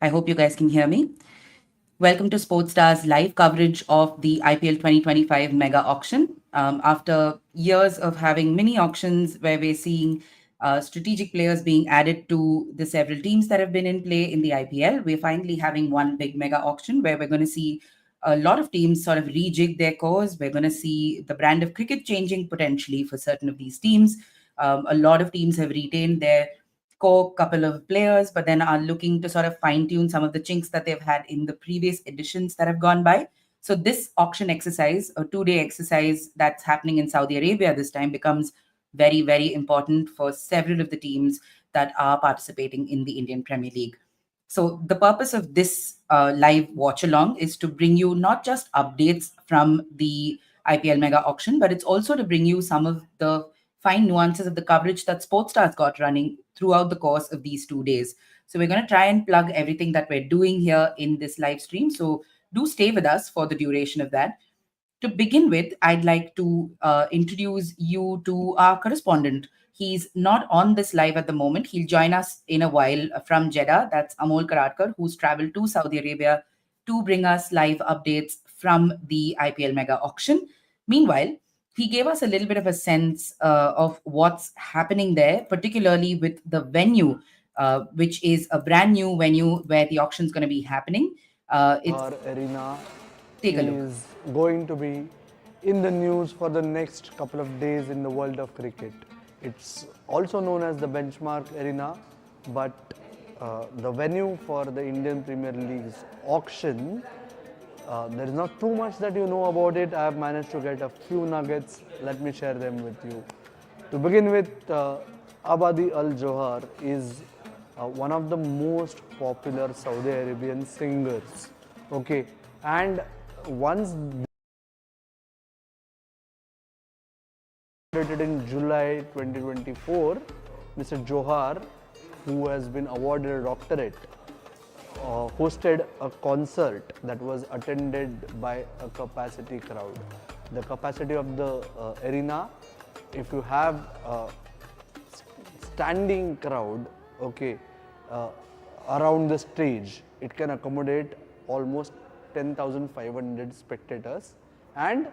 I hope you guys can hear me. Welcome to Sportstar's live coverage of the IPL 2025 mega auction. After years of having mini auctions where we're seeing strategic players being added to the several teams that have been in play in the IPL, we're finally having one big mega auction where we're going to see a lot of teams sort of rejig their course. We're going to see the brand of cricket changing potentially for certain of these teams. A lot of teams have retained their core couple of players, but then are looking to sort of fine tune some of the chinks that they've had in the previous editions that have gone by. So, this auction exercise, a 2 day exercise that's happening in Saudi Arabia this time, becomes very, very important for several of the teams that are participating in the Indian Premier League. So, the purpose of this live watch along is to bring you not just updates from the IPL mega auction, but it's also to bring you some of the fine nuances of the coverage that Sportstar's got running throughout the course of these 2 days. So, we're going to try and plug everything that we're doing here in this live stream. So, do stay with us for the duration of that. To begin with, I'd like to introduce you to our correspondent. He's not on this live at the moment. He'll join us in a while from Jeddah. That's Amol Karhadkar, who's traveled to Saudi Arabia to bring us live updates from the IPL mega auction. Meanwhile, he gave us a little bit of a sense of what's happening there, particularly with the venue, which is a brand new venue where the auction is going to be happening. It's Our arena Take a look. is going to be in the news for the next couple of days in the world of cricket. It's also known as the Benchmark Arena, but the venue for the Indian Premier League's auction, there is not too much that you know about it. I have managed to get a few nuggets. Let me share them with you. To begin with, Abadi Al Johar is one of the most popular Saudi Arabian singers. Okay, and once in July 2024, Mr. Johar, who has been awarded a doctorate, hosted a concert that was attended by a capacity crowd. The capacity of the arena, if you have a standing crowd, okay, around the stage, it can accommodate almost 10,500 spectators, and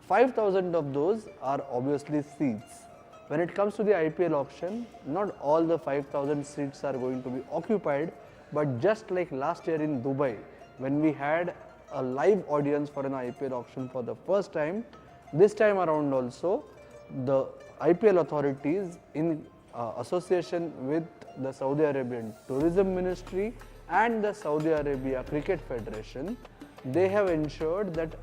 5,000 of those are obviously seats. When it comes to the IPL auction, not all the 5,000 seats are going to be occupied, but just like last year in Dubai, when we had a live audience for an IPL auction for the first time, this time around also, the IPL authorities in association with the Saudi Arabian Tourism Ministry and the Saudi Arabia Cricket Federation, they have ensured that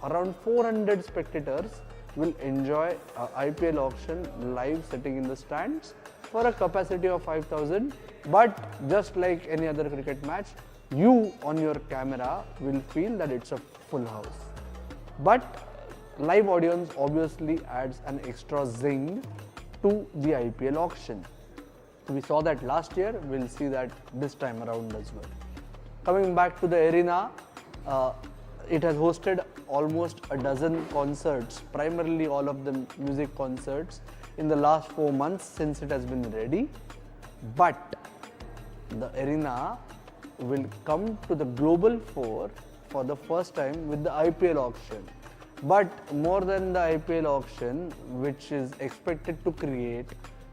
around 400 spectators will enjoy IPL auction live sitting in the stands for a capacity of 5,000. But just like any other cricket match, you on your camera will feel that it's a full house. But live audience obviously adds an extra zing to the IPL auction. We saw that last year, we'll see that this time around as well. Coming back to the arena, it has hosted almost a dozen concerts, primarily all of them music concerts, in the last 4 months since it has been ready. But the arena will come to the global fore for the first time with the IPL auction. But more than the IPL auction, which is expected to create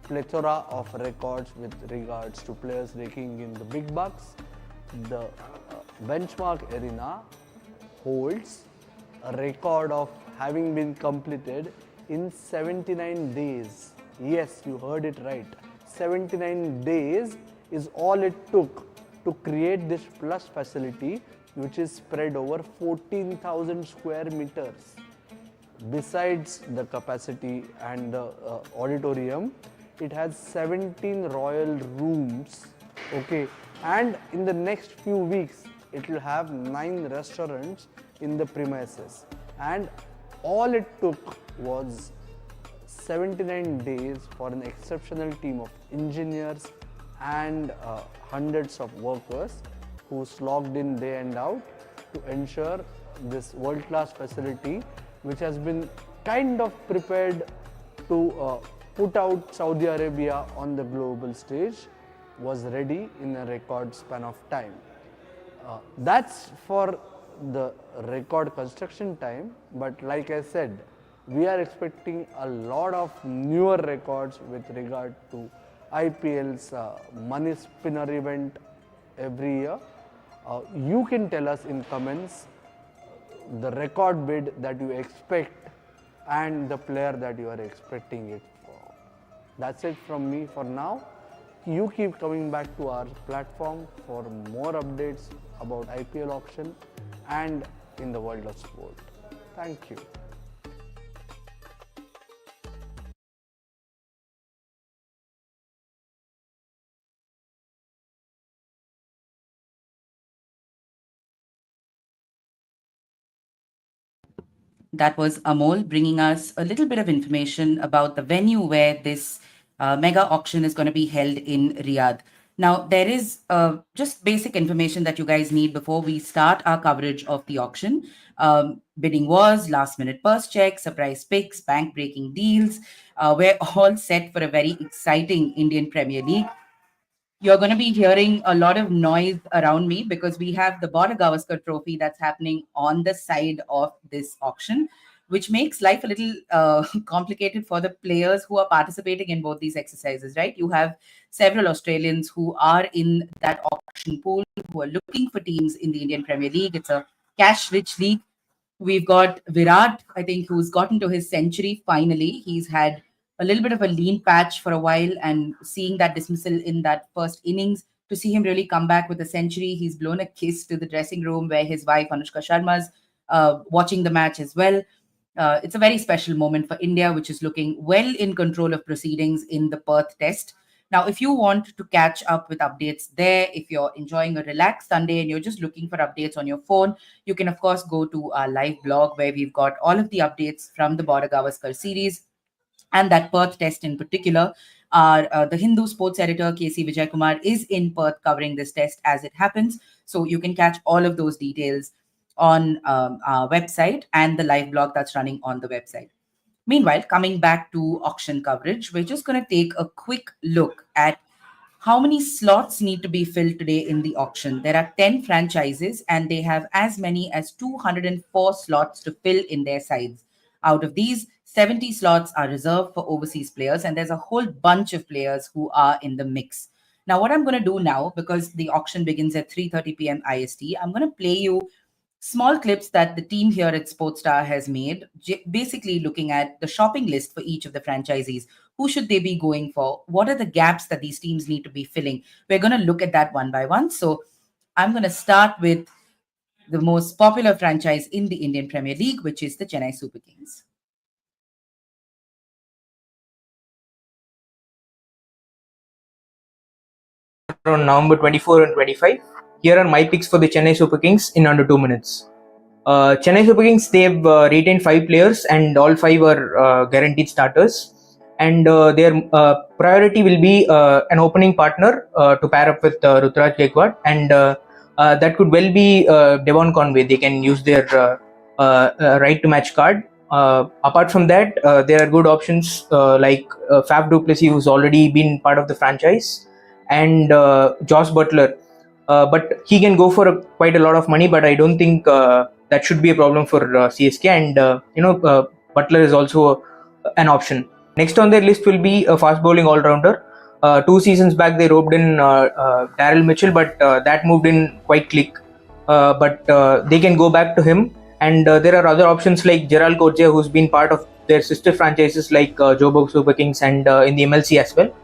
plethora of records with regards to players raking in the big bucks, the Benchmark Arena holds a record of having been completed in 79 days. Yes, you heard it right. 79 days is all it took to create this plus facility, which is spread over 14,000 square meters. Besides the capacity and the auditorium, it has 17 royal rooms, okay, and in the next few weeks it will have 9 restaurants in the premises, and all it took was 79 days for an exceptional team of engineers and hundreds of workers who slogged in day and out to ensure this world-class facility, which has been kind of prepared to put out Saudi Arabia on the global stage. was ready in a record span of time. That's for the record construction time, but like I said, we are expecting a lot of newer records with regard to IPL's money spinner event every year. You can tell us in comments the record bid that you expect and the player that you are expecting it for. That's it from me for now. You keep coming back to our platform for more updates about IPL auction and in the world of sport. Thank you. That was Amol bringing us a little bit of information about the venue where this mega auction is going to be held in Riyadh. Now, there is just basic information that you guys need before we start our coverage of the auction. Bidding wars, last minute purse checks, surprise picks, bank breaking deals. We're all set for a very exciting Indian Premier League. You're going to be hearing a lot of noise around me because we have the Border Gavaskar Trophy that's happening on the side of this auction, which makes life a little complicated for the players who are participating in both these exercises, right? You have several Australians who are in that auction pool who are looking for teams in the Indian Premier League. It's a cash rich league. We've got Virat, I think, who's gotten to his century finally. He's had a little bit of a lean patch for a while, and seeing that dismissal in that first innings, to see him really come back with a century, he's blown a kiss to the dressing room where his wife Anushka Sharma's watching the match as well. It's a very special moment for India, which is looking well in control of proceedings in the Perth Test. Now, if you want to catch up with updates there, if you're enjoying a relaxed Sunday and you're just looking for updates on your phone, you can, of course, go to our live blog where we've got all of the updates from the Border Gavaskar series and that Perth Test in particular. The Hindu sports editor KC Vijay Kumar is in Perth covering this test as it happens. So you can catch all of those details on our website and the live blog that's running on the website. Meanwhile, coming back to auction coverage, we're just going to take a quick look at how many slots need to be filled today in the auction. There are 10 franchises and they have as many as 204 slots to fill in their sides. Out of these, 70 slots are reserved for overseas players, and there's a whole bunch of players who are in the mix. Now, what I'm going to do now, because the auction begins at 3:30 p.m. IST, I'm going to play you small clips that the team here at Sportstar has made, basically looking at the shopping list for each of the franchisees. Who should they be going for? What are the gaps that these teams need to be filling? We're going to look at that one by one. So I'm going to start with the most popular franchise in the Indian Premier League, which is the Chennai Super Kings. On November 24 and 25. Here are my picks for the Chennai Super Kings in under 2 minutes. Chennai Super Kings, they've retained 5 players and all 5 are guaranteed starters. And their priority will be an opening partner to pair up with Rutraj Gaikwad, and that could well be Devon Conway. They can use their right to match card. Apart from that, there are good options like Faf du Plessis, who's already been part of the franchise, and Josh Butler. But he can go for quite a lot of money, but I don't think that should be a problem for CSK. And Butler is also an option. Next on their list will be a fast bowling all-rounder. 2 seasons back they roped in Daryl Mitchell, but that moved in quite quick. But they can go back to him. And there are other options like Gerald Korja, who's been part of their sister franchises like Joburg Super Kings and in the MLC as well.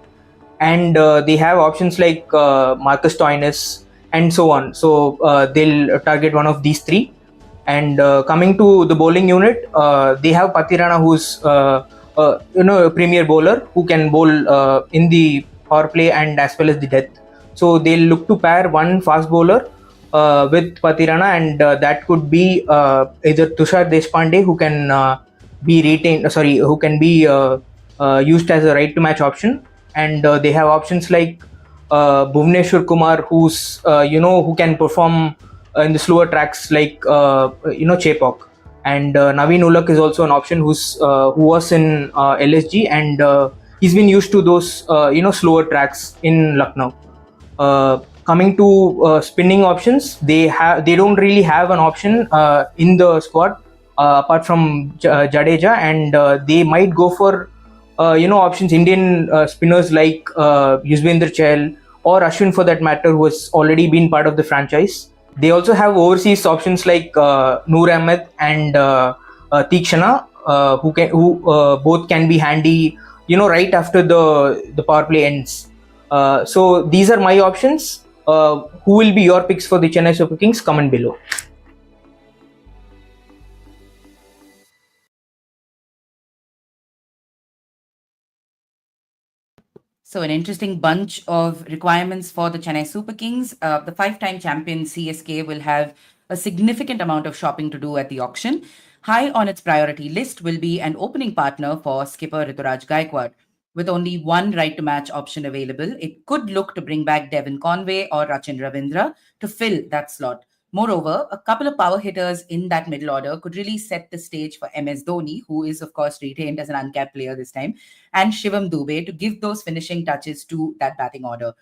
And they have options like Marcus Stoinis and so on. So they'll target one of these 3. And coming to the bowling unit, they have Patirana, who's a premier bowler who can bowl in the power play and as well as the death. So they'll look to pair one fast bowler with Patirana, and that could be either Tushar Deshpande, who can be retained. Who can be used as a right to match option. And they have options like Bhuvneshwar Kumar, who's who can perform in the slower tracks like Chepauk. And Naveen Ulak is also an option who was in LSG, and he's been used to those slower tracks in Lucknow. Coming to spinning options, they don't really have an option in the squad apart from Jadeja, and they might go for options, Indian spinners like Yuzvendra Chahal or Ashwin for that matter, who has already been part of the franchise. They also have overseas options like Noor Ahmed and Tikshana, who both can be handy, right after the power play ends. So these are my options. Who will be your picks for the Chennai Super Kings? Comment below. So, an interesting bunch of requirements for the Chennai Super Kings. The five-time champion CSK will have a significant amount of shopping to do at the auction. High on its priority list will be an opening partner for skipper Rituraj Gaikwad. With only one right to match option available, it could look to bring back Devon Conway or Rachin Ravindra to fill that slot. Moreover, a couple of power hitters in that middle order could really set the stage for MS Dhoni, who is, of course, retained as an uncapped player this time, and Shivam Dubey to give those finishing touches to that batting order.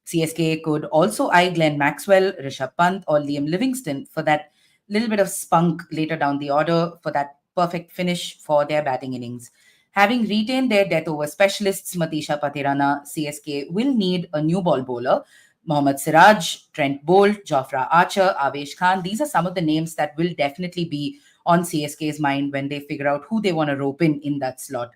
CSK could also eye Glenn Maxwell, Rishabh Pant, or Liam Livingston for that little bit of spunk later down the order for that perfect finish for their batting innings. Having retained their death over specialists, Matisha Patirana, CSK will need a new ball bowler. Mohammad Siraj, Trent Bolt, Jofra Archer, Avesh Khan. These are some of the names that will definitely be on CSK's mind when they figure out who they want to rope in that slot.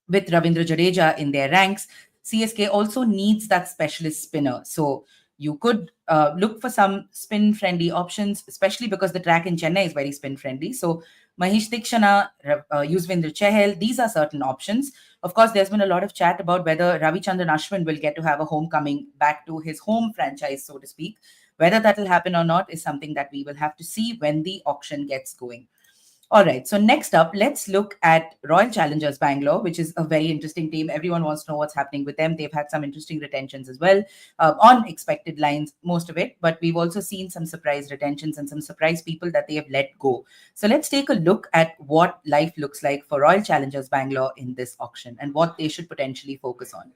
With Ravindra Jadeja in their ranks, CSK also needs that specialist spinner. So you could look for some spin friendly options, especially because the track in Chennai is very spin friendly. So Mahesh Dikshana, Yuzvendra Chahal, these are certain options. Of course, there's been a lot of chat about whether Ravichandran Ashwin will get to have a homecoming back to his home franchise, so to speak. Whether that will happen or not is something that we will have to see when the auction gets going. All right. So next up, let's look at Royal Challengers Bangalore, which is a very interesting team. Everyone wants to know what's happening with them. They've had some interesting retentions as well, on expected lines, most of it. But we've also seen some surprise retentions and some surprise people that they have let go. So let's take a look at what life looks like for Royal Challengers Bangalore in this auction and what they should potentially focus on.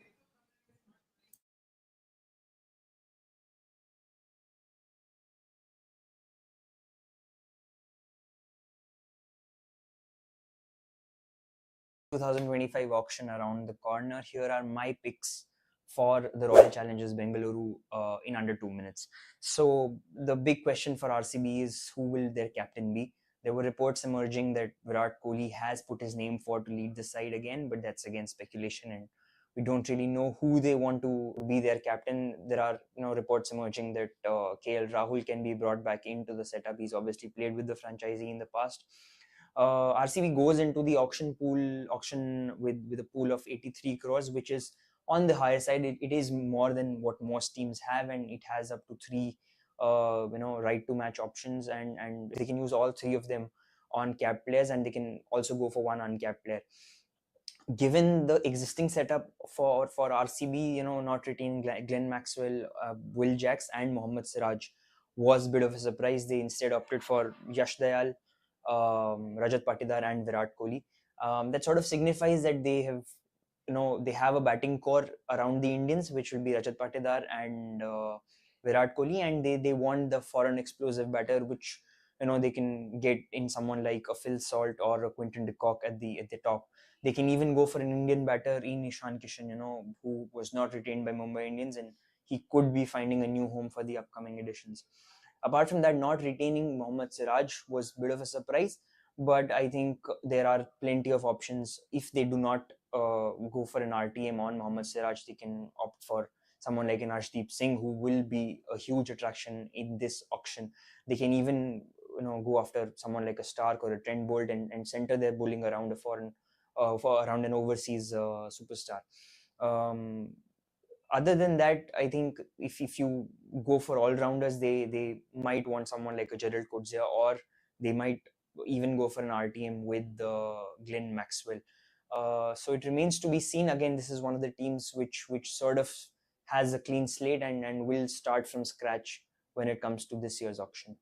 2025 auction around the corner. Here are my picks for the Royal Challengers Bengaluru in under 2 minutes. So the big question for RCB is who will their captain be? There were reports emerging that Virat Kohli has put his name for to lead the side again, but that's again speculation, and we don't really know who they want to be their captain. There are reports emerging that KL Rahul can be brought back into the setup. He's obviously played with the franchisee in the past. RCB goes into the auction with a pool of 83 crores, which is on the higher side. It is more than what most teams have, and it has up to three right to match options, and they can use all three of them on capped players, and they can also go for one uncapped player. Given the existing setup for RCB, not retaining Glenn Maxwell, Will Jacks, and Mohammad Siraj was a bit of a surprise. They instead opted for Yash Dayal, Rajat Patidar, and Virat Kohli. That sort of signifies that they have a batting core around the Indians, which will be Rajat Patidar and Virat Kohli, and they want the foreign explosive batter, which they can get in someone like a Phil Salt or a Quinton de Kock at the top. They can even go for an Indian batter in Ishan Kishan, who was not retained by Mumbai Indians, and he could be finding a new home for the upcoming editions. Apart from that, not retaining Mohammad Siraj was a bit of a surprise, but I think there are plenty of options. If they do not go for an RTM on Mohammad Siraj, they can opt for someone like an Arshdeep Singh, who will be a huge attraction in this auction. They can even go after someone like a Stark or a Trent Bolt and center their bowling around a foreign around an overseas superstar. Um, Other than that, I think if you go for all rounders, they might want someone like a Gerald Coetzee, or they might even go for an RTM with Glenn Maxwell. So it remains to be seen. Again, this is one of the teams which sort of has a clean slate and will start from scratch when it comes to this year's auction.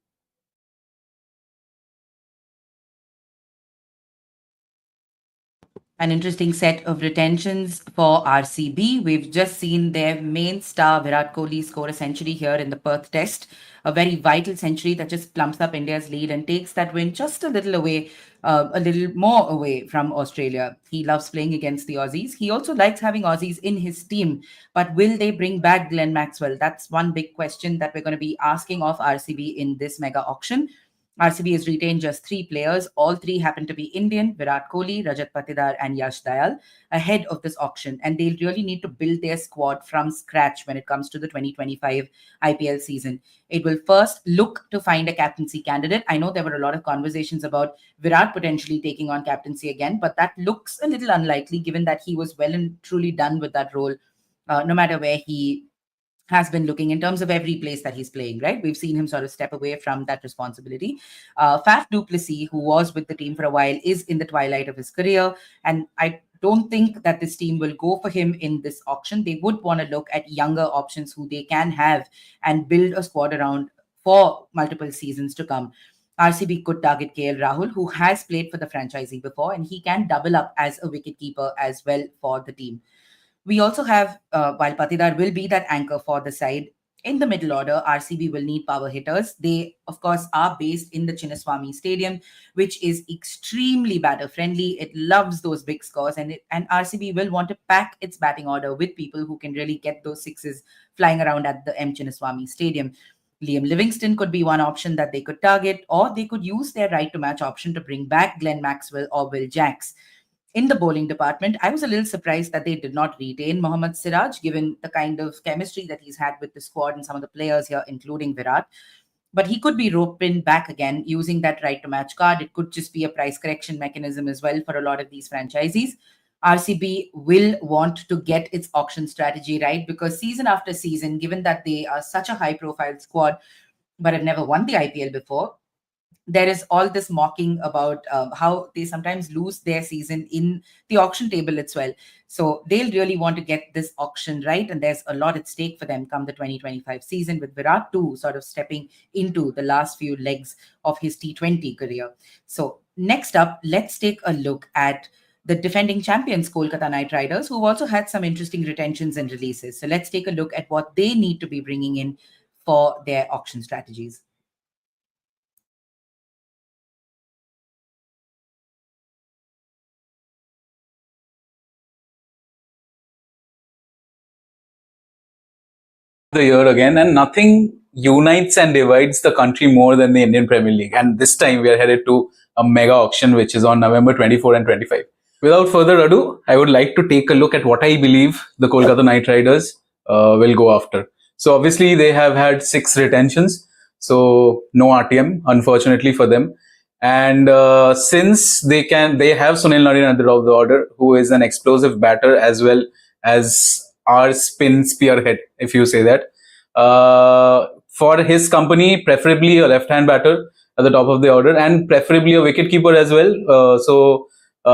An interesting set of retentions for RCB. We've just seen their main star Virat Kohli score a century here in the Perth Test, a very vital century that just plumps up India's lead and takes that win just a little away, a little more away from Australia. He loves playing against the Aussies. He also likes having Aussies in his team, but will they bring back Glenn Maxwell? That's one big question that we're going to be asking of RCB in this mega auction. RCB has retained just three players. All three happen to be Indian: Virat Kohli, Rajat Patidar, and Yash Dayal, ahead of this auction. And they'll really need to build their squad from scratch when it comes to the 2025 IPL season. It will first look to find a captaincy candidate. I know there were a lot of conversations about Virat potentially taking on captaincy again, but that looks a little unlikely given that he was well and truly done with that role, no matter where he has been looking in terms of every place that he's playing, right? We've seen him sort of step away from that responsibility. Faf du Plessis, who was with the team for a while, is in the twilight of his career. And I don't think that this team will go for him in this auction. They would want to look at younger options who they can have and build a squad around for multiple seasons to come. RCB could target KL Rahul, who has played for the franchisee before, and he can double up as a wicketkeeper as well for the team. We also have, while Patidar will be that anchor for the side, in the middle order, RCB will need power hitters. They, of course, are based in the Chinnaswamy Stadium, which is extremely batter friendly. It loves those big scores, and RCB will want to pack its batting order with people who can really get those sixes flying around at the M. Chinnaswamy Stadium. Liam Livingston could be one option that they could target, or they could use their right to match option to bring back Glenn Maxwell or Will Jacks. In the bowling department, I was a little surprised that they did not retain Mohammad Siraj, given the kind of chemistry that he's had with the squad and some of the players here, including Virat. But he could be roped in back again using that right to match card. It could just be a price correction mechanism as well for a lot of these franchisees. RCB will want to get its auction strategy right because season after season, given that they are such a high profile squad but have never won the IPL before, there is all this mocking about how they sometimes lose their season in the auction table as well. So they'll really want to get this auction right. And there's a lot at stake for them come the 2025 season, with Virat too sort of stepping into the last few legs of his T20 career. So next up, let's take a look at the defending champions, Kolkata Knight Riders, who also had some interesting retentions and releases. So let's take a look at what they need to be bringing in for their auction strategies. The year again, and nothing unites and divides the country more than the Indian Premier League. And this time we are headed to a mega auction, which is on November 24 and 25. Without further ado, I would like to take a look at what I believe the Kolkata Knight Riders will go after. So obviously they have had 6 retentions, so no RTM, unfortunately for them. And since they have Sunil Narine at the top of the order, who is an explosive batter as well as our spin spearhead, if you say that. For his company, preferably a left-hand batter at the top of the order, and preferably a wicketkeeper as well. So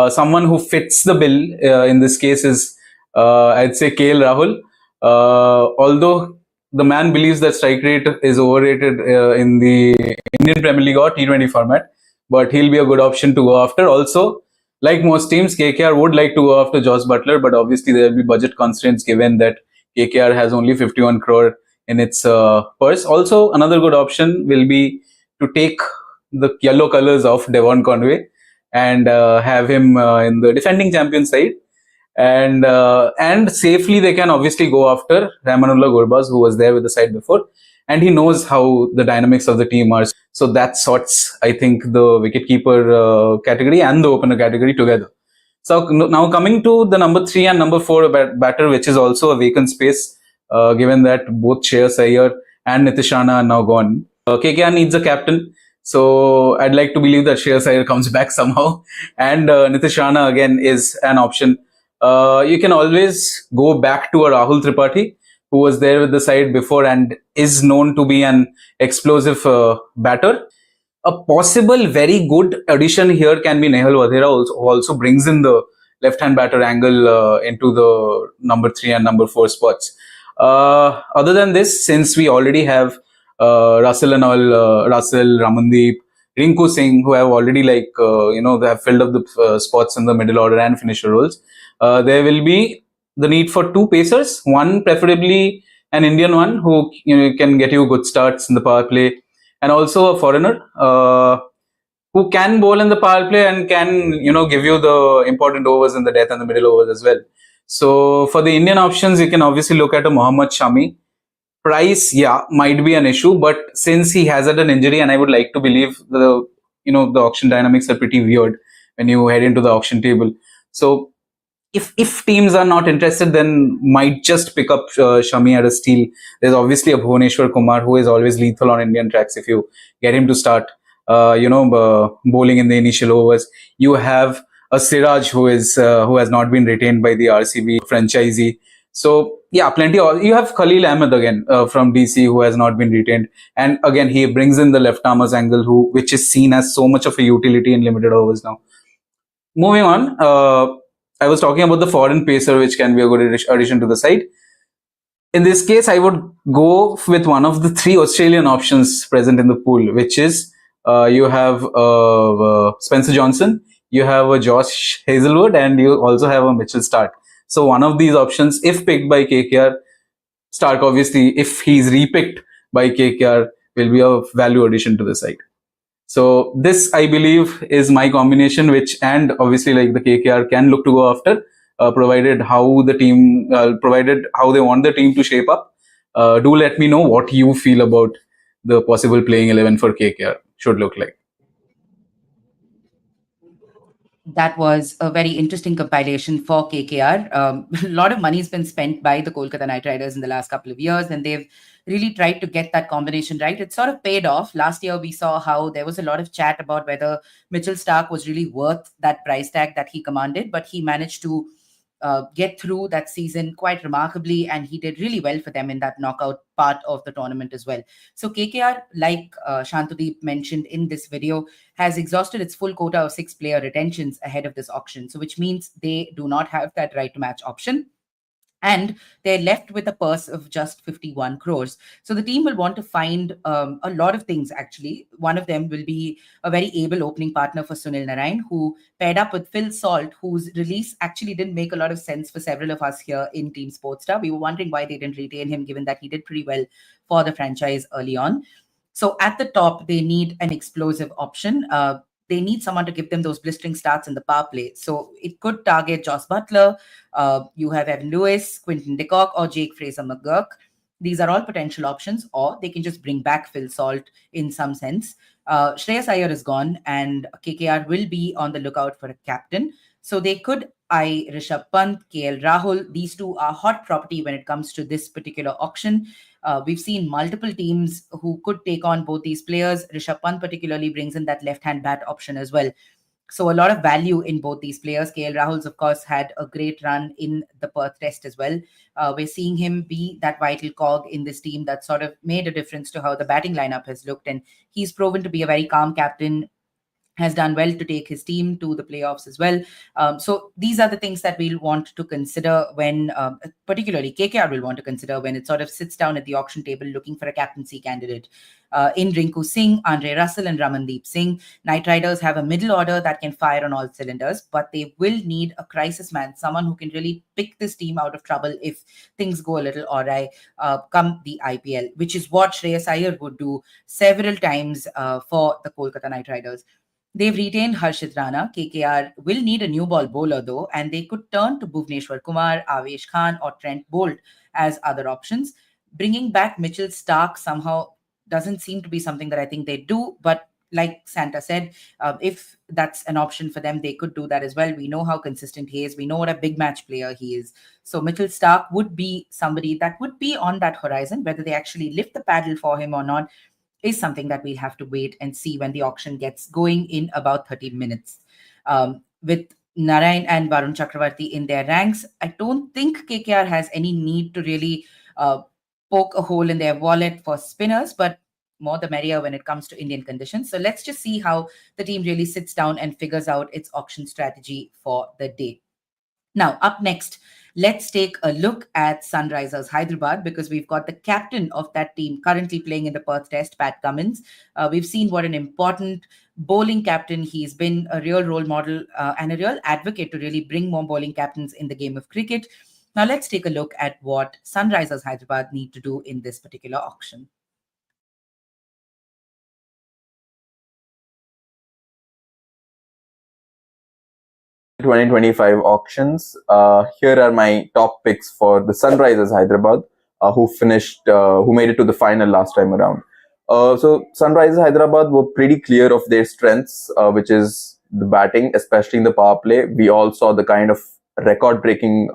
someone who fits the bill in this case is, I'd say, KL Rahul. Although the man believes that strike rate is overrated in the Indian Premier League or T20 format, but he'll be a good option to go after. Also, like most teams, KKR would like to go after Josh Butler, but obviously there will be budget constraints given that KKR has only 51 crore in its purse. Also, another good option will be to take the yellow colors of Devon Conway and have him in the defending champion side. And safely they can obviously go after Ramanullah Gurbaz, who was there with the side before, and he knows how the dynamics of the team are. So that sorts, I think, the wicketkeeper category and the opener category together. So now coming to the number 3 and number 4 batter, which is also a vacant space, given that both Shreyas Iyer and Nitish Rana are now gone. KKR needs a captain. So I'd like to believe that Shreyas Iyer comes back somehow. And Nitish Rana again is an option. You can always go back to a Rahul Tripathi, who was there with the side before and is known to be an explosive batter. A possible very good addition here can be Nehal Vadera, who also brings in the left-hand batter angle into the number 3 and number 4 spots. Other than this, since we already have Russell and all, Russell, Ramandeep, Rinku Singh, who have already they have filled up the spots in the middle order and finisher roles. There will be the need for two pacers, one preferably an Indian one who can get you good starts in the power play, and also a foreigner who can bowl in the power play and can give you the important overs in the death and the middle overs as well. So for the Indian options, you can obviously look at a Mohammad Shami. Price, yeah, might be an issue, but since he has had an injury, and I would like to believe the auction dynamics are pretty weird when you head into the auction table. So if teams are not interested, then might just pick up Shami at a steal. There's obviously a Bhuvneshwar Kumar who is always lethal on Indian tracks if you get him to start bowling in the initial overs. You have a Siraj who has not been retained by the RCB franchisee. So yeah, plenty of, you have Khalil Ahmed again from DC who has not been retained, and again he brings in the left armers angle which is seen as so much of a utility in limited overs now. Moving on, I was talking about the foreign pacer, which can be a good addition to the side. In this case, I would go with one of the three Australian options present in the pool, which is you have Spencer Johnson, you have a Josh Hazelwood, and you also have a Mitchell Stark. So one of these options, if picked by KKR, Stark obviously, if he's repicked by KKR, will be a value addition to the side. So this, I believe, is my combination, and obviously like the KKR can look to go after, provided how they want the team to shape up. Do let me know what you feel about the possible playing 11 for KKR should look like. That was a very interesting compilation for KKR. A lot of money has been spent by the Kolkata Knight Riders in the last couple of years, and they've really tried to get that combination right. It sort of paid off. Last year, we saw how there was a lot of chat about whether Mitchell Stark was really worth that price tag that he commanded, but he managed to get through that season quite remarkably, and he did really well for them in that knockout part of the tournament as well. So KKR, like Shantadeep mentioned in this video, has exhausted its full quota of 6-player retentions ahead of this auction. So which means they do not have that right to match option. And they're left with a purse of just 51 crores. So the team will want to find a lot of things, actually. One of them will be a very able opening partner for Sunil Narayan, who paired up with Phil Salt, whose release actually didn't make a lot of sense for several of us here in Team Sportstar. We were wondering why they didn't retain him, given that he did pretty well for the franchise early on. So at the top, they need an explosive option. They need someone to give them those blistering starts in the power play. So it could target Joss Butler. You have Evan Lewis, Quinton de Kock, or Jake Fraser McGurk. These are all potential options, or they can just bring back Phil Salt in some sense. Shreyas Iyer is gone, and KKR will be on the lookout for a captain. So they could eye Rishabh Pant, KL Rahul. These two are hot property when it comes to this particular auction. We've seen multiple teams who could take on both these players. Rishabh Pant particularly brings in that left-hand bat option as well. So a lot of value in both these players. KL Rahul's, of course, had a great run in the Perth Test as well. We're seeing him be that vital cog in this team that sort of made a difference to how the batting lineup has looked. And he's proven to be a very calm captain, has done well to take his team to the playoffs as well. So these are the things that we'll want to consider when, particularly KKR will want to consider when it sort of sits down at the auction table looking for a captaincy candidate. In Rinku Singh, Andre Russell, and Ramandeep Singh, Knight Riders have a middle order that can fire on all cylinders, but they will need a crisis man, someone who can really pick this team out of trouble if things go a little awry come the IPL, which is what Shreyas Iyer would do several times for the Kolkata Knight Riders. They've retained Harshit Rana. KKR will need a new ball bowler though, and they could turn to Bhuvneshwar Kumar, Avesh Khan, or Trent Bolt as other options. Bringing back Mitchell Stark somehow doesn't seem to be something that I think they do, but like Santa said, if that's an option for them, they could do that as well. We know how consistent he is. We know what a big match player he is. So Mitchell Stark would be somebody that would be on that horizon. Whether they actually lift the paddle for him or not is something that we'll have to wait and see when the auction gets going in about 30 minutes. With Narayan and Varun Chakravarti in their ranks, I don't think KKR has any need to really poke a hole in their wallet for spinners, but more the merrier when it comes to Indian conditions. So let's just see how the team really sits down and figures out its auction strategy for the day. Now, up next, let's take a look at Sunrisers Hyderabad because we've got the captain of that team currently playing in the Perth Test, Pat Cummins. We've seen what an important bowling captain he's been, a real role model and a real advocate to really bring more bowling captains in the game of cricket. Now, let's take a look at what Sunrisers Hyderabad need to do in this particular auction. 2025 auctions. Here are my top picks for the Sunrisers Hyderabad, who made it to the final last time around. So Sunrisers Hyderabad were pretty clear of their strengths, which is the batting, especially in the power play. We all saw the kind of record-breaking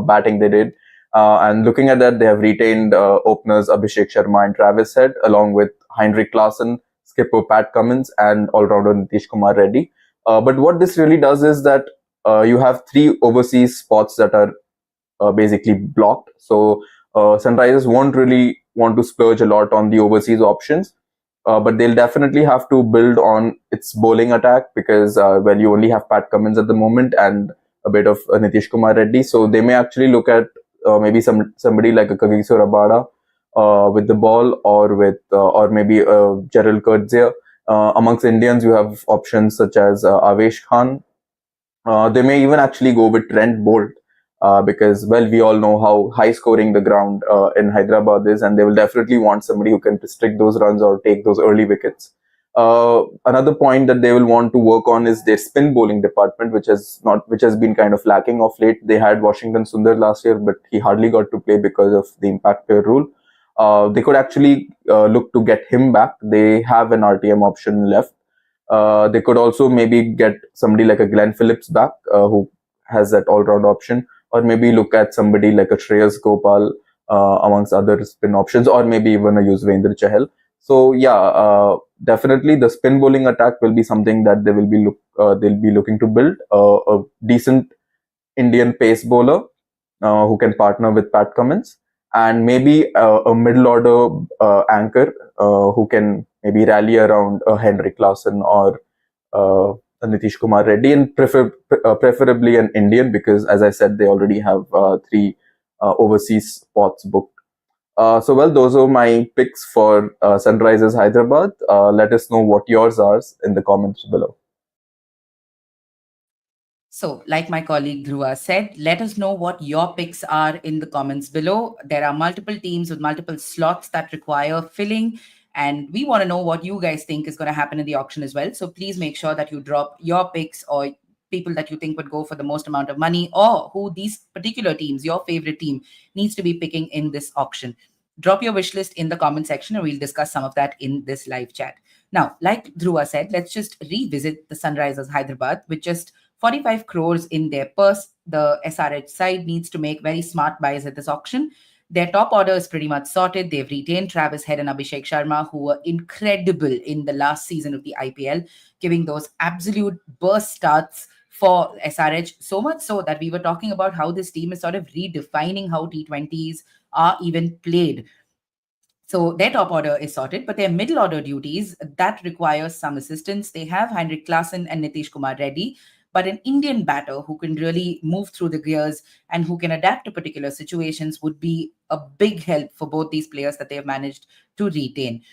batting they did. And looking at that, they have retained openers Abhishek Sharma and Travis Head, along with Heinrich Klaasen, skipper Pat Cummins, and all-rounder Nitish Kumar Reddy. But what this really does is that you have three overseas spots that are basically blocked. So Sunrisers won't really want to splurge a lot on the overseas options, but they'll definitely have to build on its bowling attack because you only have Pat Cummins at the moment and a bit of Nitish Kumar Reddy. So they may actually look at maybe somebody like a Kagiso Rabada with the ball, or maybe Gerald Kurtzia. Amongst Indians, you have options such as Avesh Khan. They may even actually go with Trent Bolt because, well, we all know how high scoring the ground in Hyderabad is, and they will definitely want somebody who can restrict those runs or take those early wickets. Another point that they will want to work on is their spin bowling department, which has been kind of lacking of late. They had Washington Sundar last year, but he hardly got to play because of the impact player rule. They could actually look to get him back. They have an RTM option left. They could also maybe get somebody like a Glenn Phillips back, who has that all-round option, or maybe look at somebody like a Shreyas Gopal amongst other spin options, or maybe even a Yuzvendra Chahal. So yeah, definitely the spin bowling attack will be something that they'll be looking to build. A decent Indian pace bowler who can partner with Pat Cummins, and maybe a middle order anchor who can maybe rally around Henrik Larsson or Nitish Kumar Reddy, and preferably an Indian because, as I said, they already have three overseas spots booked. Well, those are my picks for Sunrisers Hyderabad. Let us know what yours are in the comments below. So, like my colleague Dhruva said, let us know what your picks are in the comments below. There are multiple teams with multiple slots that require filling, and we want to know what you guys think is going to happen in the auction as well. So, please make sure that you drop your picks or people that you think would go for the most amount of money, or who these particular teams, your favorite team, needs to be picking in this auction. Drop your wish list in the comment section, and we'll discuss some of that in this live chat. Now, like Dhruva said, let's just revisit the Sunrisers Hyderabad with just 45 crores in their purse. The SRH side needs to make very smart buys at this auction. Their top order is pretty much sorted. They've retained Travis Head and Abhishek Sharma, who were incredible in the last season of the IPL, giving those absolute burst starts for SRH, so much so that we were talking about how this team is sort of redefining how T20s are even played. So their top order is sorted, but their middle order duties, that requires some assistance. They have Heinrich Klaasen and Nitish Kumar Reddy, but an Indian batter who can really move through the gears and who can adapt to particular situations would be a big help for both these players that they have managed to retain.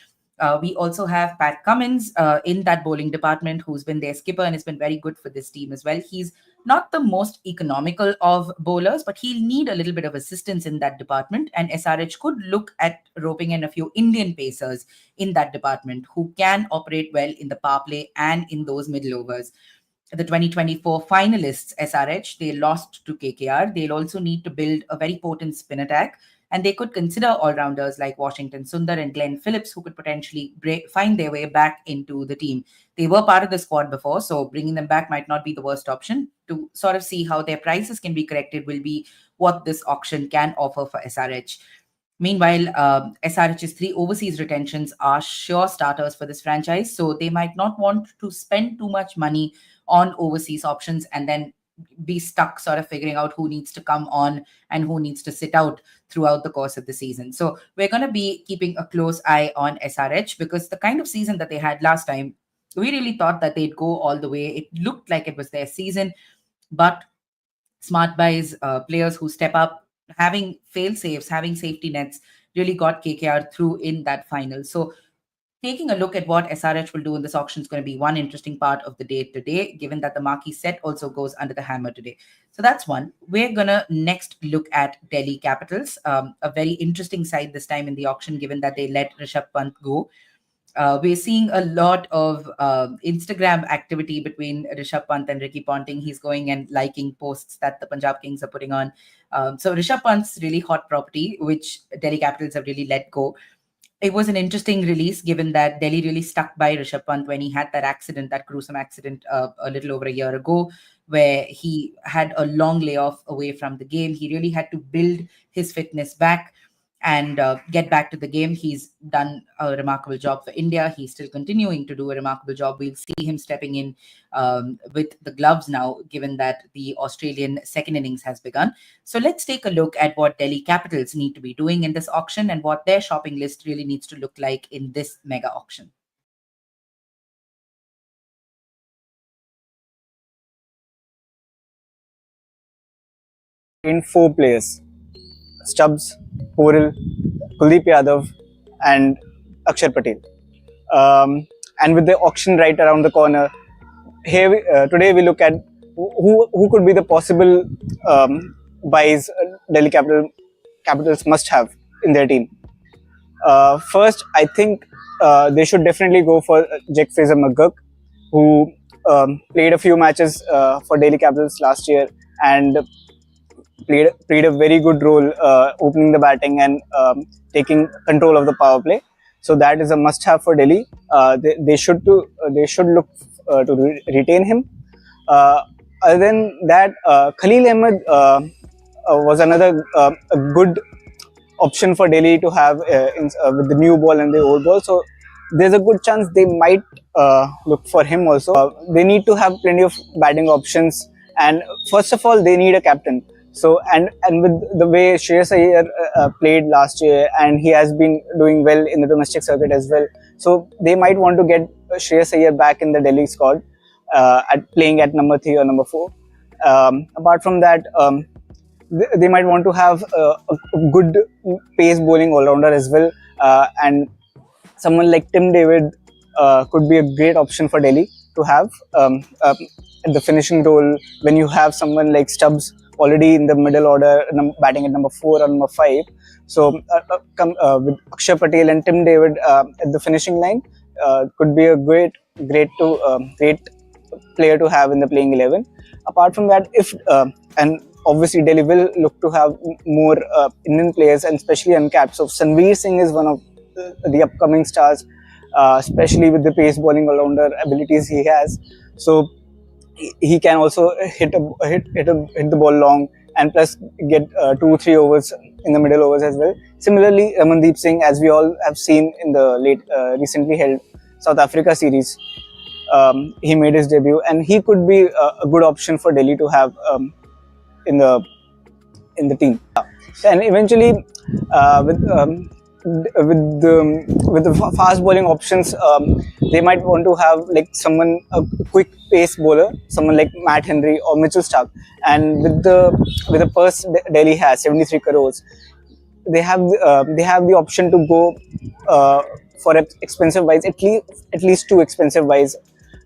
We also have Pat Cummins in that bowling department, who's been their skipper and has been very good for this team as well. He's not the most economical of bowlers, but he'll need a little bit of assistance in that department. And SRH could look at roping in a few Indian pacers in that department who can operate well in the power play and in those middle overs. The 2024 finalists, SRH, they lost to KKR. They'll also need to build a very potent spin attack. And they could consider all-rounders like Washington Sundar and Glenn Phillips, who could potentially find their way back into the team. They were part of the squad before, so bringing them back might not be the worst option. To sort of see how their prices can be corrected will be what this auction can offer for SRH. Meanwhile, SRH's three overseas retentions are sure starters for this franchise, so they might not want to spend too much money on overseas options and then be stuck sort of figuring out who needs to come on and who needs to sit out throughout the course of the season. So we're going to be keeping a close eye on SRH because the kind of season that they had last time, we really thought that they'd go all the way. It looked like it was their season, but smart buys, players who step up, having fail safes, having safety nets, really got KKR through in that final. So taking a look at what SRH will do in this auction is going to be one interesting part of the day today, given that the marquee set also goes under the hammer today. So that's one. We're going to next look at Delhi Capitals, a very interesting side this time in the auction, given that they let Rishabh Pant go. We're seeing a lot of Instagram activity between Rishabh Pant and Ricky Ponting. He's going and liking posts that the Punjab Kings are putting on. So Rishabh Pant's really hot property, which Delhi Capitals have really let go. It was an interesting release given that Delhi really stuck by Rishabh Pant when he had that accident, that gruesome accident a little over a year ago, where he had a long layoff away from the game. He really had to build his fitness back and get back to the game. He's done a remarkable job for India. He's still continuing to do a remarkable job. We'll see him stepping in with the gloves now, given that the Australian second innings has begun. So let's take a look at what Delhi Capitals need to be doing in this auction and what their shopping list really needs to look like in this mega auction. In 4 players: Stubbs, Poril, Kuldeep Yadav, and Akshar Patel. And with the auction right around the corner, today we look at who could be the possible buys Delhi Capitals must have in their team. First, I think they should definitely go for Jack Fraser McGurk, who played a few matches for Delhi Capitals last year and played a very good role opening the batting and taking control of the power play. So that is a must-have for Delhi. They should look to retain him. Other than that, Khalil Ahmed was another a good option for Delhi to have with the new ball and the old ball. So there's a good chance they might look for him also. They need to have plenty of batting options, and first of all, they need a captain. So and with the way Shreyas Iyer played last year, and he has been doing well in the domestic circuit as well. So they might want to get Shreyas Iyer back in the Delhi squad, playing at number 3 or number 4. Apart from that, they might want to have a good pace bowling all-rounder as well, and someone like Tim David could be a great option for Delhi to have at the finishing role when you have someone like Stubbs already in the middle order, batting at number 4 or number 5. So with Akshar Patel and Tim David at the finishing line could be a great player to have in the playing 11. Apart from that, and obviously Delhi will look to have more Indian players, and especially uncapped. So Sanveer Singh is one of the upcoming stars, especially with the pace bowling all-rounder abilities he has. So he can also hit the ball long, and plus get 2-3 overs in the middle overs as well. Similarly, Ramandeep Singh, as we all have seen in the recently held South Africa series, he made his debut, and he could be a good option for Delhi to have in the team. And eventually, with the fast bowling options, they might want to have like a quick pace bowler, someone like Matt Henry or Mitchell Stark. And with the purse Delhi has 73 crores, they have the option to go for expensive buys, at least 2 expensive buys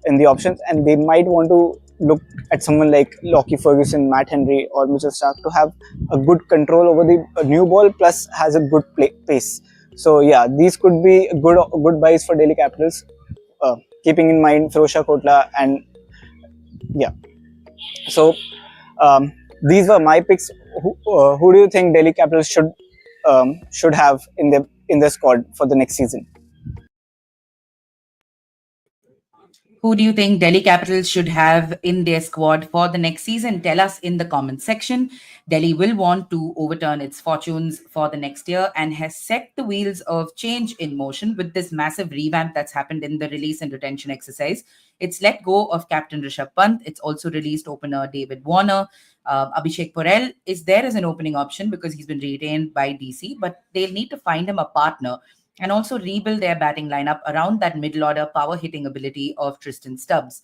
in the options, and they might want to look at someone like Lockie Ferguson, Matt Henry, or Mitchell Stark to have a good control over the new ball, plus has a good pace. So yeah, these could be good buys for Delhi Capitals, keeping in mind Firozshah Kotla, and yeah. So these were my picks. Who do you think Delhi Capitals should have in their squad for the next season? Who do you think Delhi Capitals should have in their squad for the next season? Tell us in the comments section. Delhi will want to overturn its fortunes for the next year and has set the wheels of change in motion with this massive revamp that's happened in the release and retention exercise. It's let go of captain Rishabh Pant. It's also released opener David Warner. Abhishek Porel is there as an opening option because he's been retained by DC, but they'll need to find him a partner and also rebuild their batting lineup around that middle order power hitting ability of Tristan Stubbs.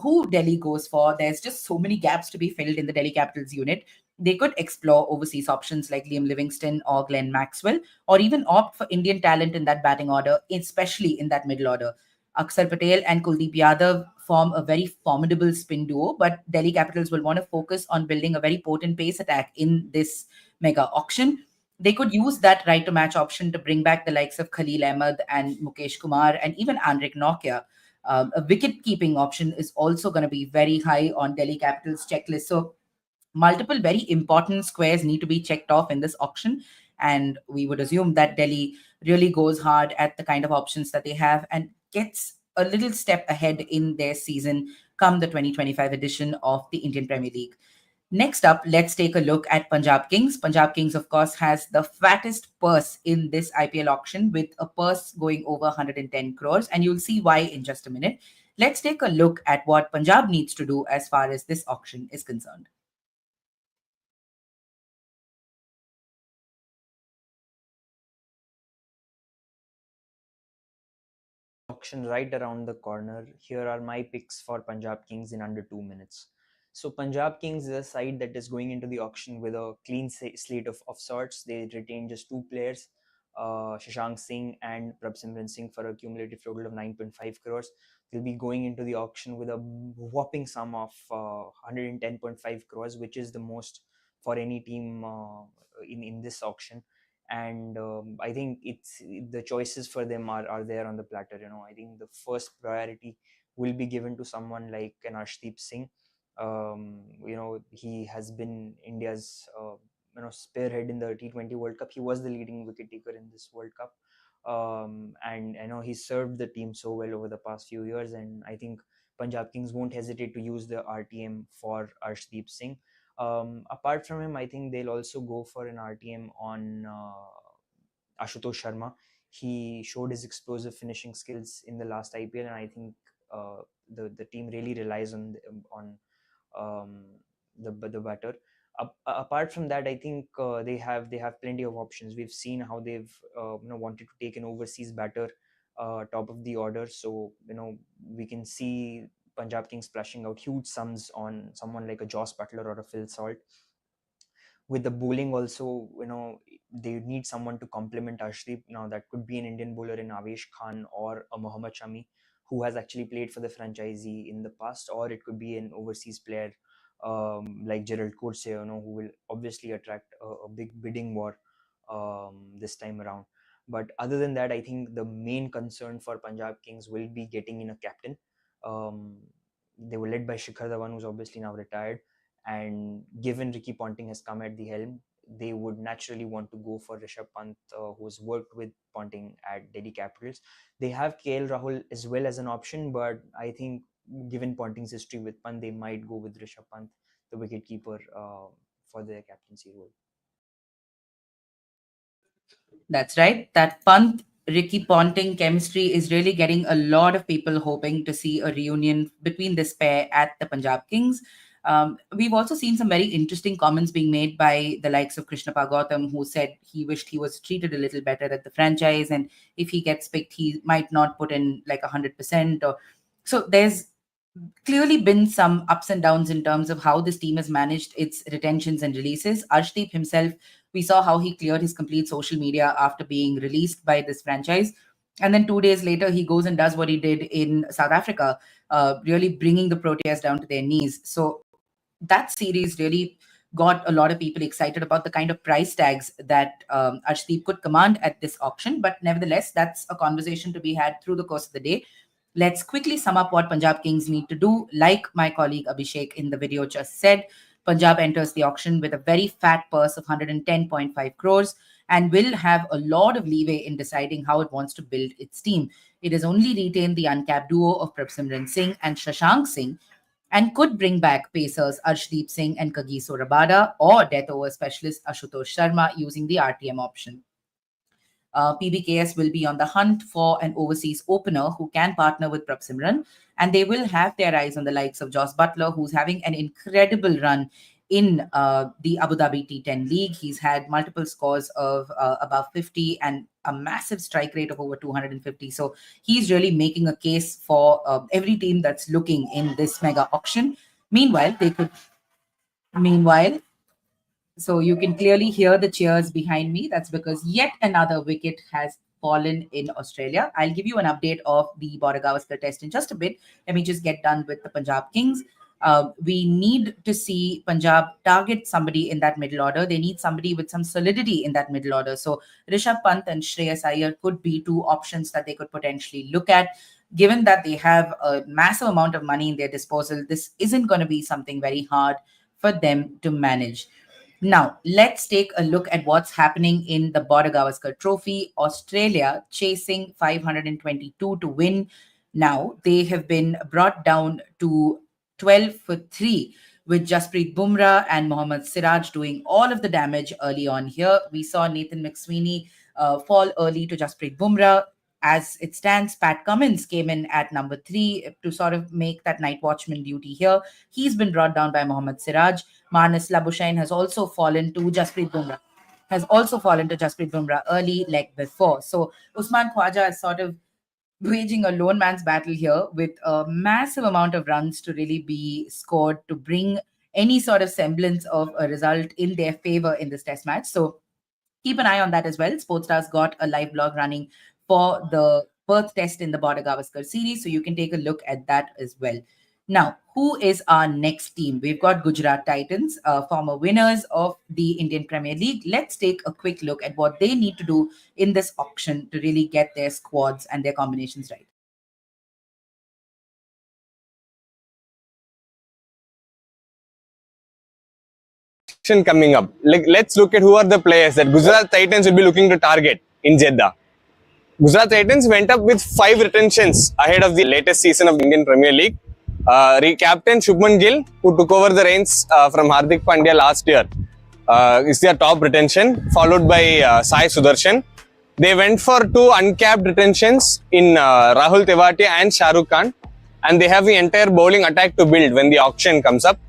who Delhi goes for. There's just so many gaps to be filled in the Delhi Capitals unit. They could explore overseas options like Liam Livingston or Glenn Maxwell, or even opt for Indian talent in that batting order, especially in that middle order. Akshar Patel and Kuldeep Yadav form a very formidable spin duo, but Delhi Capitals will want to focus on building a very potent pace attack in this mega auction. They could use that right to match option to bring back the likes of Khalil Ahmed and Mukesh Kumar and even Andrik Nokia. A wicket keeping option is also going to be very high on Delhi Capitals checklist. So multiple very important squares need to be checked off in this auction. And we would assume that Delhi really goes hard at the kind of options that they have and gets a little step ahead in their season come the 2025 edition of the Indian Premier League. Next up, let's take a look at Punjab Kings. Punjab Kings, of course, has the fattest purse in this IPL auction with a purse going over 110 crores, and you'll see why in just a minute. Let's take a look at what Punjab needs to do as far as this auction is concerned. Auction right around the corner. Here are my picks for Punjab Kings in under 2 minutes. So Punjab Kings is a side that is going into the auction with a clean slate of sorts. They retain just two players, Shashank Singh and Prabhsimran Singh, for a cumulative total of 9.5 crores. They'll be going into the auction with a whopping sum of 110.5 crores, which is the most for any team in this auction. And I think it's the choices for them are there on the platter. I think the first priority will be given to someone like an Arshdeep Singh. He has been India's spearhead in the T20 World Cup. He was the leading wicket taker in this World Cup, and I know he served the team so well over the past few years, and I think Punjab Kings won't hesitate to use the RTM for Arshdeep Singh. Apart from him, I think they'll also go for an RTM on Ashutosh Sharma. He showed his explosive finishing skills in the last IPL, and I think the team really relies on the batter. Apart from that, I think they have plenty of options. We've seen how they've wanted to take an overseas batter top of the order, so we can see Punjab Kings splashing out huge sums on someone like a Joss Butler or a Phil Salt. With the bowling also, they need someone to complement Arshdeep. Now that could be an Indian bowler in Avesh Khan or a Mohammad Shami, who has actually played for the franchisee in the past, or it could be an overseas player like Gerald Coates, who will obviously attract a big bidding war this time around. But other than that, I think the main concern for Punjab Kings will be getting in a captain. They were led by Shikhar Dhawan, who's obviously now retired. And given Ricky Ponting has come at the helm, they would naturally want to go for Rishabh Pant, who's worked with Ponting at Delhi Capitals. They have KL Rahul as well as an option, but I think given Ponting's history with Pant, they might go with Rishabh Pant, the wicketkeeper, for their captaincy role. That's right. That Pant Ricky Ponting chemistry is really getting a lot of people hoping to see a reunion between this pair at the Punjab Kings. We've also seen some very interesting comments being made by the likes of Krishnappa Gautam, who said he wished he was treated a little better at the franchise, and if he gets picked, he might not put in like 100%. Or so there's clearly been some ups and downs in terms of how this team has managed its retentions and releases. Arshdeep himself, we saw how he cleared his complete social media after being released by this franchise. And then 2 days later, he goes and does what he did in South Africa, really bringing the Proteas down to their knees. So that series really got a lot of people excited about the kind of price tags that Arshdeep could command at this auction. But nevertheless, that's a conversation to be had through the course of the day. Let's quickly sum up what Punjab Kings need to do. Like my colleague Abhishek in the video just said, Punjab enters the auction with a very fat purse of 110.5 crores and will have a lot of leeway in deciding how it wants to build its team. It has only retained the uncapped duo of Prabhsimran Singh and Shashank Singh, and could bring back pacers Arshdeep Singh and Kagiso Rabada or death over specialist Ashutosh Sharma using the RTM option. PBKS will be on the hunt for an overseas opener who can partner with Prabhsimran, and they will have their eyes on the likes of Joss Butler, who's having an incredible run in the Abu Dhabi T10 League. He's had multiple scores of above 50 and a massive strike rate of over 250. So he's really making a case for every team that's looking in this mega auction. Meanwhile, so you can clearly hear the cheers behind me. That's because yet another wicket has fallen in Australia. I'll give you an update of the Border Gavaskar test in just a bit. Let me just get done with the Punjab Kings. We need to see Punjab target somebody in that middle order. They need somebody with some solidity in that middle order. So Rishabh Pant and Shreyas Iyer could be two options that they could potentially look at. Given that they have a massive amount of money in their disposal, this isn't going to be something very hard for them to manage. Now, let's take a look at what's happening in the Border Gavaskar Trophy. Australia chasing 522 to win. Now, they have been brought down to 12 for 3 with Jasprit Bumrah and Mohammad Siraj doing all of the damage early on here. We saw Nathan McSweeney fall early to Jasprit Bumrah. As it stands, Pat Cummins came in at number 3 to sort of make that night watchman duty here. He's been brought down by Mohammad Siraj. Marnus Labuschagne has also fallen to Jasprit Bumrah early like before. So Usman Khwaja is sort of waging a lone man's battle here with a massive amount of runs to really be scored to bring any sort of semblance of a result in their favor in this test match. So keep an eye on that as well. Sportstar's got a live blog running for the Perth test in the Border Gavaskar series, so you can take a look at that as well. Now, who is our next team? We've got Gujarat Titans, former winners of the Indian Premier League. Let's take a quick look at what they need to do in this auction to really get their squads and their combinations right. Coming up. Let's look at who are the players that Gujarat Titans will be looking to target in Jeddah. Gujarat Titans went up with 5 retentions ahead of the latest season of the Indian Premier League. Captain Shubman Gill, who took over the reins from Hardik Pandya last year, is their top retention, followed by Sai Sudarshan. They went for 2 uncapped retentions in Rahul Tewatia and Shah Rukh Khan, and they have the entire bowling attack to build when the auction comes up.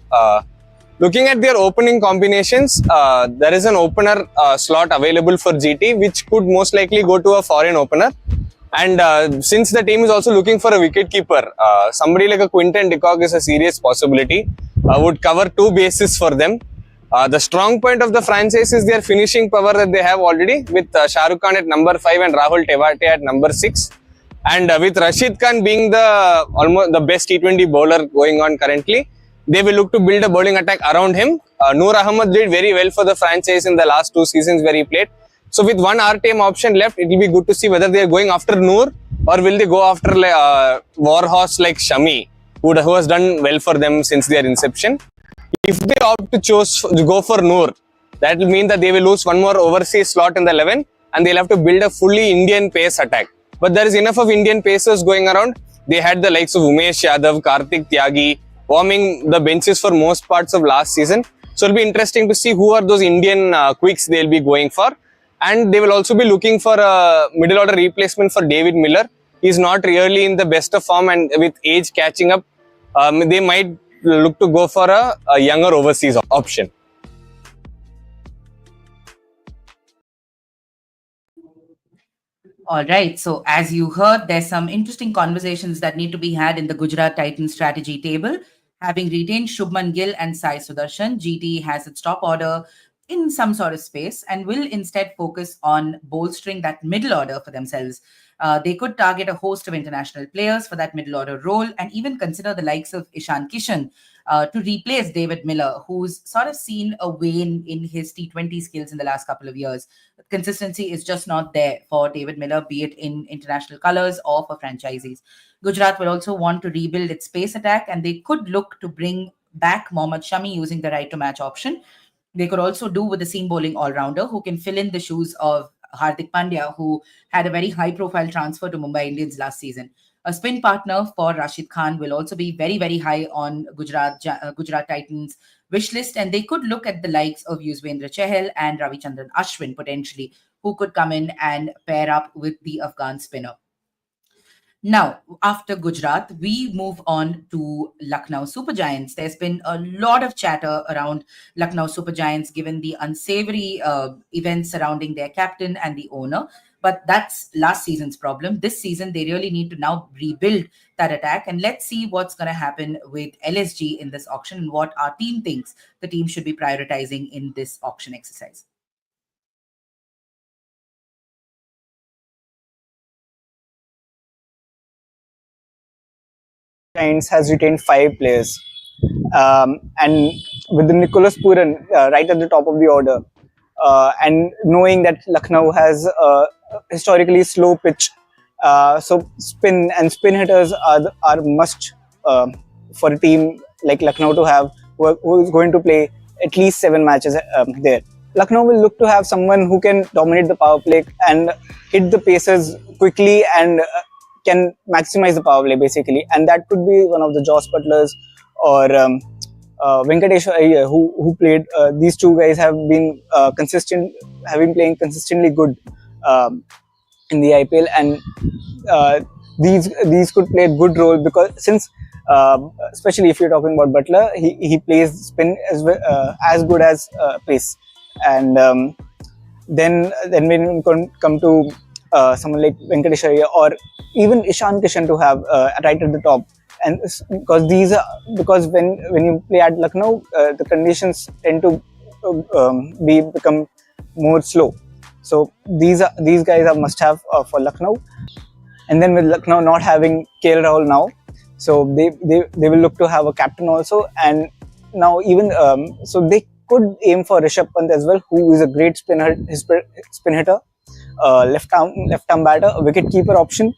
Looking at their opening combinations, there is an opener slot available for GT, which could most likely go to a foreign opener. And since the team is also looking for a wicketkeeper, somebody like a Quinton de Kock is a serious possibility. Would cover 2 bases for them. The strong point of the franchise is their finishing power that they have already, with Shah Rukh Khan at number 5 and Rahul Tewatia at number 6. And with Rashid Khan being almost the best T20 bowler going on currently, they will look to build a bowling attack around him. Noor Ahmed did very well for the franchise in the last 2 seasons where he played. So with one RTM option left, it will be good to see whether they are going after Noor or will they go after warhorse like Shami, who has done well for them since their inception. If they opt to go for Noor, that will mean that they will lose one more overseas slot in the 11 and they'll have to build a fully Indian pace attack. But there is enough of Indian pacers going around. They had the likes of Umesh Yadav, Karthik Tyagi, warming the benches for most parts of last season. So it'll be interesting to see who are those Indian quicks they'll be going for. And they will also be looking for a middle order replacement for David Miller. He's not really in the best of form, and with age catching up, they might look to go for a younger overseas option. All right. So as you heard, there's some interesting conversations that need to be had in the Gujarat Titans strategy table. Having retained Shubman Gill and Sai Sudarshan, GT has its top order in some sort of space and will instead focus on bolstering that middle order for themselves. They could target a host of international players for that middle order role and even consider the likes of Ishan Kishan to replace David Miller, who's sort of seen a wane in his T20 skills in the last couple of years. Consistency is just not there for David Miller, be it in international colours or for franchisees. Gujarat will also want to rebuild its pace attack, and they could look to bring back Mohammad Shami using the right to match option. They could also do with a seam bowling all-rounder who can fill in the shoes of Hardik Pandya, who had a very high-profile transfer to Mumbai Indians last season. A spin partner for Rashid Khan will also be very, very high on Gujarat Titans' wish list, and they could look at the likes of Yuzvendra Chahal and Ravichandran Ashwin potentially, who could come in and pair up with the Afghan spinner. Now, after Gujarat, we move on to Lucknow Super Giants. There's been a lot of chatter around Lucknow Super Giants given the unsavory events surrounding their captain and the owner. But that's last season's problem. This season, they really need to now rebuild that attack. And let's see what's going to happen with LSG in this auction and what our team thinks the team should be prioritizing in this auction exercise. Giants has retained 5 players. And with the Nicholas Puran right at the top of the order, and knowing that Lucknow has a historically slow pitch, so spin hitters are must for a team like Lucknow to have, who is going to play at least 7 matches there. Lucknow will look to have someone who can dominate the power play and hit the paces quickly and can maximize the power play basically, and that could be one of the Joss Butlers or Venkatesh Iyer, who played. These two guys have been playing consistently good in the IPL, and these could play a good role because since especially if you're talking about Butler, he plays spin as well, as good as pace, and then when you come to someone like Venkatesh Iyer or even Ishan Kishan to have right at the top, and because when you play at Lucknow, the conditions tend to become more slow. So these guys are must have for Lucknow. And then with Lucknow not having KL Rahul now, so they will look to have a captain also, and now even so they could aim for Rishabh Pant as well, who is a great spin hitter, left arm batter, a wicket keeper option,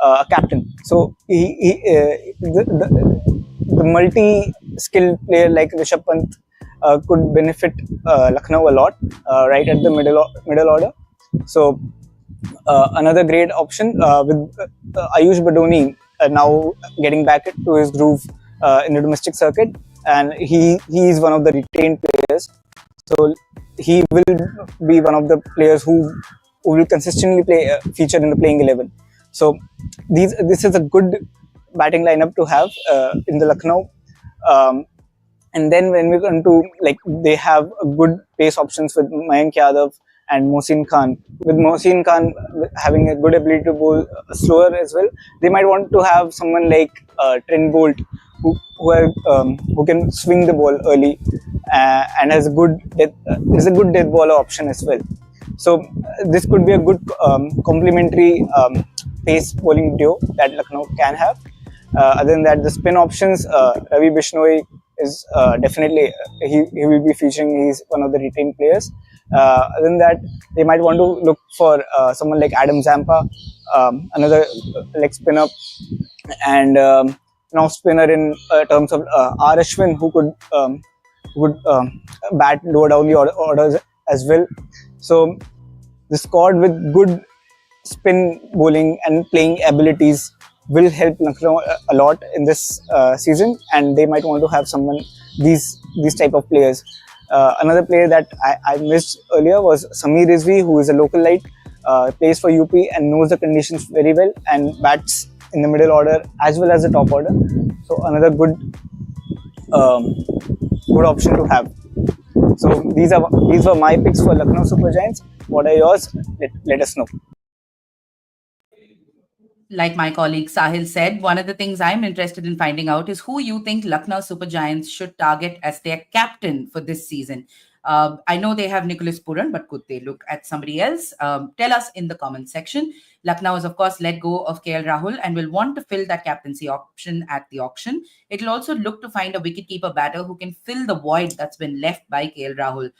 a captain. So the multi-skilled player like Rishabh Pant could benefit Lucknow a lot right at the middle order. So another great option with Ayush Badoni now getting back to his groove in the domestic circuit, and he is one of the retained players. So he will be one of the players who will consistently feature in the playing 11. So this is a good batting lineup to have in the Lucknow. And then when we come to, like, they have good pace options with Mayank Yadav and Mohsin Khan. With Mohsin Khan having a good ability to bowl slower as well, they might want to have someone like Trent Bolt who can swing the ball early and is a good death bowler option as well. So this could be a good complementary pace bowling duo that Lucknow can have. Other than that, the spin options, Ravi Bishnoi is definitely he will be featuring. He's one of the retained players. Other than that, they might want to look for someone like Adam Zampa, another leg spinner, and now spinner in terms of R. Ashwin, who could bat lower down the orders as well. So the squad with good spin bowling and playing abilities will help Lucknow a lot in this season, and they might want to have these type of players. Another player that I missed earlier was Sameer Rizvi, who is a local light, plays for UP and knows the conditions very well and bats in the middle order as well as the top order. So another good option to have. So these were my picks for Lucknow Super Giants. What are yours? Let us know. Like my colleague Sahil said, one of the things I'm interested in finding out is who you think Lucknow Super Giants should target as their captain for this season. I know they have Nicholas Puran, but could they look at somebody else? Tell us in the comment section. Lucknow has, of course, let go of KL Rahul and will want to fill that captaincy option at the auction. It will also look to find a wicketkeeper batter who can fill the void that's been left by KL Rahul.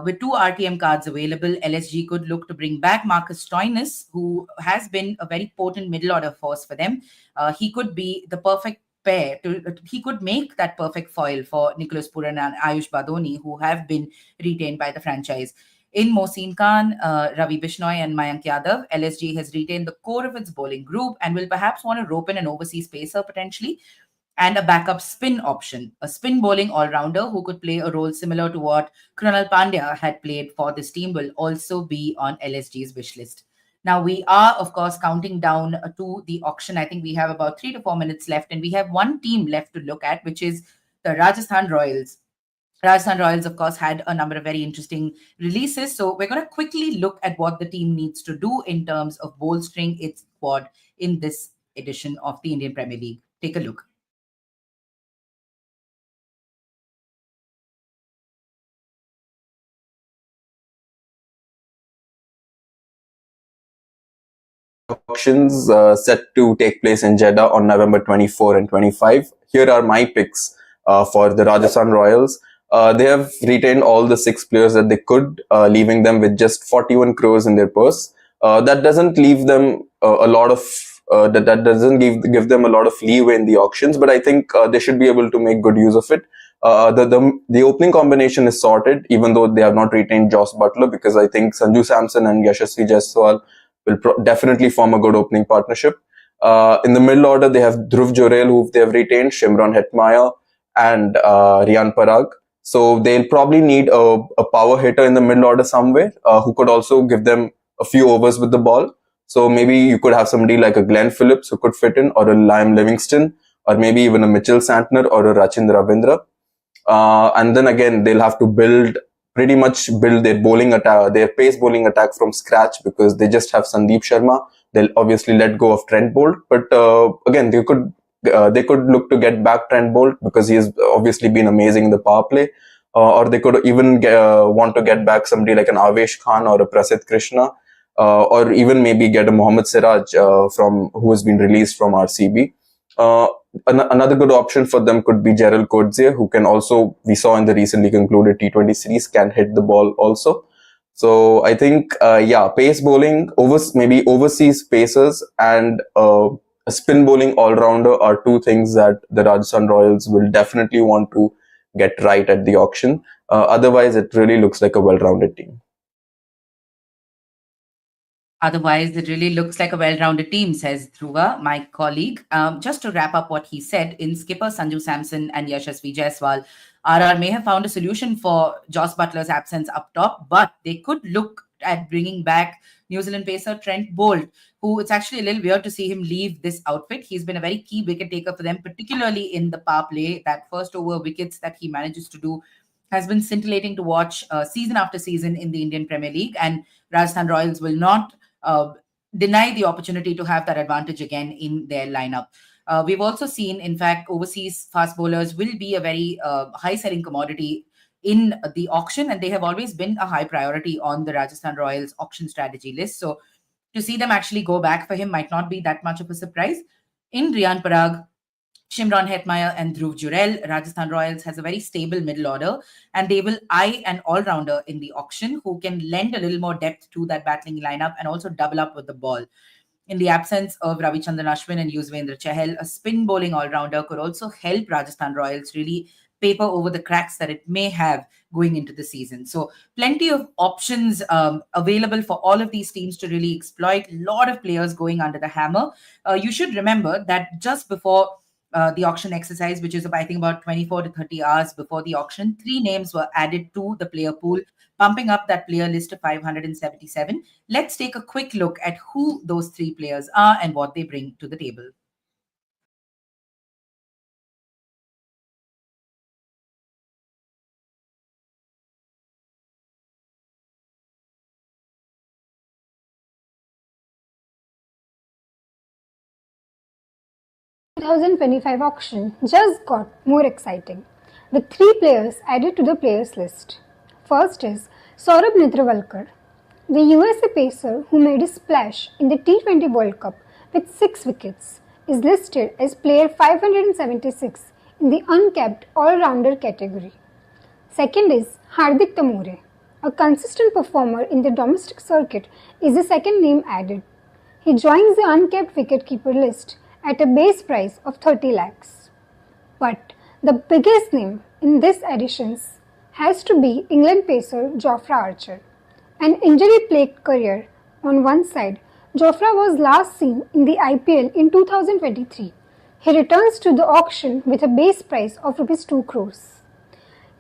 With 2 RTM cards available, LSG could look to bring back Marcus Stoinis, who has been a very potent middle order force for them. He could be the perfect pair. He could make that perfect foil for Nicholas Puran and Ayush Badoni, who have been retained by the franchise. In Mohsin Khan, Ravi Bishnoi and Mayank Yadav, LSG has retained the core of its bowling group and will perhaps want to rope in an overseas pacer potentially, and a backup spin option, a spin bowling all-rounder who could play a role similar to what Krunal Pandya had played for this team will also be on LSG's wish list. Now, we are, of course, counting down to the auction. I think we have about 3 to 4 minutes left, and we have one team left to look at, which is the Rajasthan Royals. Rajasthan Royals, of course, had a number of very interesting releases. So we're going to quickly look at what the team needs to do in terms of bolstering its squad in this edition of the Indian Premier League. Take a look. Auctions set to take place in Jeddah on November 24 and 25. Here are my picks for the Rajasthan Royals. They have retained all the 6 players that they could, leaving them with just 41 crores in their purse. That doesn't leave them a lot of that doesn't give them a lot of leeway in the auctions, but I think they should be able to make good use of it. The opening combination is sorted, even though they have not retained Joss Butler, because I think Sanju Samson and Yashasvi Jaiswal will definitely form a good opening partnership. In the middle order, they have Dhruv Jorel, who they have retained, Shimron Hetmyer, and Riyan Parag. So they'll probably need a power hitter in the middle order somewhere, who could also give them a few overs with the ball. So maybe you could have somebody like a Glenn Phillips who could fit in, or a Liam Livingston, or maybe even a Mitchell Santner or a Rachin Ravindra. And then again, they'll have to pretty much build their bowling attack, their pace bowling attack from scratch, because they just have Sandeep Sharma. They'll obviously let go of Trent Bolt, but again, they could look to get back Trent Bolt, because he has obviously been amazing in the power play. Or they could even want to get back somebody like an Avesh Khan or a Prasidh Krishna, or even maybe get a Mohammad Siraj who has been released from RCB. Another good option for them could be Gerald Coetzee, who can also, we saw in the recently concluded T20 series, can hit the ball also. So I think, pace bowling, maybe overseas pacers, and a spin bowling all-rounder are 2 things that the Rajasthan Royals will definitely want to get right at the auction. Otherwise, it really looks like a well-rounded team. Otherwise, it really looks like a well-rounded team, says Dhruva, my colleague. Just to wrap up what he said, in skipper Sanju Samson and Yashasvi Jaiswal, RR may have found a solution for Joss Butler's absence up top, but they could look at bringing back New Zealand pacer Trent Bolt, who it's actually a little weird to see him leave this outfit. He's been a very key wicket taker for them, particularly in the power play. That first over wickets that he manages to do has been scintillating to watch season after season in the Indian Premier League, and Rajasthan Royals will not deny the opportunity to have that advantage again in their lineup. We've also seen, in fact, overseas fast bowlers will be a very high selling commodity in the auction, and they have always been a high priority on the Rajasthan Royals auction strategy list. So to see them actually go back for him might not be that much of a surprise. In Riyan Parag, Shimron Hetmyer and Dhruv Jurel, Rajasthan Royals has a very stable middle order, and they will eye an all-rounder in the auction who can lend a little more depth to that battling lineup and also double up with the ball. In the absence of Ravichandran Ashwin and Yuzvendra Chahal, a spin bowling all-rounder could also help Rajasthan Royals really paper over the cracks that it may have going into the season. So plenty of options available for all of these teams to really exploit. A lot of players going under the hammer. You should remember that just before the auction exercise, which is I think about 24 to 30 hours before the auction, 3 names were added to the player pool, pumping up that player list to 577. Let's take a quick look at who those 3 players are and what they bring to the table. The 2025 auction just got more exciting, with 3 players added to the players list. First is Saurabh Netravalkar, the USA pacer who made a splash in the T20 World Cup with 6 wickets, is listed as player 576 in the Uncapped all-rounder category. Second is Hardik Tamure, a consistent performer in the domestic circuit, is the second name added. He joins the Uncapped wicketkeeper list at a base price of 30 lakhs. But the biggest name in this addition has to be England pacer Jofra Archer. An injury-plagued career on one side, Jofra was last seen in the IPL in 2023. He returns to the auction with a base price of Rs 2 crores.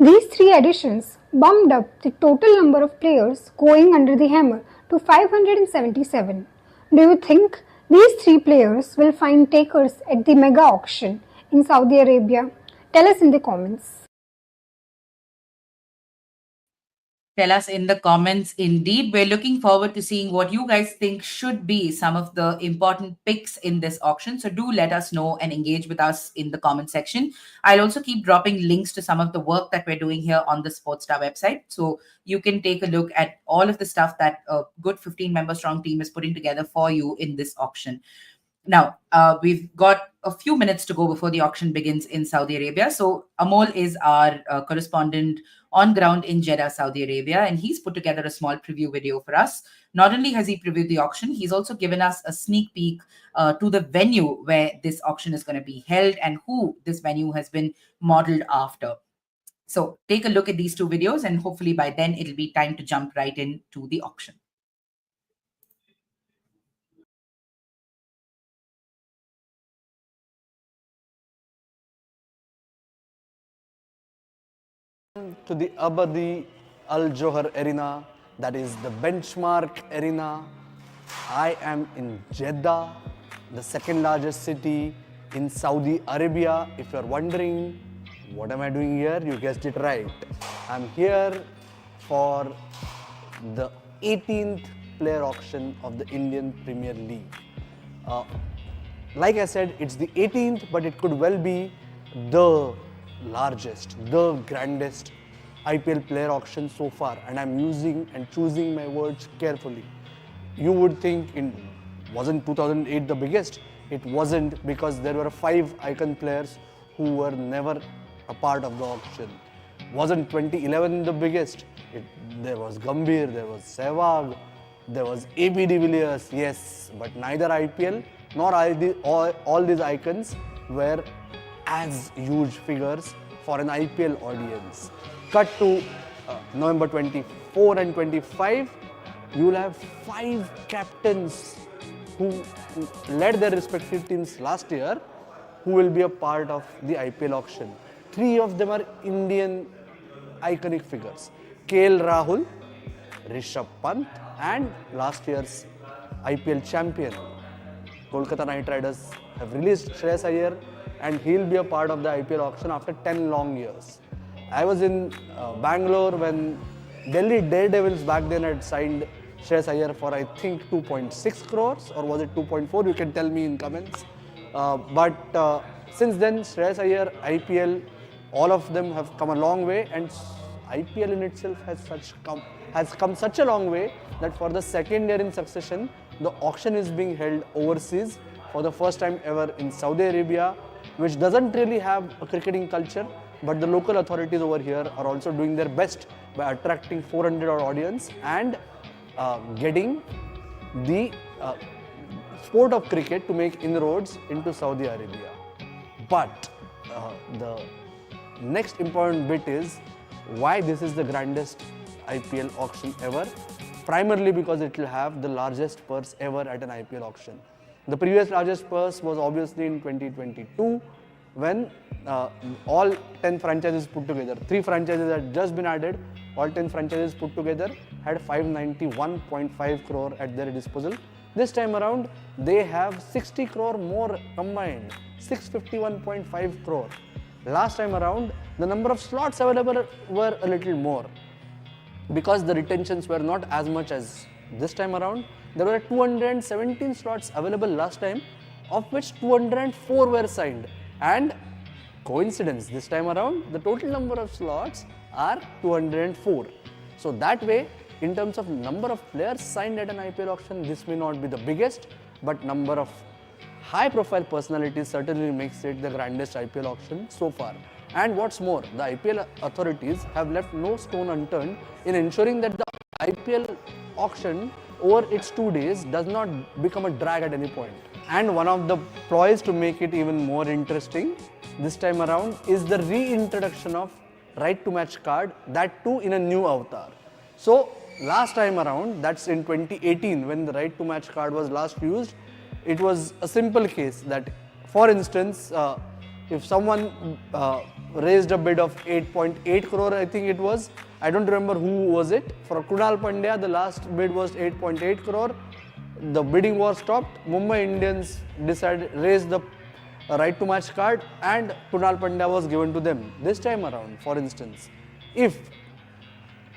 These 3 additions bumped up the total number of players going under the hammer to 577. Do you think these 3 players will find takers at the mega auction in Saudi Arabia? Tell us in the comments. Tell us in the comments. Indeed, we're looking forward to seeing what you guys think should be some of the important picks in this auction. So do let us know and engage with us in the comment section. I'll also keep dropping links to some of the work that we're doing here on the Sportstar website. So you can take a look at all of the stuff that a good 15-member strong team is putting together for you in this auction. Now, we've got a few minutes to go before the auction begins in Saudi Arabia. So, Amol is our correspondent on ground in Jeddah, Saudi Arabia, and he's put together a small preview video for us. Not only has he previewed the auction, he's also given us a sneak peek to the venue where this auction is going to be held and who this venue has been modeled after. So, take a look at these two videos, and hopefully by then it'll be time to jump right into the auction. To the Abadi Al Johar Arena, that is the benchmark arena. I am in Jeddah, the second largest city in Saudi Arabia. If you're wondering, what am I doing here? You guessed it right. I'm here for the 18th player auction of the Indian Premier League. Like I said, it's the 18th, but it could well be the largest, the grandest IPL player auction so far, and I'm using and choosing my words carefully. You would think wasn't 2008 the biggest? It wasn't, because there were 5 icon players who were never a part of the auction. Wasn't 2011 the biggest? There was Gambhir, there was Sehwag, there was AB de Villiers, yes, but neither IPL nor all these icons were as huge figures for an IPL audience. Cut to November 24 and 25, you will have 5 captains who led their respective teams last year who will be a part of the IPL auction. 3 of them are Indian iconic figures: KL Rahul, Rishabh Pant, and last year's IPL champion. Kolkata Knight Riders have released Shreyas Iyer, and he'll be a part of the IPL auction after 10 long years. I was in Bangalore when Delhi Daredevils back then had signed Shreyas Iyer for I think 2.6 crores, or was it 2.4? You can tell me in comments. But since then, Shreyas Iyer, IPL, all of them have come a long way, and IPL in itself has come such a long way that for the second year in succession, the auction is being held overseas for the first time ever in Saudi Arabia, which doesn't really have a cricketing culture, but the local authorities over here are also doing their best by attracting 400 odd audience and getting the sport of cricket to make inroads into Saudi Arabia. But the next important bit is why this is the grandest IPL auction ever. Primarily because it will have the largest purse ever at an IPL auction. The previous largest purse was obviously in 2022 when all 10 franchises put together, 3 franchises had just been added, all 10 franchises put together had 591.5 crore at their disposal. This time around, they have 60 crore more combined, 651.5 crore. Last time around, the number of slots available were a little more. Because the retentions were not as much as this time around, there were 217 slots available last time, of which 204 were signed. And coincidence, this time around, the total number of slots are 204. So that way, in terms of number of players signed at an IPL auction, this may not be the biggest, but number of high-profile personalities certainly makes it the grandest IPL auction so far. And what's more, the IPL authorities have left no stone unturned in ensuring that the IPL auction over its 2 days does not become a drag at any point. And one of the ploys to make it even more interesting this time around is the reintroduction of right to match card, that too in a new avatar. So last time around, that's in 2018 when the right to match card was last used, it was a simple case that, for instance, if someone raised a bid of 8.8 crore, I think it was, I don't remember who was it. For Kunal Pandya, the last bid was 8.8 crore. The bidding was stopped. Mumbai Indians raised the right to match card, and Kunal Pandya was given to them. This time around, for instance, if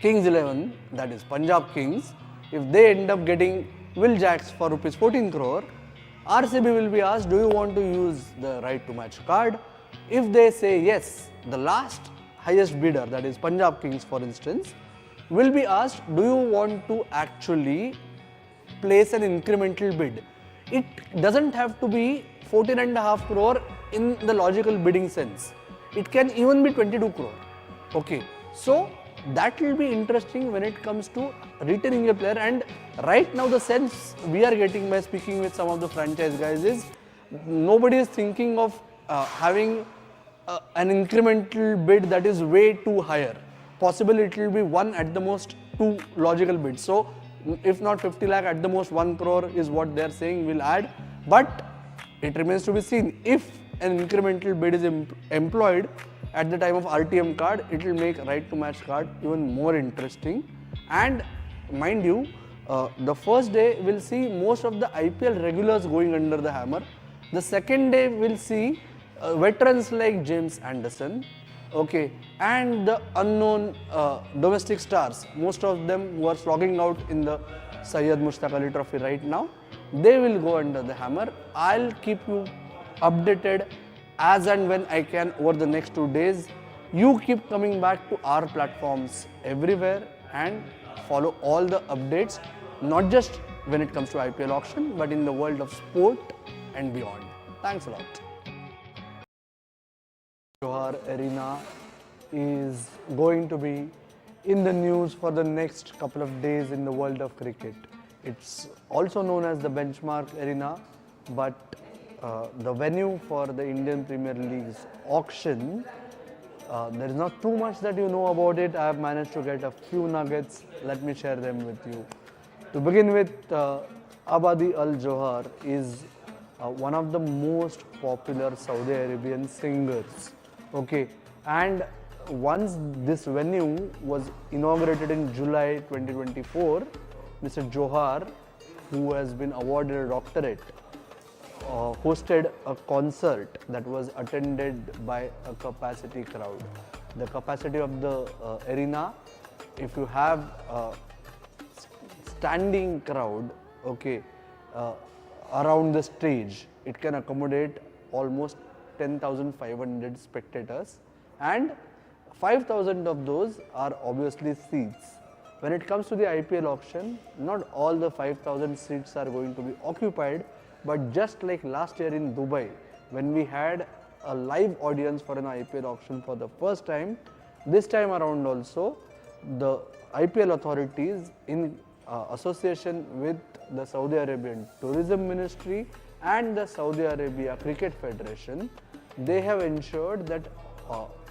Kings 11, that is Punjab Kings, if they end up getting Will Jacks for rupees 14 crore, RCB will be asked, do you want to use the right to match card? If they say yes, the last highest bidder, that is Punjab Kings for instance, will be asked, do you want to actually place an incremental bid? It doesn't have to be 14.5 crore in the logical bidding sense. It can even be 22 crore. Okay, so that will be interesting when it comes to retaining a player. And right now the sense we are getting by speaking with some of the franchise guys is nobody is thinking of having an incremental bid that is way too higher. Possibly it will be one, at the most two logical bids. So if not 50 lakh, at the most 1 crore is what they are saying will add. But it remains to be seen. If an incremental bid is employed at the time of RTM card, it will make right to match card even more interesting. And mind you, the first day will see most of the IPL regulars going under the hammer. The second day will see veterans like James Anderson, okay, and the unknown domestic stars, most of them who are slogging out in the Syed Mushtaq Ali Trophy right now, they will go under the hammer. I'll keep you updated as and when I can over the next 2 days. You keep coming back to our platforms everywhere and follow all the updates, not just when it comes to IPL auction, but in the world of sport and beyond. Thanks a lot. Johar Arena is going to be in the news for the next couple of days in the world of cricket. It's also known as the Benchmark Arena, but the venue for the Indian Premier League's auction, there is not too much that you know about it. I have managed to get a few nuggets. Let me share them with you. To begin with, Abadi Al Johar is one of the most popular Saudi Arabian singers. Okay, and once this venue was inaugurated in July 2024, Mr. Johar, who has been awarded a doctorate, hosted a concert that was attended by a capacity crowd. The capacity of the arena, if you have a standing crowd, okay, around the stage, it can accommodate almost 10,500 spectators, and 5,000 of those are obviously seats. When it comes to the IPL auction, not all the 5,000 seats are going to be occupied, but just like last year in Dubai, when we had a live audience for an IPL auction for the first time, this time around also, the IPL authorities in association with the Saudi Arabian Tourism Ministry and the Saudi Arabia Cricket Federation, they have ensured that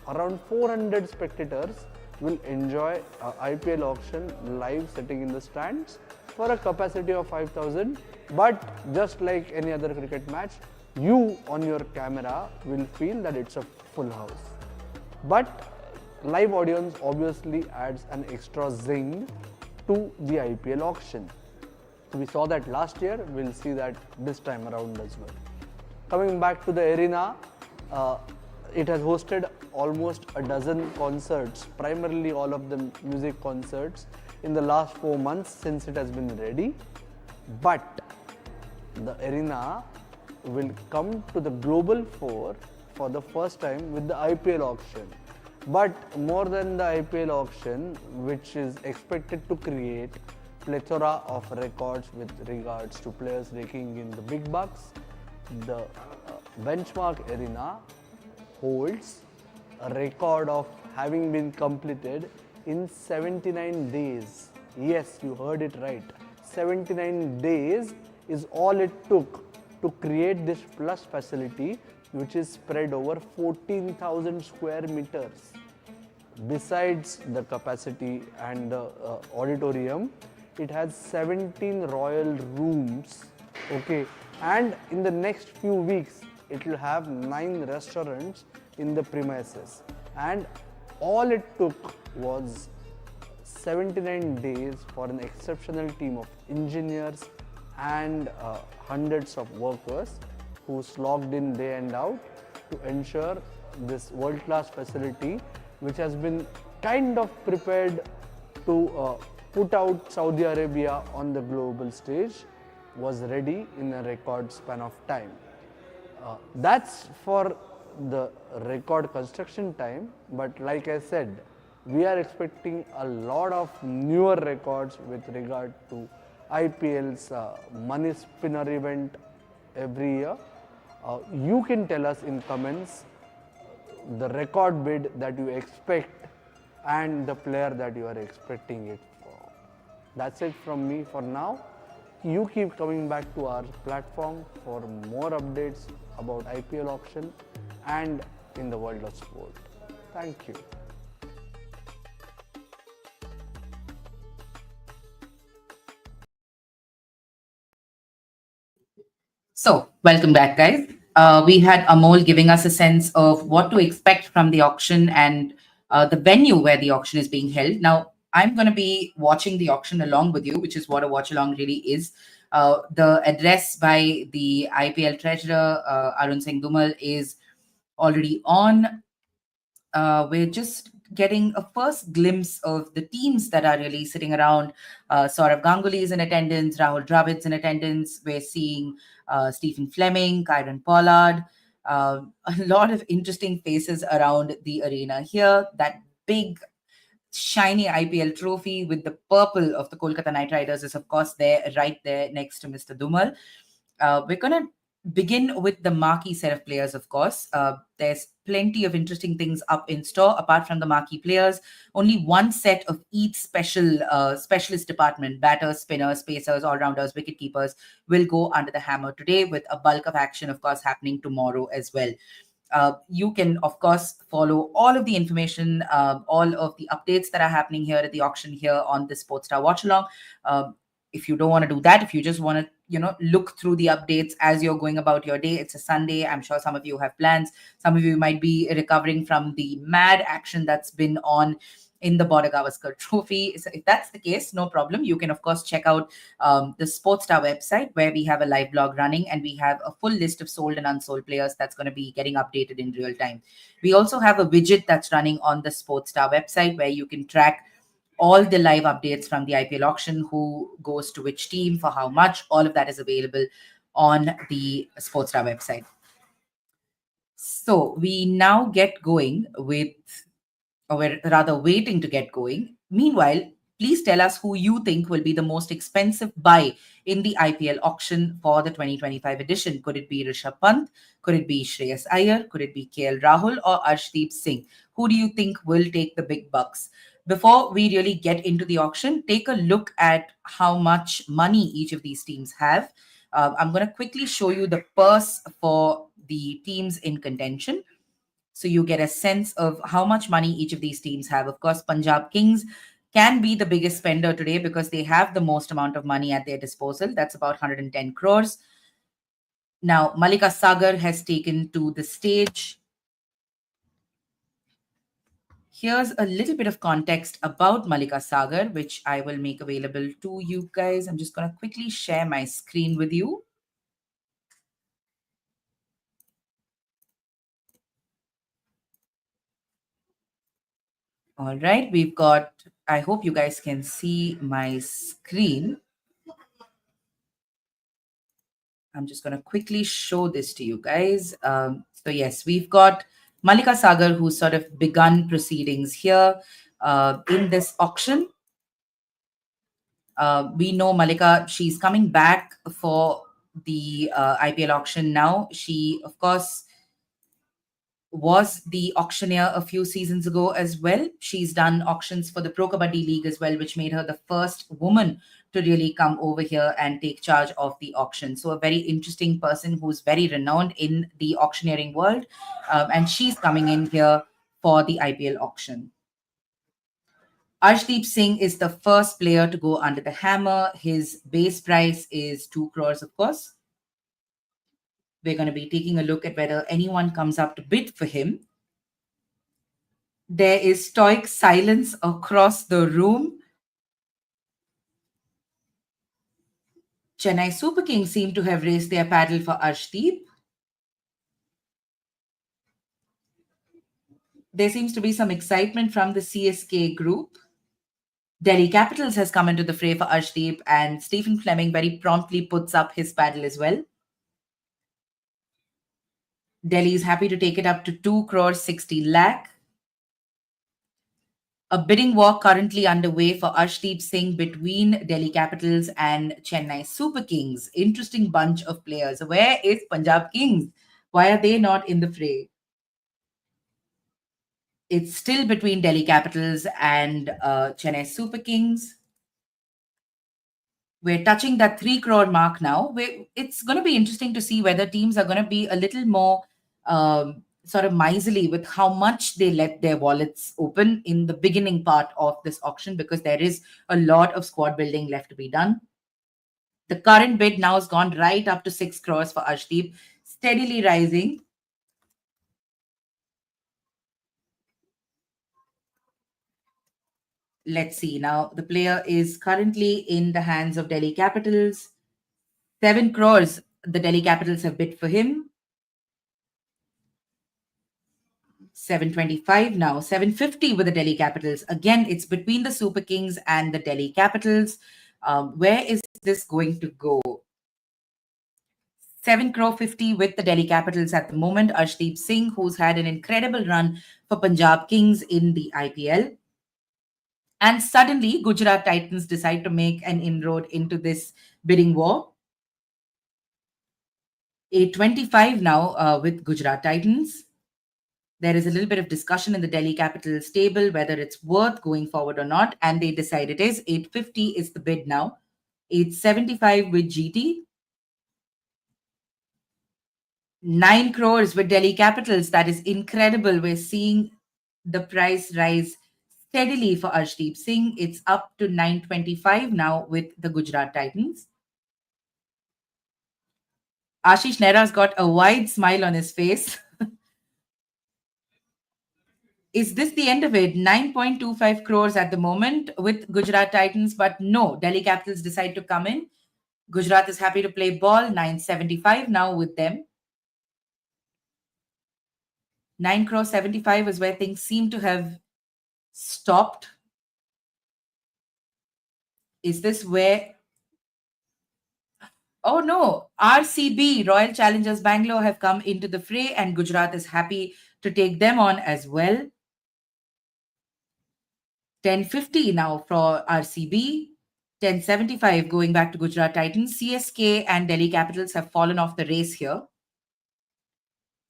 around 400 spectators will enjoy IPL auction live sitting in the stands for a capacity of 5,000. But just like any other cricket match, you on your camera will feel that it's a full house. But live audience obviously adds an extra zing to the IPL auction. We saw that last year, we'll see that this time around as well. Coming back to the arena, it has hosted almost a dozen concerts, primarily all of them music concerts, in the last 4 months since it has been ready. But the arena will come to the global fore for the first time with the IPL auction. But more than the IPL auction, which is expected to create plethora of records with regards to players raking in the big bucks, the Benchmark Arena holds a record of having been completed in 79 days. Yes, you heard it right. 79 days is all it took to create this plus facility, which is spread over 14,000 square meters. Besides the capacity and the auditorium, it has 17 royal rooms, okay, and in the next few weeks it will have 9 restaurants in the premises, and all it took was 79 days for an exceptional team of engineers and hundreds of workers who slogged in day and out to ensure this world-class facility, which has been kind of prepared to put out Saudi Arabia on the global stage was ready in a record span of time. That's for the record construction time, but like I said, we are expecting a lot of newer records with regard to IPL's money spinner event every year. You can tell us in comments the record bid that you expect and the player that you are expecting it for. That's it from me for now. You keep coming back to our platform for more updates about IPL auction and in the world of sport. Thank you. So, welcome back, guys. We had Amol giving us a sense of what to expect from the auction and the venue where the auction is being held. Now, I'm going to be watching the auction along with you, which is what a watch along really is. The address by the IPL treasurer, Arun Singh Dumal, is already on. We're just getting a first glimpse of the teams that are really sitting around. Saurav Ganguly is in attendance, Rahul Dravid's in attendance. We're seeing Stephen Fleming, Kyron Pollard, a lot of interesting faces around the arena here. That big shiny IPL trophy with the purple of the Kolkata Knight Riders is, of course, there, right there next to Mr. Dumal. We're going to begin with the marquee set of players, of course. There's plenty of interesting things up in store. Apart from the marquee players, only one set of each specialist department, batters, spinners, pacers, all-rounders, wicket keepers, will go under the hammer today, with a bulk of action, of course, happening tomorrow as well. You can, of course, follow all of the information, all of the updates that are happening here at the auction here on the Sportstar Watch Along. If you don't want to do that, if you just want to, look through the updates as you're going about your day, it's a Sunday. I'm sure some of you have plans. Some of you might be recovering from the mad action that's been on in the Border Gavaskar Trophy. So if that's the case, no problem. You can, of course, check out the Sportstar website, where we have a live blog running and we have a full list of sold and unsold players that's going to be getting updated in real time. We also have a widget that's running on the Sportstar website where you can track all the live updates from the IPL auction, who goes to which team, for how much. All of that is available on the Sportstar website. So we now get going with, or we're rather waiting to get going. Meanwhile, please tell us who you think will be the most expensive buy in the IPL auction for the 2025 edition. Could it be Rishabh Pant? Could it be Shreyas Iyer? Could it be KL Rahul or Arshdeep Singh? Who do you think will take the big bucks? Before we really get into the auction, take a look at how much money each of these teams have. I'm going to quickly show you the purse for the teams in contention, so you get a sense of how much money each of these teams have. Of course, Punjab Kings can be the biggest spender today because they have the most amount of money at their disposal. That's about 110 crores. Now, Malika Sagar has taken to the stage. Here's a little bit of context about Malika Sagar, which I will make available to you guys. I'm just going to quickly share my screen with you. All right, we've got, I hope you guys can see my screen. I'm just going to quickly show this to you guys. So yes, we've got Malika Sagar, who's sort of begun proceedings here in this auction. We know Malika, she's coming back for the IPL auction now. She, of course, was the auctioneer a few seasons ago as well. She's done auctions for the Pro Kabaddi League as well, which made her the first woman to really come over here and take charge of the auction. So a very interesting person who's very renowned in the auctioneering world. And she's coming in here for the IPL auction. Arshdeep Singh is the first player to go under the hammer. His base price is 2 crores, of course. We're going to be taking a look at whether anyone comes up to bid for him. There is stoic silence across the room. Chennai Super Kings seem to have raised their paddle for Arshdeep. There seems to be some excitement from the CSK group. Delhi Capitals has come into the fray for Arshdeep, and Stephen Fleming very promptly puts up his paddle as well. Delhi is happy to take it up to 2 crores 60 lakh. A bidding war currently underway for Arshdeep Singh between Delhi Capitals and Chennai Super Kings. Interesting bunch of players. Where is Punjab Kings? Why are they not in the fray? It's still between Delhi Capitals and Chennai Super Kings. We're touching that 3 crore mark now. It's going to be interesting to see whether teams are going to be a little more sort of miserly with how much they let their wallets open in the beginning part of this auction, because there is a lot of squad building left to be done. The current bid now has gone right up to 6 crores for Arshdeep, steadily rising. Let's see. Now, the player is currently in the hands of Delhi Capitals. 7 crores the Delhi Capitals have bid for him. 725 now, 750 with the Delhi Capitals. Again, it's between the Super Kings and the Delhi Capitals. Where is this going to go? 7 crore 50 with the Delhi Capitals at the moment. Arshdeep Singh, who's had an incredible run for Punjab Kings in the IPL. And suddenly, Gujarat Titans decide to make an inroad into this bidding war. 825 now with Gujarat Titans. There is a little bit of discussion in the Delhi Capitals table whether it's worth going forward or not, and they decide it is. 850 is the bid now. 875 with GT. 9 crores with Delhi Capitals. That is incredible. We're seeing the price rise steadily for Arshdeep Singh. It's up to 925 now with the Gujarat Titans. Ashish Nehra's got a wide smile on his face. Is this the end of it? 9.25 crores at the moment with Gujarat Titans, but no, Delhi Capitals decide to come in. Gujarat is happy to play ball. 975 now with them. 9 crore 75 is where things seem to have stopped. Is this where... Oh no, RCB, Royal Challengers Bangalore, have come into the fray, and Gujarat is happy to take them on as well. 1050 now for RCB. 1075 going back to Gujarat Titans. CSK and Delhi Capitals have fallen off the race here.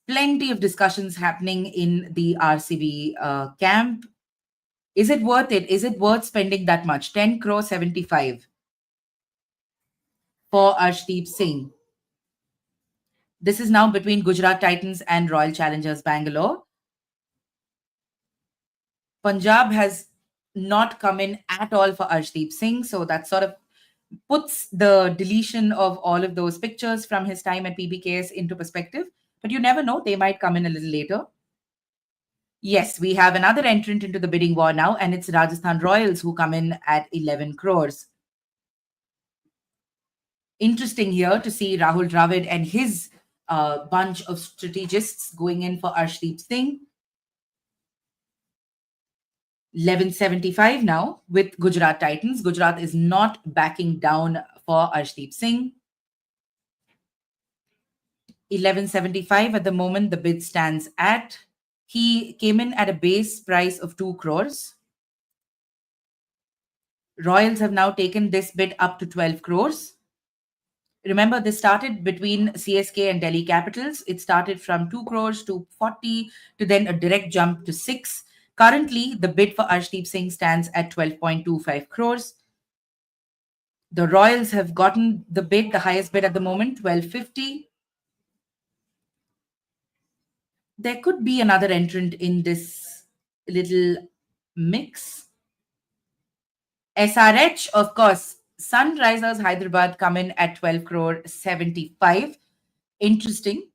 Plenty of discussions happening in the RCB camp. Is it worth it? Is it worth spending that much? 10 crore 75 for Arshdeep Singh. This is now between Gujarat Titans and Royal Challengers Bangalore. Punjab has not come in at all for Arshdeep Singh, so that sort of puts the deletion of all of those pictures from his time at PBKS into perspective. But you never know, they might come in a little later. Yes, we have another entrant into the bidding war now, and it's Rajasthan Royals who come in at 11 crores. Interesting here to see Rahul Dravid and his bunch of strategists going in for Arshdeep Singh. 1175 now with Gujarat Titans. Gujarat is not backing down for Arshdeep Singh. 1175 at the moment the bid stands at. He came in at a base price of 2 crores. Royals have now taken this bid up to 12 crores. Remember, this started between CSK and Delhi Capitals. It started from 2 crores to 40 to then a direct jump to 6. Currently, the bid for Arshdeep Singh stands at 12.25 crores. The Royals have gotten the bid, the highest bid at the moment, 1250. There could be another entrant in this little mix. SRH, of course, Sunrisers Hyderabad come in at 12 crore 75. Interesting.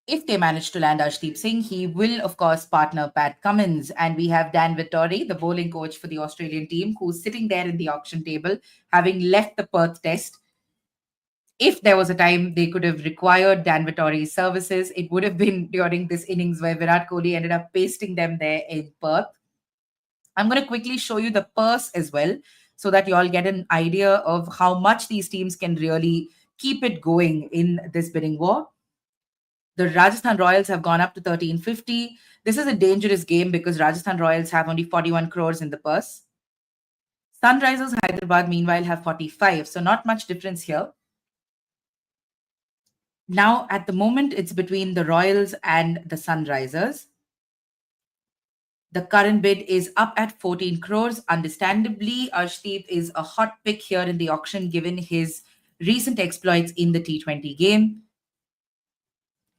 If they manage to land Arshdeep Singh, he will, of course, partner Pat Cummins. And we have Dan Vittori, the bowling coach for the Australian team, who's sitting there in the auction table, having left the Perth test. If there was a time they could have required Dan Vittori's services, it would have been during this innings where Virat Kohli ended up pasting them there in Perth. I'm going to quickly show you the purse as well so that you all get an idea of how much these teams can really keep it going in this bidding war. The Rajasthan Royals have gone up to 1350. This is a dangerous game because Rajasthan Royals have only 41 crores in the purse. Sunrisers Hyderabad, meanwhile, have 45. So not much difference here. Now, at the moment, it's between the Royals and the Sunrisers. The current bid is up at 14 crores. Understandably, Arshdeep is a hot pick here in the auction given his recent exploits in the T20 game.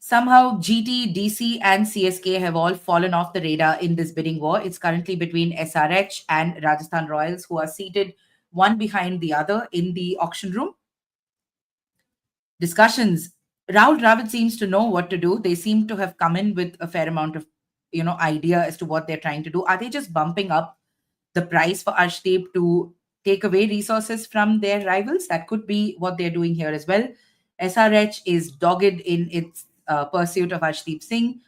Somehow, GT, DC, and CSK have all fallen off the radar in this bidding war. It's currently between SRH and Rajasthan Royals, who are seated one behind the other in the auction room. Discussions. Rahul Dravid seems to know what to do. They seem to have come in with a fair amount of idea as to what they're trying to do. Are they just bumping up the price for Arshdeep to take away resources from their rivals? That could be what they're doing here as well. SRH is dogged in its pursuit of Arshdeep Singh.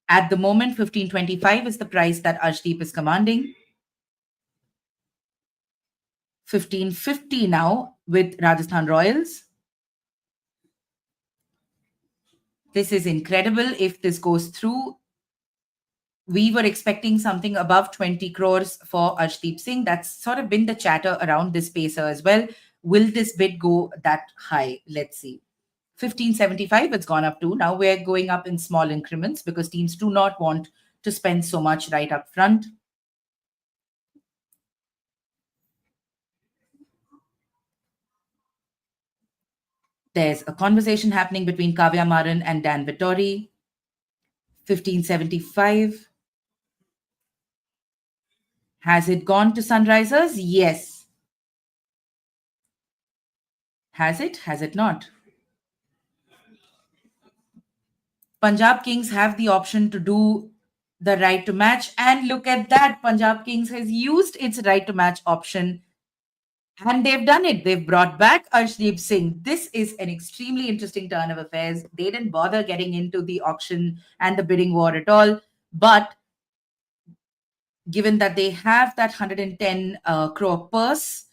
At the moment, 1525 is the price that Arshdeep is commanding. 1550 now with Rajasthan Royals. This is incredible. If this goes through, we were expecting something above 20 crores for Arshdeep Singh. That's sort of been the chatter around this pacer as well. Will this bid go that high? Let's see. 1575 it's gone up to. Now we're going up in small increments because teams do not want to spend so much right up front. There's a conversation happening between Kavya Maran and Dan Vittori. 1575. Has it gone to Sunrisers? Yes. Has it? Has it not? Punjab Kings have the option to do the right to match. And look at that. Punjab Kings has used its right to match option. And they've done it. They've brought back Arshdeep Singh. This is an extremely interesting turn of affairs. They didn't bother getting into the auction and the bidding war at all. But given that they have that 110 crore purse,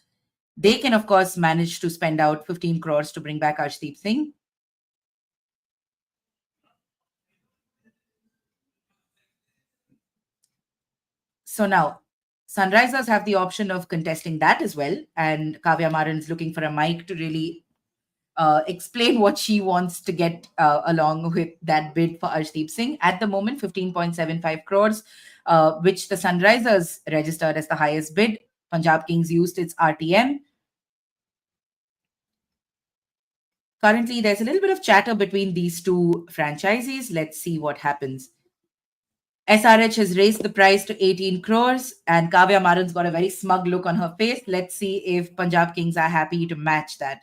they can, of course, manage to spend out 15 crores to bring back Arshdeep Singh. So now, Sunrisers have the option of contesting that as well. And Kavya Maran is looking for a mic to really explain what she wants to get along with that bid for Arshdeep Singh. At the moment, 15.75 crores, which the Sunrisers registered as the highest bid. Punjab Kings used its RTM. Currently, there's a little bit of chatter between these two franchises. Let's see what happens. SRH has raised the price to 18 crores and Kavya Maran's got a very smug look on her face. Let's see if Punjab Kings are happy to match that.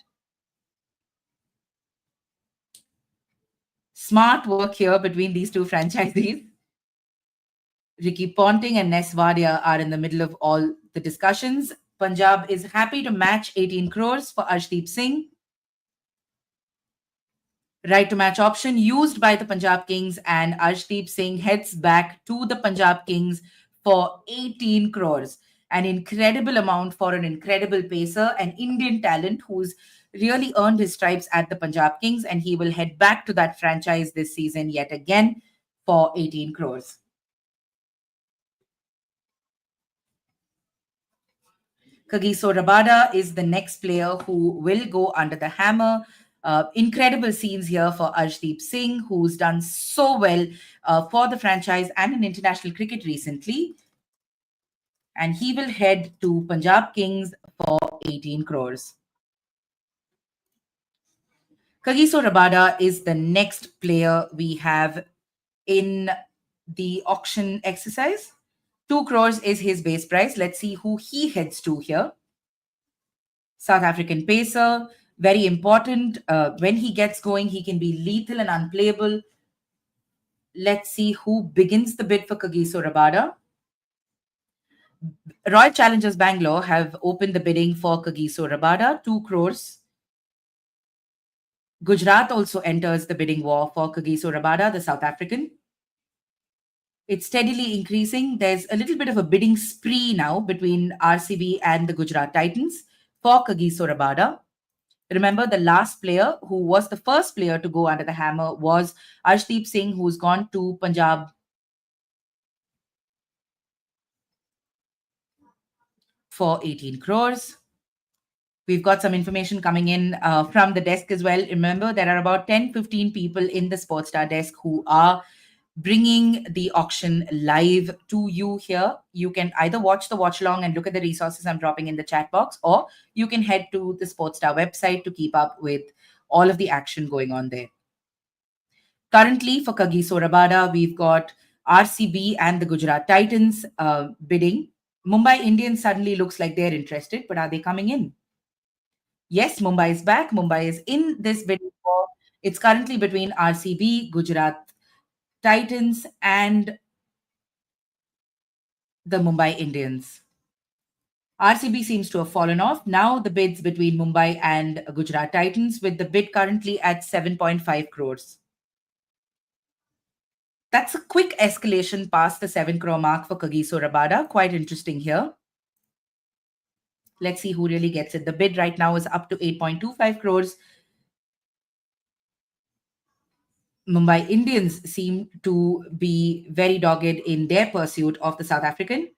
Smart work here between these two franchises. Ricky Ponting and Ness Wadia are in the middle of all the discussions. Punjab is happy to match 18 crores for Arshdeep Singh. Right to match option used by the Punjab Kings and Arshdeep Singh heads back to the Punjab Kings for 18 crores. An incredible amount for an incredible pacer, an Indian talent who's really earned his stripes at the Punjab Kings, and he will head back to that franchise this season yet again for 18 crores. Kagiso Rabada is the next player who will go under the hammer. Incredible scenes here for Arshdeep Singh, who's done so well for the franchise and in international cricket recently. And he will head to Punjab Kings for 18 crores. Kagiso Rabada is the next player we have in the auction exercise. 2 crores is his base price. Let's see who he heads to here. South African pacer. Very important. When he gets going, he can be lethal and unplayable. Let's see who begins the bid for Kagiso Rabada. Royal Challengers Bangalore have opened the bidding for Kagiso Rabada, 2 crores. Gujarat also enters the bidding war for Kagiso Rabada, the South African. It's steadily increasing. There's a little bit of a bidding spree now between RCB and the Gujarat Titans for Kagiso Rabada. Remember, the last player who was the first player to go under the hammer was Arshdeep Singh, who's gone to Punjab for 18 crores. We've got some information coming in from the desk as well. Remember, there are about 10-15 people in the Sportstar desk who are bringing the auction live to you here. You can either watch the watch along and look at the resources I'm dropping in the chat box, or you can head to the Sportstar website to keep up with all of the action going on there. Currently, for Kagiso Rabada, we've got RCB and the Gujarat Titans bidding. Mumbai Indians suddenly looks like they're interested, but are they coming in? Yes, Mumbai is back. Mumbai is in this bidding war. It's currently between RCB, Gujarat Titans, and the Mumbai Indians. RCB seems to have fallen off. Now the bids between Mumbai and Gujarat Titans, with the bid currently at 7.5 crores. That's a quick escalation past the 7 crore mark for Kagiso Rabada. Quite interesting here. Let's see who really gets it. The bid right now is up to 8.25 crores. Mumbai Indians seem to be very dogged in their pursuit of the South African.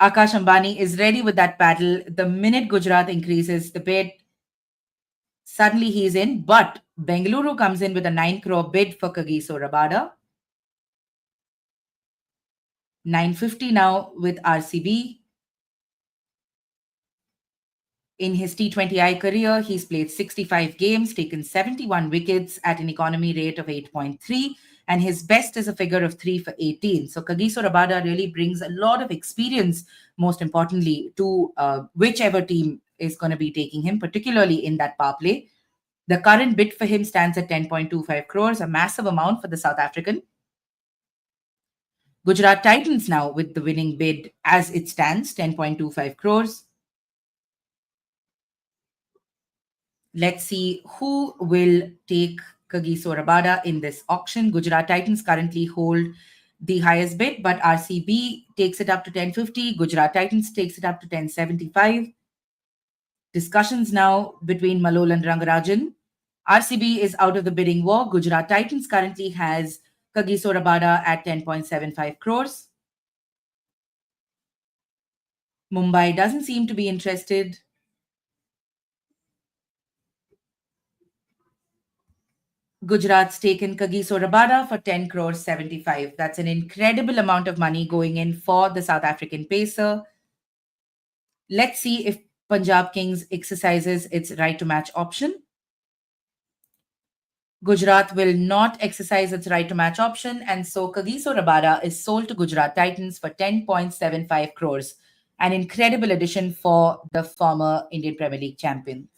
Akash Ambani is ready with that paddle. The minute Gujarat increases the bid, suddenly he's in. But Bengaluru comes in with a 9 crore bid for Kagiso Rabada. 950 now with RCB. In his T20I career, he's played 65 games, taken 71 wickets at an economy rate of 8.3, and his best is a figure of 3 for 18. So Kagiso Rabada really brings a lot of experience, most importantly, to whichever team is going to be taking him, particularly in that power play. The current bid for him stands at 10.25 crores, a massive amount for the South African. Gujarat Titans now with the winning bid as it stands, 10.25 crores. Let's see who will take Kagiso Rabada in this auction. Gujarat Titans currently hold the highest bid, but RCB takes it up to 1050. Gujarat Titans takes it up to 1075. Discussions now between Malol and Rangarajan. RCB is out of the bidding war. Gujarat Titans currently has Kagiso Rabada at 10.75 crores. Mumbai doesn't seem to be interested. Gujarat's taken Kagiso Rabada for 10 crores 75. That's an incredible amount of money going in for the South African pacer. Let's see if Punjab Kings exercises its right to match option. Gujarat will not exercise its right to match option, and so Kagiso Rabada is sold to Gujarat Titans for 10.75 crores. An incredible addition for the former Indian Premier League champions.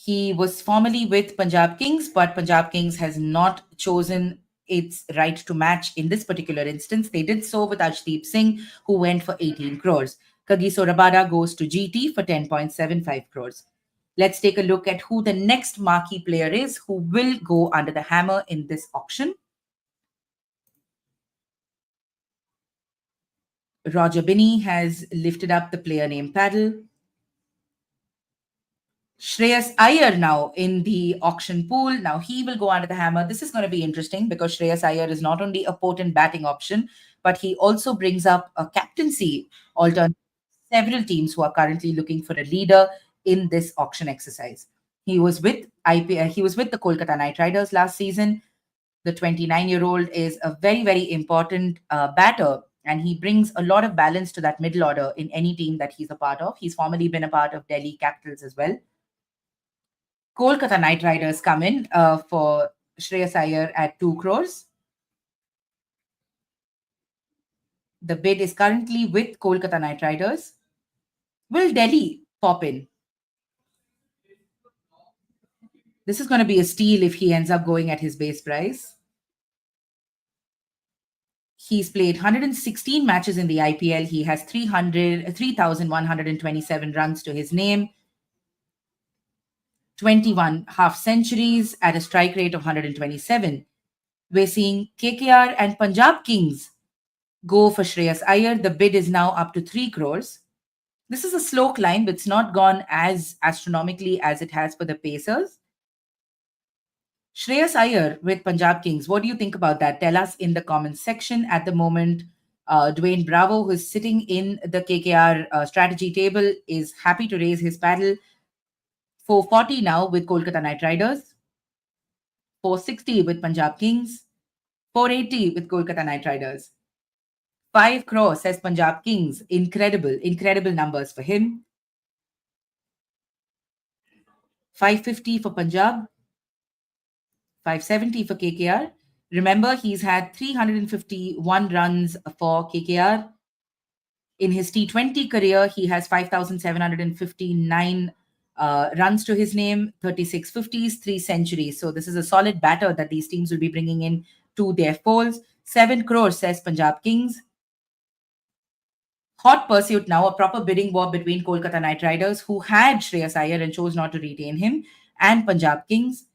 He was formerly with Punjab Kings, but Punjab Kings has not chosen its right to match in this particular instance. They did so with Arshdeep Singh, who went for 18 crores. Kagiso Rabada goes to GT for 10.75 crores. Let's take a look at who the next marquee player is who will go under the hammer in this auction. Roger Binney has lifted up the player name paddle. Shreyas Iyer now in the auction pool. Now he will go under the hammer. This is going to be interesting because Shreyas Iyer is not only a potent batting option, but he also brings up a captaincy alternative. Several teams who are currently looking for a leader in this auction exercise. He was with IPL. He was with the Kolkata Knight Riders last season. The 29-year-old is a very, very important batter, and he brings a lot of balance to that middle order in any team that he's a part of. He's formerly been a part of Delhi Capitals as well. Kolkata Knight Riders come in for Shreyas Iyer at 2 crores. The bid is currently with Kolkata Knight Riders. Will Delhi pop in? This is going to be a steal if he ends up going at his base price. He's played 116 matches in the IPL. He has 3,127 runs to his name. 21 half centuries at a strike rate of 127. We're seeing KKR and Punjab Kings go for Shreyas Iyer. The bid is now up to 3 crores. This is a slow climb. It's not gone as astronomically as it has for the Pacers. Shreyas Iyer with Punjab Kings. What do you think about that? Tell us in the comments section. At the moment, Dwayne Bravo, who is sitting in the KKR strategy table, is happy to raise his paddle. 440 now with Kolkata Knight Riders. 460 with Punjab Kings. 480 with Kolkata Knight Riders. 5 crore, says Punjab Kings. Incredible numbers for him. 550 for Punjab. 570 for KKR. Remember, he's had 351 runs for KKR. In his T20 career, he has 5,759 runs to his name, 36 50s, 3 centuries. So this is a solid batter that these teams will be bringing in to their folds. 7 crores, says Punjab Kings. Hot pursuit now, a proper bidding war between Kolkata Knight Riders, who had Shreyas Iyer and chose not to retain him, and Punjab Kings.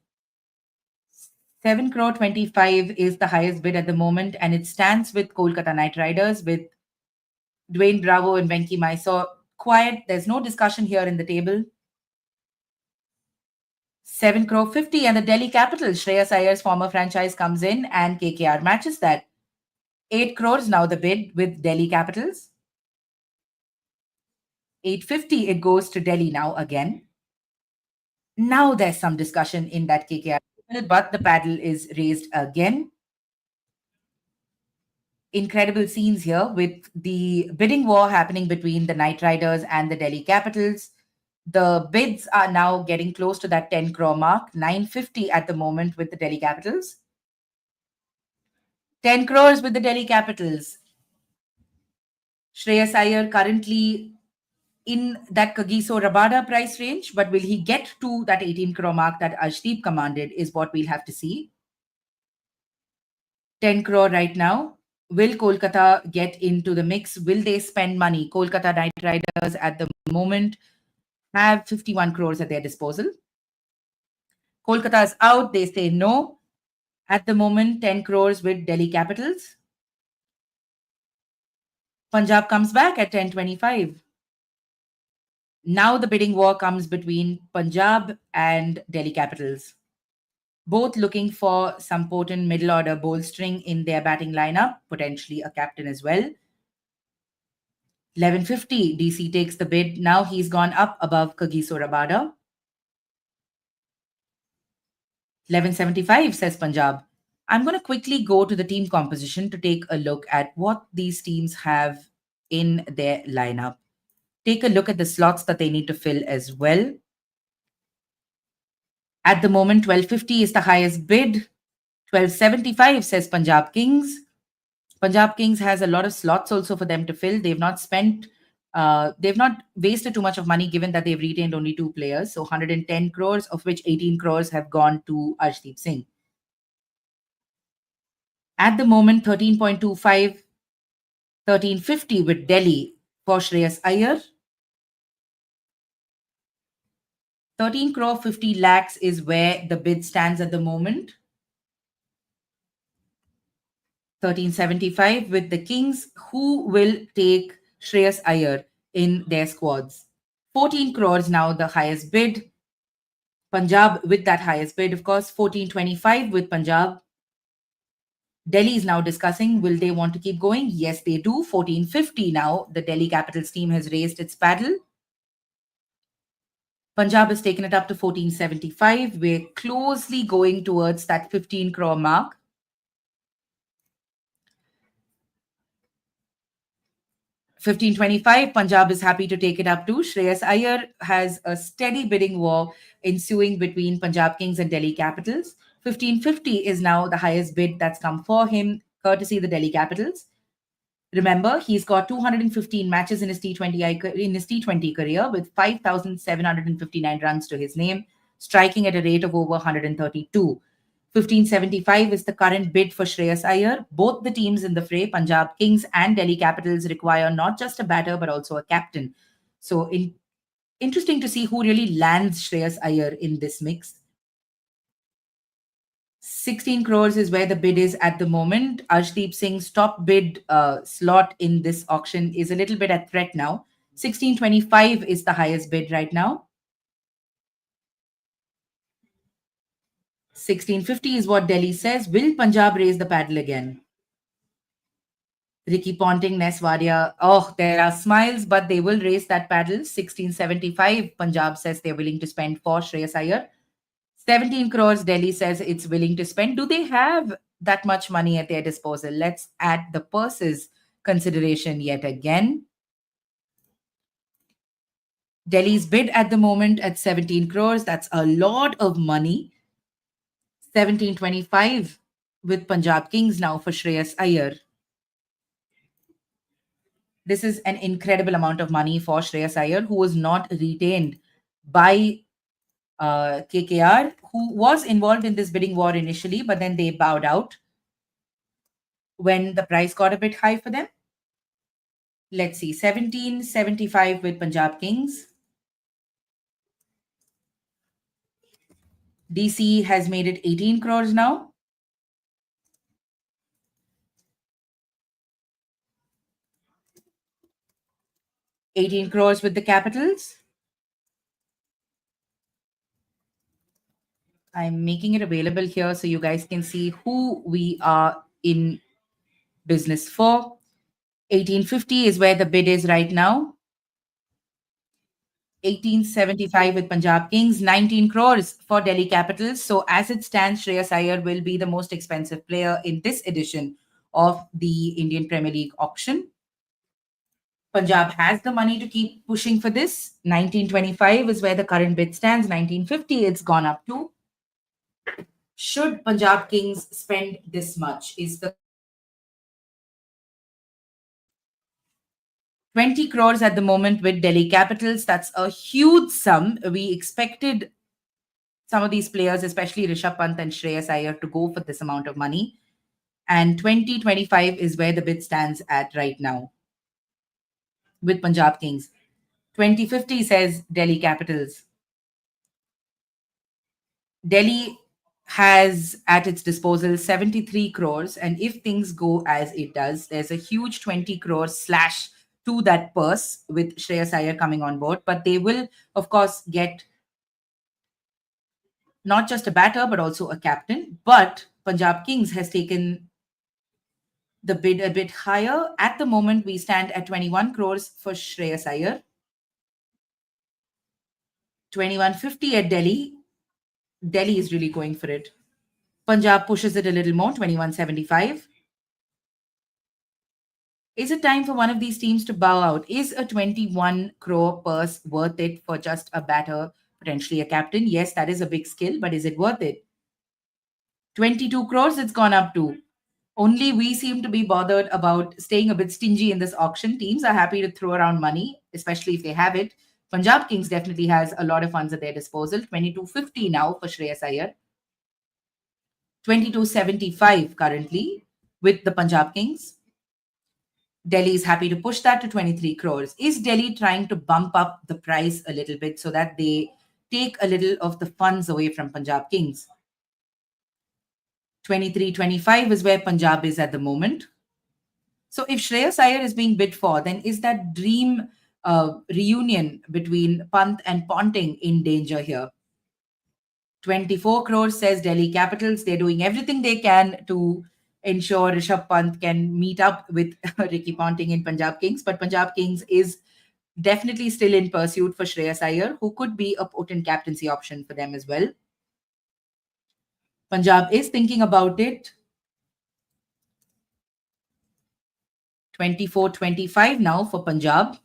7 crore 25 is the highest bid at the moment, and it stands with Kolkata Knight Riders with Dwayne Bravo and Venki Mysore. Quiet, there's no discussion here in the table. 7 crore 50, and the Delhi Capitals, Shreyas Iyer's former franchise, comes in and KKR matches that. 8 crores now the bid with Delhi Capitals. 850, it goes to Delhi now again. Now there's some discussion in that KKR, but the paddle is raised again. Incredible scenes here with the bidding war happening between the Knight Riders and the Delhi Capitals. The bids are now getting close to that 10 crore mark, 950 at the moment with the Delhi Capitals. 10 crores with the Delhi Capitals. Shreyas Iyer currently in that Kagiso Rabada price range, but will he get to that 18 crore mark that Arshdeep commanded is what we'll have to see. 10 crore right now. Will Kolkata get into the mix? Will they spend money? Kolkata Knight Riders at the moment have 51 crores at their disposal. Kolkata is out. They say no. At the moment, 10 crores with Delhi Capitals. Punjab comes back at 1025. Now the bidding war comes between Punjab and Delhi Capitals. Both looking for some potent middle order bolstering in their batting lineup, potentially a captain as well. 1150, DC takes the bid. Now he's gone up above Kagiso Rabada. 1175, says Punjab. I'm going to quickly go to the team composition to take a look at what these teams have in their lineup. Take a look at the slots that they need to fill as well. At the moment, 1250 is the highest bid. 1275, says Punjab Kings. Punjab Kings has a lot of slots also for them to fill. They've not wasted too much of money given that they've retained only 2 players. So 110 crores, of which 18 crores have gone to Arshdeep Singh. At the moment, 13.25, 1350 with Delhi for Shreyas Iyer. 13 crore 50 lakhs is where the bid stands at the moment. 1375 with the Kings, who will take Shreyas Iyer in their squads. 14 crores now the highest bid. Punjab with that highest bid, of course. 1425 with Punjab. Delhi is now discussing, will they want to keep going? Yes, they do. 1450 now. The Delhi Capitals team has raised its paddle. Punjab has taken it up to 1475. We're closely going towards that 15 crore mark. 1525, Punjab is happy to take it up to. Shreyas Iyer has a steady bidding war ensuing between Punjab Kings and Delhi Capitals. 1550 is now the highest bid that's come for him, courtesy the Delhi Capitals. Remember, he's got 215 matches in his T20 career with 5,759 runs to his name, striking at a rate of over 132. 1575 is the current bid for Shreyas Iyer. Both the teams in the fray, Punjab Kings and Delhi Capitals, require not just a batter but also a captain. So interesting to see who really lands Shreyas Iyer in this mix. 16 crores is where the bid is at the moment. Arshdeep Singh's top bid slot in this auction is a little bit at threat now. 1625 is the highest bid right now. 1650 is what Delhi says. Will Punjab raise the paddle again? Ricky Ponting, Neswadia. Oh, there are smiles, but they will raise that paddle. 1675, Punjab says they're willing to spend for Shreyas Iyer. 17 crores, Delhi says it's willing to spend. Do they have that much money at their disposal? Let's add the purses consideration yet again. Delhi's bid at the moment at 17 crores. That's a lot of money. 1725 with Punjab Kings now for Shreyas Iyer. This is an incredible amount of money for Shreyas Iyer, who was not retained by KKR, who was involved in this bidding war initially, but then they bowed out when the price got a bit high for them. Let's see, 1775 with Punjab Kings. DC has made it 18 crores now. $18 crores with the Capitals. I'm making it available here so you guys can see who we are in business for. 1850 is where the bid is right now. 1875 with Punjab Kings, 19 crores for Delhi Capitals. So as it stands, Shreyas Iyer will be the most expensive player in this edition of the Indian Premier League auction. Punjab has the money to keep pushing for this. 1925 is where the current bid stands. 1950, it's gone up to. Should Punjab Kings spend this much? Is the 20 crores at the moment with Delhi Capitals. That's a huge sum. We expected some of these players, especially Rishabh Pant and Shreyas Iyer, to go for this amount of money. And 2025 is where the bid stands at right now with Punjab Kings. 2050 says Delhi Capitals. Delhi has at its disposal 73 crores. And if things go as it does, there's a huge 20 crores slash to that purse with Shreyas Iyer coming on board. But they will, of course, get not just a batter, but also a captain. But Punjab Kings has taken the bid a bit higher. At the moment, we stand at 21 crores for Shreyas Iyer. 2150 at Delhi. Delhi is really going for it. Punjab pushes it a little more, 2175. Is it time for one of these teams to bow out? Is a 21 crore purse worth it for just a batter, potentially a captain? Yes, that is a big skill, but is it worth it? 22 crores it's gone up to. Only we seem to be bothered about staying a bit stingy in this auction. Teams are happy to throw around money, especially if they have it. Punjab Kings definitely has a lot of funds at their disposal. 2250 now for Shreyas Iyer. 2275 currently with the Punjab Kings. Delhi is happy to push that to 23 crores. Is Delhi trying to bump up the price a little bit so that they take a little of the funds away from Punjab Kings? 23-25 is where Punjab is at the moment. So if Shreyas Iyer is being bid for, then is that dream reunion between Pant and Ponting in danger here? 24 crores says Delhi Capitals. They're doing everything they can to ensure Rishabh Pant can meet up with Ricky Ponting in Punjab Kings. But Punjab Kings is definitely still in pursuit for Shreyas Iyer, who could be a potent captaincy option for them as well. Punjab is thinking about it. 24-25 now for Punjab.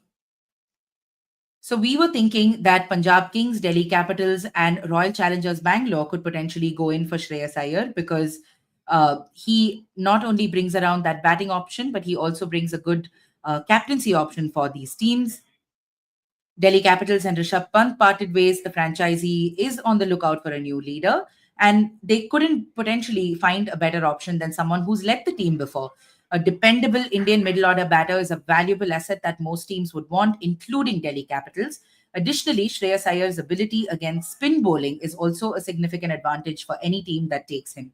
So we were thinking that Punjab Kings, Delhi Capitals, and Royal Challengers Bangalore could potentially go in for Shreyas Iyer because he not only brings around that batting option, but he also brings a good captaincy option for these teams. Delhi Capitals and Rishabh Pant parted ways. The franchisee is on the lookout for a new leader, and they couldn't potentially find a better option than someone who's led the team before. A dependable Indian middle order batter is a valuable asset that most teams would want, including Delhi Capitals. Additionally, Shreyas Iyer's ability against spin bowling is also a significant advantage for any team that takes him.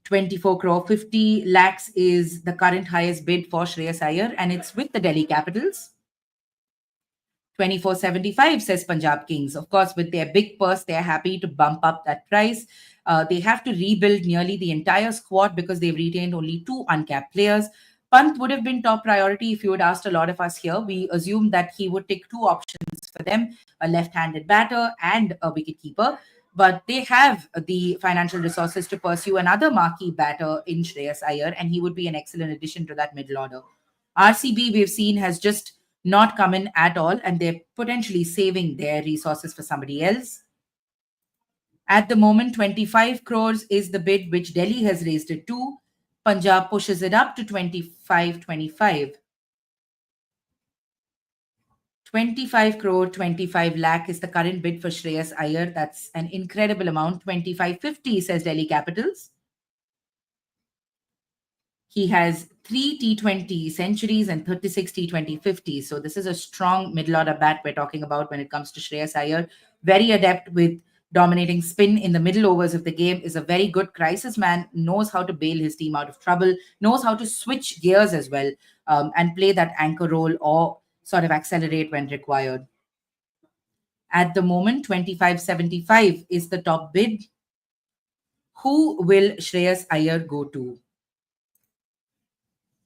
24 crore 50 lakhs is the current highest bid for Shreyas Iyer, and it's with the Delhi Capitals. 24.75 says Punjab Kings. Of course, with their big purse, they're happy to bump up that price. They have to rebuild nearly the entire squad because they've retained only 2 uncapped players. Pant would have been top priority if you had asked a lot of us here. We assumed that he would take 2 options for them, a left-handed batter and a wicketkeeper. But they have the financial resources to pursue another marquee batter in Shreyas Iyer, and he would be an excellent addition to that middle order. RCB, we've seen, has just not come in at all, and they're potentially saving their resources for somebody else. At the moment, 25 crores is the bid which Delhi has raised it to. Punjab pushes it up to 25.25. 25 crore 25 lakh is the current bid for Shreyas Iyer. That's an incredible amount. 25.50 says Delhi Capitals. He has 3 T20 centuries and 36 T20 50s. So this is a strong middle order bat we're talking about when it comes to Shreyas Iyer. Very adept with dominating spin in the middle overs of the game, is a very good crisis man, knows how to bail his team out of trouble, knows how to switch gears as well, and play that anchor role or sort of accelerate when required. At the moment, 25.75 is the top bid. Who will Shreyas Iyer go to?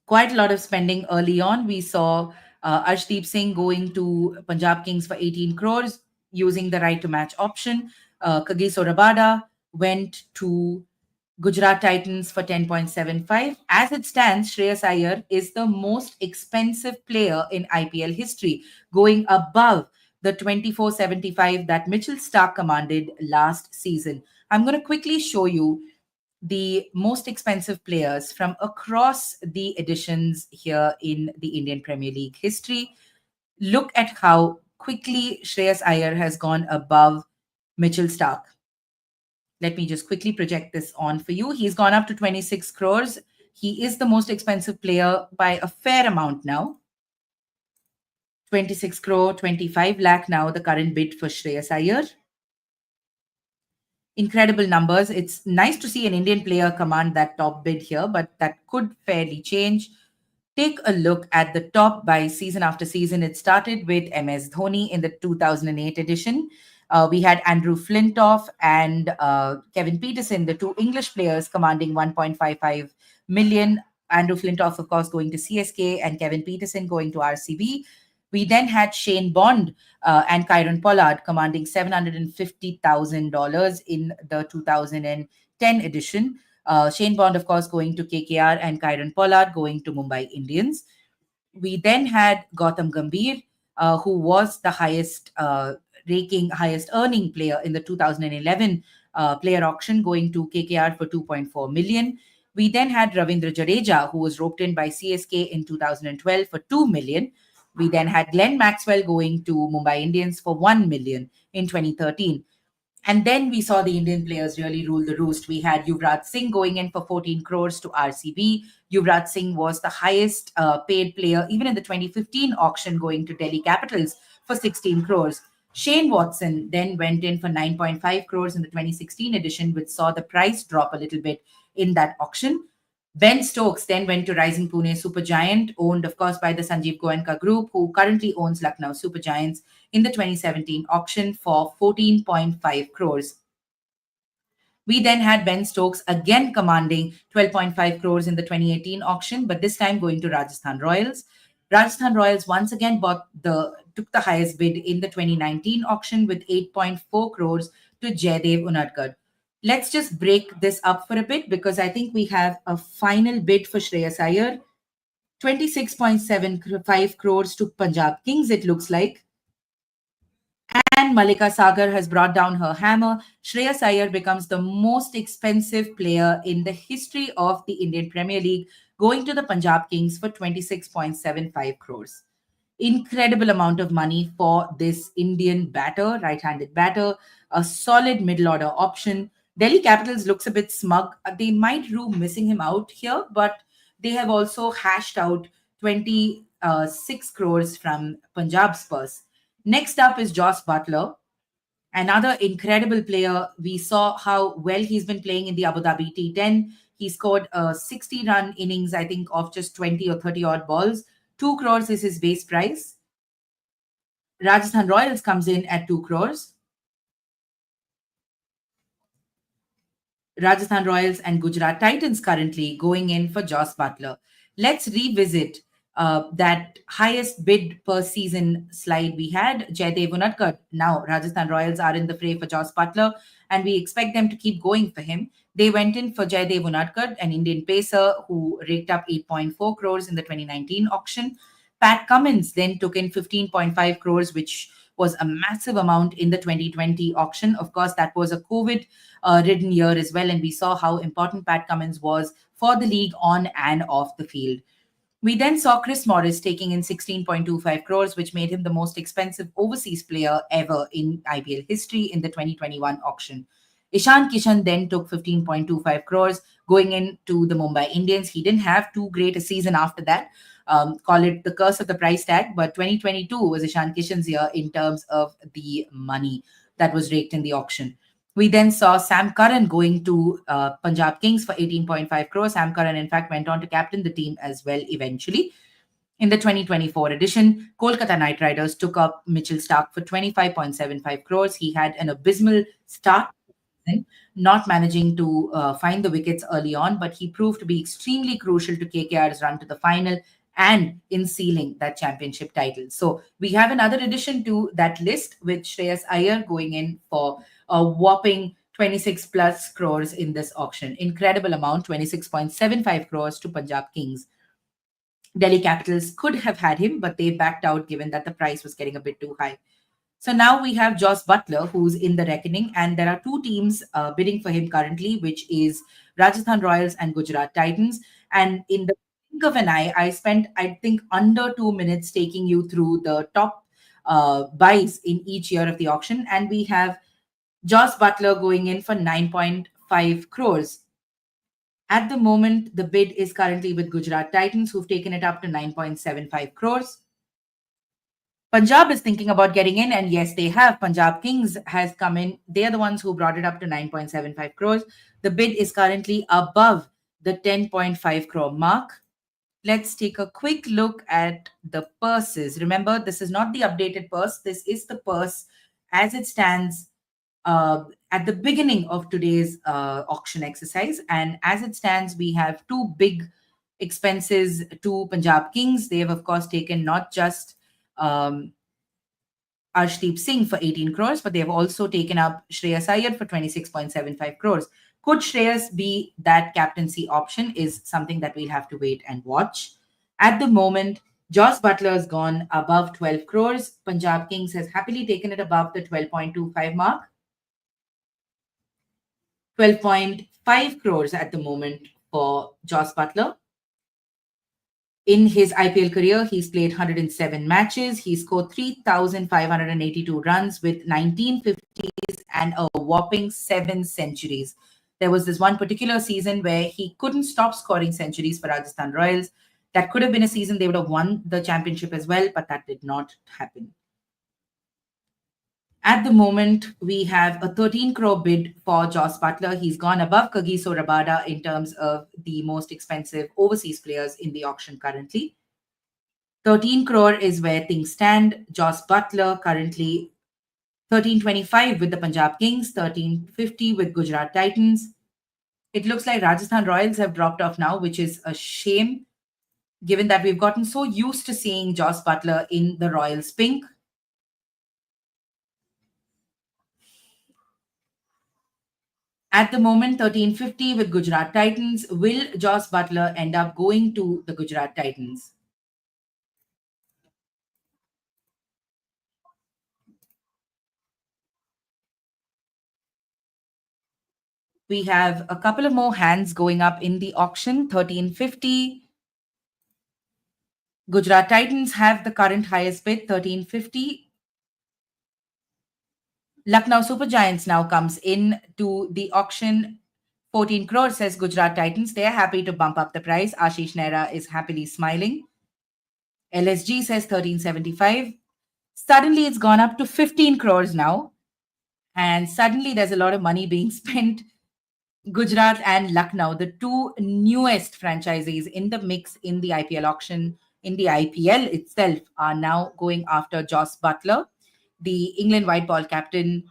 Quite a lot of spending early on. We saw Arshdeep Singh going to Punjab Kings for 18 crores using the right to match option. Kagiso Rabada went to Gujarat Titans for 10.75. As it stands, Shreyas Iyer is the most expensive player in IPL history, going above the 24.75 that Mitchell Starc commanded last season. I'm going to quickly show you the most expensive players from across the editions here in the Indian Premier League history. Look at how quickly Shreyas Iyer has gone above Mitchell Starc. Let me just quickly project this on for you. He's gone up to 26 crores. He is the most expensive player by a fair amount now. 26 crore, 25 lakh now, the current bid for Shreyas Iyer. Incredible numbers. It's nice to see an Indian player command that top bid here, but that could fairly change. Take a look at the top by season after season. It started with MS Dhoni in the 2008 edition. We had Andrew Flintoff and Kevin Peterson, the 2 English players, commanding 1.55 million. Andrew Flintoff, of course, going to CSK, and Kevin Peterson going to RCB. We then had Shane Bond and Kyron Pollard commanding $750,000 in the 2010 edition. Shane Bond, of course, going to KKR, and Kyron Pollard going to Mumbai Indians. We then had Gautam Gambhir, who was the highest highest earning player in the 2011 player auction, going to KKR for 2.4 million. We then had Ravindra Jadeja, who was roped in by CSK in 2012 for 2 million. We then had Glenn Maxwell going to Mumbai Indians for 1 million in 2013. And then we saw the Indian players really rule the roost. We had Yuvraj Singh going in for 14 crores to RCB. Yuvraj Singh was the highest paid player, even in the 2015 auction, going to Delhi Capitals for 16 crores. Shane Watson then went in for 9.5 crores in the 2016 edition, which saw the price drop a little bit in that auction. Ben Stokes then went to Rising Pune Supergiant, owned, of course, by the Sanjeev Goenka Group, who currently owns Lucknow Supergiants, in the 2017 auction for 14.5 crores. We then had Ben Stokes again commanding 12.5 crores in the 2018 auction, but this time going to Rajasthan Royals. Rajasthan Royals once again took the highest bid in the 2019 auction with 8.4 crores to Jaydev Unadkar. Let's just break this up for a bit, because I think we have a final bid for Shreyas Iyer. 26.75 crores to Punjab Kings, it looks like. And Malika Sagar has brought down her hammer. Shreyas Iyer becomes the most expensive player in the history of the Indian Premier League, going to the Punjab Kings for 26.75 crores. Incredible amount of money for this Indian batter, right-handed batter, a solid middle order option. Delhi Capitals looks a bit smug. They might rue missing him out here, but they have also hashed out 26 crores from Punjab's purse. Next up is Jos Buttler, another incredible player. We saw how well he's been playing in the Abu Dhabi T10. He scored a 60-run innings, I think, of just 20 or 30 odd balls. 2 crores is his base price. Rajasthan Royals comes in at 2 crores. Rajasthan Royals and Gujarat Titans currently going in for Jos Butler. Let's revisit that highest bid per season slide we had. Jaydev Unadkat. Now, Rajasthan Royals are in the fray for Jos Butler, and we expect them to keep going for him. They went in for Jaydev Unadkat, an Indian pacer who raked up 8.4 crores in the 2019 auction. Pat Cummins then took in 15.5 crores, which was a massive amount in the 2020 auction. Of course, that was a COVID ridden year as well, and we saw how important Pat Cummins was for the league on and off the field. We then saw Chris Morris taking in 16.25 crores, which made him the most expensive overseas player ever in IPL history in the 2021 auction. Ishan Kishan then took 15.25 crores going into the Mumbai Indians. He didn't have too great a season after that. Call it the curse of the price tag, but 2022 was Ishan Kishan's year in terms of the money that was raked in the auction. We then saw Sam Curran going to Punjab Kings for 18.5 crores. Sam Curran, in fact, went on to captain the team as well eventually. In the 2024 edition, Kolkata Knight Riders took up Mitchell Stark for 25.75 crores. He had an abysmal start, not managing to find the wickets early on, but he proved to be extremely crucial to KKR's run to the final and in sealing that championship title. So we have another addition to that list with Shreyas Iyer going in for a whopping 26 plus crores in this auction. Incredible amount, 26.75 crores to Punjab Kings. Delhi Capitals could have had him, but they backed out given that the price was getting a bit too high. So now we have Jos Butler, who's in the reckoning, and there are two teams bidding for him currently, which is Rajasthan Royals and Gujarat Titans. And in the blink of an eye, I spent, I think, under 2 minutes taking you through the top buys in each year of the auction. And we have Jos Butler going in for 9.5 crores. At the moment, the bid is currently with Gujarat Titans, who've taken it up to 9.75 crores. Punjab is thinking about getting in, and yes, they have. Punjab Kings has come in. They're the ones who brought it up to 9.75 crores. The bid is currently above the 10.5 crore mark. Let's take a quick look at the purses. Remember, this is not the updated purse. This is the purse as it stands at the beginning of today's auction exercise. And as it stands, we have two big expenses to Punjab Kings. They have, of course, taken not just Arshdeep Singh for 18 crores, but they have also taken up Shreyas Iyer for 26.75 crores. Could Shreyas be that captaincy option is something that we'll have to wait and watch. At the moment, Jos Butler has gone above 12 crores. Punjab Kings has happily taken it above the 12.25 mark. 12.5 crores at the moment for Jos Butler. In his IPL career, he's played 107 matches. He scored 3,582 runs with 19 50s and a whopping 7 centuries. There was this one particular season where he couldn't stop scoring centuries for Rajasthan Royals. That could have been a season they would have won the championship as well, but that did not happen. At the moment, we have a 13 crore bid for Jos Butler. He's gone above Kagiso Rabada in terms of the most expensive overseas players in the auction currently. 13 crore is where things stand. Jos Butler currently 1325 with the Punjab Kings, 1350 with Gujarat Titans. It looks like Rajasthan Royals have dropped off now, which is a shame, given that we've gotten so used to seeing Jos Butler in the Royals pink. At the moment, 1350 with Gujarat Titans. Will Jos Butler end up going to the Gujarat Titans? We have a couple of more hands going up in the auction. 1350. Gujarat Titans have the current highest bid, 1350. Lucknow Super Giants now comes in to the auction. 14 crores, says Gujarat Titans. They are happy to bump up the price. Ashish Nehra is happily smiling. LSG says 1375. Suddenly it's gone up to 15 crores now. And suddenly there's a lot of money being spent Gujarat and Lucknow, the two newest franchises in the mix in the IPL auction, in the IPL itself, are now going after Joss Butler, the England white ball captain.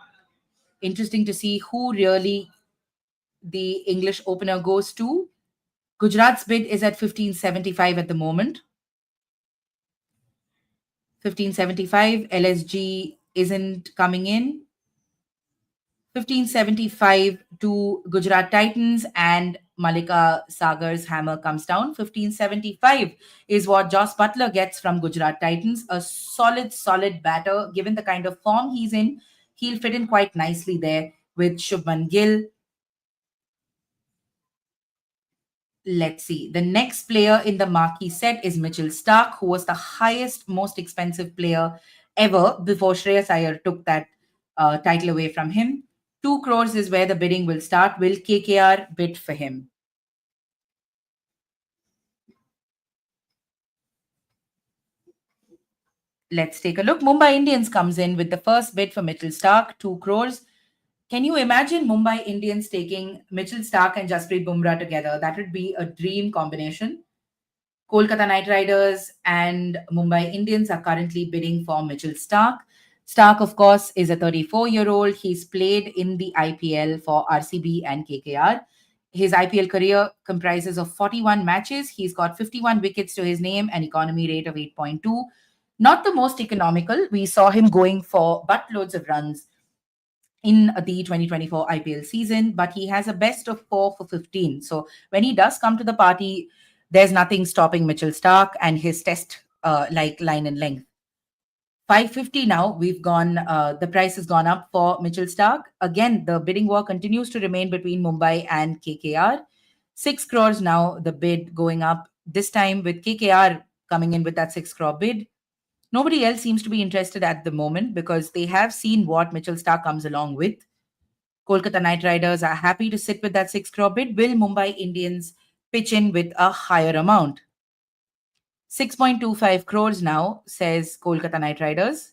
Interesting to see who really the English opener goes to. Gujarat's bid is at 1575 at the moment. 1575. LSG isn't coming in. 1575 to Gujarat Titans, and Malika Sagar's hammer comes down. 1575 is what Joss Butler gets from Gujarat Titans. A solid batter. Given the kind of form he's in, he'll fit in quite nicely there with Shubman Gill. Let's see. The next player in the marquee set is Mitchell Starc, who was the highest, most expensive player ever before Shreyas Iyer took that title away from him. 2 crores is where the bidding will start. Will KKR bid for him? Let's take a look. Mumbai Indians comes in with the first bid for Mitchell Starc, 2 crores. Can you imagine Mumbai Indians taking Mitchell Starc and Jasprit Bumrah together? That would be a dream combination. Kolkata Knight Riders and Mumbai Indians are currently bidding for Mitchell Starc. Starc, of course, is a 34-year-old. He's played in the IPL for RCB and KKR. His IPL career comprises of 41 matches. He's got 51 wickets to his name, an economy rate of 8.2. Not the most economical. We saw him going for buttloads of runs in the 2024 IPL season, but he has a best of 4 for 15. So when he does come to the party, there's nothing stopping Mitchell Starc and his test like line and length. 550 now. We've gone, the price has gone up for Mitchell Starc. Again, the bidding war continues to remain between Mumbai and KKR. 6 crores now, the bid going up, this time with KKR coming in with that 6 crore bid. Nobody else seems to be interested at the moment because they have seen what Mitchell Starc comes along with. Kolkata Knight Riders are happy to sit with that 6 crore bid. Will Mumbai Indians pitch in with a higher amount? 6.25 crores now, says Kolkata Knight Riders.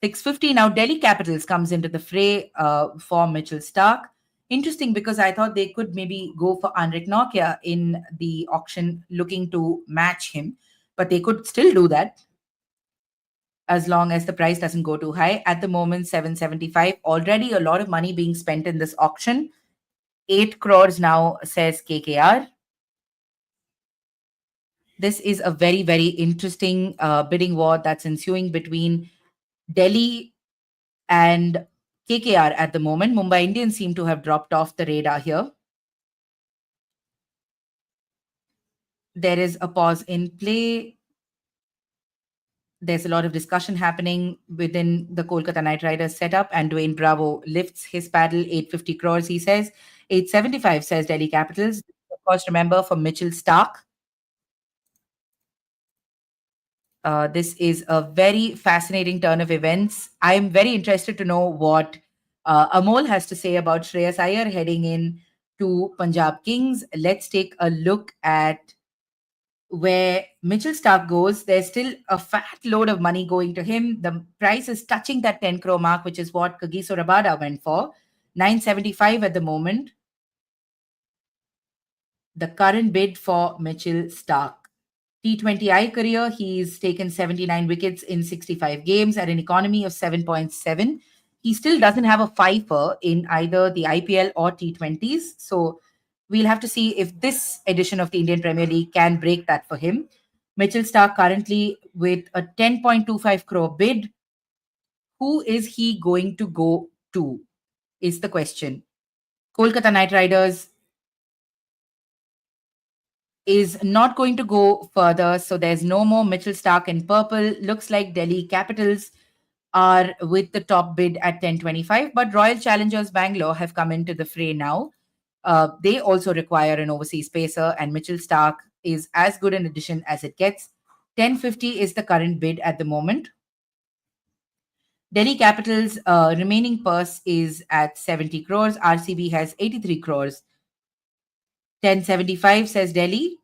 650 now. Delhi Capitals comes into the fray for Mitchell Starc. Interesting, because I thought they could maybe go for Anrik Nokia in the auction, looking to match him, but they could still do that as long as the price doesn't go too high. At the moment, 775. Already a lot of money being spent in this auction. 8 crores now, says KKR. This is a very interesting bidding war that's ensuing between Delhi and KKR at the moment. Mumbai Indians seem to have dropped off the radar here. There is a pause in play. There's a lot of discussion happening within the Kolkata Knight Riders setup, and Dwayne Bravo lifts his paddle. 850 crores, he says. 875, says Delhi Capitals. Of course, remember, for Mitchell Starc. This is a very fascinating turn of events. I'm very interested to know what Amol has to say about Shreyas Iyer heading in to Punjab Kings. Let's take a look at where Mitchell Starc goes. There's still a fat load of money going to him. The price is touching that 10 crore mark, which is what Kagiso Rabada went for. 975 at the moment. The current bid for Mitchell Starc. T20I career, he's taken 79 wickets in 65 games at an economy of 7.7. He still doesn't have a fifer in either the IPL or T20s. So we'll have to see if this edition of the Indian Premier League can break that for him. Mitchell Starc currently with a 10.25 crore bid. Who is he going to go to? Is the question. Kolkata Knight Riders is not going to go further. So there's no more Mitchell Starc in purple. Looks like Delhi Capitals are with the top bid at 1025, but Royal Challengers Bangalore have come into the fray now. They also require an overseas pacer, and Mitchell Starc is as good an addition as it gets. 1050 is the current bid at the moment. Delhi Capitals remaining purse is at 70 crores. RCB has 83 crores. 1075, says Delhi.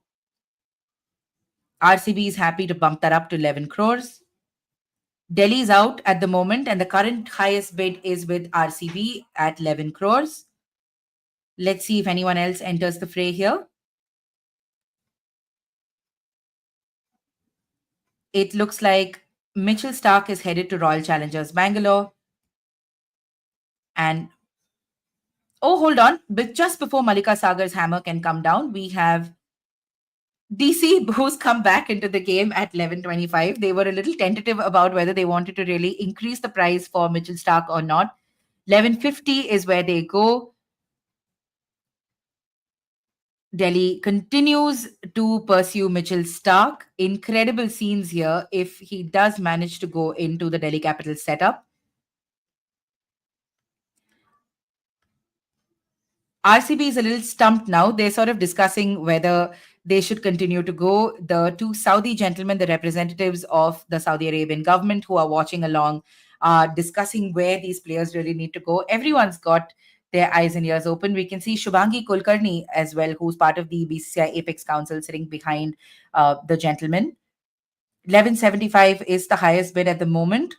RCB is happy to bump that up to 11 crores. Delhi is out at the moment, and the current highest bid is with RCB at 11 crores. Let's see if anyone else enters the fray here. It looks like Mitchell Stark is headed to Royal Challengers Bangalore. And oh, hold on. But just before Malika Sagar's hammer can come down, we have DC who's come back into the game at 11:25. They were a little tentative about whether they wanted to really increase the price for Mitchell Stark or not. 11:50 is where they go. Delhi continues to pursue Mitchell Stark. Incredible scenes here if he does manage to go into the Delhi Capitals setup. RCB is a little stumped now. They're sort of discussing whether they should continue to go. The two Saudi gentlemen, the representatives of the Saudi Arabian government who are watching along, are discussing where these players really need to go. Everyone's got their eyes and ears open. We can see Shubhangi Kulkarni as well, who's part of the BCCI Apex Council, sitting behind the gentleman. 1175 is the highest bid at the moment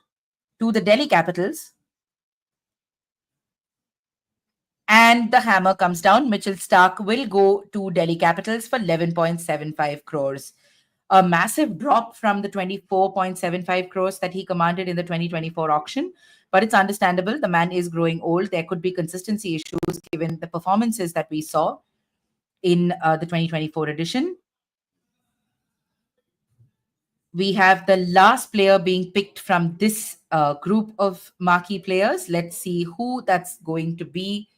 to the Delhi Capitals. And the hammer comes down. Mitchell Stark will go to Delhi Capitals for 11.75 crores. A massive drop from the 24.75 crores that he commanded in the 2024 auction. But it's understandable. The man is growing old. There could be consistency issues given the performances that we saw in the 2024 edition. We have the last player being picked from this group of marquee players. Let's see who that's going to be.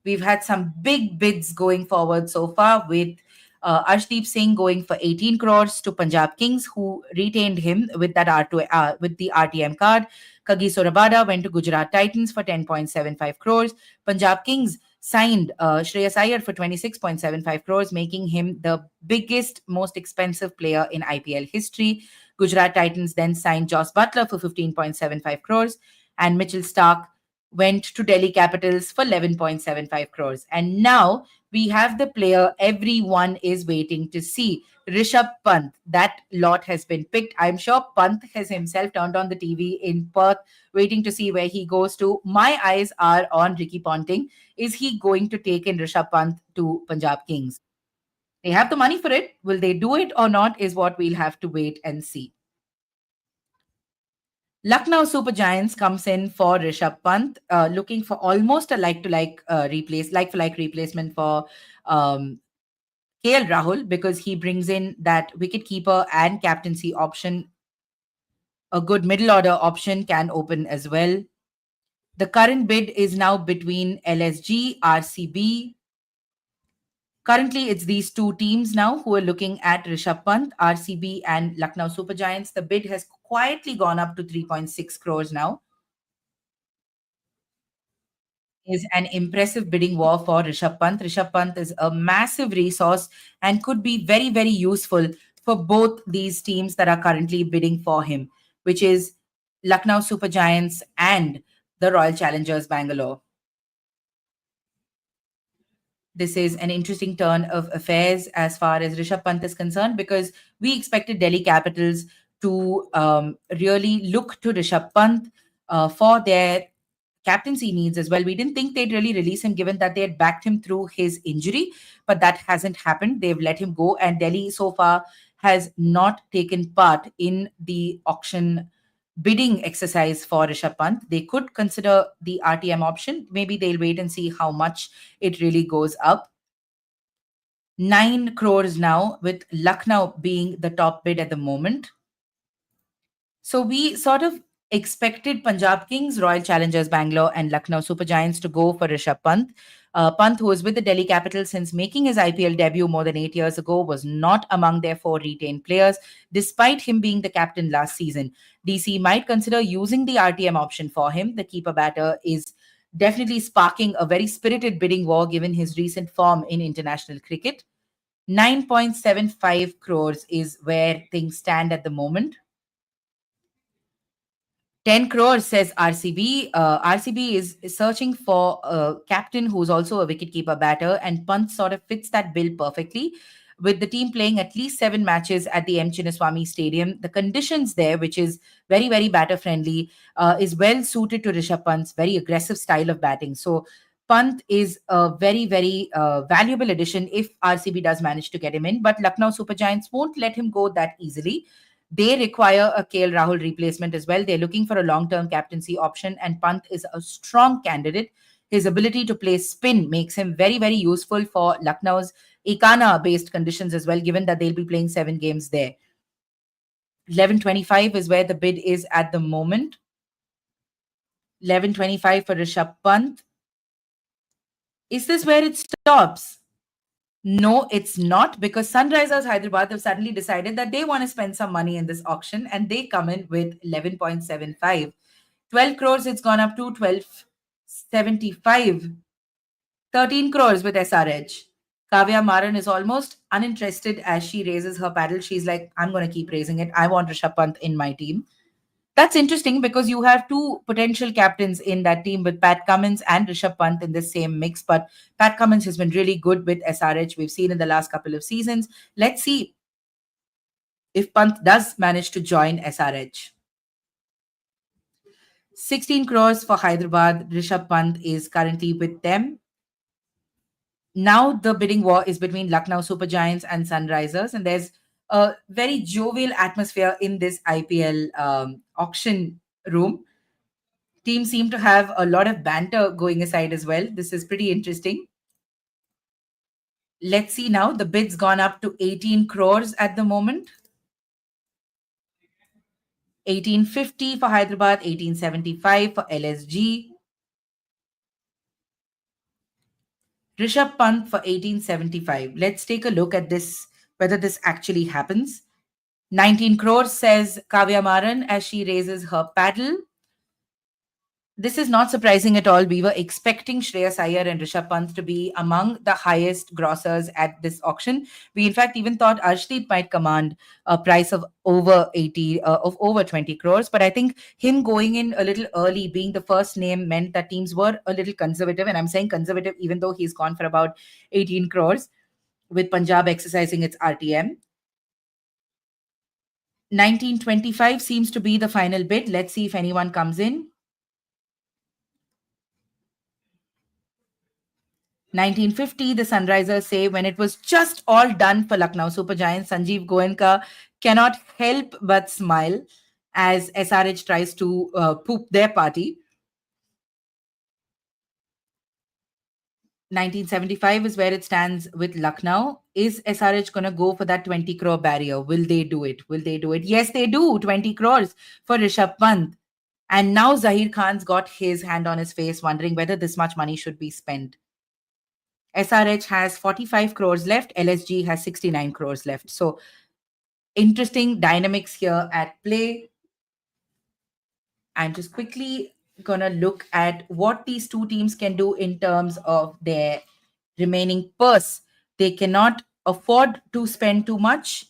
We've had some big bids going forward so far, with Arshdeep Singh going for 18 crores to Punjab Kings, who retained him with that with the RTM card. Kagiso Rabada went to Gujarat Titans for 10.75 crores. Punjab Kings signed Shreyas Iyer for 26.75 crores, making him the biggest, most expensive player in IPL history. Gujarat Titans then signed Joss Butler for 15.75 crores, and Mitchell Stark went to Delhi Capitals for 11.75 crores. And now we have the player everyone is waiting to see, Rishabh Pant. That lot has been picked. I'm sure Pant has himself turned on the TV in Perth, waiting to see where he goes to. My eyes are on Ricky Ponting. Is he going to take in Rishabh Pant to Punjab Kings? They have the money for it. Will they do it or not is what we'll have to wait and see. Lucknow Super Giants comes in for Rishabh Pant, looking for almost a like-for-like replacement for KL Rahul, because he brings in that wicketkeeper and captaincy option. A good middle order option can open as well. The current bid is now between LSG, RCB. Currently, it's these two teams now who are looking at Rishabh Pant, RCB and Lucknow Super Giants. The bid has quietly gone up to 3.6 crores now. Is an impressive bidding war for Rishabh Pant. Rishabh Pant is a massive resource and could be very, very useful for both these teams that are currently bidding for him, which is Lucknow Super Giants and the Royal Challengers Bangalore. This is an interesting turn of affairs as far as Rishabh Pant is concerned, because we expected Delhi Capitals to really look to Rishabh Pant for their captaincy needs as well. We didn't think they'd really release him given that they had backed him through his injury, but that hasn't happened. They've let him go, and Delhi so far has not taken part in the auction bidding exercise for Rishabh Pant. They could consider the RTM option. Maybe they'll wait and see how much it really goes up. 9 crores now, with Lucknow being the top bid at the moment. So we sort of expected Punjab Kings, Royal Challengers Bangalore, and Lucknow Super Giants to go for Rishabh Pant. Pant, who was with the Delhi Capitals since making his IPL debut more than 8 years ago, was not among their 4 retained players, despite him being the captain last season. DC might consider using the RTM option for him. The keeper batter is definitely sparking a very spirited bidding war given his recent form in international cricket. 9.75 crores is where things stand at the moment. 10 crores, says RCB. RCB is searching for a captain who's also a wicketkeeper batter, and Pant sort of fits that bill perfectly. With the team playing at least 7 matches at the M. Chinnaswamy Stadium, the conditions there, which is very, very batter friendly, is well suited to Rishabh Pant's very aggressive style of batting. So Pant is a very, very valuable addition if RCB does manage to get him in. But Lucknow Super Giants won't let him go that easily. They require a KL Rahul replacement as well. They're looking for a long-term captaincy option, and Pant is a strong candidate. His ability to play spin makes him very, very useful for Lucknow's Ikana-based conditions as well, given that they'll be playing 7 games there. 11.25 is where the bid is at the moment. 11.25 for Rishabh Pant. Is this where it stops? No, it's not, because Sunrisers Hyderabad have suddenly decided that they want to spend some money in this auction, and they come in with 11.75. 12 crores, it's gone up to 12.75. 13 crores with SRH. Kavya Maran is almost uninterested as she raises her paddle. She's like, I'm going to keep raising it. I want Rishabh Pant in my team. That's interesting because you have 2 potential captains in that team with Pat Cummins and Rishabh Pant in the same mix. But Pat Cummins has been really good with SRH. We've seen in the last couple of seasons. Let's see if Pant does manage to join SRH. 16 crores for Hyderabad. Rishabh Pant is currently with them. Now the bidding war is between Lucknow Super Giants and Sunrisers, and there's a very jovial atmosphere in this IPL auction room. Teams seem to have a lot of banter going aside as well. This is pretty interesting. Let's see now. The bid's gone up to 18 crores at the moment. 1850 for Hyderabad, 1875 for LSG. Rishabh Pant for 1875. Let's take a look at this, whether this actually happens. 19 crores, says Kavya Maran as she raises her paddle. This is not surprising at all. We were expecting Shreyas Iyer and Rishabh Pant to be among the highest grossers at this auction. We, in fact, even thought Arshdeep might command a price of over 20 crores. But I think him going in a little early, being the first name, meant that teams were a little conservative. And I'm saying conservative even though he's gone for about 18 crores, with Punjab exercising its RTM. 1925 seems to be the final bid. Let's see if anyone comes in. 1950, the Sunrisers say, when it was just all done for Lucknow Super Giants, Sanjeev Goenka cannot help but smile as SRH tries to poop their party. 1975 is where it stands with Lucknow. Is SRH going to go for that 20 crore barrier? Will they do it? Will they do it? Yes, they do. 20 crores for Rishabh Pant. And now Zahir Khan's got his hand on his face, wondering whether this much money should be spent. SRH has 45 crores left. LSG has 69 crores left. So interesting dynamics here at play. I'm just quickly going to look at what these 2 teams can do in terms of their remaining purse. They cannot afford to spend too much,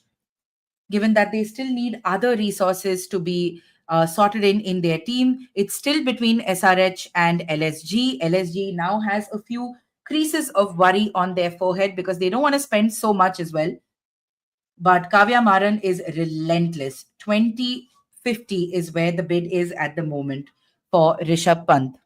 given that they still need other resources to be sorted in their team. It's still between SRH and LSG. LSG now has a few creases of worry on their forehead because they don't want to spend so much as well. But Kavya Maran is relentless. 2050 is where the bid is at the moment for Rishabh Pant.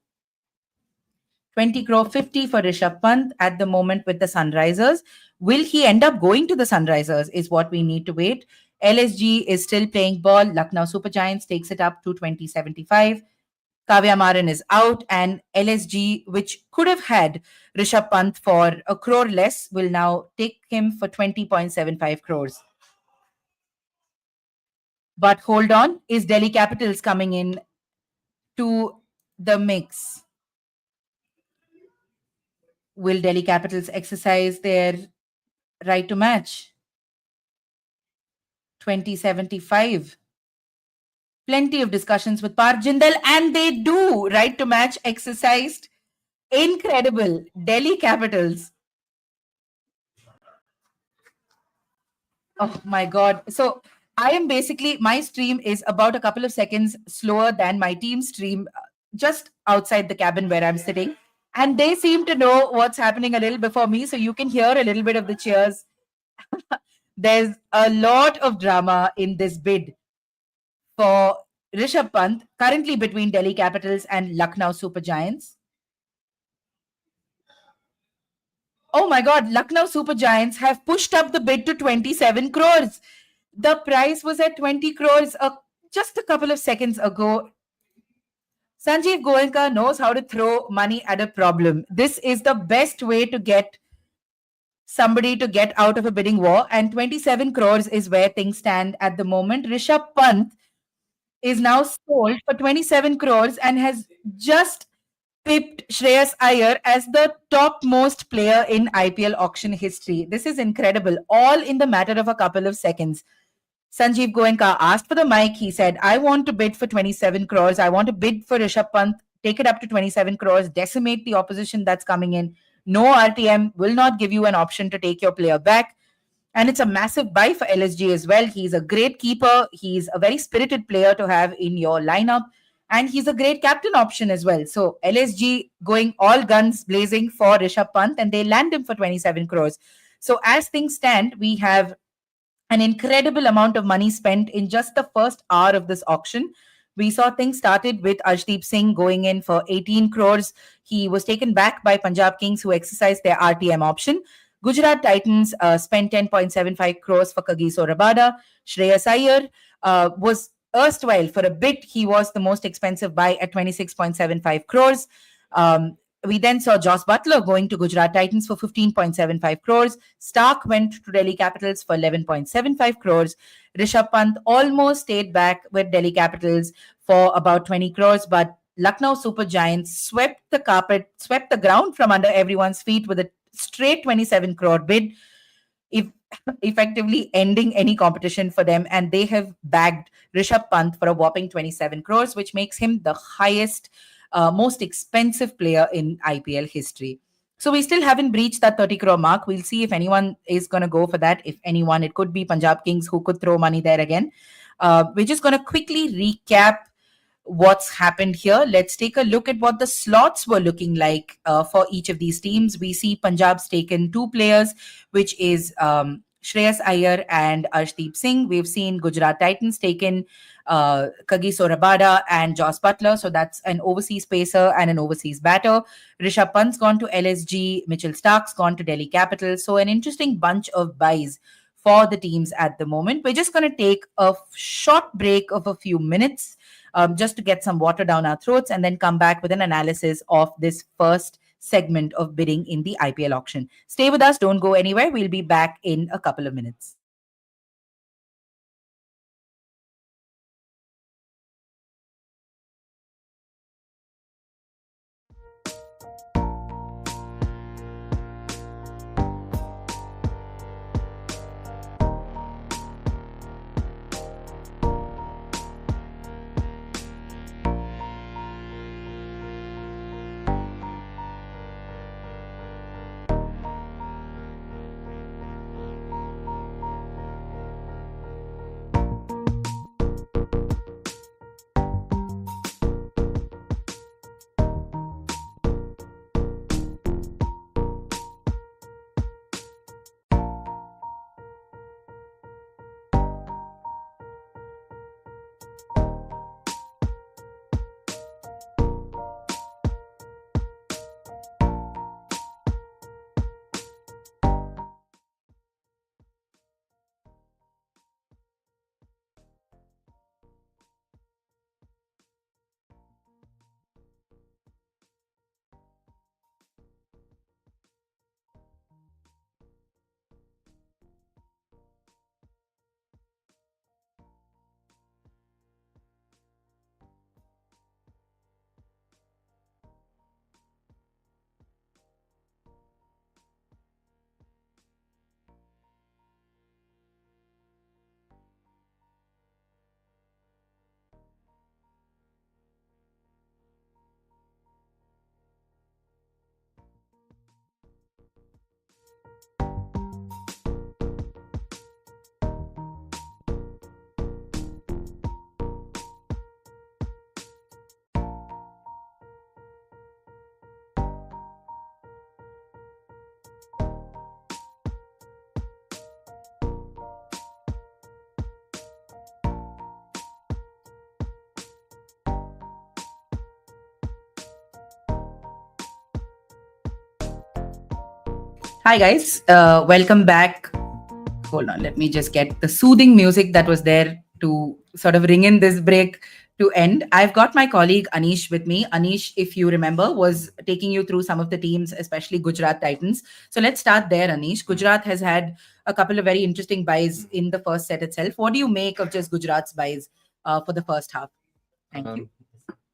20 crore 50 for Rishabh Pant at the moment with the Sunrisers. Will he end up going to the Sunrisers is what we need to wait. LSG is still playing ball. Lucknow Super Giants takes it up to 2075. Kavya Maran is out, and LSG, which could have had Rishabh Pant for a crore less, will now take him for 20.75 crores. But hold on, is Delhi Capitals coming in to the mix? Will Delhi Capitals exercise their right to match? 2075. Plenty of discussions with Park Jindal, and they do. Right to match exercised. Incredible. Delhi Capitals. Oh my God. So I am basically, my stream is about a couple of seconds slower than my team stream just outside the cabin where I'm sitting. And they seem to know what's happening a little before me. So you can hear a little bit of the cheers. There's a lot of drama in this bid for Rishabh Pant, currently between Delhi Capitals and Lucknow Super Giants. Oh my God, Lucknow Super Giants have pushed up the bid to 27 crores. The price was at 20 crores just a couple of seconds ago. Sanjeev Goenka knows how to throw money at a problem. This is the best way to get somebody to get out of a bidding war, and 27 crores is where things stand at the moment. Rishabh Pant is now sold for 27 crores and has just pipped Shreyas Iyer as the topmost player in IPL auction history. This is incredible, all in the matter of a couple of seconds. Sanjeev Goenka asked for the mic. He said, I want to bid for 27 crores. I want to bid for Rishabh Pant, take it up to 27 crores, decimate the opposition that's coming in. No RTM will not give you an option to take your player back. And it's a massive buy for LSG as well. He's a great keeper. He's a very spirited player to have in your lineup. And he's a great captain option as well. So LSG going all guns blazing for Rishabh Pant, and they land him for 27 crores. So as things stand, we have an incredible amount of money spent in just the first hour of this auction. We saw things started with Arshdeep Singh going in for 18 crores. He was taken back by Punjab Kings, who exercised their RTM option. Gujarat Titans spent 10.75 crores for Kagiso Rabada. Shreyas Iyer was erstwhile for a bit. He was the most expensive buy at 26.75 crores. We then saw Joss Butler going to Gujarat Titans for 15.75 crores. Stark went to Delhi Capitals for 11.75 crores. Rishabh Pant almost stayed back with Delhi Capitals for about 20 crores, but Lucknow Super Giants swept the ground from under everyone's feet with a straight 27 crore bid, effectively ending any competition for them. And they have bagged Rishabh Pant for a whopping 27 crores, which makes him the highest, most expensive player in IPL history. So we still haven't breached that 30 crore mark. We'll see if anyone is going to go for that. If anyone, it could be Punjab Kings, who could throw money there again. We're just going to quickly recap what's happened here. Let's take a look at what the slots were looking like for each of these teams. We see Punjab's taken two players, which is Shreyas Iyer and Arshdeep Singh. We've seen Gujarat Titans taken Kagiso Rabada and Joss Butler. So that's an overseas pacer and an overseas batter. Rishabh Pant's gone to LSG. Mitchell Stark's gone to Delhi Capitals. So an interesting bunch of buys for the teams at the moment. We're just going to take a short break of a few minutes just to get some water down our throats, and then come back with an analysis of this first segment of bidding in the IPL auction. Stay with us. Don't go anywhere. We'll be back in a couple of minutes. Hi, guys. Welcome back. Hold on. Let me just get the soothing music that was there to sort of ring in this break to end. I've got my colleague Anish with me. Anish, if you remember, was taking you through some of the teams, especially Gujarat Titans. So let's start there, Anish. Gujarat has had a couple of very interesting buys in the first set itself. What do you make of just Gujarat's buys for the first half? Thank you.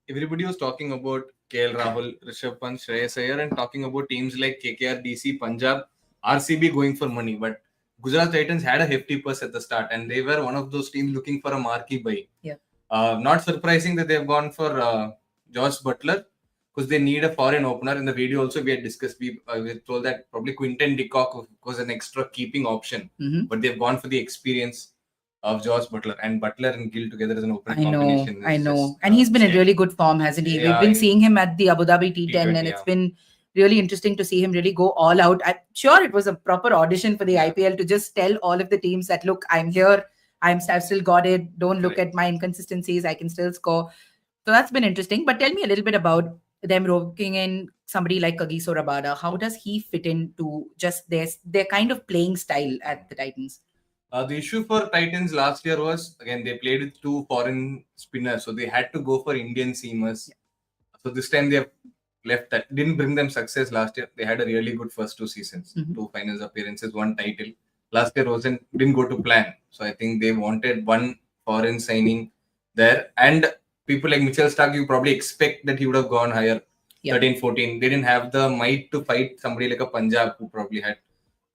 Everybody was talking about KL Rahul, Rishabh Pant, Shreyas Iyer, and talking about teams like KKR, DC, Punjab, RCB going for money. But Gujarat Titans had a hefty purse at the start, and they were one of those teams looking for a marquee buy. Yeah. Not surprising that they've gone for Josh Butler because they need a foreign opener. In the video also we had discussed, we told that probably Quinton de Kock was an extra keeping option, but they've gone for the experience of Josh Butler, and Butler and Gill together as an opening combination. I know. And he's been in really good form, hasn't he? We've been seeing him at the Abu Dhabi T10, and it's been really interesting to see him really go all out. I'm sure it was a proper audition for the IPL to just tell all of the teams that, look, I'm here. I've still got it. Don't look at my inconsistencies. I can still score. So that's been interesting. But tell me a little bit about them roping in somebody like Kagiso Rabada. How does he fit into just their kind of playing style at the Titans? The issue for Titans last year was, again, they played with two foreign spinners, so they had to go for Indian seamers. So this time they have left that. Didn't bring them success last year. They had a really good first two seasons, two finals appearances, one title. Last year didn't go to plan. So I think they wanted one foreign signing there. And people like Mitchell Stark, you probably expect that he would have gone higher, 13, 14. They didn't have the might to fight somebody like a Punjab who probably had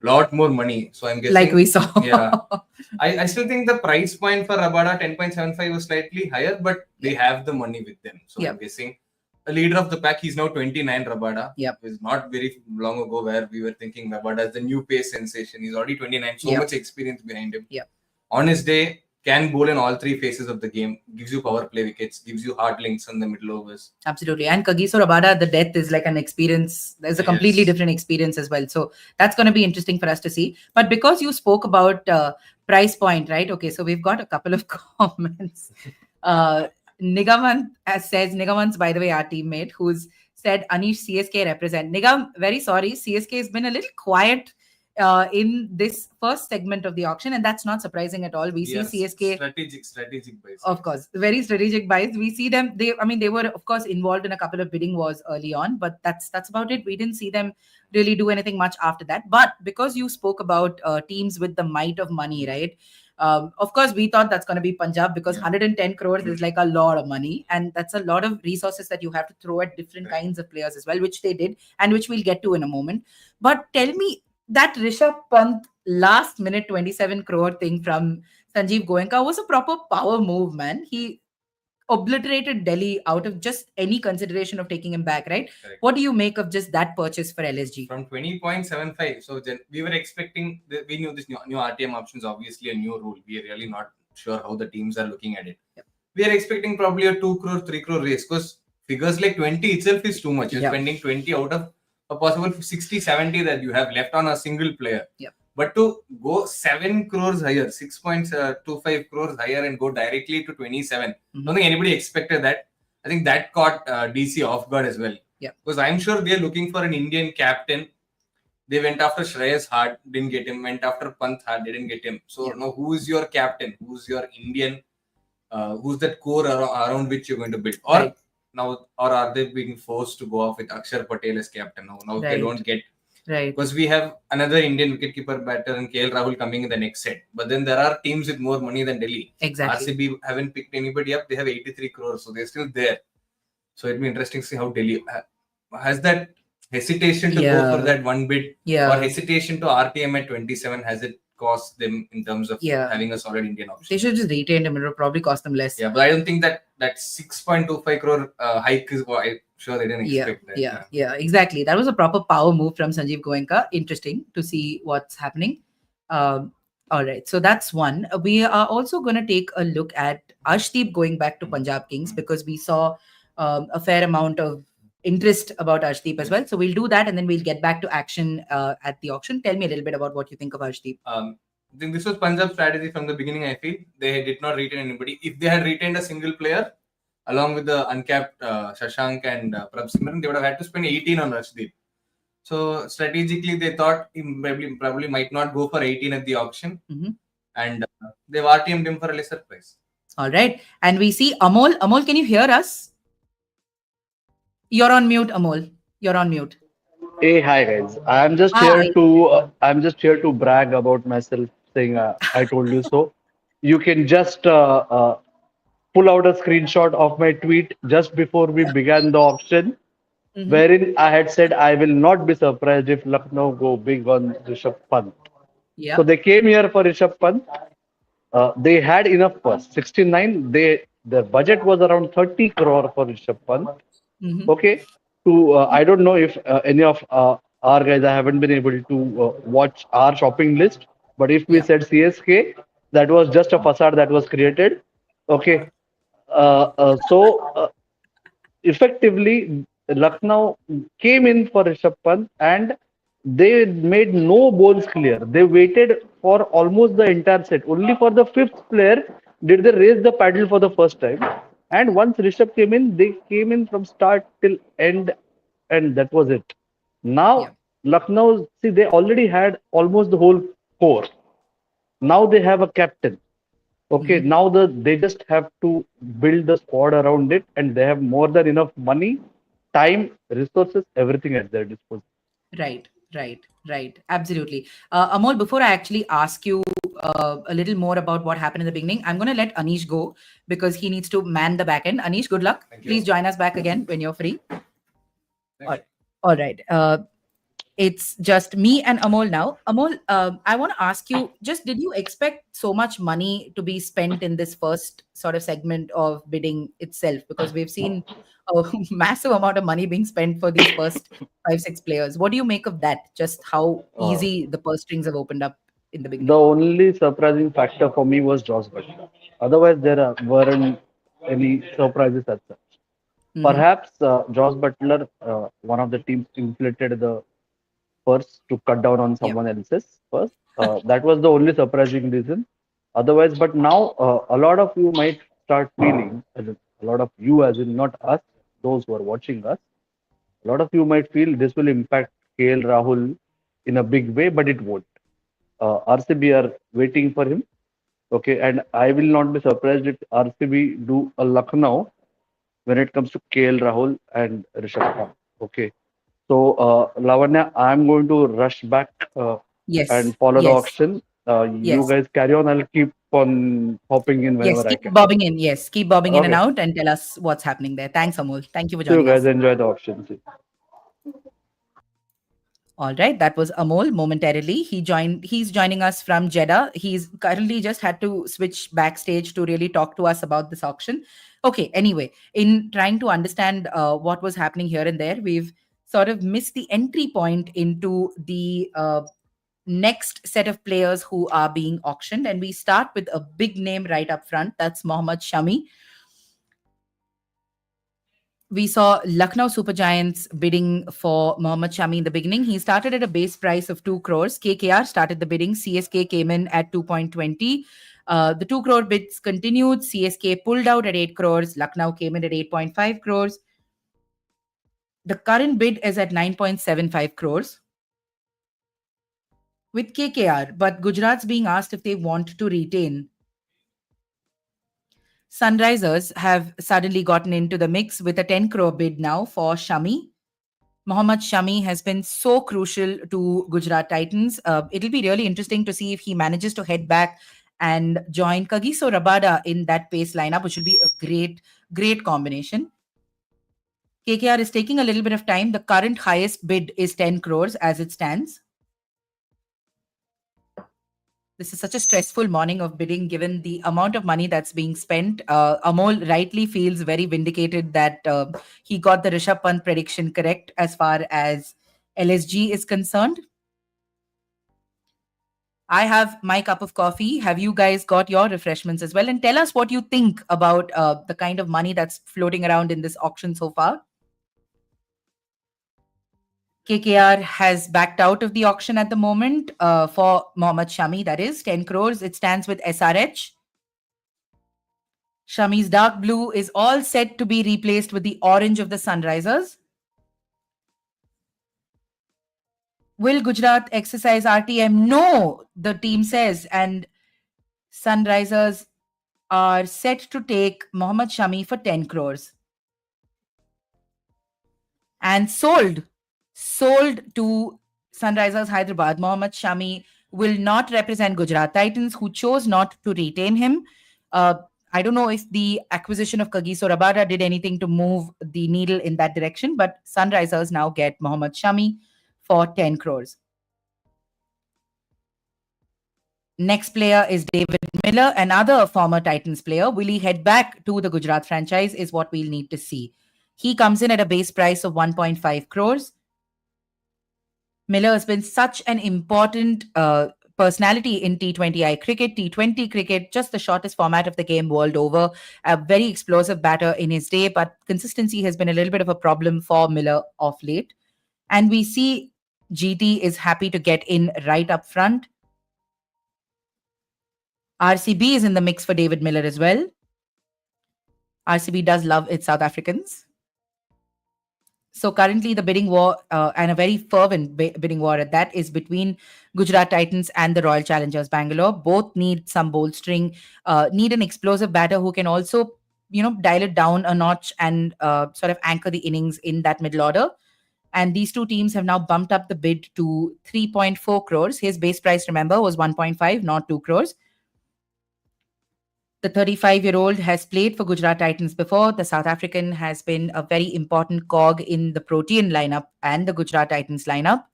lot more money. So I'm guessing, like we saw. I still think the price point for Rabada 10.75 was slightly higher, but they have the money with them. So I'm guessing a leader of the pack, he's now 29, Rabada. It was not very long ago where we were thinking Rabada is the new pace sensation. He's already 29, so much experience behind him. On his day, can bowl in all three phases of the game, gives you power play wickets, gives you hard links on the middle overs. Absolutely. And Kagiso Rabada, the death is like an experience. There's a completely different experience as well. So that's going to be interesting for us to see. But because you spoke about price point, right? Okay, so we've got a couple of comments. Nigamant says, Nigamant's, by the way, our teammate, who's said Anish CSK represent. Nigam, very sorry. CSK has been a little quiet in this first segment of the auction, and that's not surprising at all. We see CSK strategic buys. Of course, very strategic buys. We see them. They were of course involved in a couple of bidding wars early on, but that's about it. We didn't see them really do anything much after that. But because you spoke about teams with the might of money, right? Of course, we thought that's going to be Punjab because 110 crores is like a lot of money, and that's a lot of resources that you have to throw at different kinds of players as well, which they did, and which we'll get to in a moment. But tell me, that Rishabh Pant last minute 27 crore thing from Sanjeev Goenka was a proper power move, man. He obliterated Delhi out of just any consideration of taking him back, right? Correct. What do you make of just that purchase for LSG? From 20.75, so we were expecting, we knew this new RTM option is obviously a new rule. We are really not sure how the teams are looking at it. We are expecting probably a 2 crore, 3 crore race because figures like 20 itself is too much. You're spending 20 out of a possible 60, 70 that you have left on a single player. But to go 7 crores higher, 6.25 crores higher and go directly to 27, I don't think anybody expected that. I think that caught DC off guard as well. Because I'm sure they're looking for an Indian captain. They went after Shreyas hard, didn't get him. Went after Pant hard, didn't get him. So now who is your captain? Who's your Indian? Who's that core around which you're going to build? Or now, or are they being forced to go off with Akshar Patel as captain now? They don't get. Because we have another Indian wicketkeeper batter and KL Rahul coming in the next set. But then there are teams with more money than Delhi. Exactly. RCB haven't picked anybody up. They have 83 crores. So they're still there. So it'll be interesting to see how Delhi has that hesitation to go for that one bid or hesitation to RTM at 27. Has it cost them in terms of having a solid Indian option? They should just retain him. It will probably cost them less. Yeah, but I don't think that 6.25 crore hike is what I'm sure they didn't expect that. Yeah, exactly. That was a proper power move from Sanjeev Goenka. Interesting to see what's happening. All right, so that's one. We are also going to take a look at Arshdeep going back to Punjab Kings because we saw a fair amount of interest about Arshdeep as well. So we'll do that and then we'll get back to action at the auction. Tell me a little bit about what you think of Arshdeep. I think this was Punjab's strategy from the beginning. I feel they did not retain anybody. If they had retained a single player, along with the uncapped Shashank and Prabh Simran, they would have had to spend 18 on Arshdeep. So strategically, they thought he probably might not go for 18 at the auction, and they've RTM'd him for a lesser price. All right. And we see Amol. Amol, can you hear us? You're on mute, Amol. You're on mute. Hey, hi guys. Hi. I'm just here to brag about myself, saying I told you so. You can just pull out a screenshot of my tweet just before we began the auction, wherein I had said I will not be surprised if Lucknow go big on Rishabh Pant. Yeah. So they came here for Rishabh Pant. They had enough first. 69. Their budget was around 30 crore for Rishabh Pant. Okay. To I don't know if any of our guys, I haven't been able to watch our shopping list. But if we Yeah. said CSK, that was just a facade that was created. Okay. So effectively, Lucknow came in for Rishabh Pant and they made no balls clear. They waited for almost the entire set. Only for the fifth player did they raise the paddle for the first time. And once Rishabh came in, they came in from start till end, and that was it. Yeah. Now, Lucknow, see, they already had almost the whole core. Now they have a captain. Okay, now they just have to build the squad around it, and they have more than enough money, time, resources, everything at their disposal. Right, right. Absolutely. Amol, before I actually ask you a little more about what happened in the beginning, I'm going to let Anish go because he needs to man the back end. Anish, good luck. Please join us back again when you're free. All right. It's just me and Amol now. Amol, I want to ask you, just did you expect so much money to be spent in this first sort of segment of bidding itself? Because we've seen a massive amount of money being spent for these first five, six players. What do you make of that? Just how Uh, easy the purse strings have opened up in the the beginning. only surprising factor for me was Josh Butler. Otherwise, weren't any surprises as such. Hmm. Perhaps Josh Butler, one of the teams, inflated the purse to cut down on Yeah. someone else's purse. That was the only surprising reason. Otherwise, but now a lot of you might start feeling, as in, a lot of you, as in not us, those who are watching us, a lot of you might feel this will impact KL Rahul in a big way, but it won't. RCB are waiting for him. Okay, and I will not be surprised if RCB do a Lucknow when it comes to KL Rahul and Rishabh Pant. Okay, so Lavanya, I'm going to rush back Yes. and follow the Yes. auction. You Yes. guys carry on. I'll keep on hopping in Yes. whenever I Keep can. bobbing in. Yes. Keep bobbing in and Okay, out and tell us what's happening there. Thanks, Amol. Thank you for so you joining guys us. enjoy the auction. See. All right, that was Amol momentarily. He's joining us from Jeddah. He's currently just had to switch backstage to really talk to us about this auction. Okay, anyway, in trying to understand what was happening here and there, we've sort of missed the entry point into the next set of players who are being auctioned. And we start with a big name right up front. That's Mohammad Shami. We saw Lucknow Super Giants bidding for Mohammad Shami in the beginning. He started at a base price of 2 crores. KKR started the bidding. CSK came in at 2.20. The 2 crore bids continued. CSK pulled out at 8 crores. Lucknow came in at 8.5 crores. The current bid is at 9.75 crores with KKR, but Gujarat's being asked if they want to retain. Sunrisers have suddenly gotten into the mix with a 10 crore bid now for Shami. Mohammad Shami has been so crucial to Gujarat Titans. It'll be really interesting to see if he manages to head back and join Kagiso Rabada in that pace lineup, which will be a great combination. KKR is taking a little bit of time. The current highest bid is 10 crores as it stands. This is such a stressful morning of bidding given the amount of money that's being spent. Amol rightly feels very vindicated that he got the Rishabh Pant prediction correct as far as LSG is concerned. I have my cup of coffee. Have you guys got your refreshments as well? And tell us what you think about the kind of money that's floating around in this auction so far. KKR has backed out of the auction at the moment for Mohammad Shami, that is 10 crores. It stands with SRH. Shami's dark blue is all set to be replaced with the orange of the Sunrisers. Will Gujarat exercise RTM? No, the team says. And Sunrisers are set to take Mohammad Shami for 10 crores. And sold to Sunrisers Hyderabad. Mohammad Shami will not represent Gujarat Titans, who chose not to retain him. I don't know if the acquisition of Kagiso Rabada did anything to move the needle in that direction, but Sunrisers now get Mohammad Shami for 10 crores. Next player is David Miller, another former Titans player. Will he head back to the Gujarat franchise is what we'll need to see. He comes in at a base price of 1.5 crores. Miller has been such an important personality in T20I cricket, T20 cricket, just the shortest format of the game world over. A very explosive batter in his day, but consistency has been a little bit of a problem for Miller of late. And we see GT is happy to get in right up front. RCB is in the mix for David Miller as well. RCB does love its South Africans. So currently the bidding war, and a very fervent bidding war at that, is between Gujarat Titans and the Royal Challengers Bangalore. Both need some bolstering, need an explosive batter who can also, dial it down a notch and sort of anchor the innings in that middle order. And these two teams have now bumped up the bid to 3.4 crores. His base price, remember, was 1.5, not 2 crores. The 35-year-old has played for Gujarat Titans before. The South African has been a very important cog in the Protean lineup and the Gujarat Titans lineup.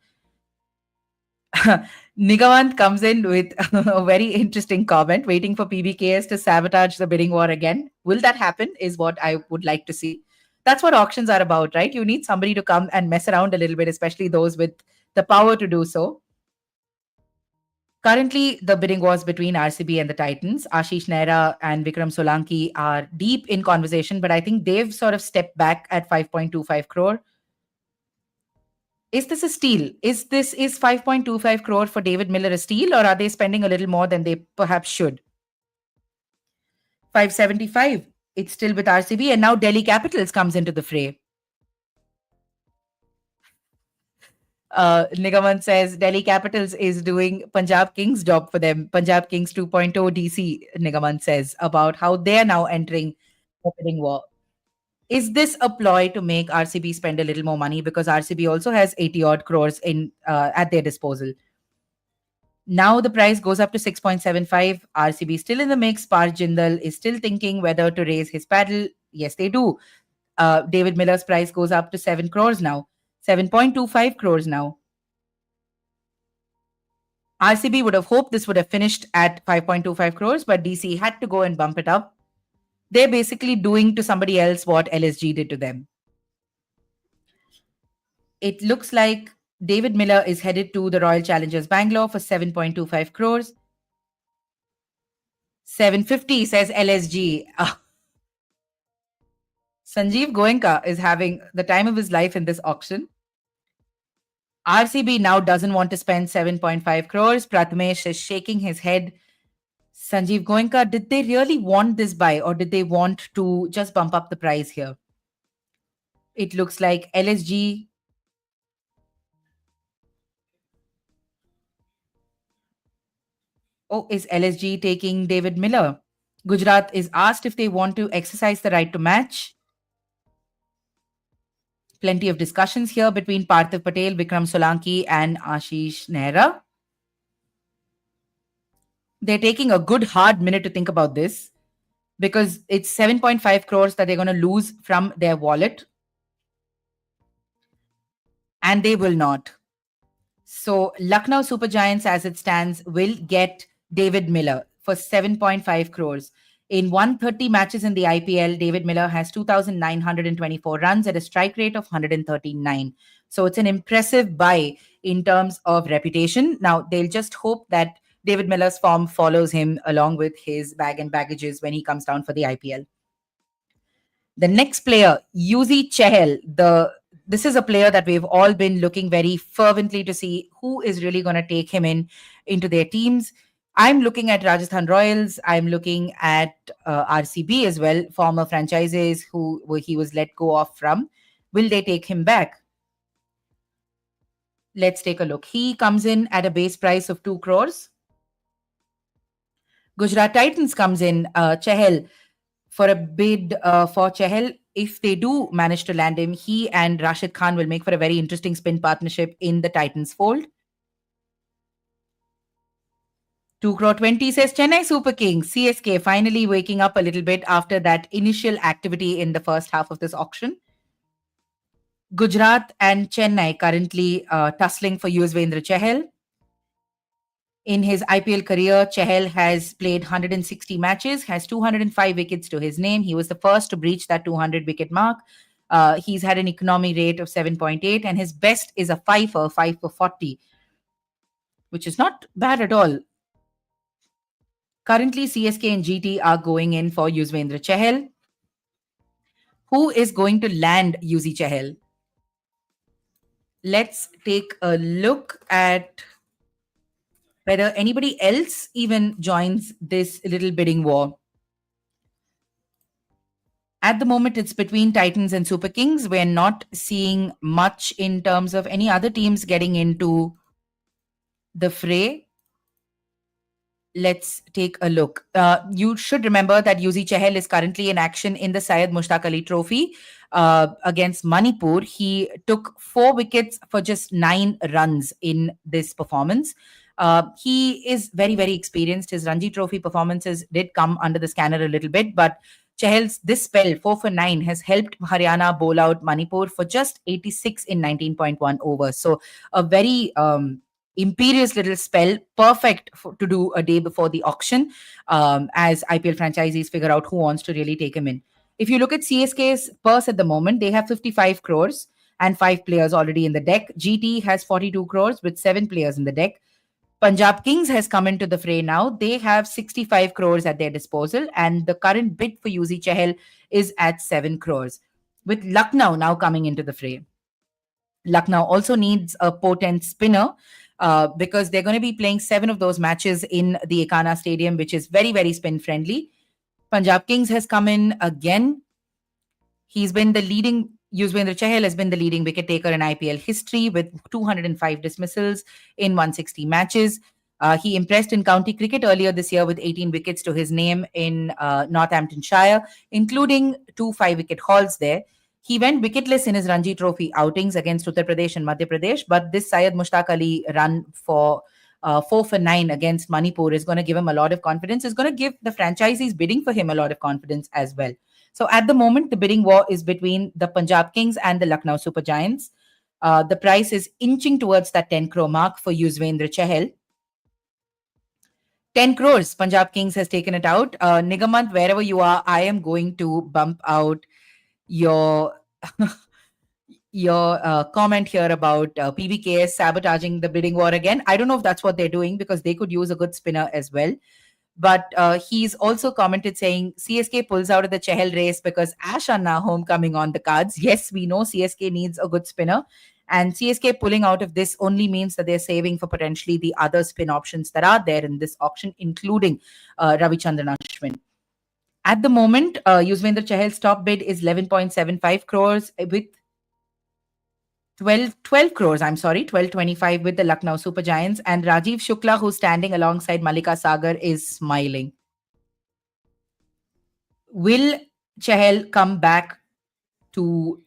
Nigavant comes in with a very interesting comment, waiting for PBKS to sabotage the bidding war again. Will that happen is what I would like to see. That's what auctions are about, right? You need somebody to come and mess around a little bit, especially those with the power to do so. Currently, the bidding wars between RCB and the Titans. Ashish Nehra and Vikram Solanki are deep in conversation, but I think they've sort of stepped back at 5.25 crore. Is this a steal? Is 5.25 crore for David Miller a steal, or are they spending a little more than they perhaps should? 575. It's still with RCB, and now Delhi Capitals comes into the fray. Nigaman says Delhi Capitals is doing Punjab Kings job for them. Punjab Kings 2.0 DC, Nigaman says, about how they're now entering the bidding war. Is this a ploy to make RCB spend a little more money, because RCB also has 80 odd crores in at their disposal? Now the price goes up to 6.75. RCB still in the mix. Parth Jindal is still thinking whether to raise his paddle. Yes, they do. David Miller's price goes up to 7 crores now. 7.25 crores now. RCB would have hoped this would have finished at 5.25 crores, but DC had to go and bump it up. They're basically doing to somebody else what LSG did to them. It looks like David Miller is headed to the Royal Challengers Bangalore for 7.25 crores. 750 says LSG. Sanjeev Goenka is having the time of his life in this auction. RCB now doesn't want to spend 7.5 crores. Prathamesh is shaking his head. Sanjeev Goenka, did they really want this buy, or did they want to just bump up the price here? It looks like LSG. Oh, is LSG taking David Miller? Gujarat is asked if they want to exercise the right to match. Plenty of discussions here between Parthiv Patel, Vikram Solanki, and Ashish Nehra. They're taking a good hard minute to think about this, because it's 7.5 crores that they're going to lose from their wallet. And they will not. So Lucknow Super Giants, as it stands, will get David Miller for 7.5 crores. In 130 matches in the IPL, David Miller has 2,924 runs at a strike rate of 139. So it's an impressive buy in terms of reputation. Now, they'll just hope that David Miller's form follows him along with his bag and baggages when he comes down for the IPL. The next player, Yuzi Chahal, this is a player that we've all been looking very fervently to see who is really going to take him into their teams. I'm looking at Rajasthan Royals. I'm looking at RCB as well, former franchises who he was let go off from. Will they take him back? Let's take a look. He comes in at a base price of 2 crores. Gujarat Titans comes in, Chahal, for a bid for Chahal. If they do manage to land him, he and Rashid Khan will make for a very interesting spin partnership in the Titans fold. 2 crore 20 says Chennai Super Kings. CSK finally waking up a little bit after that initial activity in the first half of this auction. Gujarat and Chennai currently tussling for Yuzvendra Chahal. In his IPL career, Chahal has played 160 matches, has 205 wickets to his name. He was the first to breach that 200 wicket mark. He's had an economy rate of 7.8, and his best is a 5 for 40, which is not bad at all. Currently, CSK and GT are going in for Yuzvendra Chahal. Who is going to land Yuzi Chahal? Let's take a look at whether anybody else even joins this little bidding war. At the moment, it's between Titans and Super Kings. We're not seeing much in terms of any other teams getting into the fray. Let's take a look. You should remember that Yuzi Chahal is currently in action in the Syed Mushtaq Ali Trophy against Manipur. He took 4 wickets for just 9 runs in this performance. He is very, very experienced. His Ranji Trophy performances did come under the scanner a little bit, but Chahal's this spell, 4 for 9, has helped Haryana bowl out Manipur for just 86 in 19.1 overs. So a very imperious little spell, perfect to do a day before the auction, as IPL franchisees figure out who wants to really take him in. If you look at CSK's purse at the moment, they have 55 crores and 5 players already in the deck. GT has 42 crores with 7 players in the deck. Punjab Kings has come into the fray now. They have 65 crores at their disposal, and the current bid for Yuzi Chahal is at 7 crores, with Lucknow now coming into the fray. Lucknow also needs a potent spinner because they're going to be playing 7 of those matches in the Ekana Stadium, which is very, very spin friendly. Punjab Kings has come in again. He's been the leading, Yuzvendra Chahal has been the leading wicket taker in IPL history with 205 dismissals in 160 matches. He impressed in county cricket earlier this year with 18 wickets to his name in Northamptonshire, including 2 5-wicket hauls there. He went wicketless in his Ranji Trophy outings against Uttar Pradesh and Madhya Pradesh, but this Syed Mushtaq Ali run for 4 for 9 against Manipur is going to give him a lot of confidence. It's going to give the franchisees bidding for him a lot of confidence as well. So at the moment, the bidding war is between the Punjab Kings and the Lucknow Super Giants. The price is inching towards that 10 crore mark for Yuzvendra Chahal. 10 crores, Punjab Kings has taken it out. Nigamant, wherever you are, I am going to bump out your comment here about PBKS sabotaging the bidding war again. I don't know if that's what they're doing because they could use a good spinner as well. But he's also commented saying CSK pulls out of the Chahal race because Ash and Nahom coming on the cards. Yes, we know CSK needs a good spinner. And CSK pulling out of this only means that they're saving for potentially the other spin options that are there in this auction, including Ravichandran Ashwin. At the moment, Yuzvendra Chahal's top bid is 11.75 crores with 12 crores, 12.25 with the Lucknow Super Giants. And Rajiv Shukla, who's standing alongside Malika Sagar, is smiling. Will Chahal come back to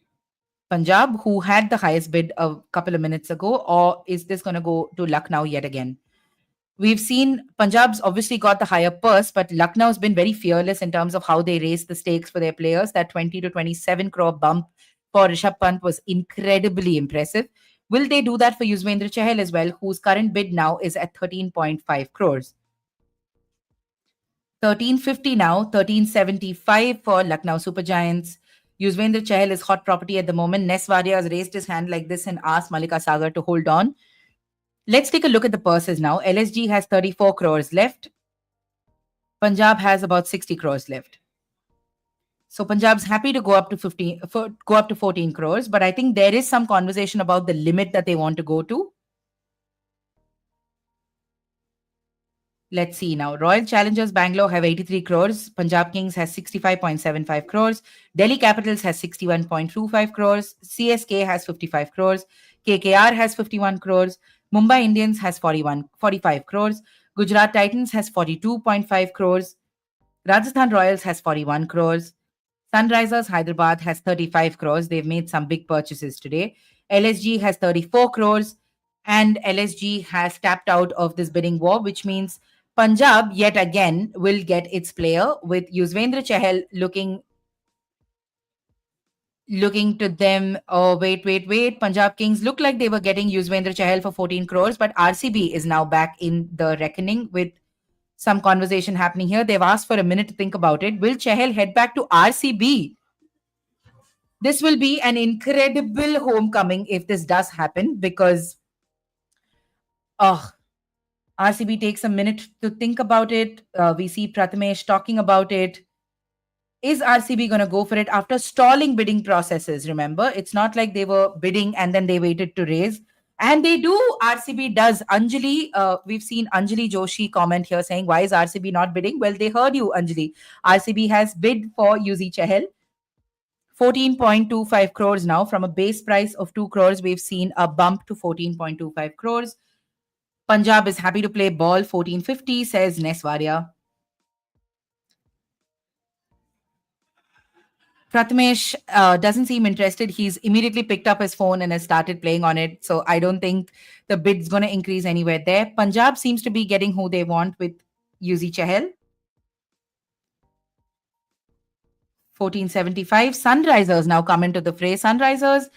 Punjab, who had the highest bid a couple of minutes ago, or is this going to go to Lucknow yet again? We've seen Punjab's obviously got the higher purse, but Lucknow's been very fearless in terms of how they raise the stakes for their players. That 20 to 27 crore bump for Rishabh Pant was incredibly impressive. Will they do that for Yuzvendra Chahal as well, whose current bid now is at 13.5 crores? 1350 now, 1375 for Lucknow Super Giants. Yuzvendra Chahal is hot property at the moment. Nes Wadia has raised his hand like this and asked Malika Sagar to hold on. Let's take a look at the purses now. LSG has 34 crores left. Punjab has about 60 crores left. So Punjab's happy to go up to 14 crores, but I think there is some conversation about the limit that they want to go to. Let's see now. Royal Challengers Bangalore have 83 crores. Punjab Kings has 65.75 crores. Delhi Capitals has 61.25 crores. CSK has 55 crores. KKR has 51 crores. Mumbai Indians has 45 crores. Gujarat Titans has 42.5 crores. Rajasthan Royals has 41 crores. Sunrisers Hyderabad has 35 crores. They've made some big purchases today. LSG has 34 crores. And LSG has tapped out of this bidding war, which means Punjab yet again will get its player, with Yuzvendra Chahal looking to them. Oh, wait. Punjab Kings look like they were getting Yuzvendra Chahal for 14 crores, but RCB is now back in the reckoning with some conversation happening here. They've asked for a minute to think about it. Will Chahal head back to RCB? This will be an incredible homecoming if this does happen, because RCB takes a minute to think about it. We see Prathamesh talking about it. Is RCB going to go for it after stalling bidding processes? Remember, it's not like they were bidding and then they waited to raise. And they do. RCB does. Anjali, we've seen Anjali Joshi comment here saying, why is RCB not bidding? Well, they heard you, Anjali. RCB has bid for Yuzi Chahal. 14.25 crores now. From a base price of 2 crores, we've seen a bump to 14.25 crores. Punjab is happy to play ball. 1450, says Neswaria. Prathamesh doesn't seem interested. He's immediately picked up his phone and has started playing on it. So I don't think the bid's going to increase anywhere there. Punjab seems to be getting who they want with Yuzi Chahal. 1475. Sunrisers now come into the fray. Sunrisers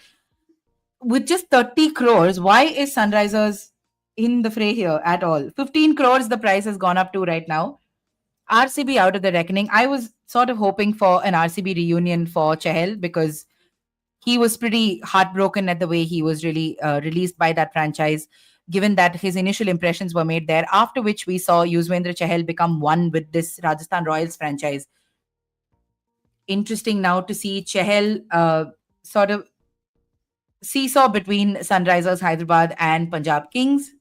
with just 30 crores. Why is Sunrisers in the fray here at all? 15 crores the price has gone up to right now. RCB out of the reckoning. I was sort of hoping for an RCB reunion for Chahal, because he was pretty heartbroken at the way he was really released by that franchise, given that his initial impressions were made there, after which we saw Yuzvendra Chahal become one with this Rajasthan Royals franchise. Interesting now to see Chahal sort of seesaw between Sunrisers Hyderabad and Punjab Kings.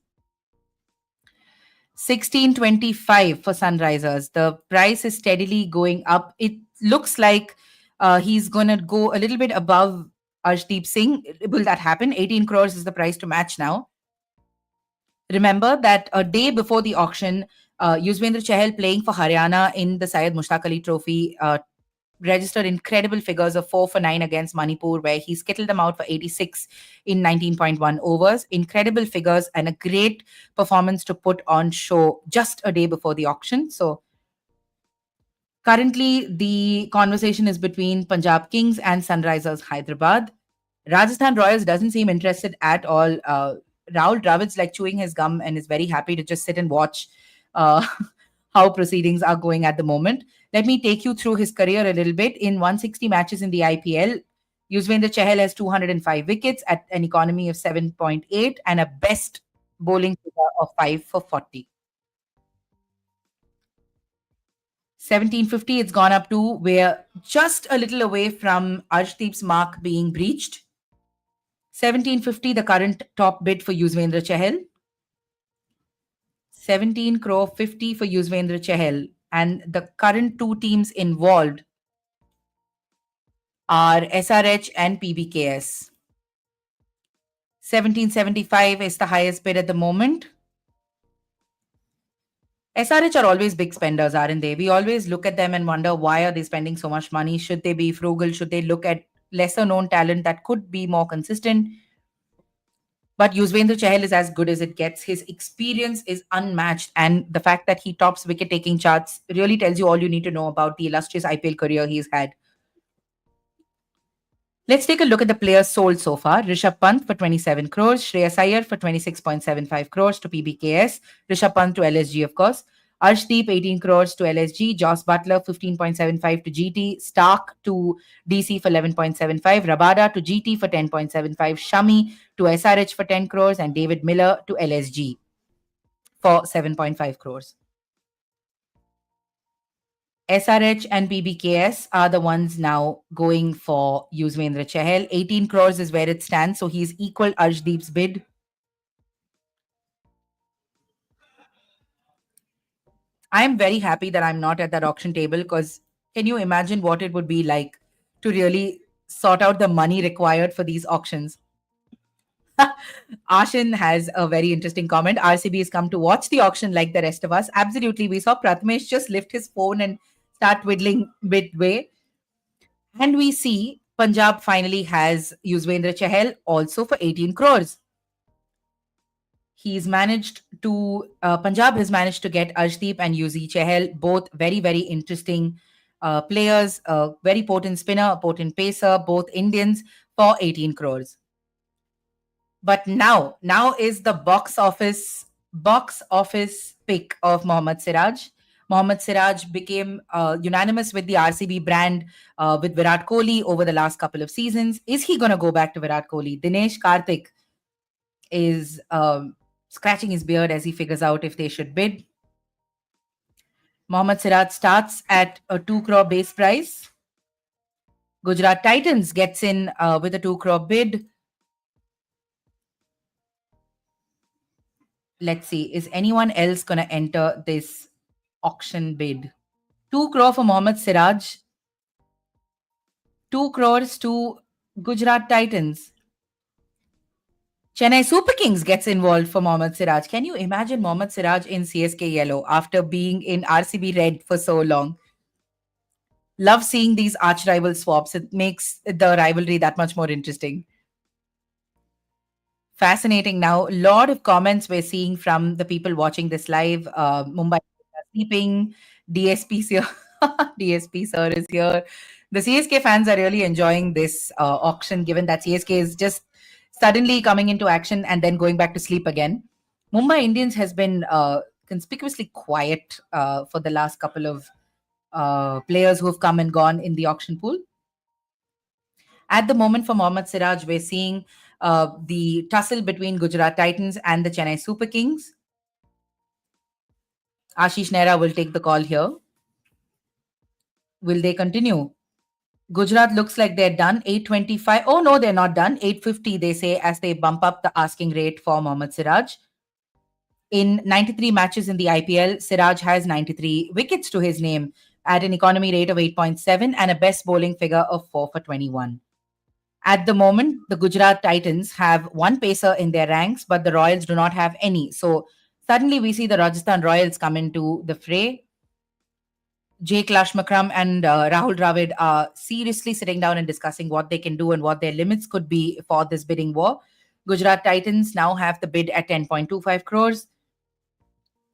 1625 for Sunrisers. The price is steadily going up. It looks like he's going to go a little bit above Arshdeep Singh. Will that happen? 18 crores is the price to match now. Remember that a day before the auction, Yuzvendra Chahal, playing for Haryana in the Syed Mushtaq Ali Trophy, registered incredible figures of 4 for 9 against Manipur, where he skittled them out for 86 in 19.1 overs. Incredible figures and a great performance to put on show just a day before the auction. So currently the conversation is between Punjab Kings and Sunrisers Hyderabad. Rajasthan Royals doesn't seem interested at all. Rahul Dravid's like chewing his gum and is very happy to just sit and watch how proceedings are going at the moment. Let me take you through his career a little bit. In 160 matches in the IPL, Yuzvendra Chahal has 205 wickets at an economy of 7.8 and a best bowling figure of 5 for 40. 1750, it's gone up to. We're just a little away from Arshdeep's mark being breached. 1750, the current top bid for Yuzvendra Chahal. 17 crore 50 for Yuzvendra Chahal. And the current two teams involved are SRH and PBKS. 1775 is the highest bid at the moment. SRH are always big spenders, aren't they? We always look at them and wonder, why are they spending so much money? Should they be frugal? Should they look at lesser known talent that could be more consistent? But Yuzvendra Chahal is as good as it gets. His experience is unmatched. And the fact that he tops wicket-taking charts really tells you all you need to know about the illustrious IPL career he's had. Let's take a look at the players sold so far. Rishabh Pant for 27 crores. Shreyas Iyer for 26.75 crores to PBKS. Rishabh Pant to LSG, of course. Arshdeep, 18 crores to LSG. Joss Butler, 15.75 to GT. Stark to DC for 11.75. Rabada to GT for 10.75. Shami to SRH for 10 crores. And David Miller to LSG for 7.5 crores. SRH and PBKS are the ones now going for Yuzvendra Chahal. 18 crores is where it stands. So he's equal Arshdeep's bid. I'm very happy that I'm not at that auction table, because can you imagine what it would be like to really sort out the money required for these auctions? Ashin has a very interesting comment. RCB has come to watch the auction like the rest of us. Absolutely. We saw Prathamesh just lift his phone and start twiddling midway. And we see Punjab finally has Yuzvendra Chahal also for 18 crores. He's managed to, Punjab has managed to get Arshdeep and Yuzi Chahal, both very, very interesting players, very potent spinner, a potent pacer, both Indians for 18 crores. But now is the box office pick of Mohammad Siraj. Mohammad Siraj became unanimous with the RCB brand with Virat Kohli over the last couple of seasons. Is he going to go back to Virat Kohli? Dinesh Karthik is scratching his beard as he figures out if they should bid. Mohammad Siraj starts at a 2 crore base price. Gujarat Titans gets in with a 2 crore bid. Let's see, is anyone else going to enter this auction bid? 2 crore for Mohammad Siraj. 2 crores to Gujarat Titans. Chennai Super Kings gets involved for Mohammad Siraj. Can you imagine Mohammad Siraj in CSK yellow after being in RCB red for so long? Love seeing these arch rival swaps. It makes the rivalry that much more interesting. Fascinating now. A lot of comments we're seeing from the people watching this live. Mumbai sleeping. DSP here. DSP sir is here. The CSK fans are really enjoying this auction, given that CSK is just suddenly coming into action and then going back to sleep again. Mumbai Indians has been conspicuously quiet for the last couple of players who have come and gone in the auction pool. At the moment for Mohammad Siraj, we're seeing the tussle between Gujarat Titans and the Chennai Super Kings. Ashish Nehra will take the call here. Will they continue? Gujarat looks like they're done. 825. Oh, no, they're not done. 850, they say, as they bump up the asking rate for Mohammad Siraj. In 93 matches in the IPL, Siraj has 93 wickets to his name at an economy rate of 8.7 and a best bowling figure of 4 for 21. At the moment, the Gujarat Titans have one pacer in their ranks, but the Royals do not have any. So suddenly we see the Rajasthan Royals come into the fray. Jake Lashmakram and Rahul Dravid are seriously sitting down and discussing what they can do and what their limits could be for this bidding war. Gujarat Titans now have the bid at 10.25 crores,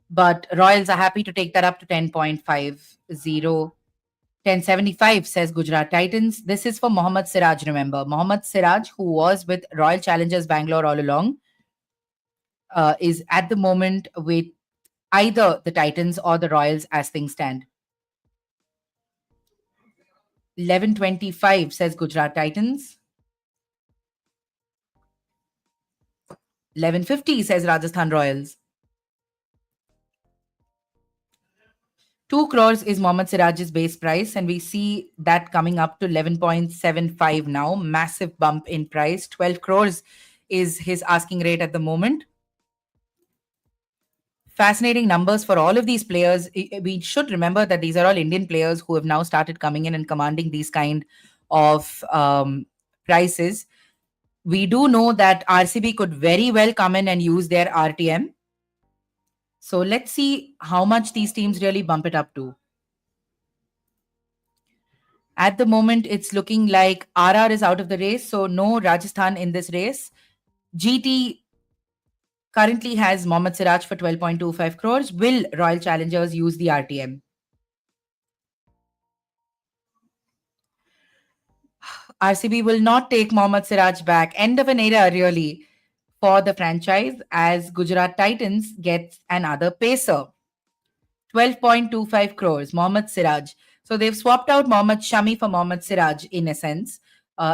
but Royals are happy to take that up to 10.50. 1075 says Gujarat Titans. This is for Mohammad Siraj, remember. Mohammad Siraj, who was with Royal Challengers Bangalore all along, is at the moment with either the Titans or the Royals as things stand. 1125 says Gujarat Titans. 1150 says Rajasthan Royals. 2 crores is Mohammad Siraj's base price, and we see that coming up to 11.75 now. Massive bump in price. 12 crores is his asking rate at the moment. Fascinating numbers for all of these players. We should remember that these are all Indian players who have now started coming in and commanding these kind of prices. We do know that RCB could very well come in and use their RTM. So let's see how much these teams really bump it up to. At the moment, it's looking like RR is out of the race, so no Rajasthan in this race. GT currently has Mohammad Siraj for 12.25 crores. Will Royal Challengers use the RTM? RCB will not take Mohammad Siraj back. End of an era, really, for the franchise, as Gujarat Titans gets another pacer. 12.25 crores, Mohammad Siraj. So they've swapped out Mohammad Shami for Mohammad Siraj in a sense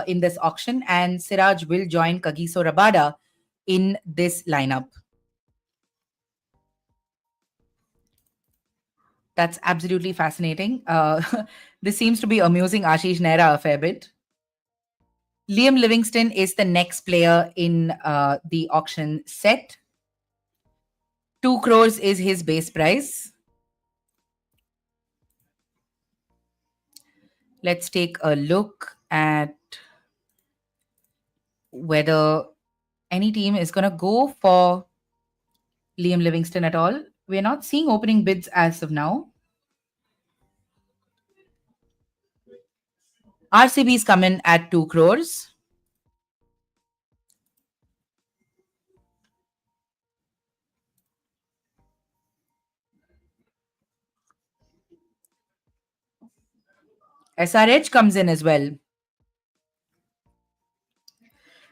in this auction, and Siraj will join Kagiso Rabada in this lineup. That's absolutely fascinating. This seems to be amusing Ashish Nehra a fair bit. Liam Livingston is the next player in the auction set. 2 crores is his base price. Let's take a look at whether any team is going to go for Liam Livingston at all. We're not seeing opening bids as of now. RCB's come in at 2 crores. SRH comes in as well.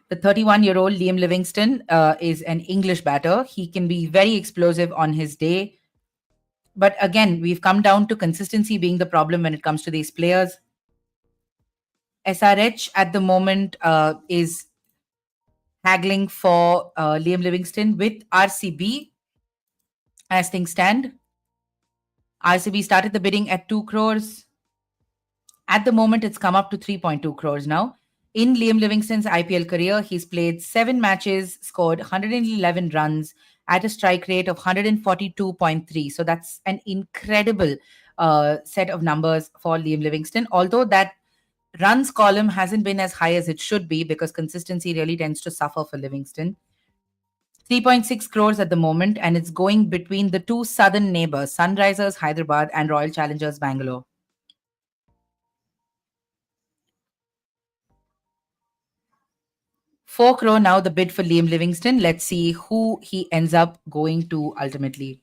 The 31-year-old Liam Livingston is an English batter. He can be very explosive on his day. But again, we've come down to consistency being the problem when it comes to these players. SRH at the moment is haggling for Liam Livingston with RCB as things stand. RCB started the bidding at 2 crores. At the moment, it's come up to 3.2 crores now. In Liam Livingston's IPL career, he's played 7 matches, scored 111 runs at a strike rate of 142.3. So that's an incredible set of numbers for Liam Livingston. Although that runs column hasn't been as high as it should be because consistency really tends to suffer for Livingston. 3.6 crores at the moment, and it's going between the two southern neighbors, Sunrisers Hyderabad and Royal Challengers Bangalore. 4 crore now the bid for Liam Livingston. Let's see who he ends up going to ultimately.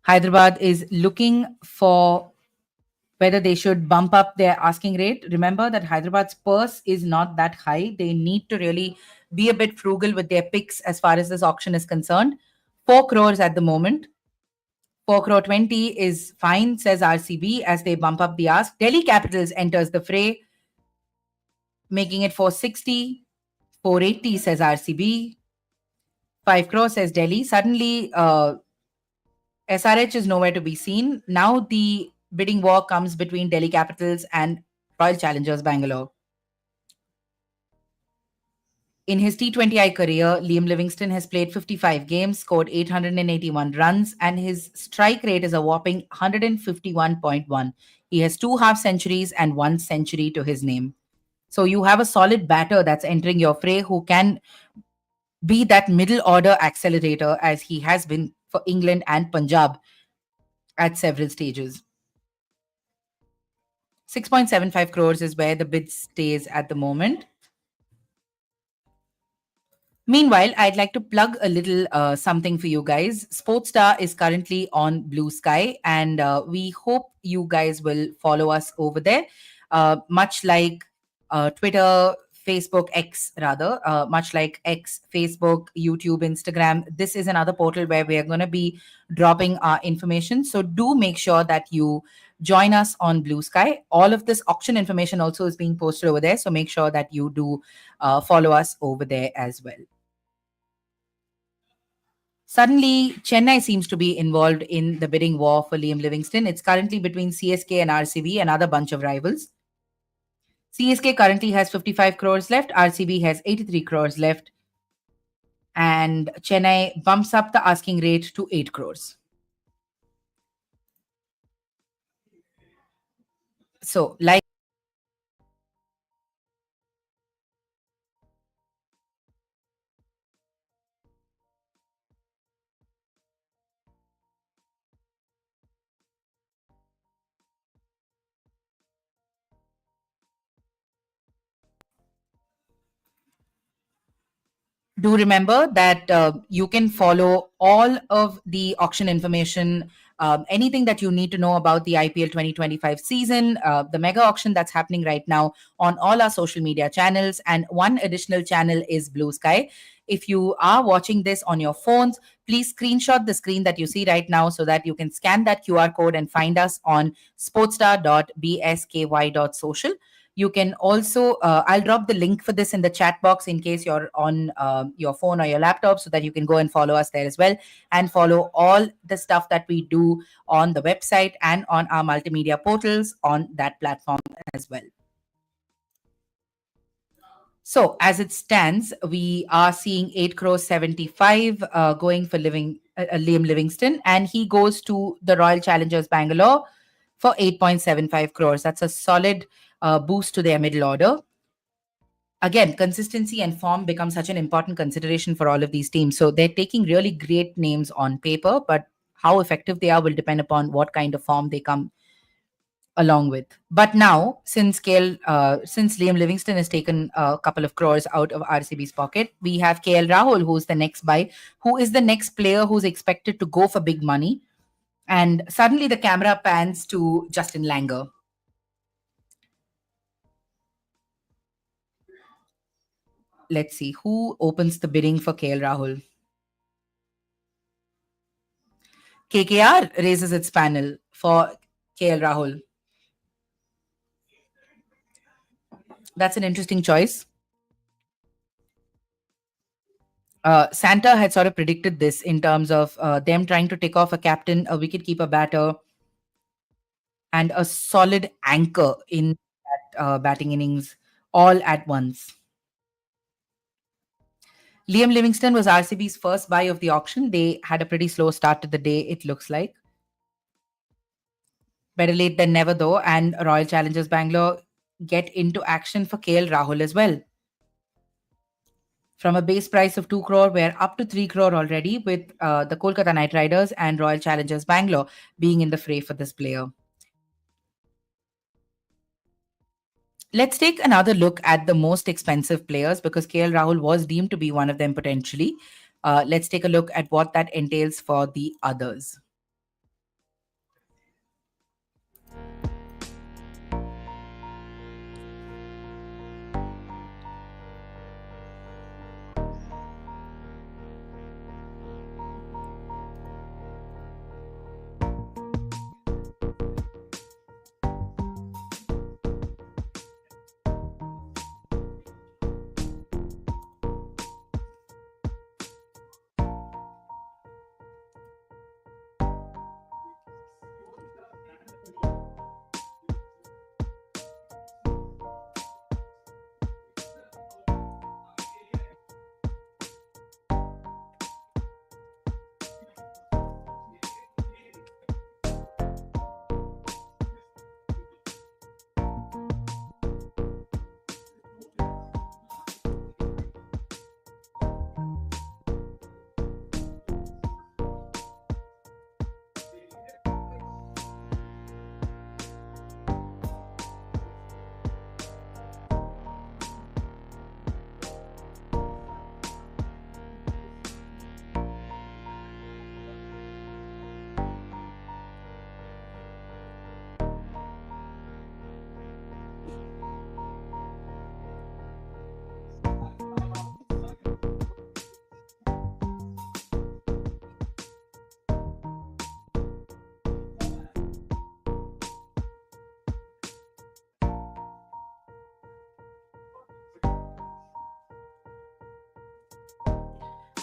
Hyderabad is looking for whether they should bump up their asking rate. Remember that Hyderabad's purse is not that high. They need to really be a bit frugal with their picks as far as this auction is concerned. 4 crores at the moment. 4 crore 20 is fine, says RCB as they bump up the ask. Delhi Capitals enters the fray, making it 460. 480 says RCB. 5 crore says Delhi. Suddenly, SRH is nowhere to be seen. Now the bidding war comes between Delhi Capitals and Royal Challengers Bangalore. In his T20I career, Liam Livingston has played 55 games, scored 881 runs, and his strike rate is a whopping 151.1. He has 2 half centuries and 1 century to his name. So you have a solid batter that's entering your fray who can be that middle order accelerator as he has been for England and Punjab at several stages. 6.75 crores is where the bid stays at the moment. Meanwhile, I'd like to plug a little something for you guys. Sportstar is currently on Blue Sky, and we hope you guys will follow us over there. Much like Twitter, Facebook, X rather, much like X, Facebook, YouTube, Instagram, this is another portal where we are going to be dropping our information. So do make sure that you join us on Blue Sky. All of this auction information also is being posted over there. So make sure that you do follow us over there as well. Suddenly, Chennai seems to be involved in the bidding war for Liam Livingston. It's currently between CSK and RCB, another bunch of rivals. CSK currently has 55 crores left. RCB has 83 crores left. And Chennai bumps up the asking rate to 8 crores. So, like do remember that you can follow all of the auction information, anything that you need to know about the IPL 2025 season, the mega auction that's happening right now on all our social media channels. And one additional channel is Blue Sky. If you are watching this on your phones, please screenshot the screen that you see right now so that you can scan that QR code and find us on sportstar.bsky.social. You can also, I'll drop the link for this in the chat box in case you're on your phone or your laptop so that you can go and follow us there as well and follow all the stuff that we do on the website and on our multimedia portals on that platform as well. So as it stands, we are seeing 8 crores 75 going for Liam Livingston, and he goes to the Royal Challengers Bangalore for 8.75 crores. That's a solid boost to their middle order. again, consistency and form become such an important consideration for all of these teams. So they're taking really great names on paper, but how effective they are will depend upon what kind of form they come along with. But now, since Liam Livingston has taken a couple of crores out of RCB's pocket, we have KL Rahul, who's the next buy, who is the next player who's expected to go for big money. And suddenly the camera pans to Justin Langer. Let's see who opens the bidding for KL Rahul. KKR raises its panel for KL Rahul. That's an interesting choice. Santa had sort of predicted this in terms of them trying to take off a captain, a wicketkeeper batter, and a solid anchor in that batting innings all at once. Liam Livingston was RCB's first buy of the auction. They had a pretty slow start to the day, it looks like. Better late than never, though, and Royal Challengers Bangalore get into action for KL Rahul as well. From a base price of 2 crore, we're up to 3 crore already, with the Kolkata Knight Riders and Royal Challengers Bangalore being in the fray for this player. Let's take another look at the most expensive players, because KL Rahul was deemed to be one of them potentially. Let's take a look at what that entails for the others.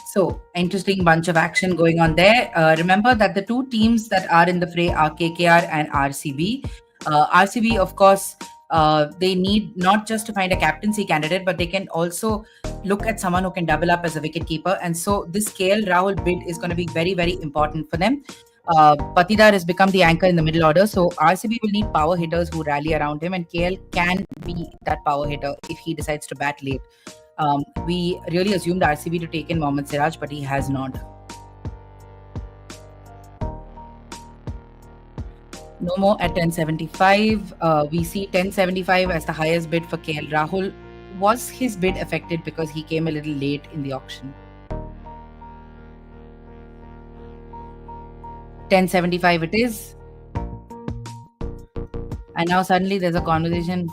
So, interesting bunch of action going on there. Remember that the two teams that are in the fray are KKR and RCB. RCB, of course, they need not just to find a captaincy candidate, but they can also look at someone who can double up as a wicketkeeper. And so, this KL Rahul bid is going to be very, very important for them. Patidar has become the anchor in the middle order, so RCB will need power hitters who rally around him, and KL can be that power hitter if he decides to bat late. We really assumed RCB to take in Mohammad Siraj, but he has not. No more at 1075. We see 1075 as the highest bid for KL Rahul. Was his bid affected because he came a little late in the auction? 1075 it is. And now suddenly there's a conversation.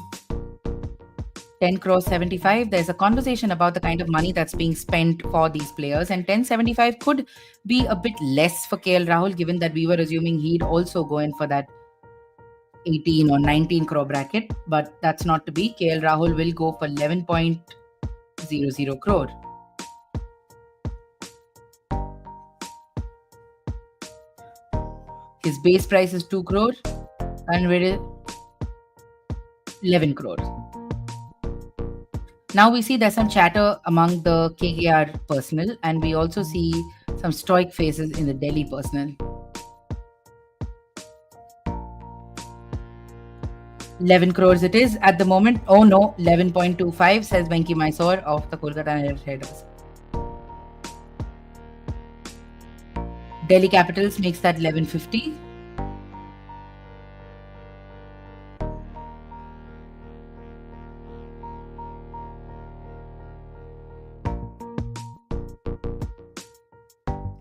10 crores 75. There's a conversation about the kind of money that's being spent for these players, and 1075 could be a bit less for KL Rahul, given that we were assuming he'd also go in for that 18 or 19 crore bracket, but that's not to be. KL Rahul will go for 11.00 crore. His base price is 2 crore and with 11 crores. Now we see there's some chatter among the KKR personnel, and we also see some stoic faces in the Delhi personnel. 11 crores it is at the moment. Oh no, 11.25 says Venki Mysore of the Kolkata Knight Riders. Delhi Capitals makes that 11.50.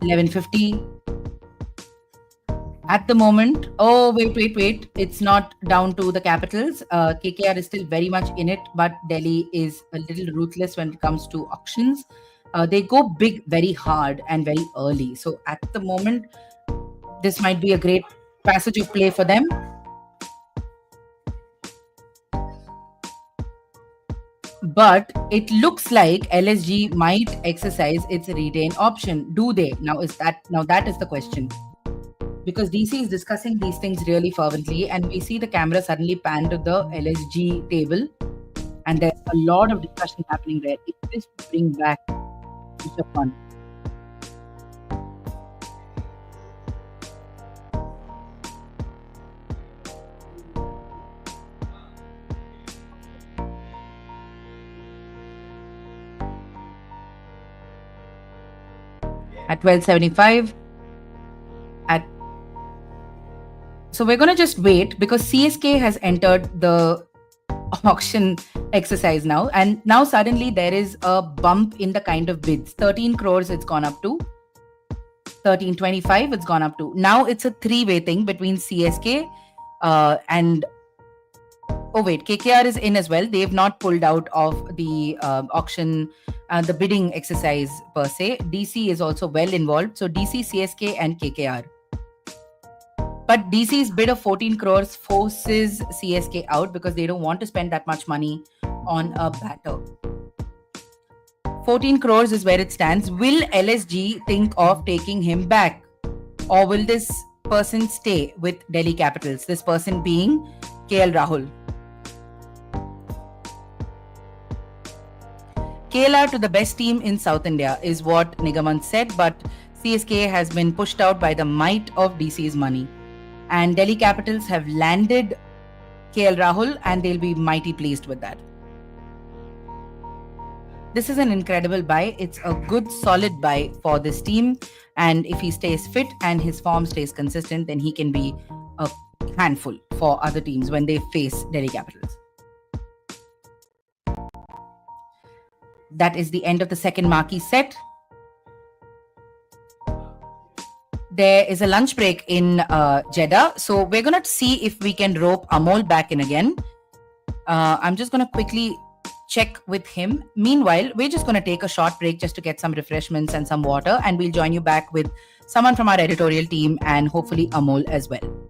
$11.50. At the moment, oh, wait. It's not down to the Capitals. KKR is still very much in it, but Delhi is a little ruthless when it comes to auctions. They go big very hard and very early. So at the moment, this might be a great passage of play for them. But it looks like LSG might exercise its retain option. Do they? Now that is the question. Because DC is discussing these things really fervently, and we see the camera suddenly pan to the LSG table, and there's a lot of discussion happening there. If this will bring back Rishabh Pant. At 12.75. So we're going to just wait because CSK has entered the auction exercise now, and now suddenly there is a bump in the kind of bids. 13 crores it's gone up to. 13.25 it's gone up to. Now it's a three-way thing between CSK and KKR is in as well. They've not pulled out of the auction, the bidding exercise per se. DC is also well involved. So DC, CSK and KKR. But DC's bid of 14 crores forces CSK out because they don't want to spend that much money on a batter. 14 crores is where it stands. Will LSG think of taking him back? Or will this person stay with Delhi Capitals? This person being KL Rahul. KLR to the best team in South India is what Nigamant said, but CSK has been pushed out by the might of DC's money. And Delhi Capitals have landed KL Rahul, and they'll be mighty pleased with that. This is an incredible buy. It's a good, solid buy for this team. And if he stays fit and his form stays consistent, then he can be a handful for other teams when they face Delhi Capitals. That is the end of the second marquee set. There is a lunch break in Jeddah. So we're going to see if we can rope Amol back in again. I'm just going to quickly check with him. Meanwhile, we're just going to take a short break just to get some refreshments and some water. And we'll join you back with someone from our editorial team and hopefully Amol as well.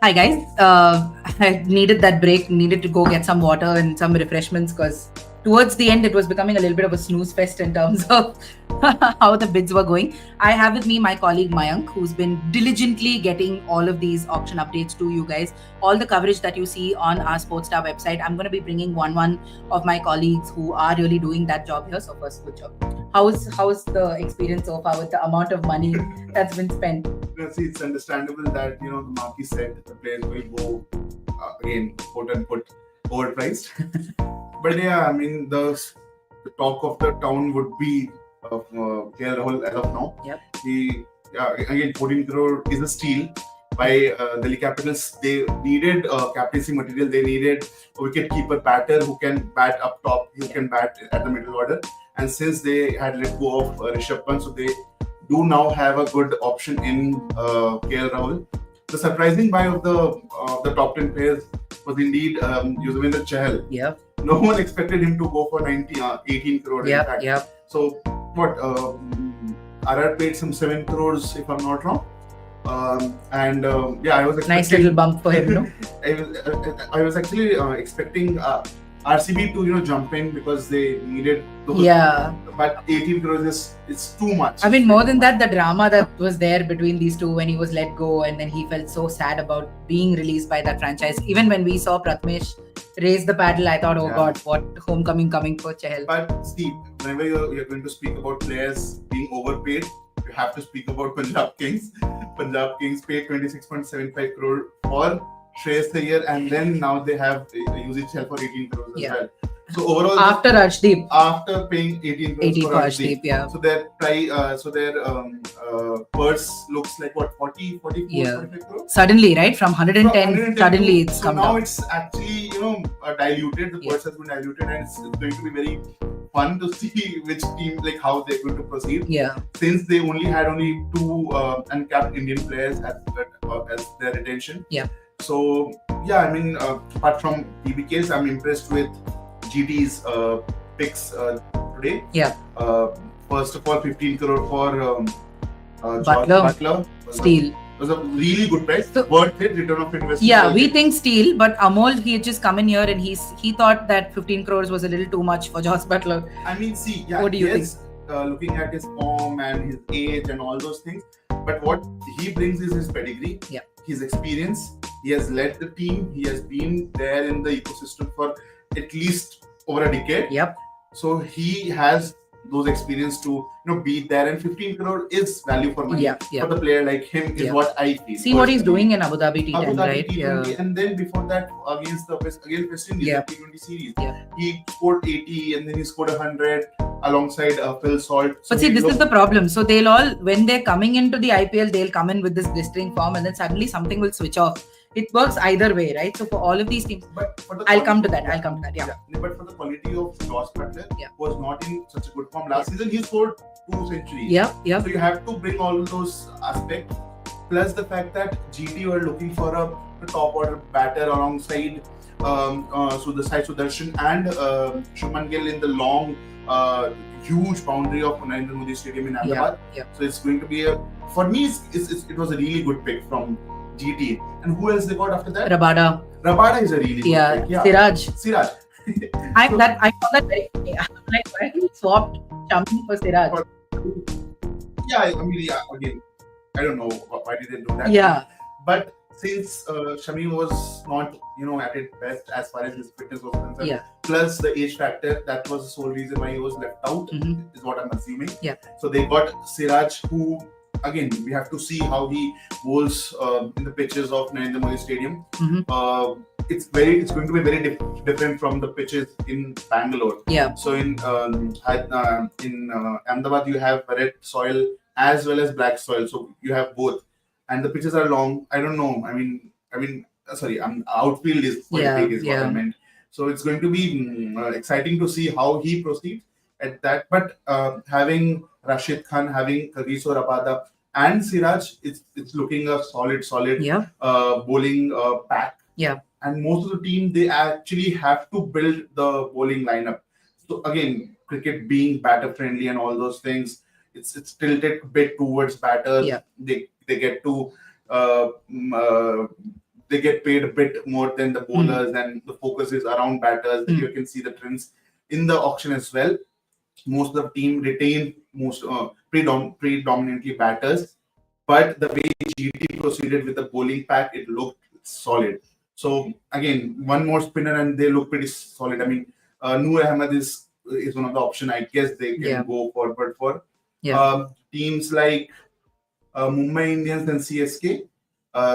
Hi guys. I needed that break. Needed to go get some water and some refreshments because towards the end it was becoming a little bit of a snooze fest in terms of how the bids were going. I have with me my colleague Mayank, who's been diligently getting all of these auction updates to you guys. All the coverage that you see on our Sportstar website, I'm going to be bringing one of my colleagues who are really doing that job here. So first, good job. How's the experience so far with the amount of money that's been spent? See, it's understandable that the Marquee said the players will go again, quote unquote, overpriced. But yeah, I mean the talk of the town would be KL Rahul as of now. Yep. Again, 14 crore is a steal by Delhi Capitals. They needed captaincy material. They needed a wicket keeper batter who can bat up top, who can bat at the middle order. And since they had let go of Rishabh Pant, so they do now have a good option in KL Rahul. The surprising buy of the top 10 players was indeed Yuzvendra Chahal. Yeah. No one expected him to go for 18 crore. Yeah, in fact. yeah. So what? RR paid some 7 crores if I'm not wrong. I was expecting Nice little bump for him, no? I was actually expecting RCB to jump in because they needed those. Yeah. But 18 crores is too much. I mean, more than that, the drama that was there between these two when he was let go and then he felt so sad about being released by that franchise. Even when we saw Pratmesh raise the paddle, I thought, oh God, what homecoming coming for Chahal. But Steve, whenever you're going to speak about players being overpaid, you have to speak about Punjab Kings. Punjab Kings paid 26.75 crore for Shreyas Iyer, and then now they have usage hell for 18 crores as well. So overall, after Arshdeep, after paying 18 crores 18 for for Arshdeep, Arshdeep, yeah. so their purse looks like what 40, 44, 45 crores. Suddenly, right, from 110, suddenly it's come down. So now down. it's actually diluted. The purse has been diluted, and it's going to be very fun to see which team, like how they're going to proceed. Yeah. Since they had only two uncapped Indian players as their retention. Yeah. So yeah, I mean, apart from BBKs, I'm impressed with GT's picks today. Yeah. First of all, 15 crore for Butler. Steal. It was a really good price. So, worth it, return of investment. Yeah, we think steal, but Amol, he had just come in here and he thought that 15 crores was a little too much for Joss Butler. I mean, see, yeah, what do you think? Looking at his form and his age and all those things, but what he brings is his pedigree, his experience. He has led the team. He has been there in the ecosystem for at least over a decade. Yep. So he has those experience to be there, and 15 crore is value for money for the player like him is what I feel. See what he's doing in Abu Dhabi T10, right? T20, and then before that against West Indies, the T20 series, he scored 80 and then he scored 100 alongside Phil Salt. So but see, this is the problem. So they'll all, when they're coming into the IPL, they'll come in with this blistering form and then suddenly something will switch off. It works either way, right? So for all of these teams, but for the I'll come to that. Yeah. But for the quality of Joss Butler, was not in such a good form. Last season, he scored 2 centuries. Yeah. So you have to bring all those aspects. Plus the fact that GT were looking for a top order batter alongside Sudarshan and Shubman Gill in the long, huge boundary of Narendra Modi Stadium in Ahmedabad. So it's going to be for me, it was a really good pick from GT. And who else they got after that? Rabada is a really good pick. Yeah. Siraj. I found that very funny. Like, why he swapped Shami for Siraj? Again, I don't know why did they do that. Yeah. But since Shami was not, at its best as far as his fitness was concerned, plus the age factor, that was the sole reason why he was left out, is what I'm assuming. Yeah. So they got Siraj, who, again, we have to see how he bowls in the pitches of Narendra Modi Stadium. It's going to be very different from the pitches in Bangalore. Yeah. So in Ahmedabad, you have red soil as well as black soil. So you have both, and the pitches are long. I don't know. Outfield is quite big, is what I meant. So it's going to be exciting to see how he proceeds at that. But having Rashid Khan, having Kagiso Rabada and Siraj, it's looking a solid bowling pack. Yeah. And most of the team, they actually have to build the bowling lineup. So again, cricket being batter friendly and all those things, it's tilted a bit towards batters. Yeah. They get to they get paid a bit more than the bowlers, and the focus is around batters. You can see the trends in the auction as well. Most of the team retain predominantly batters, but the way GT proceeded with the bowling pack, it looked solid. So again, one more spinner and they look pretty solid. I mean, Noor Ahmed is one of the option. I guess they can go forward for. Teams like Mumbai Indians and CSK.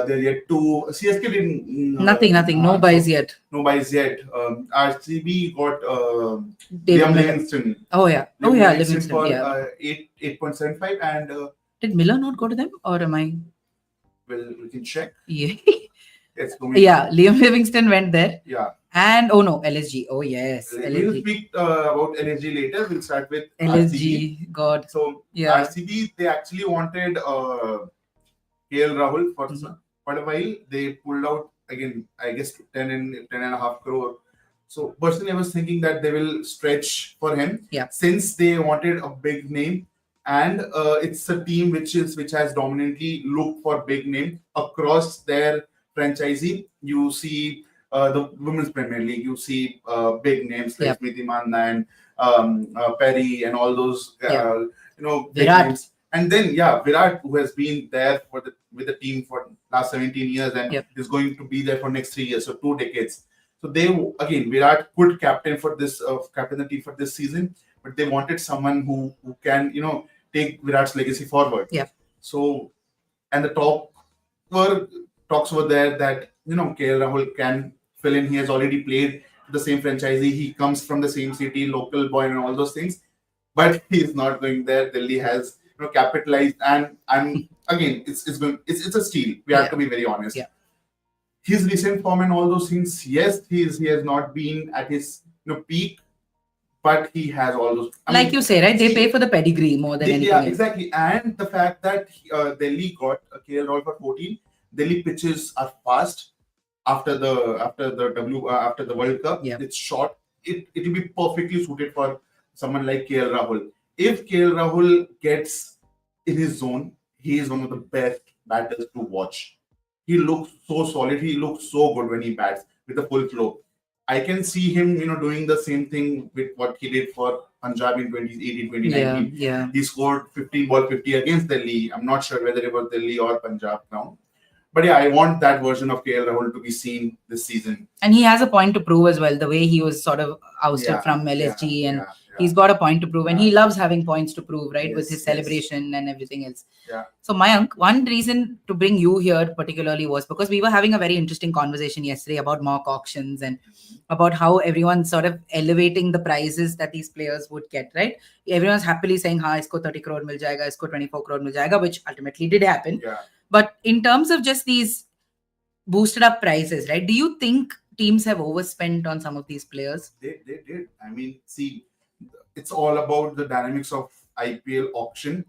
They're yet to CSK didn't Nothing. No buys yet. No buys yet. RCB got Liam Livingston. Livingston for yeah. 8.75 and. Did Miller not go to them, or am I? Well, we can check. Yeah. Yes, Liam Livingston went there. Yeah. And LSG. Oh yes, We'll speak about LSG later. We'll start with LSG. God. So RCB, they actually wanted KL Rahul for quite a while. They pulled out again, I guess 10.5 crore. So personally, I was thinking that they will stretch for him since they wanted a big name. And it's a team which has dominantly looked for big name across their franchisee. You see the Women's Premier League, you see big names like Smriti Mandana and Perry and all those big names. And then Virat, who has been there with the team for last 17 years and is going to be there for next 3 years, so 2 decades. So Virat could captain the team for this season, but they wanted someone who can take Virat's legacy forward. So, and the talks were there that KL Rahul can fill in. He has already played the same franchisee. He comes from the same city, local boy, and all those things. But he is not going there. Delhi has capitalized, and again, it's a steal. We have to be very honest. His recent form and all those things. Yes, he has not been at his peak. But he has all those. You say, right? They pay for the pedigree more than anything. Yeah, exactly. And the fact that Delhi got a KL Rahul for 14, Delhi pitches are fast after the World Cup. It's short. It will be perfectly suited for someone like KL Rahul. If KL Rahul gets in his zone, he is one of the best batters to watch. He looks so solid. He looks so good when he bats with the full flow. I can see him, doing the same thing with what he did for Punjab in 2018, 2019. He scored 15 ball 50 against Delhi. I'm not sure whether it was Delhi or Punjab now. But I want that version of KL Rahul to be seen this season. And he has a point to prove as well. The way he was sort of ousted from LSG and he's got a point to prove. And he loves having points to prove, right? With his celebration and everything else. So Mayank, one reason to bring you here particularly was because we were having a very interesting conversation yesterday about mock auctions and about how everyone's sort of elevating the prizes that these players would get, right? Everyone's happily saying, isko 30 crore mil jayega, isko 24 crore mil jayega, which ultimately did happen. But in terms of just these boosted up prices, right? Do you think teams have overspent on some of these players? They did. I mean, see, it's all about the dynamics of IPL auction.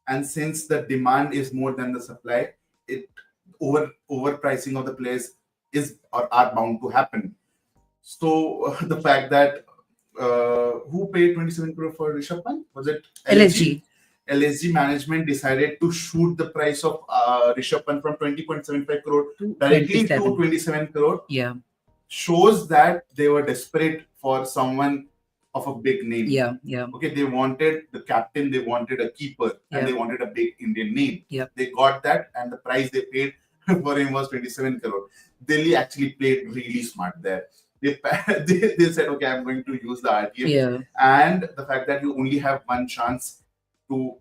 And since the demand is more than the supply, overpricing of the players are bound to happen. So the fact that who paid 27 crore for Rishabh Pant? Was it LSG? LSG management decided to shoot the price of Rishabh Pant from 20.75 crore directly to 27 crore. Shows that they were desperate for someone of a big name. Okay, they wanted the captain, they wanted a keeper, and they wanted a big Indian name. They got that, and the price they paid for him was 27 crore. Delhi actually played really smart there. They said, okay, I'm going to use the RTM. And the fact that you only have one chance to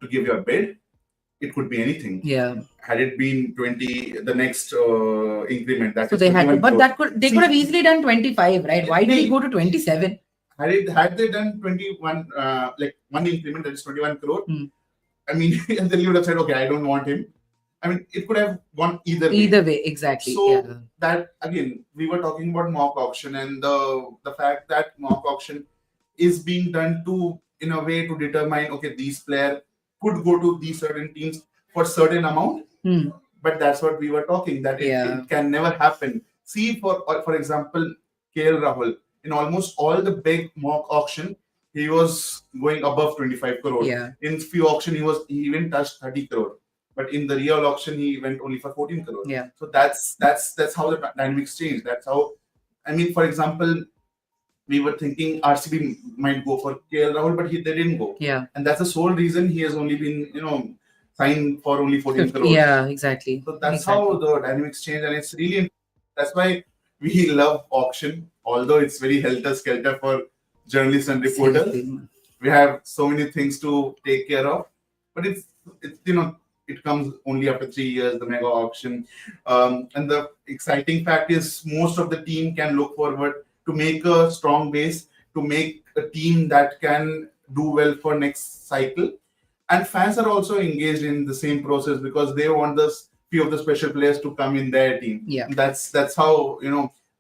give your bid, it could be anything. Had it been 20, the next increment, that's so they had to, but they could have easily done 25, right? Why did he go to 27? Had they done 21, like one increment, that is 21 crore, I mean, then you would have said, okay, I don't want him. I mean, it could have gone either way. Either way, exactly. So that, again, we were talking about mock auction and the fact that mock auction is being done in a way to determine, okay, these players could go to these certain teams for certain amount. But that's what we were talking, that it can never happen. See, for example, KL Rahul, in almost all the big mock auction, he was going above 25 crore. In few auction, he even touched 30 crore. but in the real auction he went only for 14 crore. Yeah. So that's how the dynamics change. That's how, I mean, for example, we were thinking RCB might go for KL Rahul, but they didn't go. Yeah. And that's the sole reason he has only been, signed for only 14 crores. Yeah, exactly. So that's how the dynamics change, and it's really, that's why we love auction, although it's very helter-skelter for journalists and reporters. Seriously. We have so many things to take care of, but it's it comes only after 3 years, the mega auction. And the exciting fact is most of the team can look forward to make a strong base, to make a team that can do well for next cycle. And fans are also engaged in the same process because they want this few of the special players to come in their team. Yeah. That's how,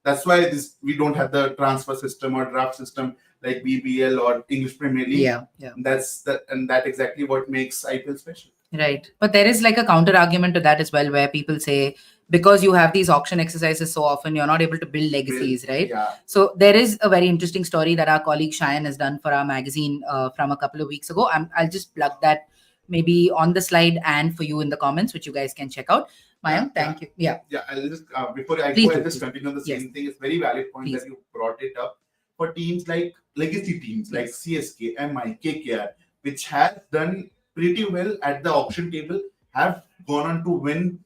that's why we don't have the transfer system or draft system like BBL or English Premier League. Yeah. That exactly what makes IPL special. Right. But there is like a counter argument to that as well, where people say, because you have these auction exercises so often, you're not able to build legacies, right? Yeah. So there is a very interesting story that our colleague Shayan has done for our magazine from a couple of weeks ago. I'll just plug that maybe on the slide and for you in the comments, which you guys can check out. Mayank, thank you. Yeah. Yeah, I'll just, before I Please go, do, I'll just please. continue on the same Yes. thing. It's very valid point Please. that you brought it up. For teams like legacy teams like CSK, MI, KKR, which have done pretty well at the auction table, have gone on to win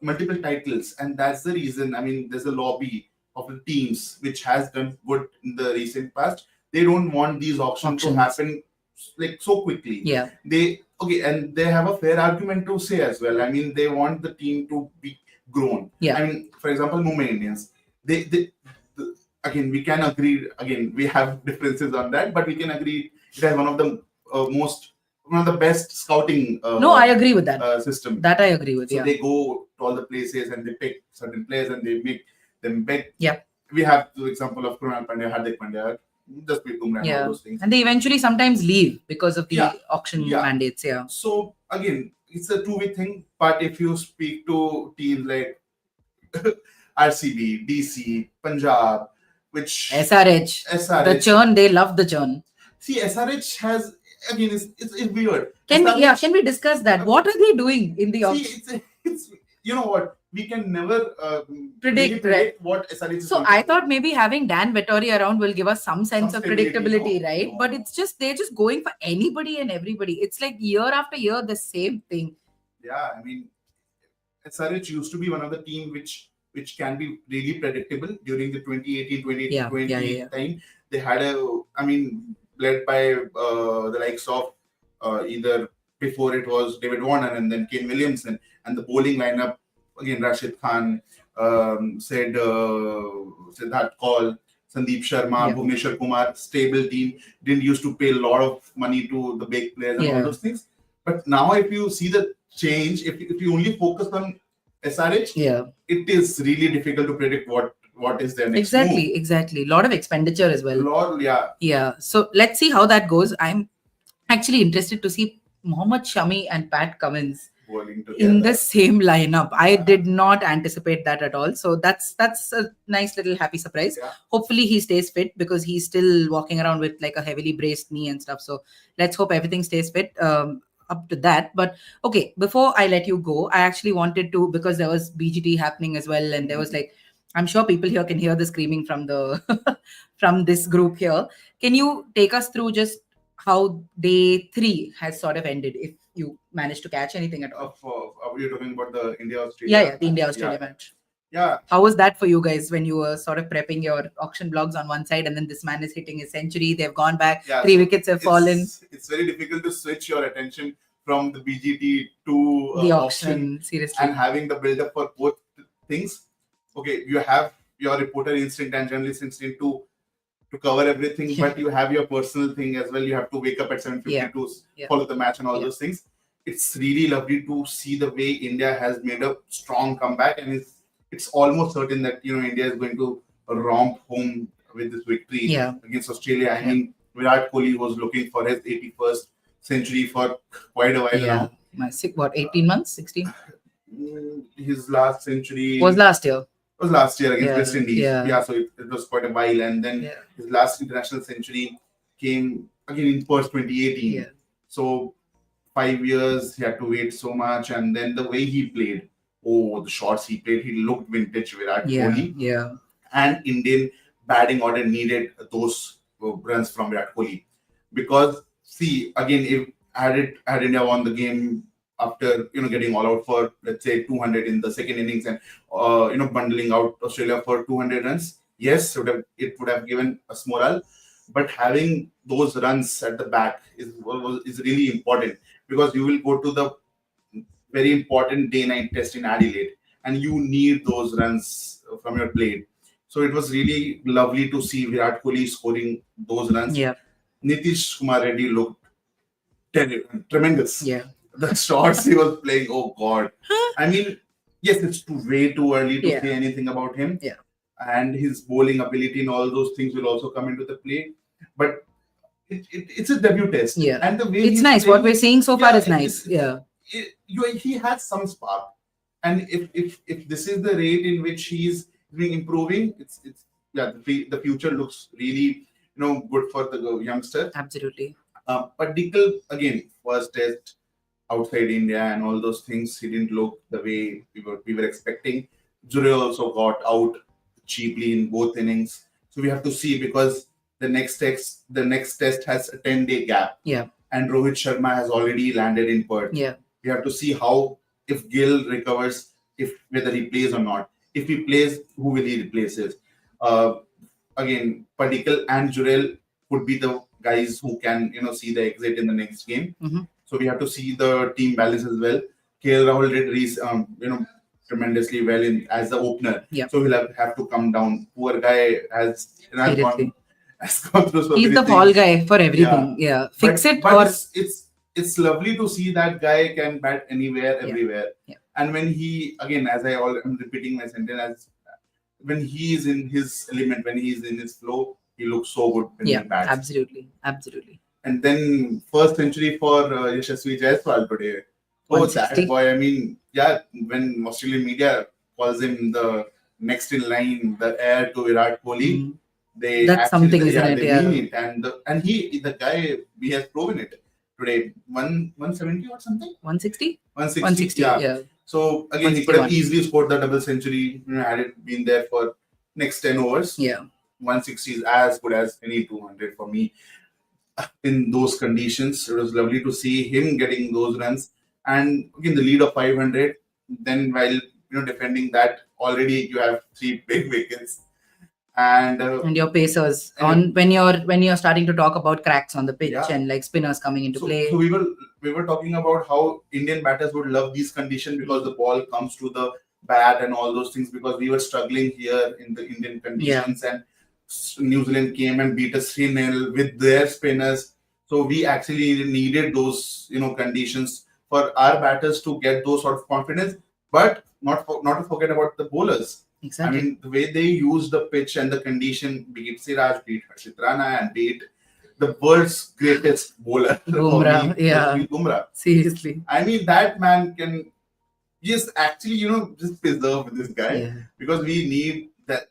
multiple titles, and that's the reason. I mean, there's a lobby of the teams which has done good in the recent past. They don't want these auctions to happen like so quickly. Yeah. And they have a fair argument to say as well. I mean, they want the team to be grown. Yeah. I mean, for example, Mumbai Indians. Again, we can agree. Again, we have differences on that, but we can agree it has one of the best scouting. No, I agree with that. System. That I agree with. So Yeah. they go to all the places and they pick certain players and they make them big. Yeah. We have the example of Krunal Pandya, Hardik Pandya, just pick Bumrah and all Yeah. those things. And they eventually sometimes leave because of the Yeah. auction Yeah. mandates. Yeah. So again, it's a two-way thing. But if you speak to teams like RCB, DC, Punjab, which SRH. The churn, they love the churn. See, SRH has, again, it's weird. Can we discuss that? What are they doing in the auction? See, it's you know what, we can never Predict, really right? what SRH is. So I thought maybe having Dan Vettori around will give us some sense Some of stability, predictability, no, right? no. But it's just, they're just going for anybody and everybody. It's like year after year, the same thing. Yeah, I mean, SRH used to be one of the team which can be really predictable during the 2018 time. They had led by the likes of either before it was David Warner and then Kane Williamson, and the bowling lineup again Rashid Khan, Siddharth Kaul, Sandeep Sharma, Bhuvneshwar Kumar, stable team. Didn't used to pay a lot of money to the big players and all those things. But now, if you see the change, if you only focus on SRH, it is really difficult to predict what is their next move. Exactly. A lot of expenditure as well. Yeah. So let's see how that goes. I'm actually interested to see Mohammad Shami and Pat Cummins in the same lineup. I did not anticipate that at all. So that's a nice little happy surprise. Yeah. Hopefully he stays fit, because he's still walking around with like a heavily braced knee and stuff. So let's hope everything stays fit. Up to that. But okay, before I let you go, I actually wanted to, because there was BGT happening as well, and there was like, I'm sure people here can hear the screaming from the from this group here. Can you take us through just how day 3 has sort of ended, if you managed to catch anything at all? You're talking about the India-Australia? Yeah, the India-Australia match. Yeah. How was that for you guys when you were sort of prepping your auction blogs on one side, and then this man is hitting his century? They've gone back. 3 wickets have fallen. It's very difficult to switch your attention from the BGT to the auction, seriously, and having the build-up for both things. Okay, you have your reporter instinct and journalist instinct to cover everything, but you have your personal thing as well. You have to wake up at 7:50 to follow the match and all those things. It's really lovely to see the way India has made a strong comeback, and it's almost certain that India is going to romp home with this victory against Australia. I mean, Virat Kohli was looking for his 81st century for quite a while now. What, 18 months, 16? His last century was last year. Against West Indies. So it was quite a while, and then his last international century came again in Perth 2018. So 5 years he had to wait so much, and then the way he played, the shots he played, he looked vintage Virat Kohli. Yeah. And Indian batting order needed those runs from Virat Kohli, because see again, if had India won the game after getting all out for, let's say, 200 in the second innings, and bundling out Australia for 200 runs, yes, it would have given us morale. But having those runs at the back is really important, because you will go to the very important day-night test in Adelaide, and you need those runs from your plate. So it was really lovely to see Virat Kohli scoring those runs. Yeah. Nitish Kumar Reddy looked tremendous. Yeah. The shots he was playing, oh God. I mean, yes, it's way too early to say anything about him. Yeah. And his bowling ability and all those things will also come into the play. But it's a debut test. Yeah. And the way It's he's nice. playing, What we're seeing so far is nice. Yeah. He has some spark. And if this is the rate in which he's improving, the future looks really good for the youngster. Absolutely. Particular again, first test outside India and all those things, he didn't look the way we were expecting. Jurel also got out cheaply in both innings, so we have to see, because the next test has a 10-day gap. Yeah. And Rohit Sharma has already landed in Perth. Yeah. We have to see how, if Gill recovers, whether he plays or not. If he plays, who will he replaces? Again, Padikal and Jurel could be the guys who can see the exit in the next game. Mm-hmm. So we have to see the team balance as well. KL Rahul did tremendously well as the opener. Yeah. So he'll have to come down. Poor guy has gone through so He's many the things. fall guy for everything. Yeah. Fix it but or it's lovely to see that guy can bat anywhere, everywhere. Yeah. And when he, again, as I'm repeating my sentence, when he is in his element, when he is in his flow, he looks so good when he bats. Absolutely. And then first century for Yashasvi Jaiswal today. Oh, 160. that boy! I mean, when Australian media calls him the next in line, the heir to Virat Kohli, That's something, isn't it? They mean it, and the guy, he has proven it today. 170 or something. 160. 160. Yeah. So again, he could have easily scored the double century had it been there for next 10 overs. Yeah. 160 is as good as any 200 for me. In those conditions, it was lovely to see him getting those runs, and again the lead of 500. Then while defending that, already you have 3 big wickets, and your pacers when you're starting to talk about cracks on the pitch and like spinners coming into play. So we were talking about how Indian batters would love these conditions, because the ball comes to the bat and all those things, because we were struggling here in the Indian conditions, and New Zealand came and beat us 3-0 with their spinners. So we actually needed those conditions for our batters to get those sort of confidence, but not to forget about the bowlers. Exactly. I mean, the way they use the pitch and the condition, be it Siraj, be it Harshit Rana, and be it the world's greatest bowler, Bumrah. Seriously. I mean, that man can just actually, just preserve this guy, because we need that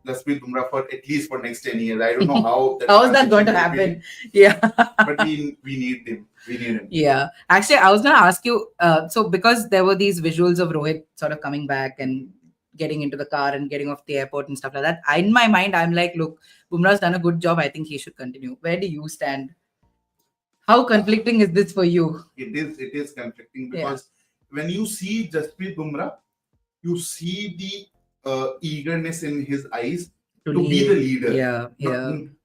Jasprit Bumrah for at least for next 10 years. I don't know how. How is that going to happen? Yeah. But we need him. We need him. Yeah. Actually, I was going to ask you, so because there were these visuals of Rohit sort of coming back and getting into the car and getting off the airport and stuff like that, in my mind, I'm like, look, Bumrah's done a good job. I think he should continue. Where do you stand? How conflicting is this for you? It is conflicting, because when you see Jasprit Bumrah, you see the eagerness in his eyes to be the leader.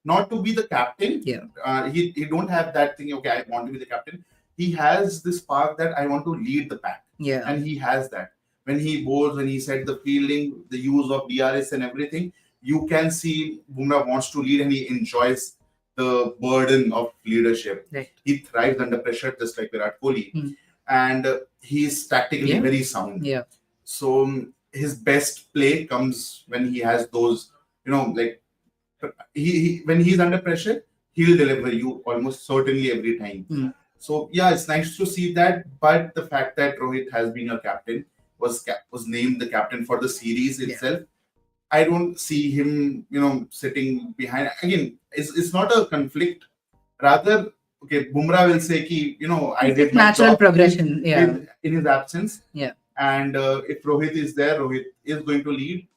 Not to be the captain. He don't have that thing, okay, I want to be the captain. He has this spark that I want to lead the pack. And he has that. When he bowls, when he set the fielding, the use of DRS and everything, you can see Bumrah wants to lead and he enjoys the burden of leadership. Right. He thrives under pressure just like Virat Kohli. And he's tactically very sound. So his best play comes when he has those, like when he's under pressure, he'll deliver you almost certainly every time. So it's nice to see that. But the fact that Rohit has been your captain, was named the captain for the series itself, I don't see him, sitting behind. Again, it's not a conflict. Rather, okay, Bumrah will say ki, I It's did just my natural job progression. Yeah. in his absence. Yeah. And if Rohit is there, Rohit is going to lead.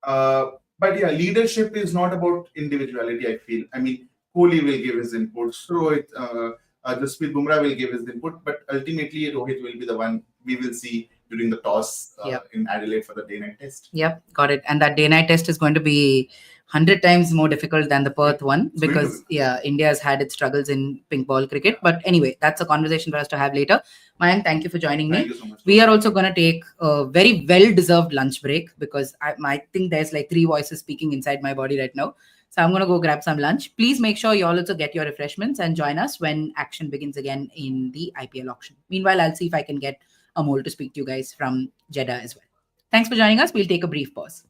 But yeah, leadership is not about individuality, I feel. I mean, Kohli will give his input, Rohit, Jasprit Bumrah will give his input, but ultimately Rohit will be the one we will see during the toss in Adelaide for the day-night test. Yep, got it. And that day-night test is going to be 100 times more difficult than the Perth one It's going to because, India has had its struggles in pink ball cricket. But anyway, that's a conversation for us to have later. Mayank, thank you for joining Thank me. you so much. We are also going to take a very well-deserved lunch break because I think there's like 3 voices speaking inside my body right now. So I'm going to go grab some lunch. Please make sure you all also get your refreshments and join us when action begins again in the IPL auction. Meanwhile, I'll see if I can get Amol to speak to you guys from Jeddah as well. Thanks for joining us. We'll take a brief pause.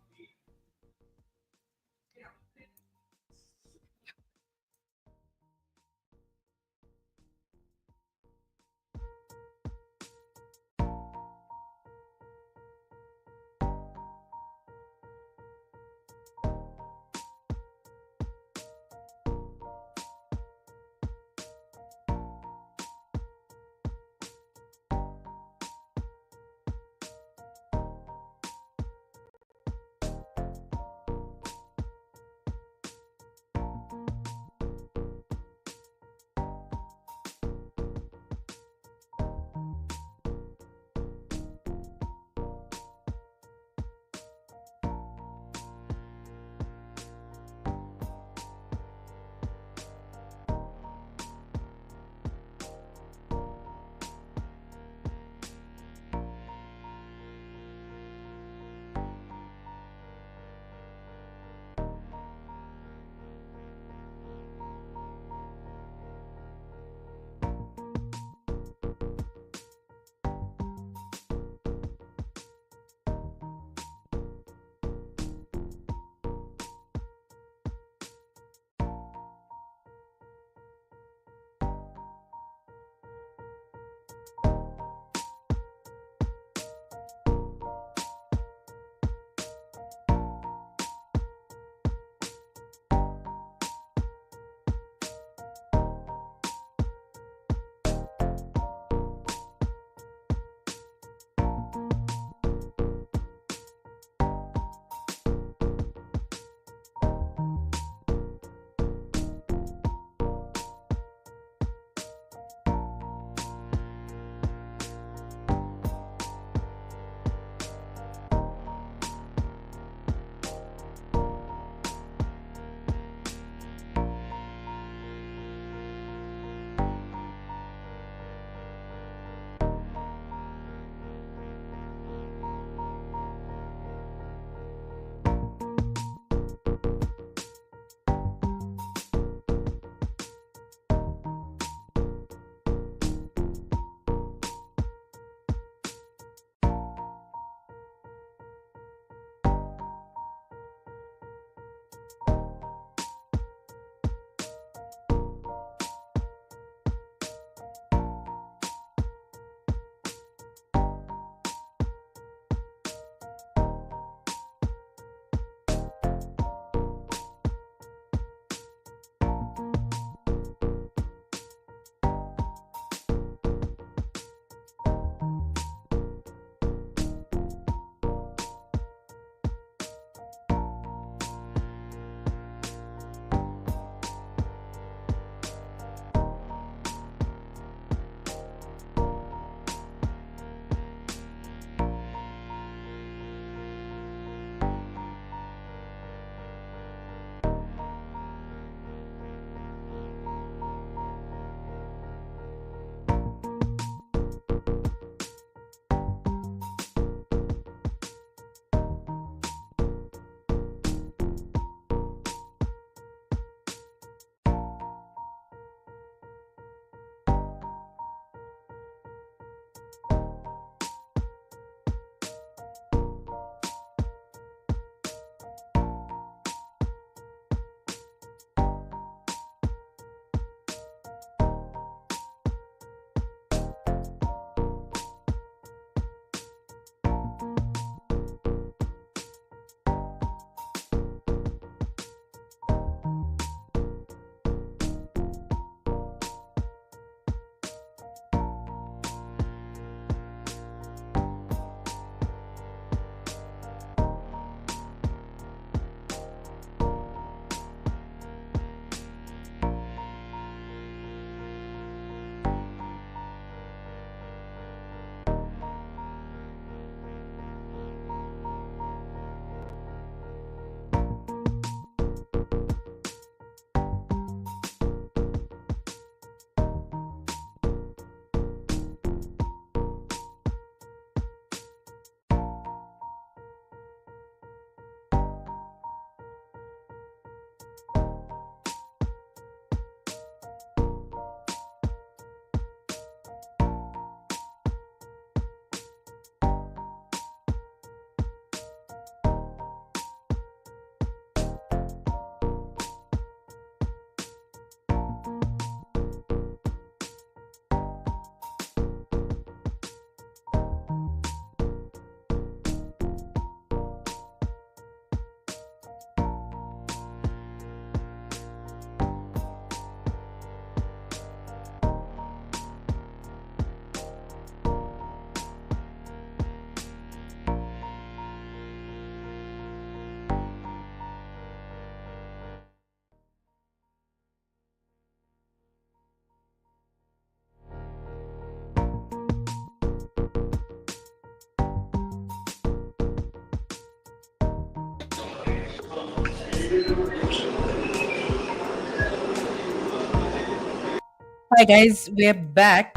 Hi guys, we're back.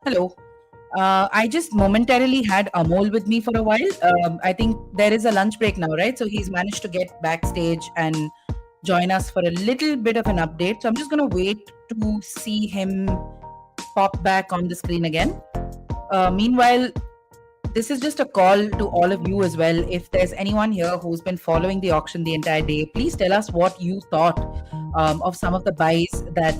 Hello. I just momentarily had Amol with me for a while. I think there is a lunch break now, right? So he's managed to get backstage and join us for a little bit of an update. So I'm just going to wait to see him pop back on the screen again. Meanwhile, this is just a call to all of you as well. If there's anyone here who's been following the auction the entire day, please tell us what you thought of some of the buys that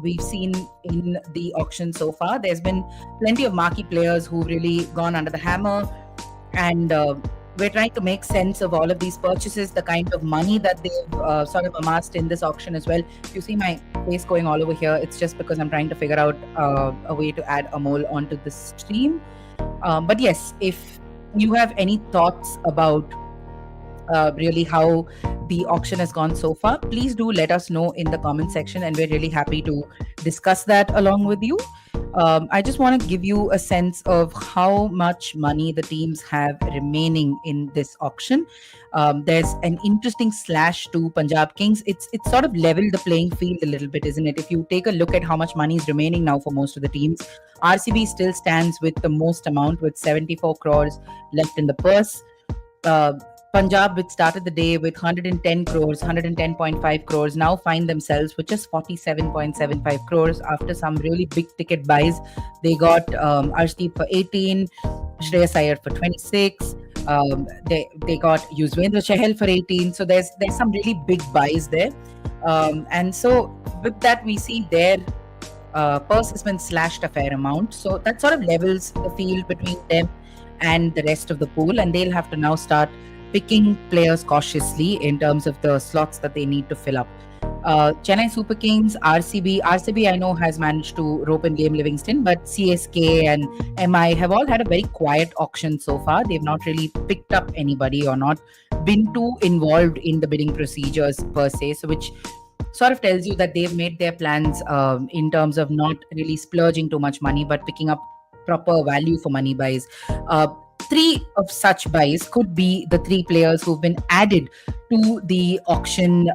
we've seen in the auction so far. There's been plenty of marquee players who've really gone under the hammer, and we're trying to make sense of all of these purchases, the kind of money that they've sort of amassed in this auction as well. If you see my face going all over here, it's just because I'm trying to figure out a way to add Amol onto the stream. But yes, if you have any thoughts about really how the auction has gone so far, please do let us know in the comment section, and we're really happy to discuss that along with you. I just want to give you a sense of how much money the teams have remaining in this auction. There's an interesting slash to Punjab Kings. It's sort of leveled the playing field a little bit, isn't it? If you take a look at how much money is remaining now for most of the teams, RCB still stands with the most amount, with 74 crores left in the purse. Punjab, which started the day with 110 crores, 110.5 crores, now find themselves with just 47.75 crores after some really big ticket buys. They got Arshdeep for 18, Shreyas Iyer for 26. They got Yuzvendra Chahal for 18. So there's some really big buys there. And so with that, we see their purse has been slashed a fair amount. So that sort of levels the field between them and the rest of the pool, and they'll have to now start picking players cautiously in terms of the slots that they need to fill up. Chennai Super Kings, RCB I know has managed to rope in Liam Livingston, but CSK and MI have all had a very quiet auction so far. They've not really picked up anybody or not been too involved in the bidding procedures per se, so which sort of tells you that they've made their plans in terms of not really splurging too much money, but picking up proper value for money buys. Three of such buys could be the three players who've been added to the auction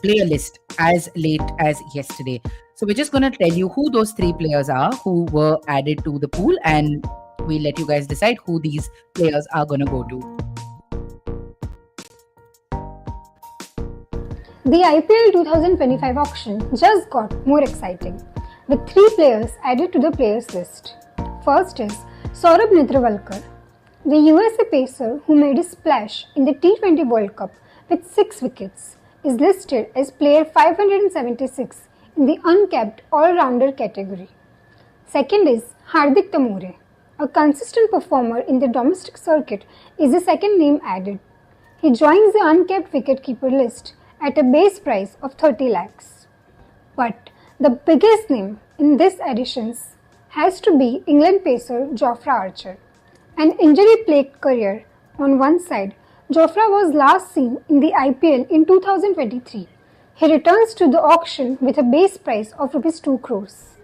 player list as late as yesterday. So we're just going to tell you who those three players are who were added to the pool, and we'll let you guys decide who these players are going to go to. The IPL 2025 auction just got more exciting, with three players added to the players list. First is Saurabh Netravalkar, the USA pacer who made a splash in the T20 World Cup with 6 wickets, is listed as player 576 in the Uncapped all-rounder category. Second is Hardik Tamure, a consistent performer in the domestic circuit, is the second name added. He joins the Uncapped wicketkeeper list at a base price of 30 lakhs. But the biggest name in this additions has to be England pacer Jofra Archer. An injury-plagued career on one side, Jofra was last seen in the IPL in 2023. He returns to the auction with a base price of Rs 2 crores.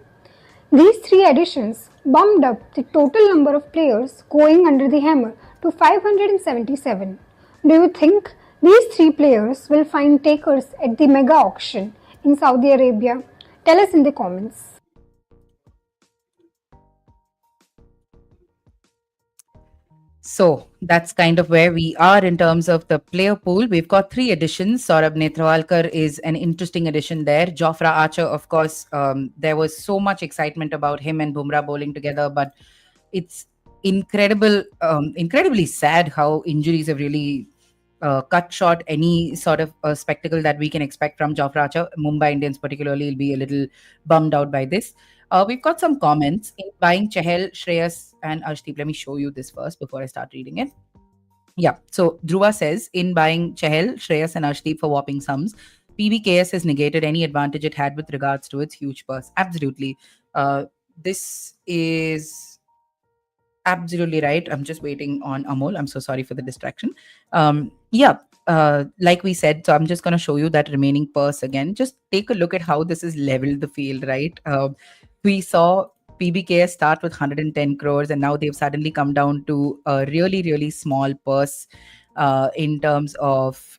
These three additions bumped up the total number of players going under the hammer to 577. Do you think these three players will find takers at the mega auction in Saudi Arabia? Tell us in the comments. So that's kind of where we are in terms of the player pool. We've got three additions. Saurabh Netravalkar is an interesting addition there. Jofra Archer, of course, there was so much excitement about him and Bumrah bowling together, but it's incredibly sad how injuries have really cut short any sort of spectacle that we can expect from Jofra Archer. Mumbai Indians particularly will be a little bummed out by this. We've got some comments in buying Chahal, Shreyas, and Arshdeep. Let me show you this first before I start reading it. Yeah, so Dhruva says, in buying Chahal, Shreyas, and Arshdeep for whopping sums, PBKS has negated any advantage it had with regards to its huge purse. Absolutely. This is absolutely right. I'm just waiting on Amol. I'm so sorry for the distraction. Like we said, so I'm just going to show you that remaining purse again. Just take a look at how this has leveled the field, right? We saw PBKS start with 110 crores, and now they've suddenly come down to a really, really small purse in terms of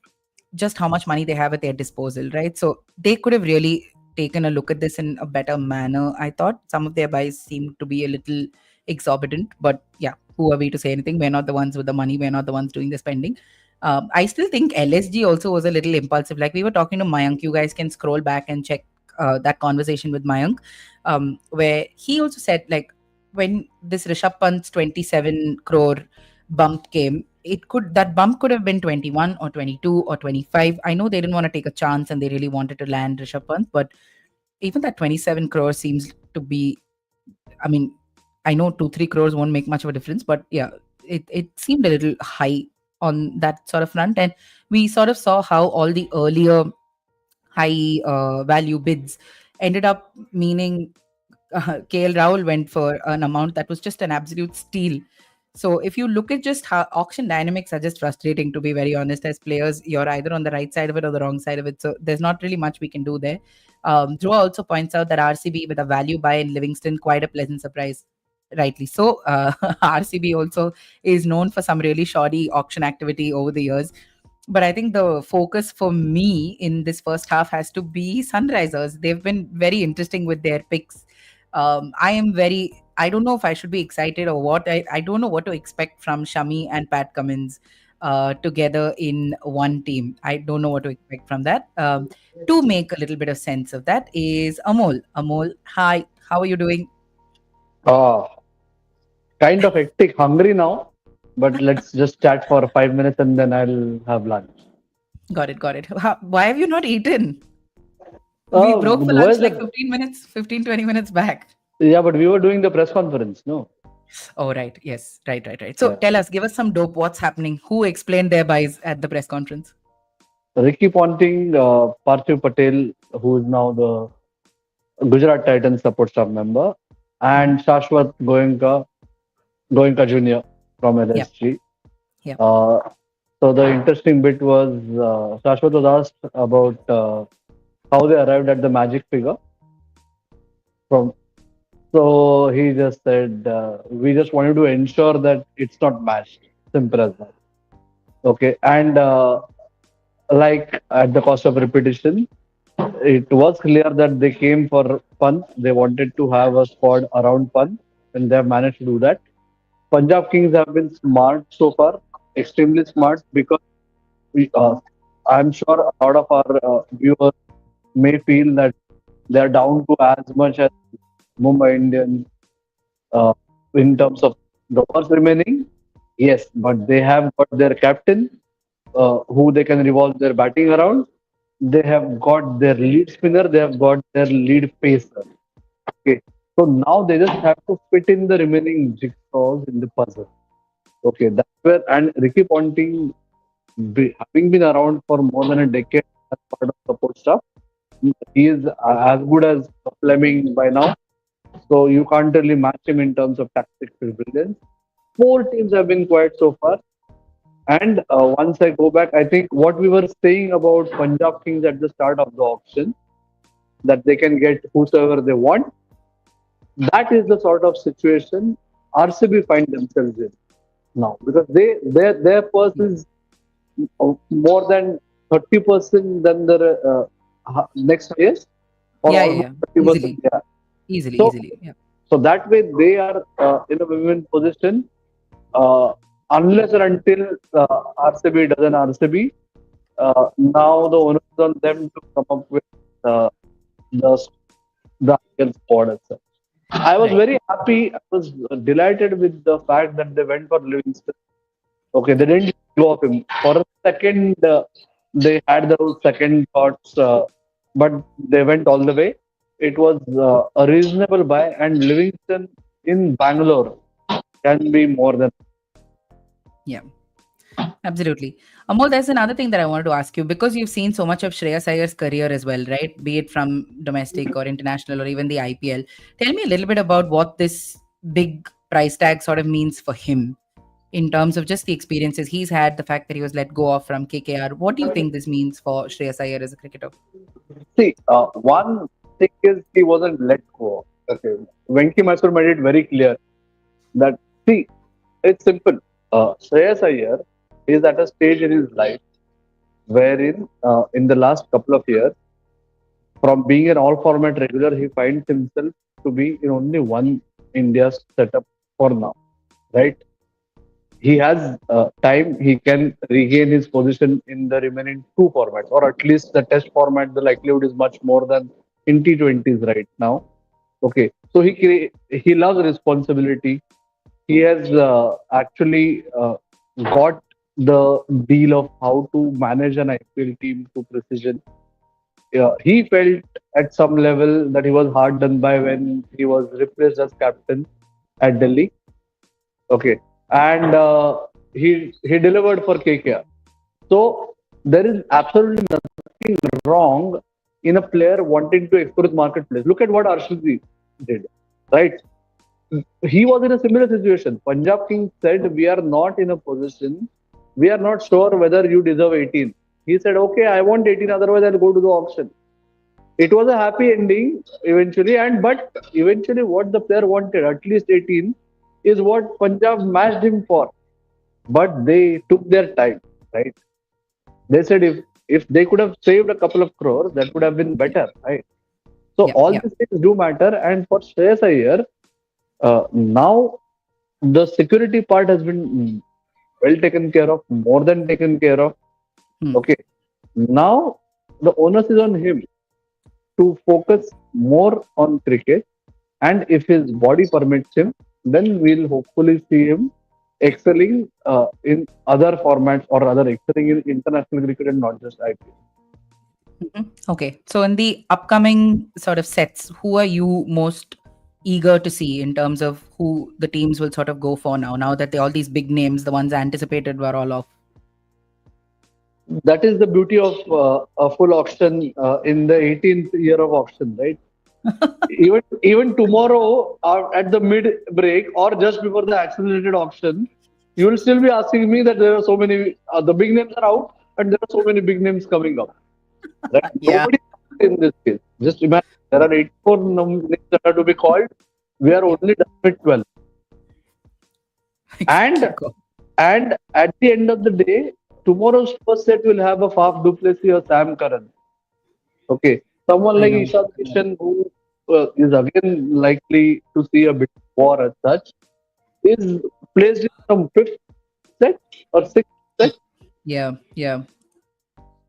just how much money they have at their disposal, right? So they could have really taken a look at this in a better manner. I thought some of their buys seemed to be a little exorbitant, but yeah, who are we to say anything? We're not the ones with the money. We're not the ones doing the spending. I still think LSG also was a little impulsive. Like we were talking to Mayank, you guys can scroll back and check that conversation with Mayank, where he also said like when this Rishabh Pant's 27 crore bump came, that bump could have been 21 or 22 or 25. I know they didn't want to take a chance and they really wanted to land Rishabh Pant, but even that 27 crores seems to be, I mean, I know 2 3 crores won't make much of a difference, but yeah, it seemed a little high on that sort of front. And we sort of saw how all the earlier high value bids ended up meaning KL Rahul went for an amount that was just an absolute steal. So if you look at just how auction dynamics are just frustrating, to be very honest, as players, you're either on the right side of it or the wrong side of it. So there's not really much we can do there. Dhruva also points out that RCB with a value buy in Livingston, quite a pleasant surprise. Rightly so. RCB also is known for some really shoddy auction activity over the years. But I think the focus for me in this first half has to be Sunrisers. They've been very interesting with their picks. I don't know if I should be excited or what. I don't know what to expect from Shami and Pat Cummins together in one team. I don't know what to expect from that. To make a little bit of sense of that is Amol. Amol, hi. How are you doing? Ah, kind of hectic, hungry now, but let's just chat for 5 minutes and then I'll have lunch. Got it, got it. Why have you not eaten? We broke for lunch Where's like the 15 minutes, 15, 20 minutes back. Yeah, but we were doing the press conference, no? Oh, right. Yes. Right, right, right. So Yeah. tell us, give us some dope. What's happening? Who explained their buys at the press conference? Ricky Ponting, Parthiv Patel, who is now the Gujarat Titans support staff member, and Shashwat Goenka Jr. from Yeah. LSG. Yeah. So the interesting bit was Shashwat was asked about how they arrived at the magic figure. So he just said, we just wanted to ensure that it's not matched. Simple as that. Okay. And like at the cost of repetition, it was clear that they came for fun. They wanted to have a squad around fun, and they have managed to do that. Punjab Kings have been smart so far, extremely smart, because I'm sure a lot of our viewers may feel that they're down to as much as Mumbai Indians uh, in terms of the overs remaining. Yes, but they have got their captain who they can revolve their batting around. They have got their lead spinner, they have got their lead pacer. Okay. So now they just have to fit in the remaining jigsaws in the puzzle. Okay, that's where, and Ricky Ponting, having been around for more than a decade as part of support staff, he is as good as Fleming by now. So you can't really match him in terms of tactical brilliance. Four teams have been quiet so far. And once I go back, I think what we were saying about Punjab Kings at the start of the auction, that they can get whosoever they want, that is the sort of situation RCB find themselves in now, because their purse is more than 30% than the next highest, or Yeah, almost yeah, 30%. Yeah. easily, So, easily. Yeah. so that way they are in a win-win position. Unless or until RCB doesn't RCB, now the onus is on them to come up with the the ideal squad itself. I was Right. very happy. I was delighted with the fact that they went for Livingston. Okay, they didn't go off him for a second. They had those second thoughts, but they went all the way. It was a reasonable buy, and Livingston in Bangalore can be more than. Yeah. Absolutely. Amol, there's another thing that I wanted to ask you because you've seen so much of Shreyas Iyer's career as well, right? Be it from domestic or international or even the IPL. Tell me a little bit about what this big price tag sort of means for him in terms of just the experiences he's had, the fact that he was let go off from KKR. What do you think this means for Shreyas Iyer as a cricketer? See, one thing is he wasn't let go. Okay, Venki Mysore made it very clear that see, it's simple. Shreyas Iyer is at a stage in his life wherein, in the last couple of years, From being an all-format regular, he finds himself to be in only one India setup for now, right? He has time. He can regain his position in the remaining two formats, or at least the Test format. The likelihood is much more than in T20s right now. Okay, so he loves responsibility. He has actually got the deal of how to manage an IPL team to precision. He felt at some level that he was hard done by when he was replaced as captain at Delhi. Okay, and he delivered for KKR. So there is absolutely nothing wrong in a player wanting to explore the marketplace. Look at what Arshdeep did, right? He was in a similar situation. Punjab Kings said, "We are not in a position. We are not sure whether you deserve 18." He said, "Okay, I want 18. Otherwise, I'll go to the auction." It was a happy ending eventually, but eventually, what the player wanted, at least 18, is what Punjab matched him for. But they took their time, right? They said if they could have saved a couple of crores, that would have been better, right? So all these things do matter. And for Shreyas Iyer, now the security part has been well taken care of, more than taken care of. Okay. Now the onus is on him to focus more on cricket, and if his body permits him, then we'll hopefully see him excelling in other formats, or rather excelling in international cricket and not just IPL. Okay, so in the upcoming sort of sets, who are you most eager to see in terms of who the teams will sort of go for now that all these big names, the ones anticipated, were all off? That is the beauty of a full auction in the 18th year of auction, right? even tomorrow, at the mid break or just before the accelerated auction, you will still be asking me that there are so many, the big names are out and there are so many big names coming up. Right? Nobody in this case. Just imagine, there are 84 names that are to be called. We are only done with 12. And at the end of the day, tomorrow's first set will have a Faf du Plessis or Sam Curran. Okay. Someone like Ishan Kishan, who is again likely to see a bit of war as such, is placed in some fifth set or sixth set. Yeah.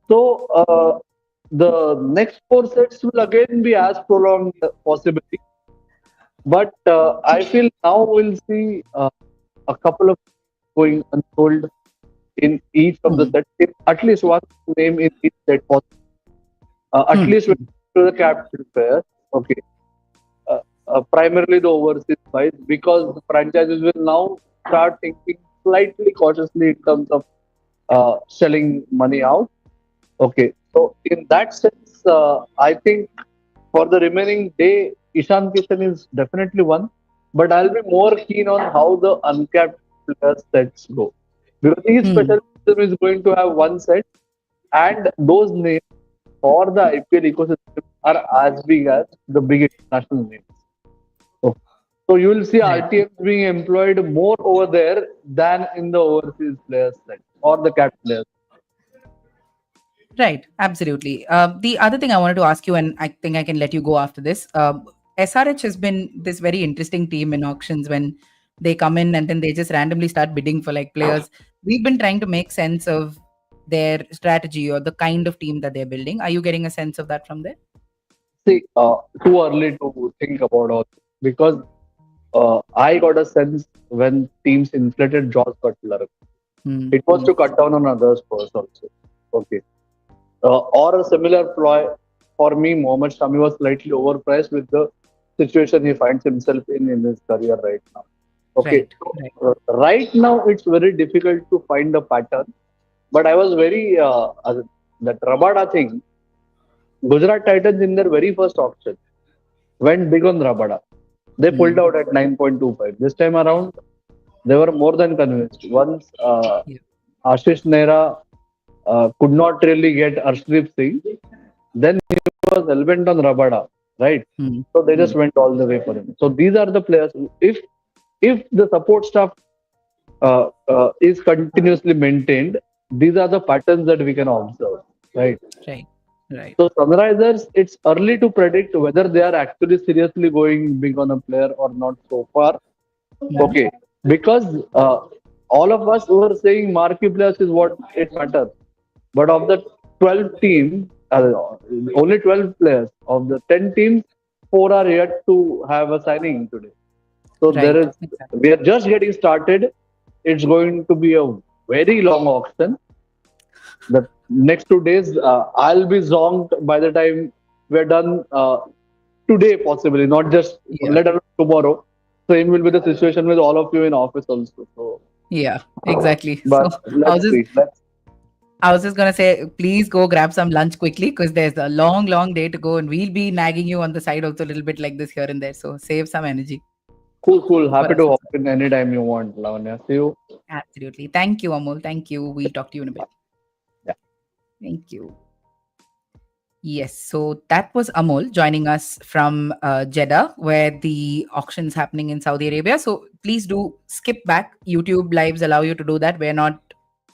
So the next four sets will again be as prolonged possibly. But I feel now we'll see a couple of going untold in each of the sets. At least one name in each set possible. At least to the captain player. Okay. Primarily the overseas side, because the franchises will now start thinking slightly cautiously in terms of selling money out. Okay. So in that sense, I think for the remaining day, Ishan Kishan is definitely one. But I'll be more keen on how the uncapped player sets go. Because each special system is going to have one set, and those names for the IPL ecosystem are as big as the big international names. So you will see RTMs being employed more over there than in the overseas players set or the cap players. Right, absolutely. The other thing I wanted to ask you, and I think I can let you go after this. SRH has been this very interesting team in auctions when they come in and then they just randomly start bidding for like players. We've been trying to make sense of their strategy or the kind of team that they're building. Are you getting a sense of that from there? See, too early to think about all this, because I got a sense when teams inflated Josh Butler. It was to cut down on others first also. Okay. Or a similar ploy for me, Mohammad Shami was slightly overpriced with the situation he finds himself in his career right now. Okay. Right now, it's very difficult to find a pattern. But I was very, that Rabada thing, Gujarat Titans in their very first auction went big on Rabada. They pulled out at 9.25. This time around, they were more than convinced. Once Ashish Nehra could not really get Arshdeep Singh, then he was hellbent on Rabada, right? So they just went all the way for him. So these are the players. If the support staff is continuously maintained, these are the patterns that we can observe, right? Right. Right. So Sunrisers, it's early to predict whether they are actually seriously going big on a player or not so far. Okay, because all of us were saying marquee players is what it matters. But of the 12 teams, only 12 players. Of the 10 teams, 4 are yet to have a signing today. So there Right. is, we are just getting started. It's going to be a very long auction. The next 2 days, I'll be zonked by the time we're done today, possibly, not just Yeah. let alone tomorrow. Same will be the situation with all of you in office also. So, Yeah, exactly. So but I was let's just see. Let's I was just gonna say, please go grab some lunch quickly because there's a long, long day to go, and we'll be nagging you on the side also a little bit like this here and there. So save some energy cool. for Happy us to as hop well. in anytime you want, Lavanya. See you. Absolutely. Thank you, Amol. Thank you. We'll talk to you in a bit. Yeah. Thank you. Yes, so that was Amol joining us from Jeddah, where the auction's happening in Saudi Arabia. So please do skip back. YouTube lives allow you to do that. We're not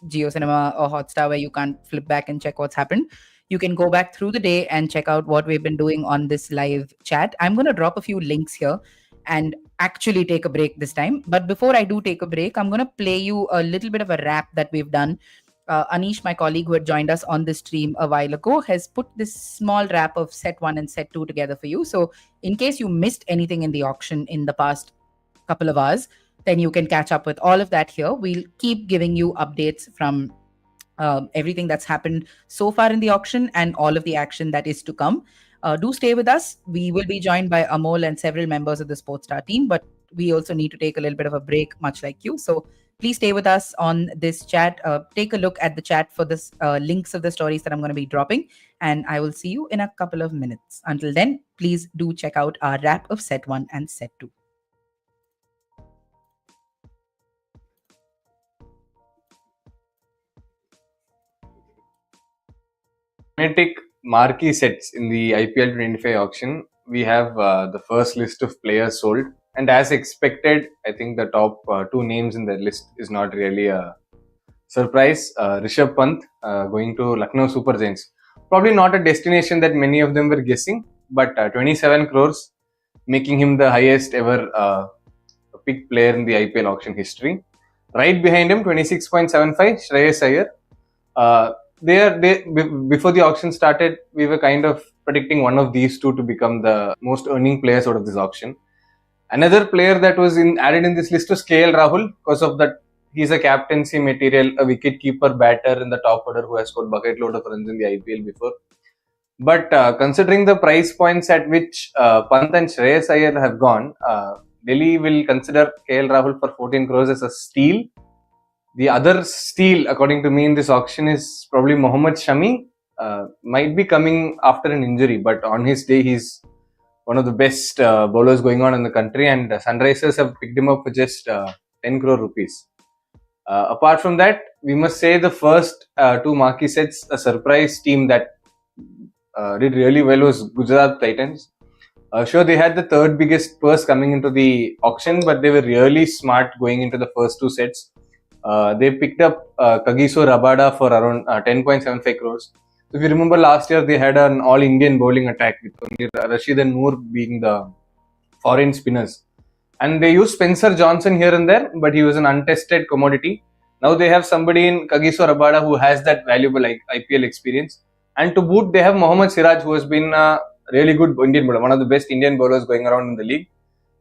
Geo Cinema or Hotstar where you can't flip back and check what's happened. You can go back through the day and check out what we've been doing on this live chat. I'm going to drop a few links here and actually take a break this time. But before I do take a break, I'm going to play you a little bit of a rap that we've done. Anish, my colleague who had joined us on this stream a while ago, has put this small wrap of set one and set two together for you. So, in case you missed anything in the auction in the past couple of hours, then you can catch up with all of that here. We'll keep giving you updates from everything that's happened so far in the auction and all of the action that is to come. Do stay with us. We will be joined by Amol and several members of the Sportstar team, but we also need to take a little bit of a break, much like you. So please stay with us on this chat. Take a look at the chat for this links of the stories that I'm going to be dropping, and I will see you in a couple of minutes. Until then, please do check out our wrap of set one and set two. Magnetic marquee sets in the IPL 25 auction, we have the first list of players sold. And as expected, I think the top two names in the list is not really a surprise. Rishabh Pant going to Lucknow Super Giants. Probably not a destination that many of them were guessing, but 27 crores, making him the highest ever pick player in the IPL auction history. Right behind him, 26.75, Shreyas Iyer. Before the auction started, we were kind of predicting one of these two to become the most earning players out of this auction. Another player that was added in this list was KL Rahul because of that. He's a captaincy material, a wicket-keeper batter in the top order who has scored bucket load of runs in the IPL before. But considering the price points at which Pant and Shreyas Iyer have gone, Delhi will consider KL Rahul for 14 crores as a steal. The other steal, according to me, in this auction is probably Mohammad Shami. Might be coming after an injury, but on his day, he's one of the best bowlers going on in the country, and Sunrisers have picked him up for just 10 crore rupees. Apart from that, we must say the first two marquee sets, a surprise team that did really well was Gujarat Titans. Sure, they had the third biggest purse coming into the auction, but they were really smart going into the first two sets. They picked up Kagiso Rabada for around 10.75 crores. So if you remember last year, they had an all-Indian bowling attack with only Rashid and Noor being the foreign spinners. And they used Spencer Johnson here and there, but he was an untested commodity. Now they have somebody in Kagiso Rabada who has that valuable IPL experience. And to boot, they have Mohammad Siraj, who has been a really good Indian bowler, one of the best Indian bowlers going around in the league.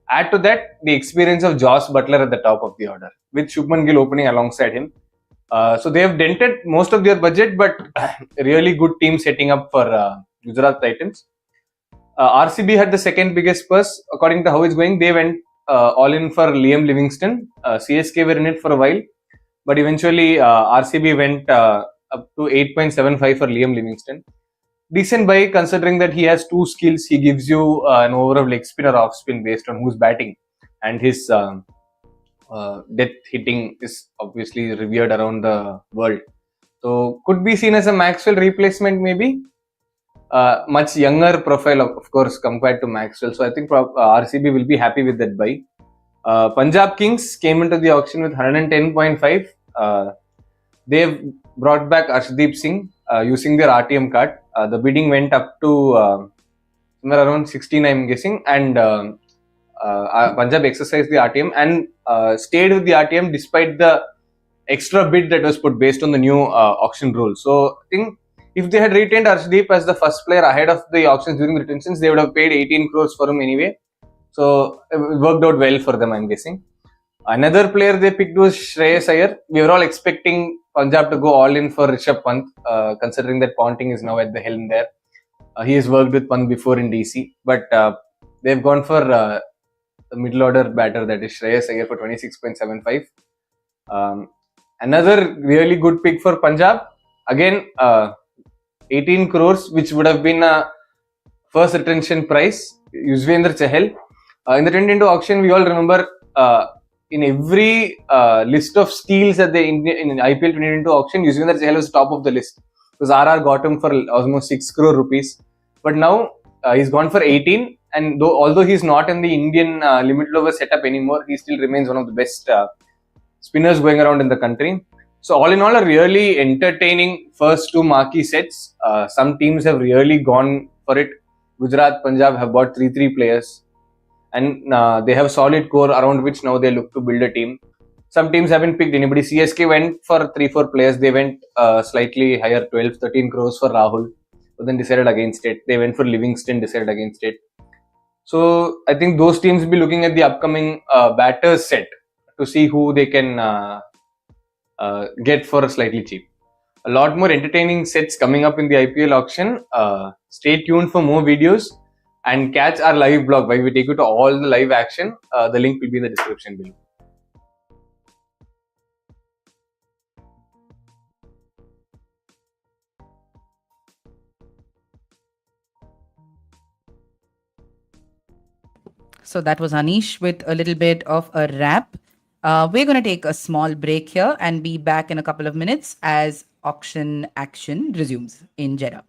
Add to that the experience of Josh Butler at the top of the order, with Shubman Gill opening alongside him. So they have dented most of their budget, but really good team setting up for Gujarat Titans. RCB had the second biggest purse. According to how it's going, they went all in for Liam Livingston. CSK were in it for a while, but eventually RCB went up to 8.75 for Liam Livingston. Decent buy considering that he has two skills. He gives you an over of leg spin or off spin based on who's batting, and his death hitting is obviously revered around the world. So could be seen as a Maxwell replacement, maybe. Much younger profile, of course, compared to Maxwell. So I think RCB will be happy with that buy. Punjab Kings came into the auction with 110.5. They've brought back Arshdeep Singh. using their RTM card. The bidding went up to somewhere around 16, I'm guessing, and Punjab exercised the RTM and stayed with the RTM despite the extra bid that was put based on the new auction rule. So I think if they had retained Arshdeep as the first player ahead of the auctions during the retentions, they would have paid 18 crores for him anyway. So it worked out well for them, I'm guessing. Another player they picked was Shreyas Iyer. We were all expecting Punjab to go all in for Rishabh Pant, considering that Ponting is now at the helm there. He has worked with Pant before in DC, but they've gone for the middle order batter, that is Shreyas Iyer, for 26.75. Another really good pick for Punjab. Again, 18 crores, which would have been a first retention price. Yuzvendra Chahal. In the 2022 auction, we all remember in every list of steals at the in IPL 2022 auction, Yuzvendra Chahal was top of the list. Because RR got him for almost 6 crore rupees. But now he's gone for 18, and although he's not in the Indian limited over setup anymore, he still remains one of the best spinners going around in the country. So all in all, a really entertaining first two marquee sets. Some teams have really gone for it. Gujarat, Punjab have bought 3 players, and they have a solid core around which now they look to build a team. Some teams haven't picked anybody. CSK went for 3-4 players. They went slightly higher, 12-13 crores for Rahul, but then decided against it. They went for Livingston, decided against it. So I think those teams will be looking at the upcoming batters set to see who they can get for slightly cheap. A lot more entertaining sets coming up in the IPL auction. Stay tuned for more videos and catch our live blog where we take you to all the live action. The link will be in the description below. So that was Anish with a little bit of a wrap. We're going to take a small break here and be back in a couple of minutes as auction action resumes in Jeddah.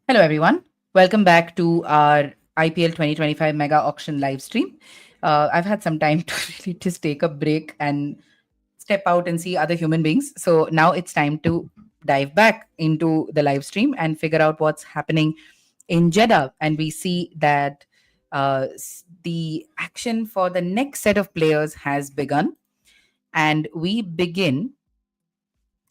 Hello, everyone. Welcome back to our IPL 2025 Mega Auction live stream. I've had some time to really just take a break and step out and see other human beings. So now it's time to dive back into the live stream and figure out what's happening in Jeddah. And we see that the action for the next set of players has begun. And we begin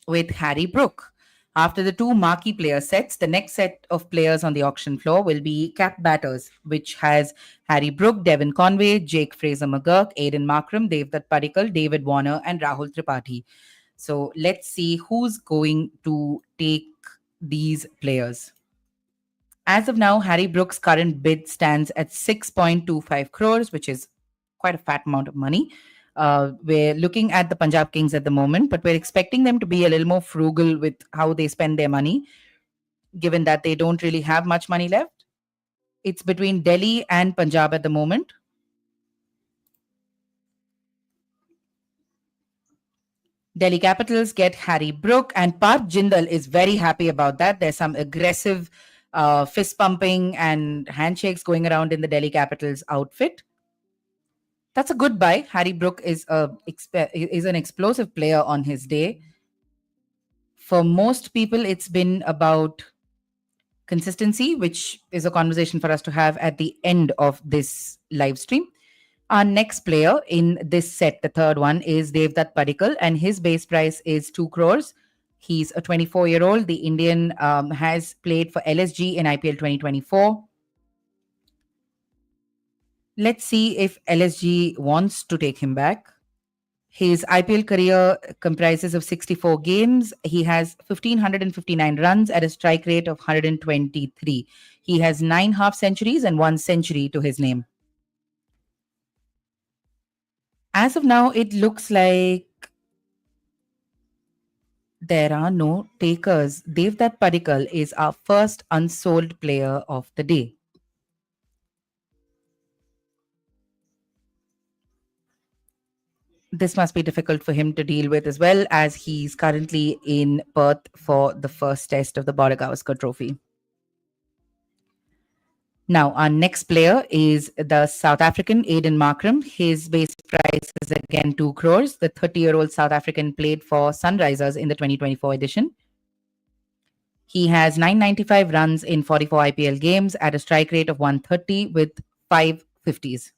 with Harry Brook. After the two marquee player sets, the next set of players on the auction floor will be cap batters, which has Harry Brook, Devin Conway, Jake Fraser McGurk, Aiden Markram, Devdutt Padikkal, David Warner, and Rahul Tripathi. So let's see who's going to take these players. As of now, Harry Brook's current bid stands at 6.25 crores, which is quite a fat amount of money. We're looking at the Punjab Kings at the moment, but we're expecting them to be a little more frugal with how they spend their money, given that they don't really have much money left. It's between Delhi and Punjab at the moment. Delhi Capitals get Harry Brook, and Parth Jindal is very happy about that. There's some aggressive fist pumping and handshakes going around in the Delhi Capitals outfit. That's a good buy. Harry Brook is an explosive player on his day. For most people, it's been about consistency, which is a conversation for us to have at the end of this live stream. Our next player in this set, the third one, is Devdutt Padikkal, and his base price is 2 crores. He's a 24-year-old. The Indian has played for LSG in IPL 2024. Let's see if LSG wants to take him back. His IPL career comprises of 64 games. He has 1,559 runs at a strike rate of 123. He has 9 half centuries and 1 century to his name. As of now, it looks like there are no takers. Devdutt Padikkal is our first unsold player of the day. This must be difficult for him to deal with as well, as he's currently in Perth for the first test of the Boragavaskar Trophy. Now, our next player is the South African Aiden Markram. His base price is again 2 crores. The 30-year-old South African played for Sunrisers in the 2024 edition. He has 995 runs in 44 IPL games at a strike rate of 130 with 5 50s.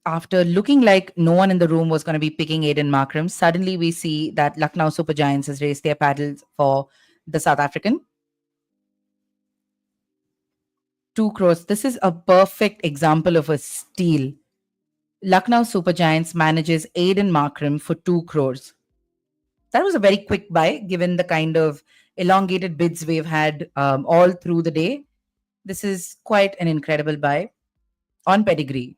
After looking like no one in the room was going to be picking Aiden Markram, suddenly we see that Lucknow Super Giants has raised their paddles for the South African. 2 crores. This is a perfect example of a steal. Lucknow Super Giants manages Aiden Markram for 2 crores. That was a very quick buy, given the kind of elongated bids we've had all through the day. This is quite an incredible buy on pedigree.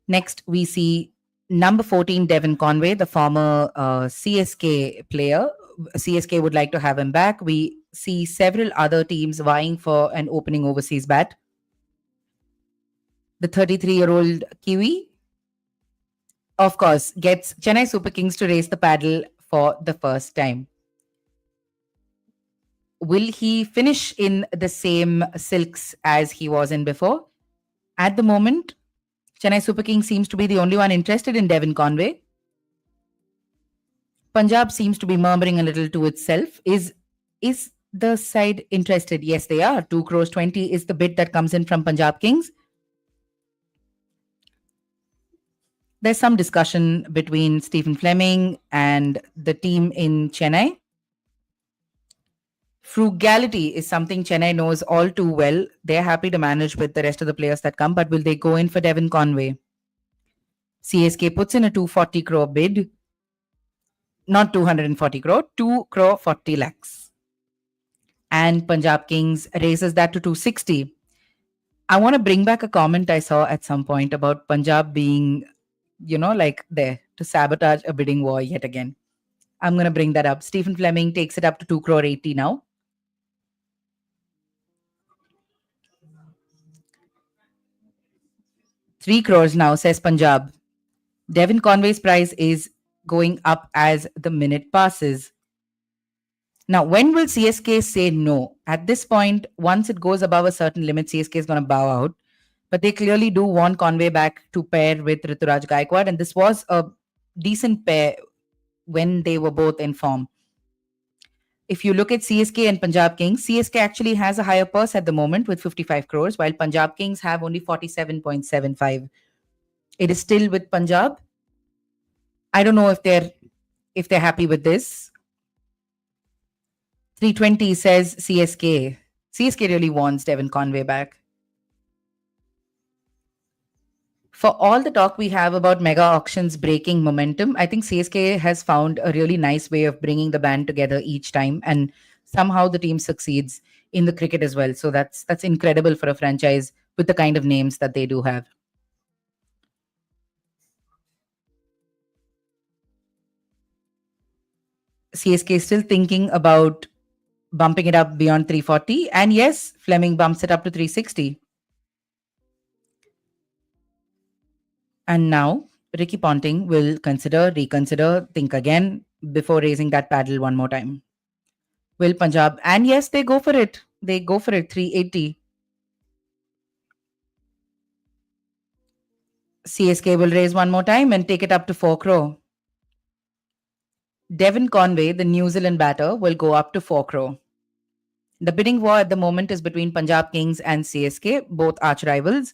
Next, we see number 14, Devin Conway, the former CSK player. CSK would like to have him back. We see several other teams vying for an opening overseas bat. The 33-year-old Kiwi, of course, gets Chennai Super Kings to raise the paddle for the first time. Will he finish in the same silks as he was in before? At the moment, Chennai Super Kings seems to be the only one interested in Devin Conway. Punjab seems to be murmuring a little to itself. Is the side interested? Yes, they are. 2 crores 20 is the bid that comes in from Punjab Kings. There's some discussion between Stephen Fleming and the team in Chennai. Frugality is something Chennai knows all too well. They're happy to manage with the rest of the players that come, but will they go in for Devin Conway? CSK puts in a 240 crore bid. Not 240 crore, 2 crore 40 lakhs. And Punjab Kings raises that to 260. I want to bring back a comment I saw at some point about Punjab being, like there to sabotage a bidding war yet again. I'm going to bring that up. Stephen Fleming takes it up to 2 crore 80 now. $3 crores now, says Punjab. Devin Conway's price is going up as the minute passes. Now, when will CSK say no? At this point, once it goes above a certain limit, CSK is going to bow out. But they clearly do want Conway back to pair with Rituraj Gaikwad, and this was a decent pair when they were both in form. If you look at CSK and Punjab Kings, CSK actually has a higher purse at the moment with 55 crores, while Punjab Kings have only 47.75. It is still with Punjab. I don't know if they're happy with this. 320 says CSK. CSK really wants Devon Conway back. For all the talk we have about mega auctions breaking momentum, I think CSK has found a really nice way of bringing the band together each time, and somehow the team succeeds in the cricket as well. So that's incredible for a franchise with the kind of names that they do have. CSK is still thinking about bumping it up beyond 340, and yes, Fleming bumps it up to 360. And now Ricky Ponting will reconsider, think again before raising that paddle one more time. Will Punjab? And yes, they go for it. 380. CSK will raise one more time and take it up to 4 crore. Devon Conway, the New Zealand batter, will go up to 4 crore. The bidding war at the moment is between Punjab Kings and CSK, both arch rivals.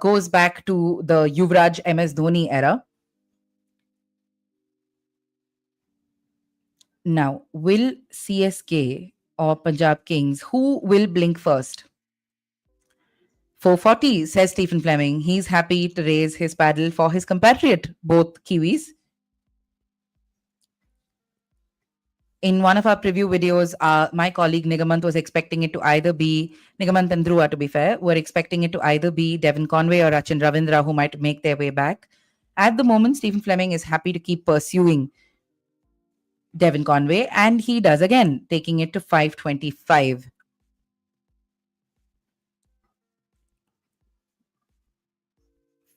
Goes back to the Yuvraj MS Dhoni era. Now, will CSK or Punjab Kings, who will blink first? 440, says Stephen Fleming. He's happy to raise his paddle for his compatriot, both Kiwis. In one of our preview videos, my colleague Nigamant was expecting it to either be, Nigamant and Dhruva to be fair, were expecting it to either be Devon Conway or Rachin Ravindra who might make their way back. At the moment, Stephen Fleming is happy to keep pursuing Devon Conway, and he does again, taking it to 525.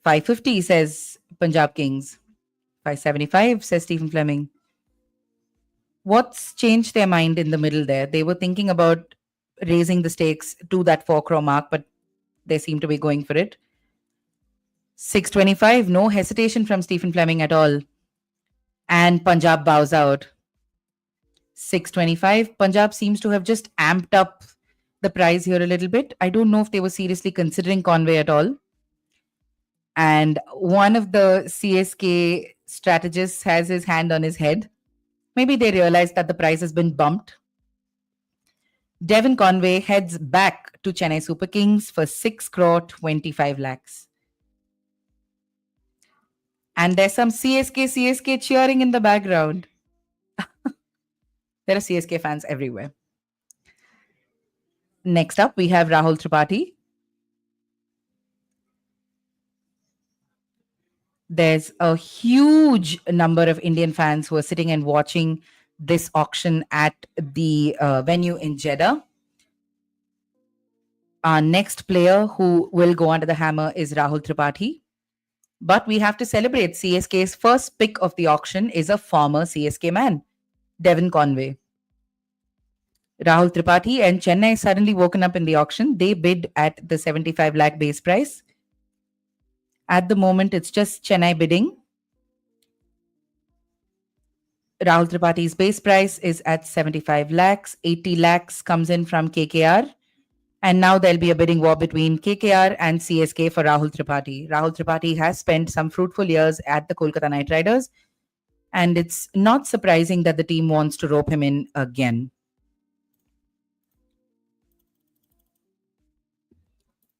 $550, says Punjab Kings. 575, says Stephen Fleming. What's changed their mind in the middle there? They were thinking about raising the stakes to that 4 crore mark, but they seem to be going for it. 625, no hesitation from Stephen Fleming at all. And Punjab bows out. 625, Punjab seems to have just amped up the price here a little bit. I don't know if they were seriously considering Conway at all. And one of the CSK strategists has his hand on his head. Maybe they realized that the price has been bumped. Devon Conway heads back to Chennai Super Kings for 6 crore 25 lakhs. And there's some CSK cheering in the background. There are CSK fans everywhere. Next up, we have Rahul Tripathi. There's a huge number of Indian fans who are sitting and watching this auction at the venue in Jeddah. Our next player who will go under the hammer is Rahul Tripathi. But we have to celebrate. CSK's first pick of the auction is a former CSK man, Devon Conway. Rahul Tripathi and Chennai suddenly woken up in the auction. They bid at the 75 lakh base price. At the moment, it's just Chennai bidding. Rahul Tripathi's base price is at 75 lakhs. 80 lakhs comes in from KKR. And now there'll be a bidding war between KKR and CSK for Rahul Tripathi. Rahul Tripathi has spent some fruitful years at the Kolkata Knight Riders. And it's not surprising that the team wants to rope him in again.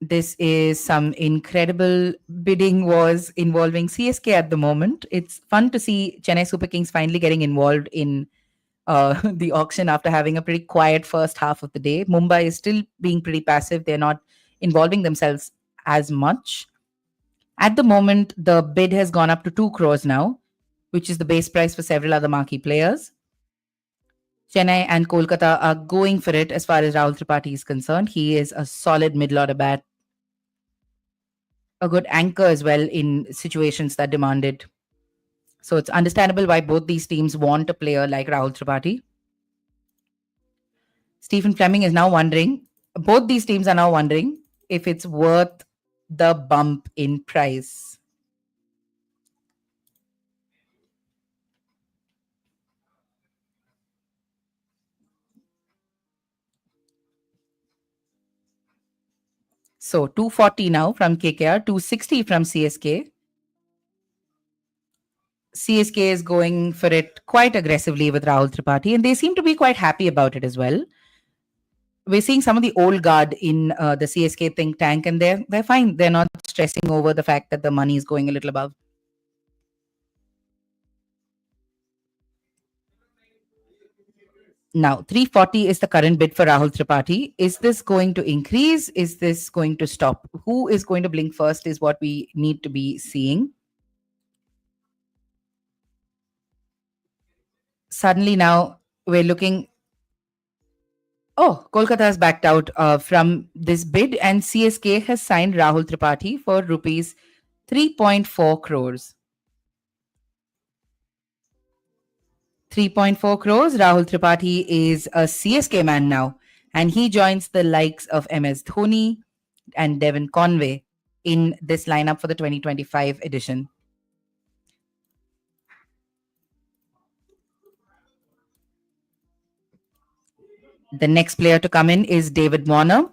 This is some incredible bidding wars involving CSK at the moment. It's fun to see Chennai Super Kings finally getting involved in the auction after having a pretty quiet first half of the day. Mumbai is still being pretty passive. They're not involving themselves as much. At the moment, the bid has gone up to 2 crores now, which is the base price for several other marquee players. Chennai and Kolkata are going for it as far as Rahul Tripathi is concerned. He is a solid middle-order bat. A good anchor as well in situations that demand it. So it's understandable why both these teams want a player like Rahul Tripathi. Stephen Fleming is now wondering, both these teams are now wondering if it's worth the bump in price. So 240 now from KKR, 260 from CSK. CSK is going for it quite aggressively with Rahul Tripathi, and they seem to be quite happy about it as well. We're seeing some of the old guard in the CSK think tank, and they're fine. They're not stressing over the fact that the money is going a little above. Now, 340 is the current bid for Rahul Tripathi. Is this going to increase? Is this going to stop? Who is going to blink first is what we need to be seeing. Suddenly now we're looking. Oh, Kolkata has backed out from this bid, and CSK has signed Rahul Tripathi for rupees 3.4 crores. 3.4 crores. Rahul Tripathi is a CSK man now, and he joins the likes of MS Dhoni and Devon Conway in this lineup for the 2025 edition. The next player to come in is David Warner.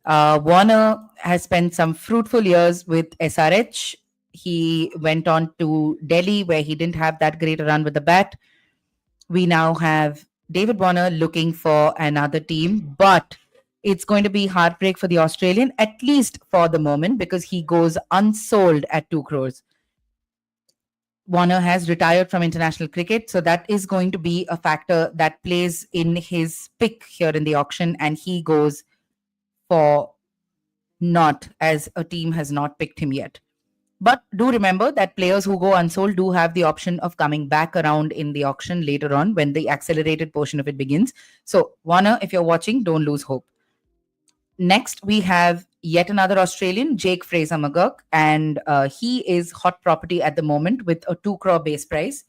Warner has spent some fruitful years with SRH. He went on to Delhi, where he didn't have that great a run with the bat. We now have David Warner looking for another team, but it's going to be heartbreak for the Australian, at least for the moment, because he goes unsold at 2 crores. Warner has retired from international cricket, so that is going to be a factor that plays in his pick here in the auction, and he goes for not, as a team has not picked him yet. But do remember that players who go unsold do have the option of coming back around in the auction later on when the accelerated portion of it begins. So, Warner, if you're watching, don't lose hope. Next, we have yet another Australian, Jake Fraser-McGurk, and he is hot property at the moment with a 2 crore base price.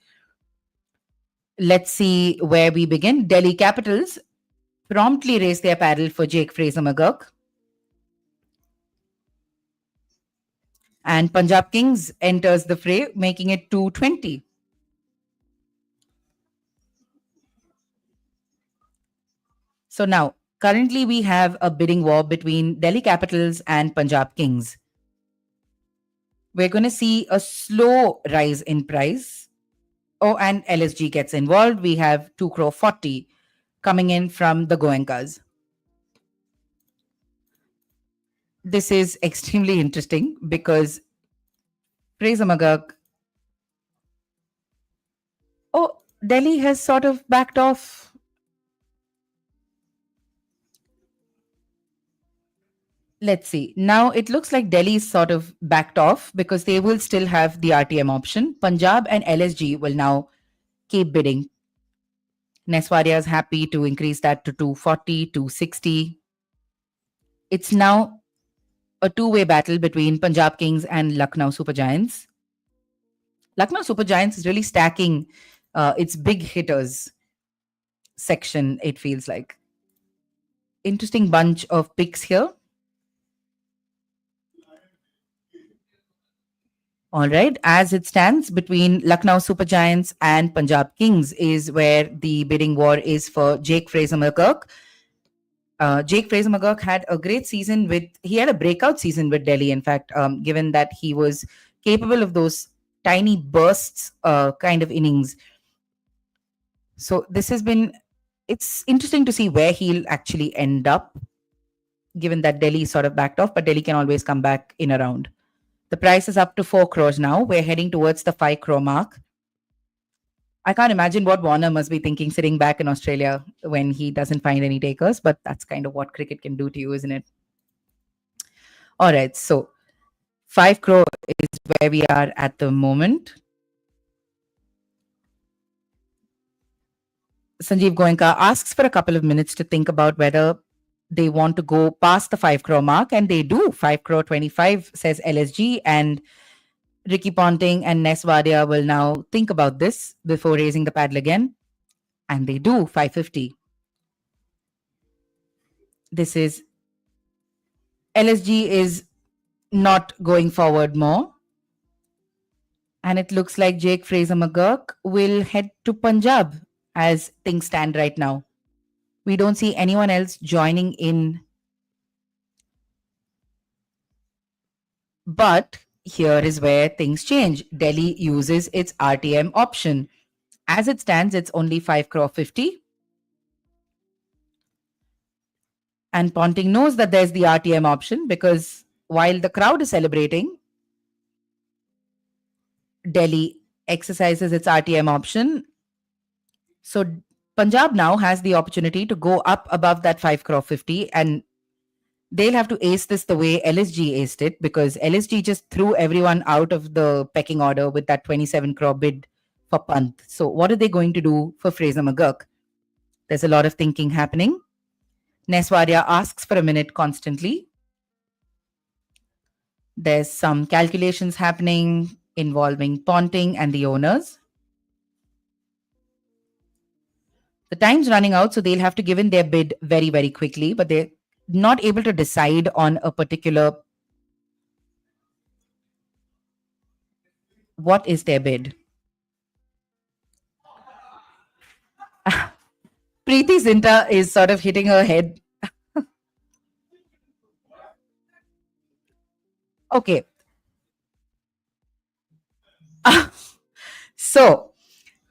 Let's see where we begin. Delhi Capitals promptly raise their paddle for Jake Fraser-McGurk. And Punjab Kings enters the fray, making it 220. So now, currently we have a bidding war between Delhi Capitals and Punjab Kings. We're going to see a slow rise in price. Oh, and LSG gets involved. We have 2 crore 40 coming in from the Goenkas. This is extremely interesting because Fraser-McGurk. Oh, Delhi has sort of backed off. Let's see. Now it looks like Delhi's sort of backed off because they will still have the RTM option. Punjab and LSG will now keep bidding. Neswaria is happy to increase that to 240, 260. It's now a two-way battle between Punjab Kings and Lucknow Super Giants. Lucknow Super Giants is really stacking its big hitters section, it feels like. Interesting bunch of picks here. All right, as it stands between Lucknow Super Giants and Punjab Kings is where the bidding war is for Jake Fraser-McGurk. Jake Fraser-McGurk had a great season he had a breakout season with Delhi, in fact, given that he was capable of those tiny bursts kind of innings. So it's interesting to see where he'll actually end up, given that Delhi sort of backed off, but Delhi can always come back in a round. The price is up to 4 crores now. We're heading towards the 5 crore mark. I can't imagine what Warner must be thinking sitting back in Australia when he doesn't find any takers, but that's kind of what cricket can do to you, isn't it? All right, so 5 crore is where we are at the moment. Sanjeev Goenka asks for a couple of minutes to think about whether they want to go past the 5 crore mark, and they do. 5 crore 25 says LSG, and Ricky Ponting and Nes Wadia will now think about this before raising the paddle again. And they do, 550. This is LSG is not going forward more. And it looks like Jake Fraser McGurk will head to Punjab as things stand right now. We don't see anyone else joining in. But here is where things change. Delhi uses its RTM option. As it stands, it's only 5 crore 50. And Ponting knows that there's the RTM option because while the crowd is celebrating, Delhi exercises its RTM option. So Punjab now has the opportunity to go up above that 5 crore 50, and they'll have to ace this the way LSG aced it, because LSG just threw everyone out of the pecking order with that 27 crore bid for Pant. So what are they going to do for Fraser McGurk? There's a lot of thinking happening. Neswadia asks for a minute constantly. There's some calculations happening involving Ponting and the owners. The time's running out, so they'll have to give in their bid very, very quickly, but they're not able to decide on a particular... What is their bid? Preeti Zinta is sort of hitting her head. Okay. So,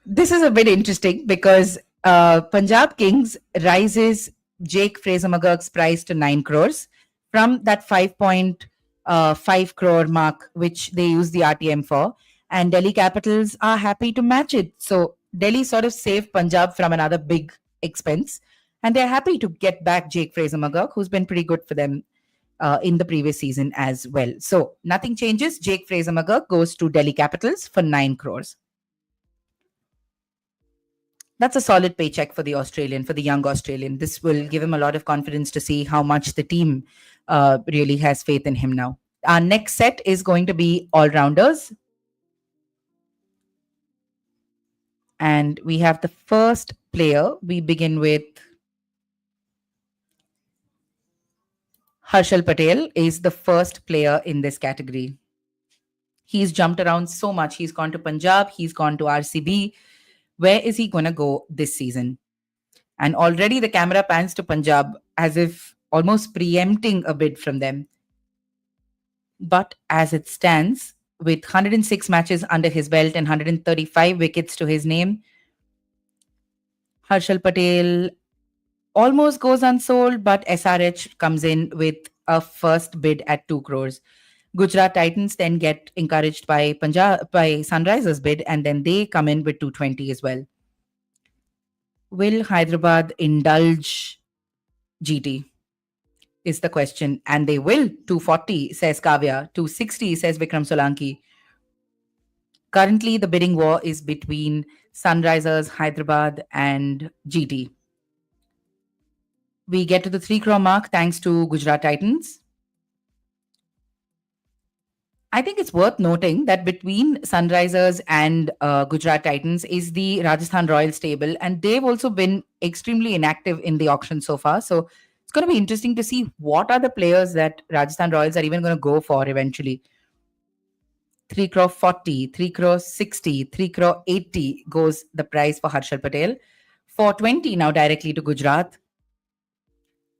this is a bit interesting because Punjab Kings rises Jake Fraser McGurk's price to 9 crores from that 5.5 crore mark, which they use the RTM for. And Delhi Capitals are happy to match it. So, Delhi sort of saved Punjab from another big expense. And they're happy to get back Jake Fraser McGurk, who's been pretty good for them in the previous season as well. So, nothing changes. Jake Fraser McGurk goes to Delhi Capitals for 9 crores. That's a solid paycheck for the Australian, for the young Australian. This will give him a lot of confidence to see how much the team really has faith in him now. Our next set is going to be all-rounders. And we have the first player. We begin with Harshal Patel is the first player in this category. He's jumped around so much. He's gone to Punjab. He's gone to RCB. Where is he going to go this season? And already the camera pans to Punjab as if almost preempting a bid from them. But as it stands, with 106 matches under his belt and 135 wickets to his name, Harshal Patel almost goes unsold, but SRH comes in with a first bid at 2 crores. Gujarat Titans then get encouraged by Sunrisers bid, and then they come in with 220 as well. Will Hyderabad indulge GT? Is the question. And they will. 240, says Kavya. 260, says Vikram Solanki. Currently, the bidding war is between Sunrisers, Hyderabad, and GT. We get to the 3 crore mark thanks to Gujarat Titans. I think it's worth noting that between Sunrisers and Gujarat Titans is the Rajasthan Royals stable, and they've also been extremely inactive in the auction so far. So it's going to be interesting to see what are the players that Rajasthan Royals are even going to go for eventually. 3 crore 40, 3 crore 60, 3 crore 80 goes the price for Harshal Patel. 420 now directly to Gujarat.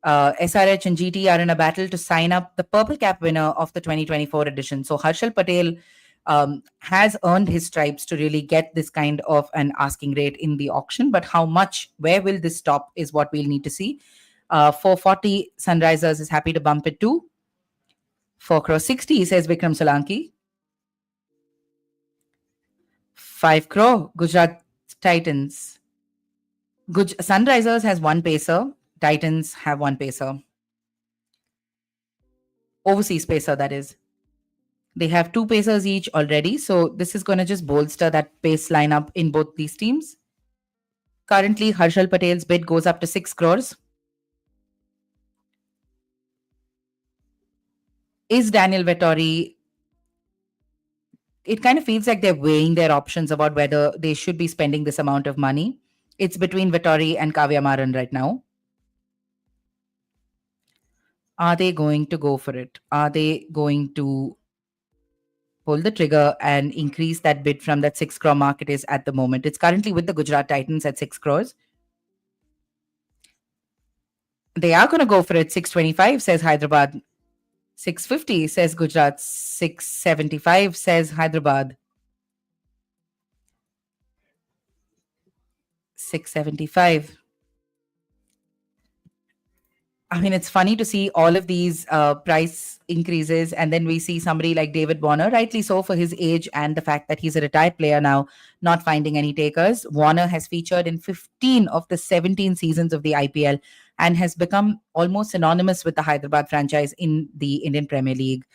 SRH and GT are in a battle to sign up the Purple Cap winner of the 2024 edition. So Harshal Patel has earned his stripes to really get this kind of an asking rate in the auction. But how much, where will this stop is what we'll need to see. 440 Sunrisers is happy to bump it to 4 crore 60, says Vikram Solanki. 5 crore Gujarat Titans. Sunrisers has 1 pacer. Titans have 1 pacer. Overseas pacer, that is. They have 2 pacers each already. So this is going to just bolster that pace lineup in both these teams. Currently, Harshal Patel's bid goes up to 6 crores. Is Daniel Vettori it kind of feels like they're weighing their options about whether they should be spending this amount of money. It's between Vittori and Kavya Maran right now. Are they going to go for it? Are they going to pull the trigger and increase that bid from that 6 crore mark it is at the moment? It's currently with the Gujarat Titans at 6 crores. They are going to go for it. 625 says Hyderabad. 650 says Gujarat. 675 says Hyderabad. 675. I mean, it's funny to see all of these price increases, and then we see somebody like David Warner, rightly so for his age and the fact that he's a retired player now, not finding any takers. Warner has featured in 15 of the 17 seasons of the IPL and has become almost synonymous with the Hyderabad franchise in the Indian Premier League.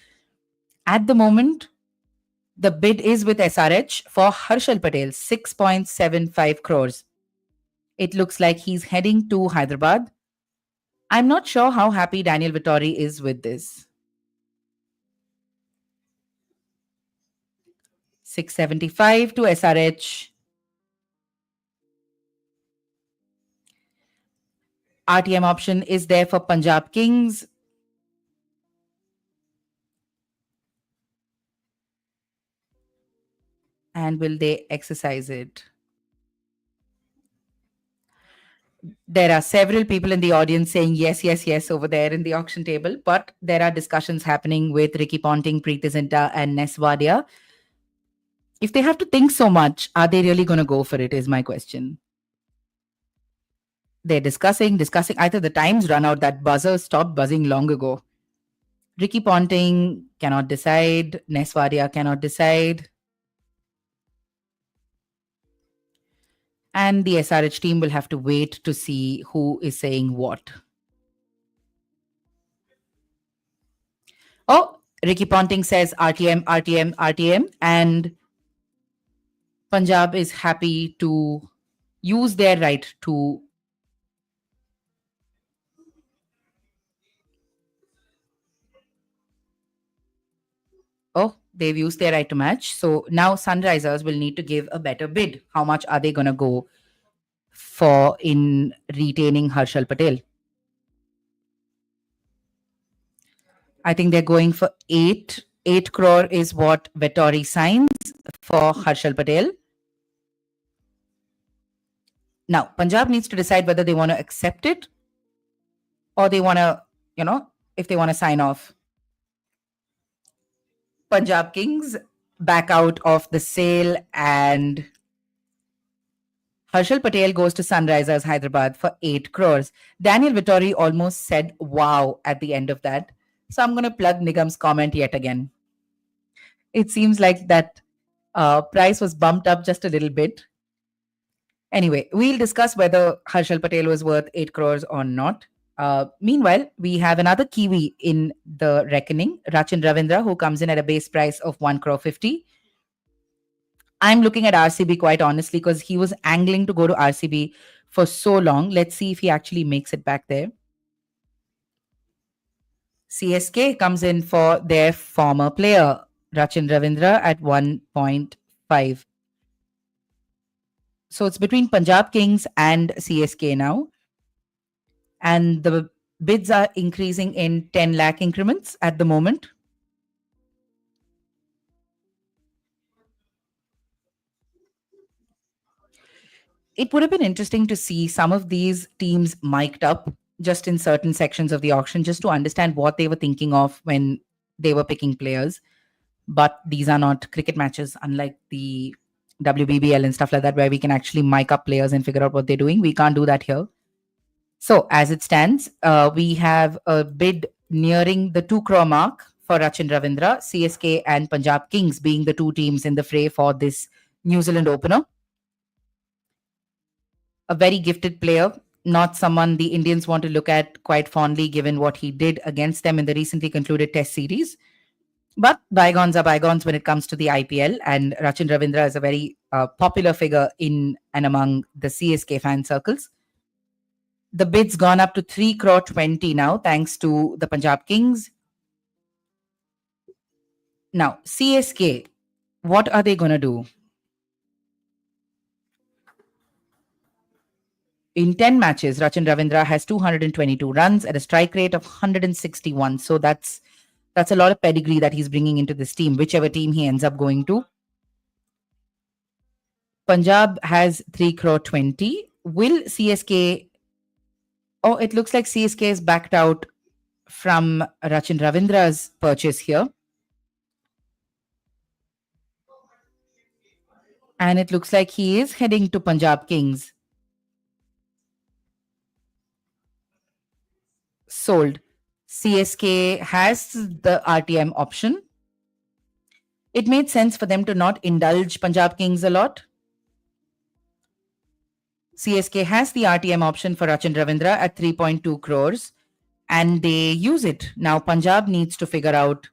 At the moment, the bid is with SRH for Harshal Patel, 6.75 crores. It looks like he's heading to Hyderabad. I'm not sure how happy Daniel Vittori is with this. 675 to SRH. RTM option is there for Punjab Kings. And will they exercise it? There are several people in the audience saying yes, yes, yes over there in the auction table, but there are discussions happening with Ricky Ponting, Preeti Zinta, and Neswadia. If they have to think so much, are they really going to go for it, is my question. They're discussing. Either the time's run out, that buzzer stopped buzzing long ago. Ricky Ponting cannot decide. Neswadia cannot decide. And the SRH team will have to wait to see who is saying what. Oh, Ricky Ponting says RTM, RTM, RTM. And Punjab is happy to use their right to they've used their right to match. So now Sunrisers will need to give a better bid. How much are they going to go for in retaining Harshal Patel? I think they're going for 8. 8 crore is what Vettori signs for Harshal Patel. Now, Punjab needs to decide whether they want to accept it or they want to, if they want to sign off. Punjab Kings back out of the sale and Harshal Patel goes to Sunrisers Hyderabad for 8 crores. Daniel Vittori almost said wow at the end of that. So I'm going to plug Nigam's comment yet again. It seems like that price was bumped up just a little bit. Anyway, we'll discuss whether Harshal Patel was worth 8 crores or not. Meanwhile, we have another Kiwi in the reckoning, Rachin Ravindra, who comes in at a base price of 1 crore 50. I'm looking at RCB quite honestly because he was angling to go to RCB for so long. Let's see if he actually makes it back there. CSK comes in for their former player, Rachin Ravindra, at 1.5. So it's between Punjab Kings and CSK now. And the bids are increasing in 10 lakh increments at the moment. It would have been interesting to see some of these teams mic'd up just in certain sections of the auction, just to understand what they were thinking of when they were picking players. But these are not cricket matches, unlike the WBBL and stuff like that, where we can actually mic up players and figure out what they're doing. We can't do that here. So as it stands, we have a bid nearing the 2 crore mark for Rachin Ravindra, CSK and Punjab Kings being the two teams in the fray for this New Zealand opener. A very gifted player, not someone the Indians want to look at quite fondly given what he did against them in the recently concluded Test series. But bygones are bygones when it comes to the IPL, and Rachin Ravindra is a very popular figure in and among the CSK fan circles. The bid's gone up to 3 crore 20 now, thanks to the Punjab Kings. Now, CSK, What are they going to do? In 10 matches, Rachin Ravindra has 222 runs at a strike rate of 161. So that's a lot of pedigree that he's bringing into this team, whichever team he ends up going to. Punjab has 3 crore 20. Will CSK... Oh, it looks like CSK is backed out from Rachin Ravindra's purchase here. And it looks like he is heading to Punjab Kings. Sold. CSK has the RTM option. It made sense for them to not indulge Punjab Kings a lot. CSK has the RTM option for Rachin Ravindra at 3.2 crores and they use it. Now Punjab needs to figure out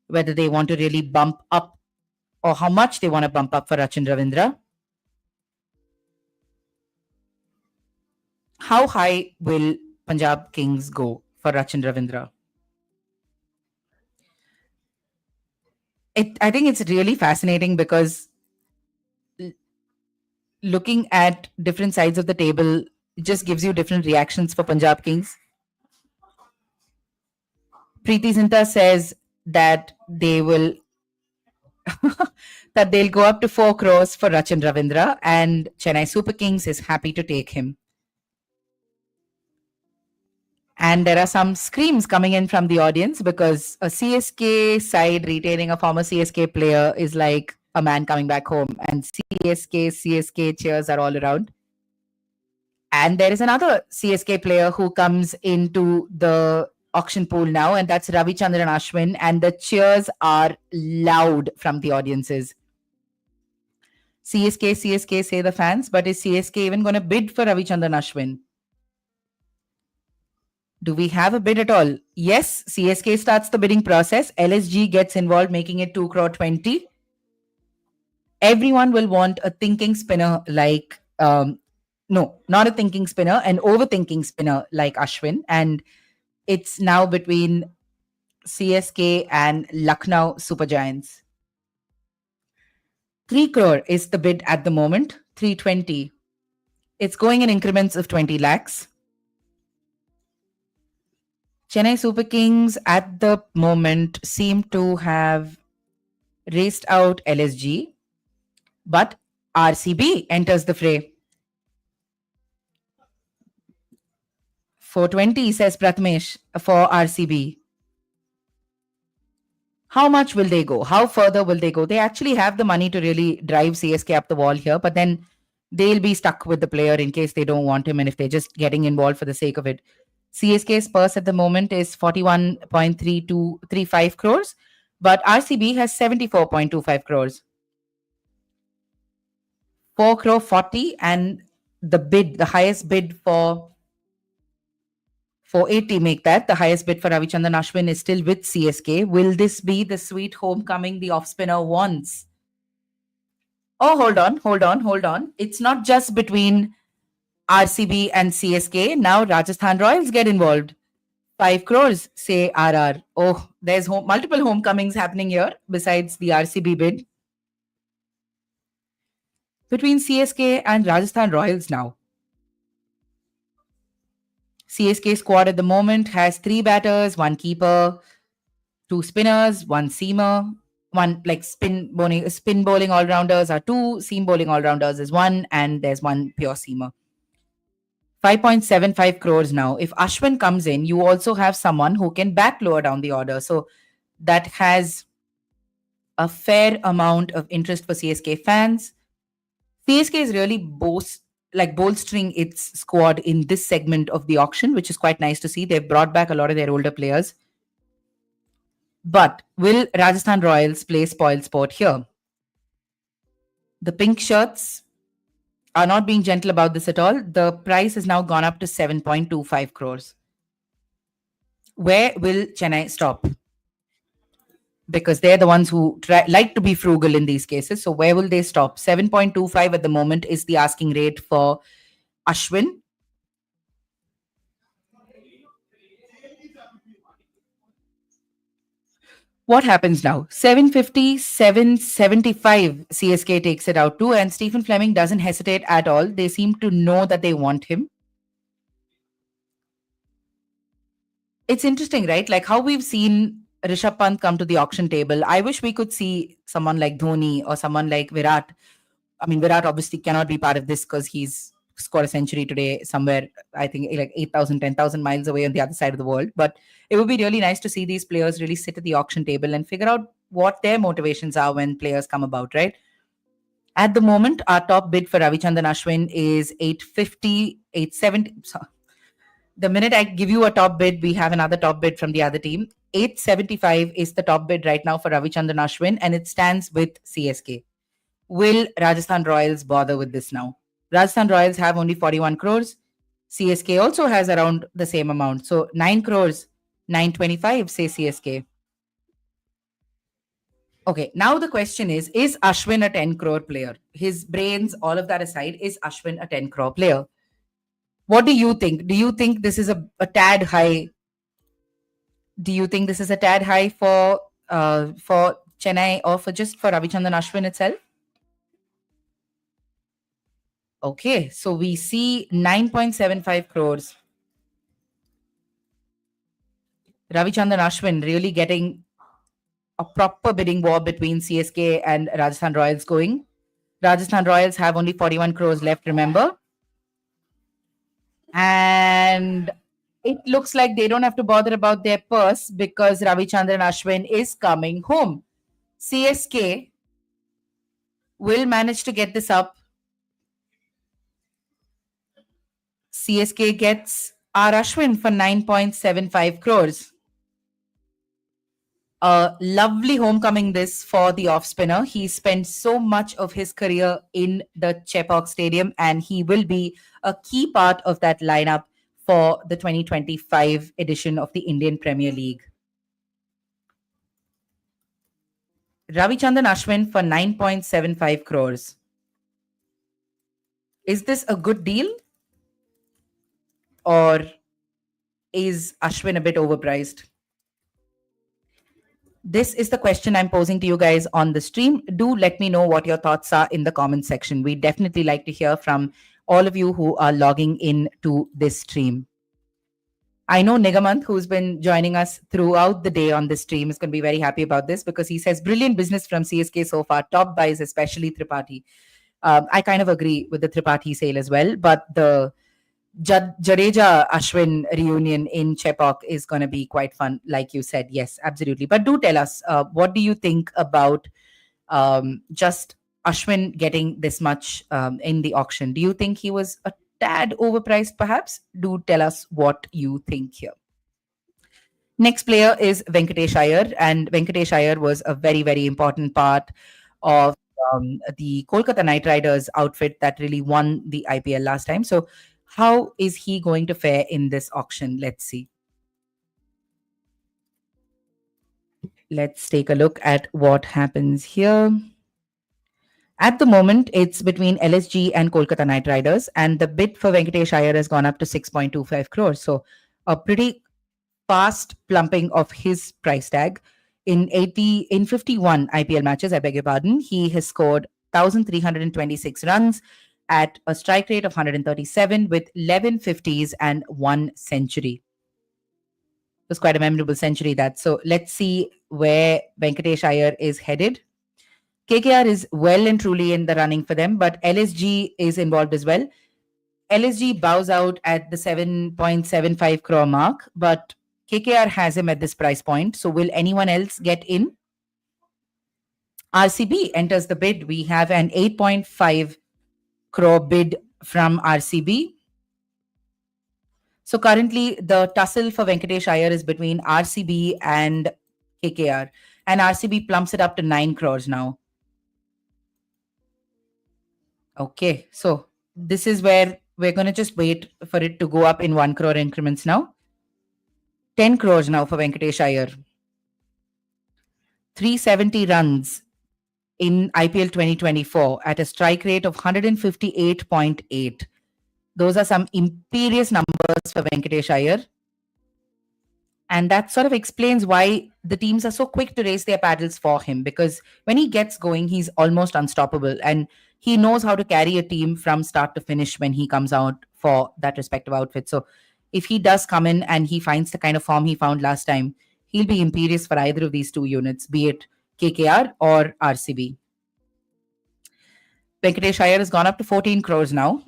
whether they want to really bump up or how much they want to bump up for Rachin Ravindra. How high will Punjab Kings go for Rachin Ravindra? I think it's really fascinating because looking at different sides of the table just gives you different reactions for Punjab Kings. Preeti Zinta says that they will that they'll go up to 4 crores for Rachin Ravindra and Chennai Super Kings is happy to take him. And there are some screams coming in from the audience because a CSK side retaining a former CSK player is like a man coming back home, and CSK cheers are all around. And there is another CSK player who comes into the auction pool now, and that's Ravichandran Ashwin, and the cheers are loud from the audiences. CSK say the fans, but is CSK even going to bid for Ravichandran Ashwin? Do we have a bid at all? Yes, CSK starts the bidding process. LSG gets involved, making it 2 crore 20. Everyone will want a thinking spinner like, no, not a thinking spinner, an overthinking spinner like Ashwin. And it's now between CSK and Lucknow Super Giants. 3 crore is the bid at the moment, 320. It's going in increments of 20 lakhs. Chennai Super Kings at the moment seem to have raced out LSG, but RCB enters the fray. 420 says Pratmesh for RCB. How much will they go? How further will they go? They actually have the money to really drive CSK up the wall here, but then they'll be stuck with the player in case they don't want him and if they're just getting involved for the sake of it. CSK's purse at the moment is 41.3235 crores, but RCB has 74.25 crores. 4 crore 40 and the highest bid for 480 make that. The highest bid for Ravichandran Ashwin is still with CSK. Will this be the sweet homecoming the off-spinner wants? Oh, hold on. It's not just between RCB and CSK. Now Rajasthan Royals get involved. 5 crores, say RR. Oh, there's multiple homecomings happening here besides the RCB bid. Between CSK and Rajasthan Royals now. CSK squad at the moment has 3 batters, 1 keeper, 2 spinners, 1 seamer, 1 like spin bowling all-rounders are 2, seam bowling all-rounders is 1, and there's 1 pure seamer. 5.75 crores now. If Ashwin comes in, you also have someone who can bat lower down the order. So that has a fair amount of interest for CSK fans. CSK is really bolstering its squad in this segment of the auction, which is quite nice to see. They've brought back a lot of their older players. But will Rajasthan Royals play spoil sport here? The pink shirts are not being gentle about this at all. The price has now gone up to 7.25 crores. Where will Chennai stop? Because they're the ones who like to be frugal in these cases. So where will they stop? 7.25 at the moment is the asking rate for Ashwin. What happens now? 750, 775, CSK takes it out too, and Stephen Fleming doesn't hesitate at all. They seem to know that they want him. It's interesting, right? Like how we've seen Rishabh Pant come to the auction table. I wish we could see someone like Dhoni or someone like Virat. I mean, Virat obviously cannot be part of this because he's scored a century today somewhere, I think like 8,000, 10,000 miles away on the other side of the world. But it would be really nice to see these players really sit at the auction table and figure out what their motivations are when players come about, right? At the moment, our top bid for Ravichandran Ashwin is 850, 870. The minute I give you a top bid, we have another top bid from the other team. 875 is the top bid right now for Ravichandran Ashwin, and it stands with CSK. Will Rajasthan Royals bother with this now? Rajasthan Royals have only 41 crores. CSK also has around the same amount. So 9 crores, 925, say CSK. Okay, now the question is Ashwin a 10 crore player? His brains, all of that aside, is Ashwin a 10 crore player? What do you think? Do you think this is a tad high? Do you think this is a tad high for Chennai or for Ravichandran Ashwin itself? Okay, so we see 9.75 crores. Ravichandran Ashwin really getting a proper bidding war between CSK and Rajasthan Royals going. Rajasthan Royals have only 41 crores left, remember? And it looks like they don't have to bother about their purse because Ravichandran Ashwin is coming home. CSK will manage to get this up. CSK gets R. Ashwin for 9.75 crores. A lovely homecoming this for the off spinner. He spent so much of his career in the Chepauk Stadium, and he will be a key part of that lineup for the 2025 edition of the Indian Premier League. Ravichandran Ashwin for 9.75 crores. Is this a good deal? Or is Ashwin a bit overpriced? This is the question I'm posing to you guys on the stream. Do let me know what your thoughts are in the comment section. We'd definitely like to hear from all of you who are logging in to this stream. I know Nigamant, who's been joining us throughout the day on this stream, is going to be very happy about this because he says brilliant business from CSK so far, top buys, especially Tripathi. I kind of agree with the Tripathi sale as well, but the Jadeja Ashwin reunion in Chepauk is going to be quite fun, like you said. Yes, absolutely. But do tell us, what do you think about just Ashwin getting this much in the auction? Do you think he was a tad overpriced, perhaps? Do tell us what you think here. Next player is Venkatesh Iyer, and Venkatesh Iyer was a very, very important part of the Kolkata Knight Riders outfit that really won the IPL last time. So how is he going to fare in this auction? Let's see. Let's take a look at what happens here. At the moment, it's between LSG and Kolkata Knight Riders, and the bid for Venkatesh Iyer has gone up to 6.25 crores. So a pretty fast plumping of his price tag. In 51 IPL matches, I beg your pardon, he has scored 1,326 runs at a strike rate of 137 with 11 50s and 1 century. It was quite a memorable century, that. So let's see where Venkatesh Iyer is headed. KKR is well and truly in the running for them, but LSG is involved as well. LSG bows out at the 7.75 crore mark, but KKR has him at this price point. So will anyone else get in? RCB enters the bid. We have an 8.5 crore bid from RCB. So currently the tussle for Venkatesh Iyer is between RCB and KKR, and RCB plumps it up to 9 crores now. Okay, so this is where we're going to just wait for it to go up in 1 crore increments now. 10 crores now for Venkatesh Iyer. 370 runs in IPL 2024 at a strike rate of 158.8. Those are some imperious numbers for Venkatesh Iyer. And that sort of explains why the teams are so quick to raise their paddles for him, because when he gets going, he's almost unstoppable. And he knows how to carry a team from start to finish when he comes out for that respective outfit. So if he does come in and he finds the kind of form he found last time, he'll be imperious for either of these two units, be it KKR or RCB. Venkatesh Iyer has gone up to 14 crores now.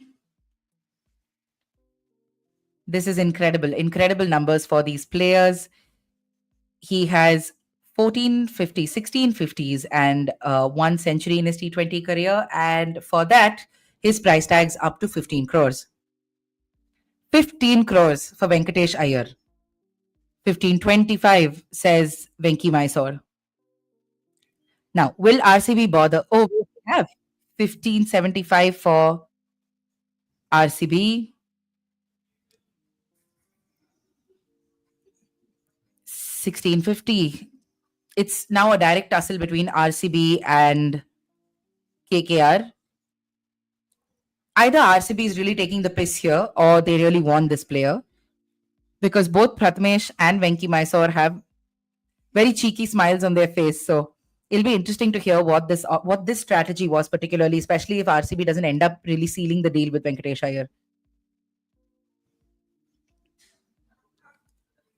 This is incredible. Incredible numbers for these players. He has 1450, 1650s and one century in his T20 career. And for that, his price tag's up to 15 crores. 15 crores for Venkatesh Iyer. 1525 says Venki Mysore. Now, will RCB bother? Oh, we have 1575 for RCB. 1650. It's now a direct tussle between RCB and KKR. Either RCB is really taking the piss here or they really want this player, because both Prathamesh and Venki Mysore have very cheeky smiles on their face. So it'll be interesting to hear what this strategy was, particularly, especially if RCB doesn't end up really sealing the deal with Venkatesh Iyer.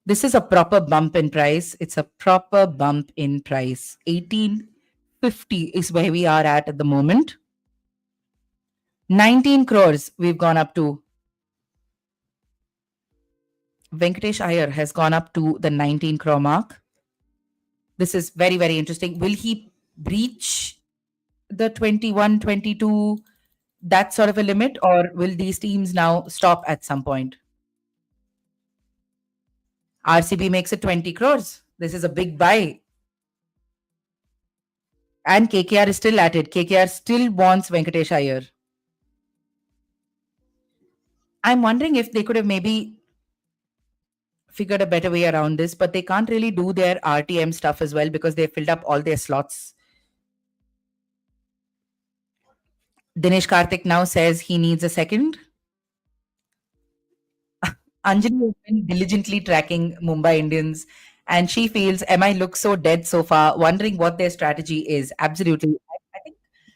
This is a proper bump in price. It's a proper bump in price. 1850 is where we are at the moment. 19 crores we've gone up to. Venkatesh Iyer has gone up to the 19 crore mark. This is very, very interesting. Will he breach the 21, 22, that sort of a limit, or will these teams now stop at some point? RCB makes it 20 crores. This is a big buy. And KKR is still at it. KKR still wants Venkatesh Iyer. I'm wondering if they could have maybe figured a better way around this, but they can't really do their RTM stuff as well because they filled up all their slots. Dinesh Karthik now says he needs a second. Anjali has been diligently tracking Mumbai Indians, and she feels MI looks so dead so far, wondering what their strategy is. Absolutely.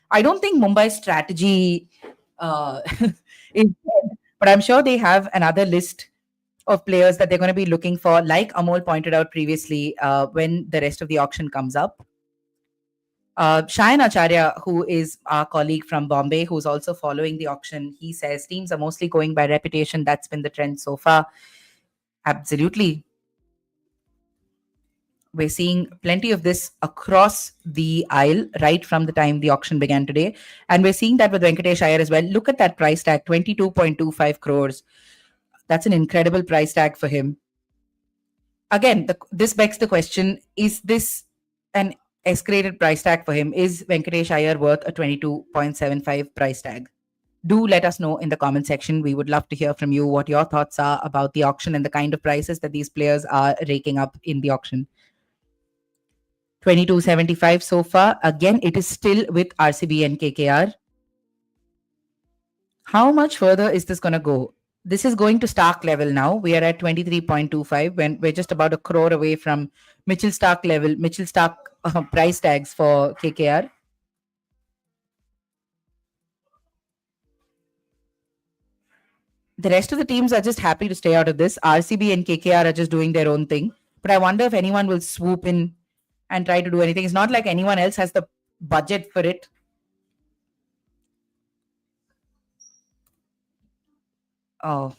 I don't think Mumbai's strategy is dead, but I'm sure they have another list of players that they're going to be looking for, like Amol pointed out previously, when the rest of the auction comes up. Shayan Acharya, who is our colleague from Bombay, who's also following the auction, he says teams are mostly going by reputation. That's been the trend so far. Absolutely. We're seeing plenty of this across the aisle right from the time the auction began today. And we're seeing that with Venkatesh Iyer as well. Look at that price tag, 22.25 crores. That's an incredible price tag for him. Again, this begs the question, is this an escalated price tag for him? Is Venkatesh Iyer worth a 22.75 price tag? Do let us know in the comment section. We would love to hear from you what your thoughts are about the auction and the kind of prices that these players are raking up in the auction. 22.75 so far. Again, it is still with RCB and KKR. How much further is this going to go? This is going to Stark level now. We are at 23.25 when we're just about a crore away from Mitchell Stark level, Mitchell Stark price tags for KKR. The rest of the teams are just happy to stay out of this. RCB and KKR are just doing their own thing. But I wonder if anyone will swoop in and try to do anything. It's not like anyone else has the budget for it. Oh,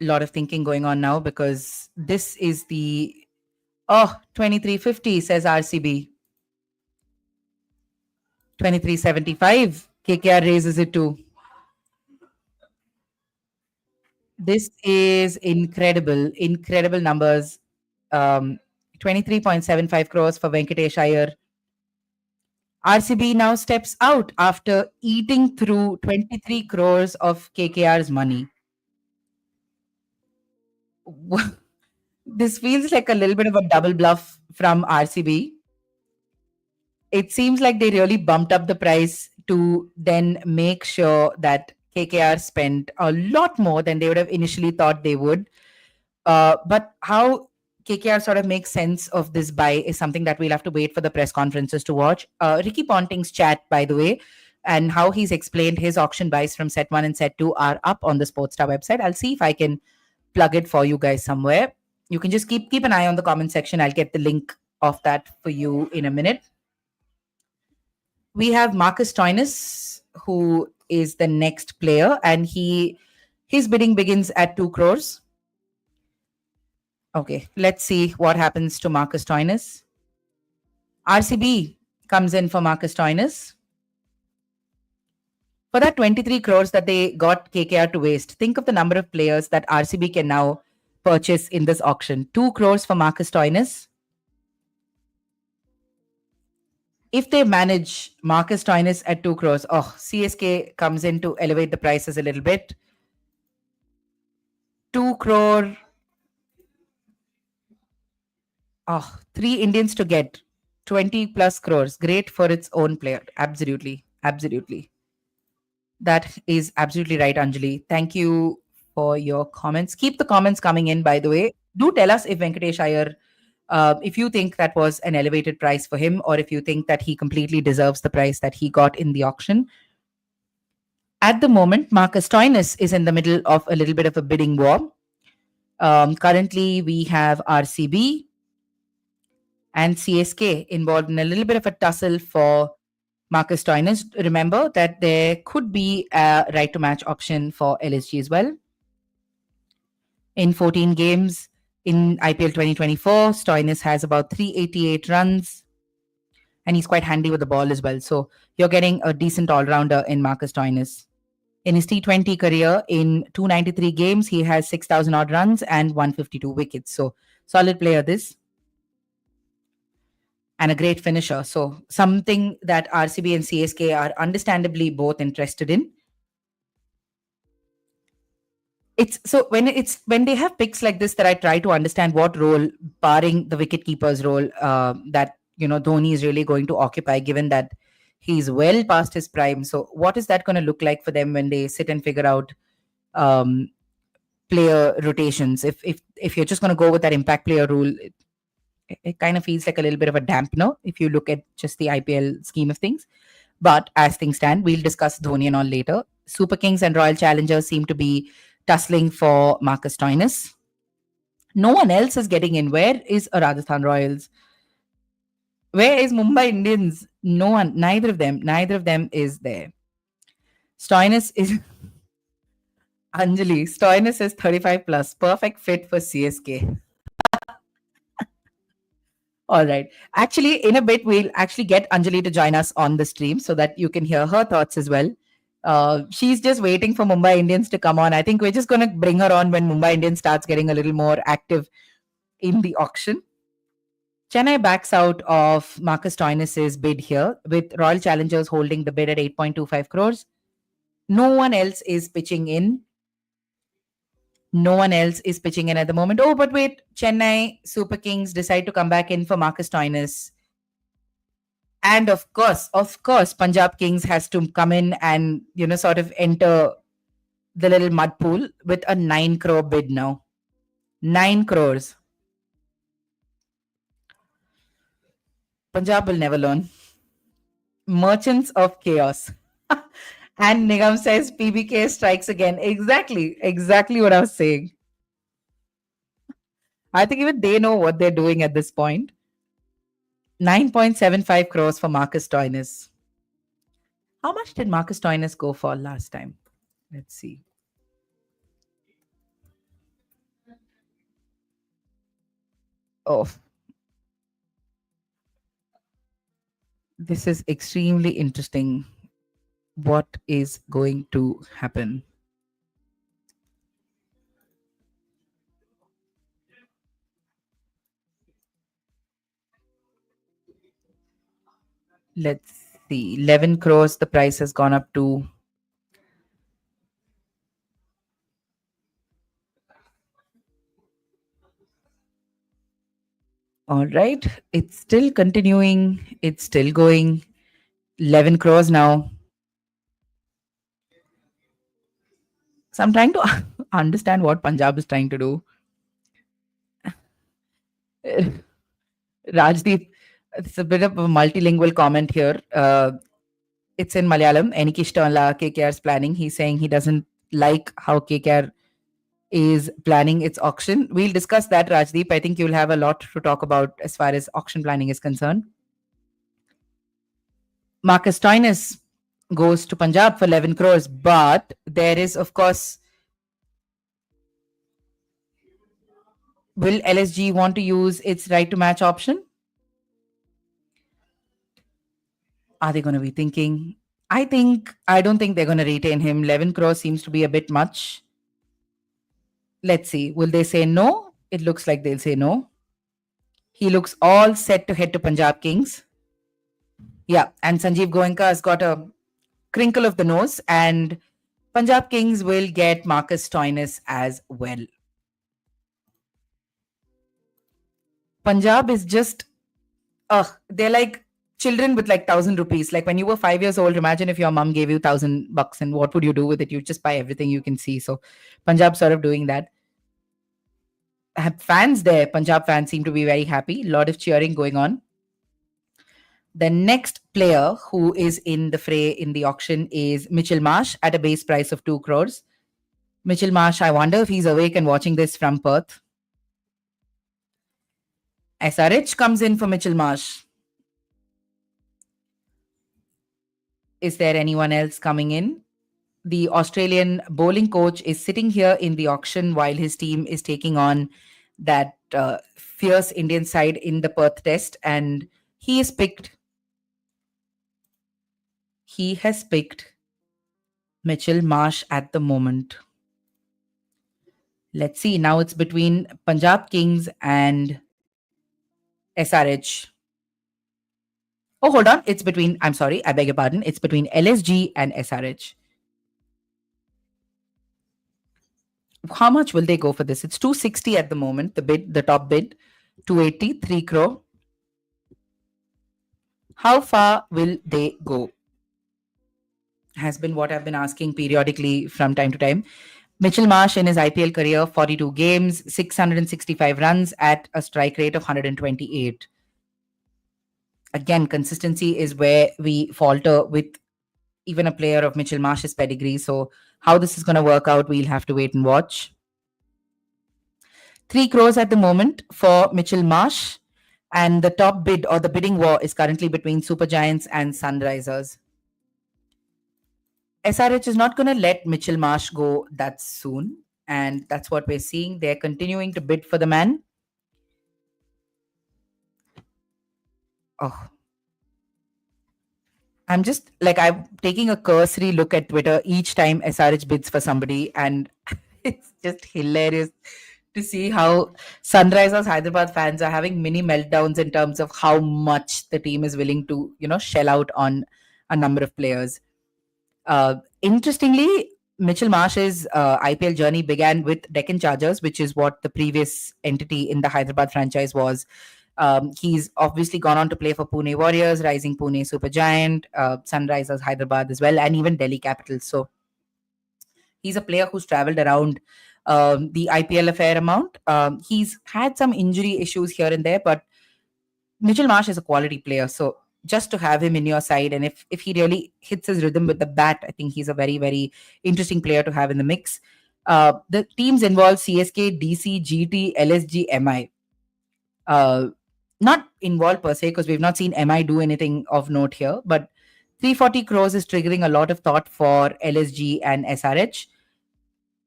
a lot of thinking going on now, because this is the 2350 says RCB. 2375 KKR raises it to. This is incredible numbers. 23.75 crores for Venkatesh Iyer. RCB now steps out after eating through 23 crores of KKR's money. This feels like a little bit of a double bluff from RCB. It seems like they really bumped up the price to then make sure that KKR spent a lot more than they would have initially thought they would. But how KKR sort of makes sense of this buy is something that we'll have to wait for the press conferences to watch. Ricky Ponting's chat, by the way, and how he's explained his auction buys from set 1 and set 2 are up on the Sportstar website. I'll see if I can plug it for you guys somewhere. You can just keep an eye on the comment section. I'll get the link of that for you in a minute. We have Marcus Stoinis, who is the next player, and his bidding begins at 2 crores. Okay, let's see what happens to Marcus Stoinis. RCB comes in for Marcus Stoinis. For that 23 crores that they got KKR to waste, think of the number of players that RCB can now purchase in this auction. 2 crores for Marcus Stoinis. If they manage Marcus Stoinis at 2 crores, CSK comes in to elevate the prices a little bit. 2 crore. 3 Indians to get 20 plus crores. Great for its own player. Absolutely. Absolutely. That is absolutely right, Anjali. Thank you for your comments. Keep the comments coming in, by the way. Do tell us if Venkatesh Iyer, if you think that was an elevated price for him, or if you think that he completely deserves the price that he got in the auction. At the moment, Marcus Stoinis is in the middle of a little bit of a bidding war. Currently, we have RCB and CSK involved in a little bit of a tussle for Marcus Stoinis. Remember that there could be a right to match option for LSG as well. In 14 games in IPL 2024, Stoinis has about 388 runs, and he's quite handy with the ball as well. So you're getting a decent all-rounder in Marcus Stoinis. In his T20 career, in 293 games, he has 6,000 odd runs and 152 wickets. So solid player this. And a great finisher. So something that RCB and CSK are understandably both interested in. It's so when they have picks like this that I try to understand what role, barring the wicketkeeper's role, that Dhoni is really going to occupy, given that he's well past his prime. So what is that going to look like for them when they sit and figure out player rotations? If you're just going to go with that impact player rule, it kind of feels like a little bit of a dampener if you look at just the IPL scheme of things. But as things stand, we'll discuss Dhoni and all later. Super Kings and Royal Challengers seem to be tussling for Marcus Stoinis. No one else is getting in. Where is a Rajasthan Royals? Where is Mumbai Indians? No one. Neither of them is there. Stoinis is... Anjali, Stoinis is 35 plus. Perfect fit for CSK. All right. Actually, in a bit, we'll actually get Anjali to join us on the stream so that you can hear her thoughts as well. She's just waiting for Mumbai Indians to come on. I think we're just going to bring her on when Mumbai Indians starts getting a little more active in the auction. Chennai backs out of Marcus Stoinis' bid here, with Royal Challengers holding the bid at 8.25 crores. No one else is pitching in. At the moment. Oh, but wait, Chennai Super Kings decide to come back in for Marcus Stoinis. And of course, Punjab Kings has to come in and, sort of enter the little mud pool with a 9 crore bid now. 9 crores. Punjab will never learn. Merchants of chaos. And Nigam says PBK strikes again. Exactly what I was saying. I think even they know what they're doing at this point. 9.75 crores for Marcus Stoinis. How much did Marcus Stoinis go for last time? Let's see. Oh. This is extremely interesting. What is going to happen? Let's see. 11 crores. The price has gone up to. All right. It's still continuing. It's still going. 11 crores now. So I'm trying to understand what Punjab is trying to do. Rajdeep, it's a bit of a multilingual comment here. It's in Malayalam. Enikishtamalla KKR's planning. He's saying he doesn't like how KKR is planning its auction. We'll discuss that, Rajdeep. I think you'll have a lot to talk about as far as auction planning is concerned. Marcus Stoinis goes to Punjab for 11 crores, but there is, of course, will LSG want to use its right to match option? Are they going to be thinking? I don't think they're going to retain him. 11 crores seems to be a bit much. Let's see. Will they say no? It looks like they'll say no. He looks all set to head to Punjab Kings. Yeah, and Sanjeev Goenka has got a crinkle of the nose, and Punjab Kings will get Marcus Stoinis as well. Punjab is just, they're like children with like 1,000 rupees. Like when you were 5 years old, imagine if your mom gave you $1,000 and what would you do with it? You just buy everything you can see. So Punjab sort of doing that. Have fans there, Punjab fans seem to be very happy. A lot of cheering going on. The next player who is in the fray in the auction is Mitchell Marsh at a base price of 2 crores. Mitchell Marsh, I wonder if he's awake and watching this from Perth. SRH comes in for Mitchell Marsh. Is there anyone else coming in? The Australian bowling coach is sitting here in the auction while his team is taking on that fierce Indian side in the Perth Test, and he has picked Mitchell Marsh at the moment. Let's see. Now it's between Punjab Kings and SRH. Oh, hold on. It's between, I'm sorry, I beg your pardon. It's between LSG and SRH. How much will they go for this? It's 260 at the moment. The top bid, 280, 3 crore. How far will they go? Has been what I've been asking periodically from time to time. Mitchell Marsh in his IPL career, 42 games, 665 runs at a strike rate of 128. Again, consistency is where we falter with even a player of Mitchell Marsh's pedigree. So how this is going to work out, we'll have to wait and watch. 3 crores at the moment for Mitchell Marsh. And the top bid or the bidding war is currently between Super Giants and Sunrisers. SRH is not going to let Mitchell Marsh go that soon. And that's what we're seeing. They're continuing to bid for the man. Oh. I'm just like, I'm taking a cursory look at Twitter each time SRH bids for somebody. And it's just hilarious to see how Sunrisers Hyderabad fans are having mini meltdowns in terms of how much the team is willing to, shell out on a number of players. Interestingly, Mitchell Marsh's IPL journey began with Deccan Chargers, which is what the previous entity in the Hyderabad franchise was. He's obviously gone on to play for Pune Warriors, Rising Pune Supergiant, Sunrisers Hyderabad as well, and even Delhi Capitals. So he's a player who's traveled around the IPL a fair amount. He's had some injury issues here and there, but Mitchell Marsh is a quality player. So just to have him in your side, and if he really hits his rhythm with the bat, I think he's a very, very interesting player to have in the mix. The teams involved CSK, DC, GT, LSG, MI. Not involved per se, because we've not seen MI do anything of note here, but 340 crores is triggering a lot of thought for LSG and SRH.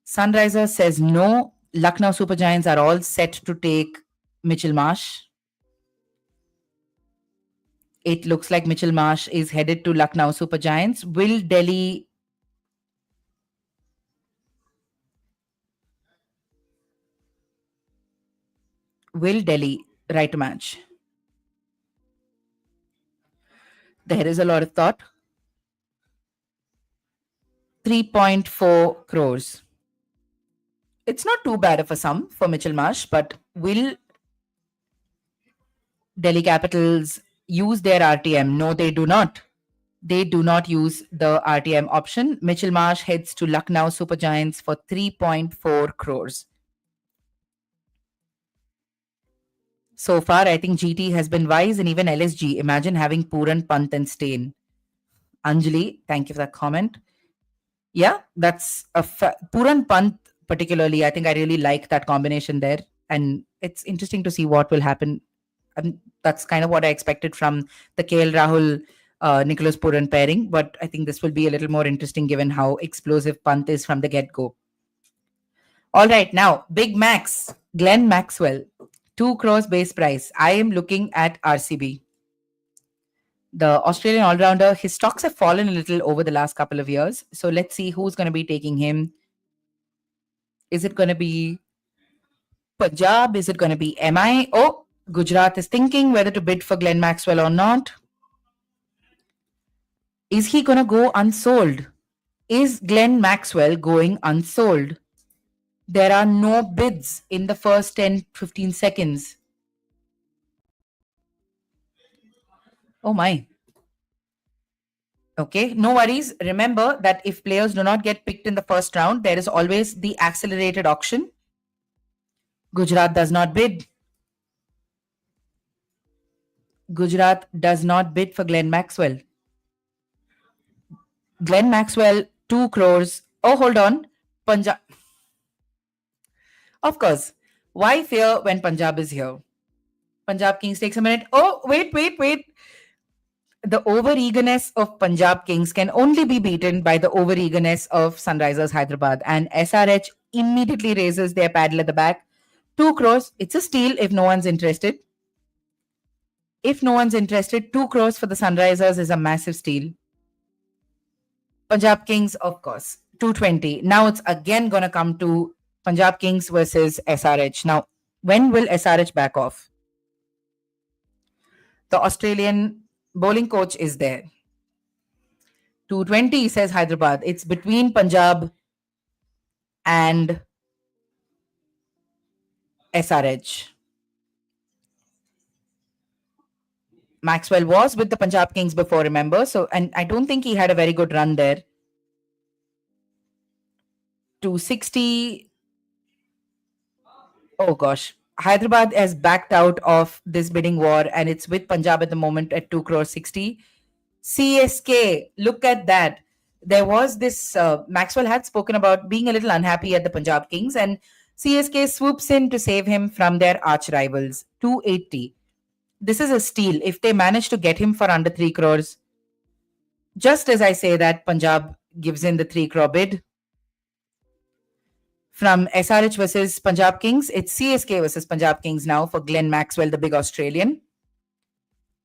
Sunrisers says no. Lucknow Super Giants are all set to take Mitchell Marsh. It looks like Mitchell Marsh is headed to Lucknow Super Giants. Will Delhi right to match? There is a lot of thought. 3.4 crores. It's not too bad of a sum for Mitchell Marsh, but will Delhi Capitals use their RTM? No, they do not. They do not use the RTM option. Mitchell Marsh heads to Lucknow Super Giants for 3.4 crores. so far. I think GT has been wise, and even LSG. Imagine having Puran, Pant, and Stain. Anjali, thank you for that comment. Yeah, that's Puran Pant particularly. I think I really like that combination there, and it's interesting to see what will happen. That's kind of what I expected from the KL Rahul Nicholas Puran pairing, but I think this will be a little more interesting given how explosive Pant is from the get go. All right, now Big Max, Glenn Maxwell, 2 crores base price. I am looking at RCB. The Australian all-rounder, his stocks have fallen a little over the last couple of years. So let's see who's going to be taking him. Is it going to be Punjab? Is it going to be MI? Oh, Gujarat is thinking whether to bid for Glenn Maxwell or not. Is he going to go unsold? Is Glenn Maxwell going unsold? There are no bids in the first 10-15 seconds. Oh my. Okay, no worries. Remember that if players do not get picked in the first round, there is always the accelerated auction. Gujarat does not bid. Gujarat does not bid for Glenn Maxwell. Glenn Maxwell, 2 crores. Oh, hold on. Punjab. Of course. Why fear when Punjab is here? Punjab Kings takes a minute. Oh, wait. The over-eagerness of Punjab Kings can only be beaten by the over-eagerness of Sunrisers Hyderabad. And SRH immediately raises their paddle at the back. 2 crores. It's a steal if no one's interested. If no one's interested, 2 crores for the Sunrisers is a massive steal. Punjab Kings, of course, 220. Now it's again going to come to Punjab Kings versus SRH. Now, when will SRH back off? The Australian bowling coach is there. 220, says Hyderabad. It's between Punjab and SRH. Maxwell was with the Punjab Kings before, remember? So, and I don't think he had a very good run there. 260. Oh gosh. Hyderabad has backed out of this bidding war, and it's with Punjab at the moment at 2 crores 60. CSK, look at that. There was this, Maxwell had spoken about being a little unhappy at the Punjab Kings, and CSK swoops in to save him from their arch rivals. 280. This is a steal if they manage to get him for under 3 crores. Just as I say that, Punjab gives in the 3 crore bid. From SRH versus Punjab Kings, it's CSK versus Punjab Kings now for Glenn Maxwell, the big Australian.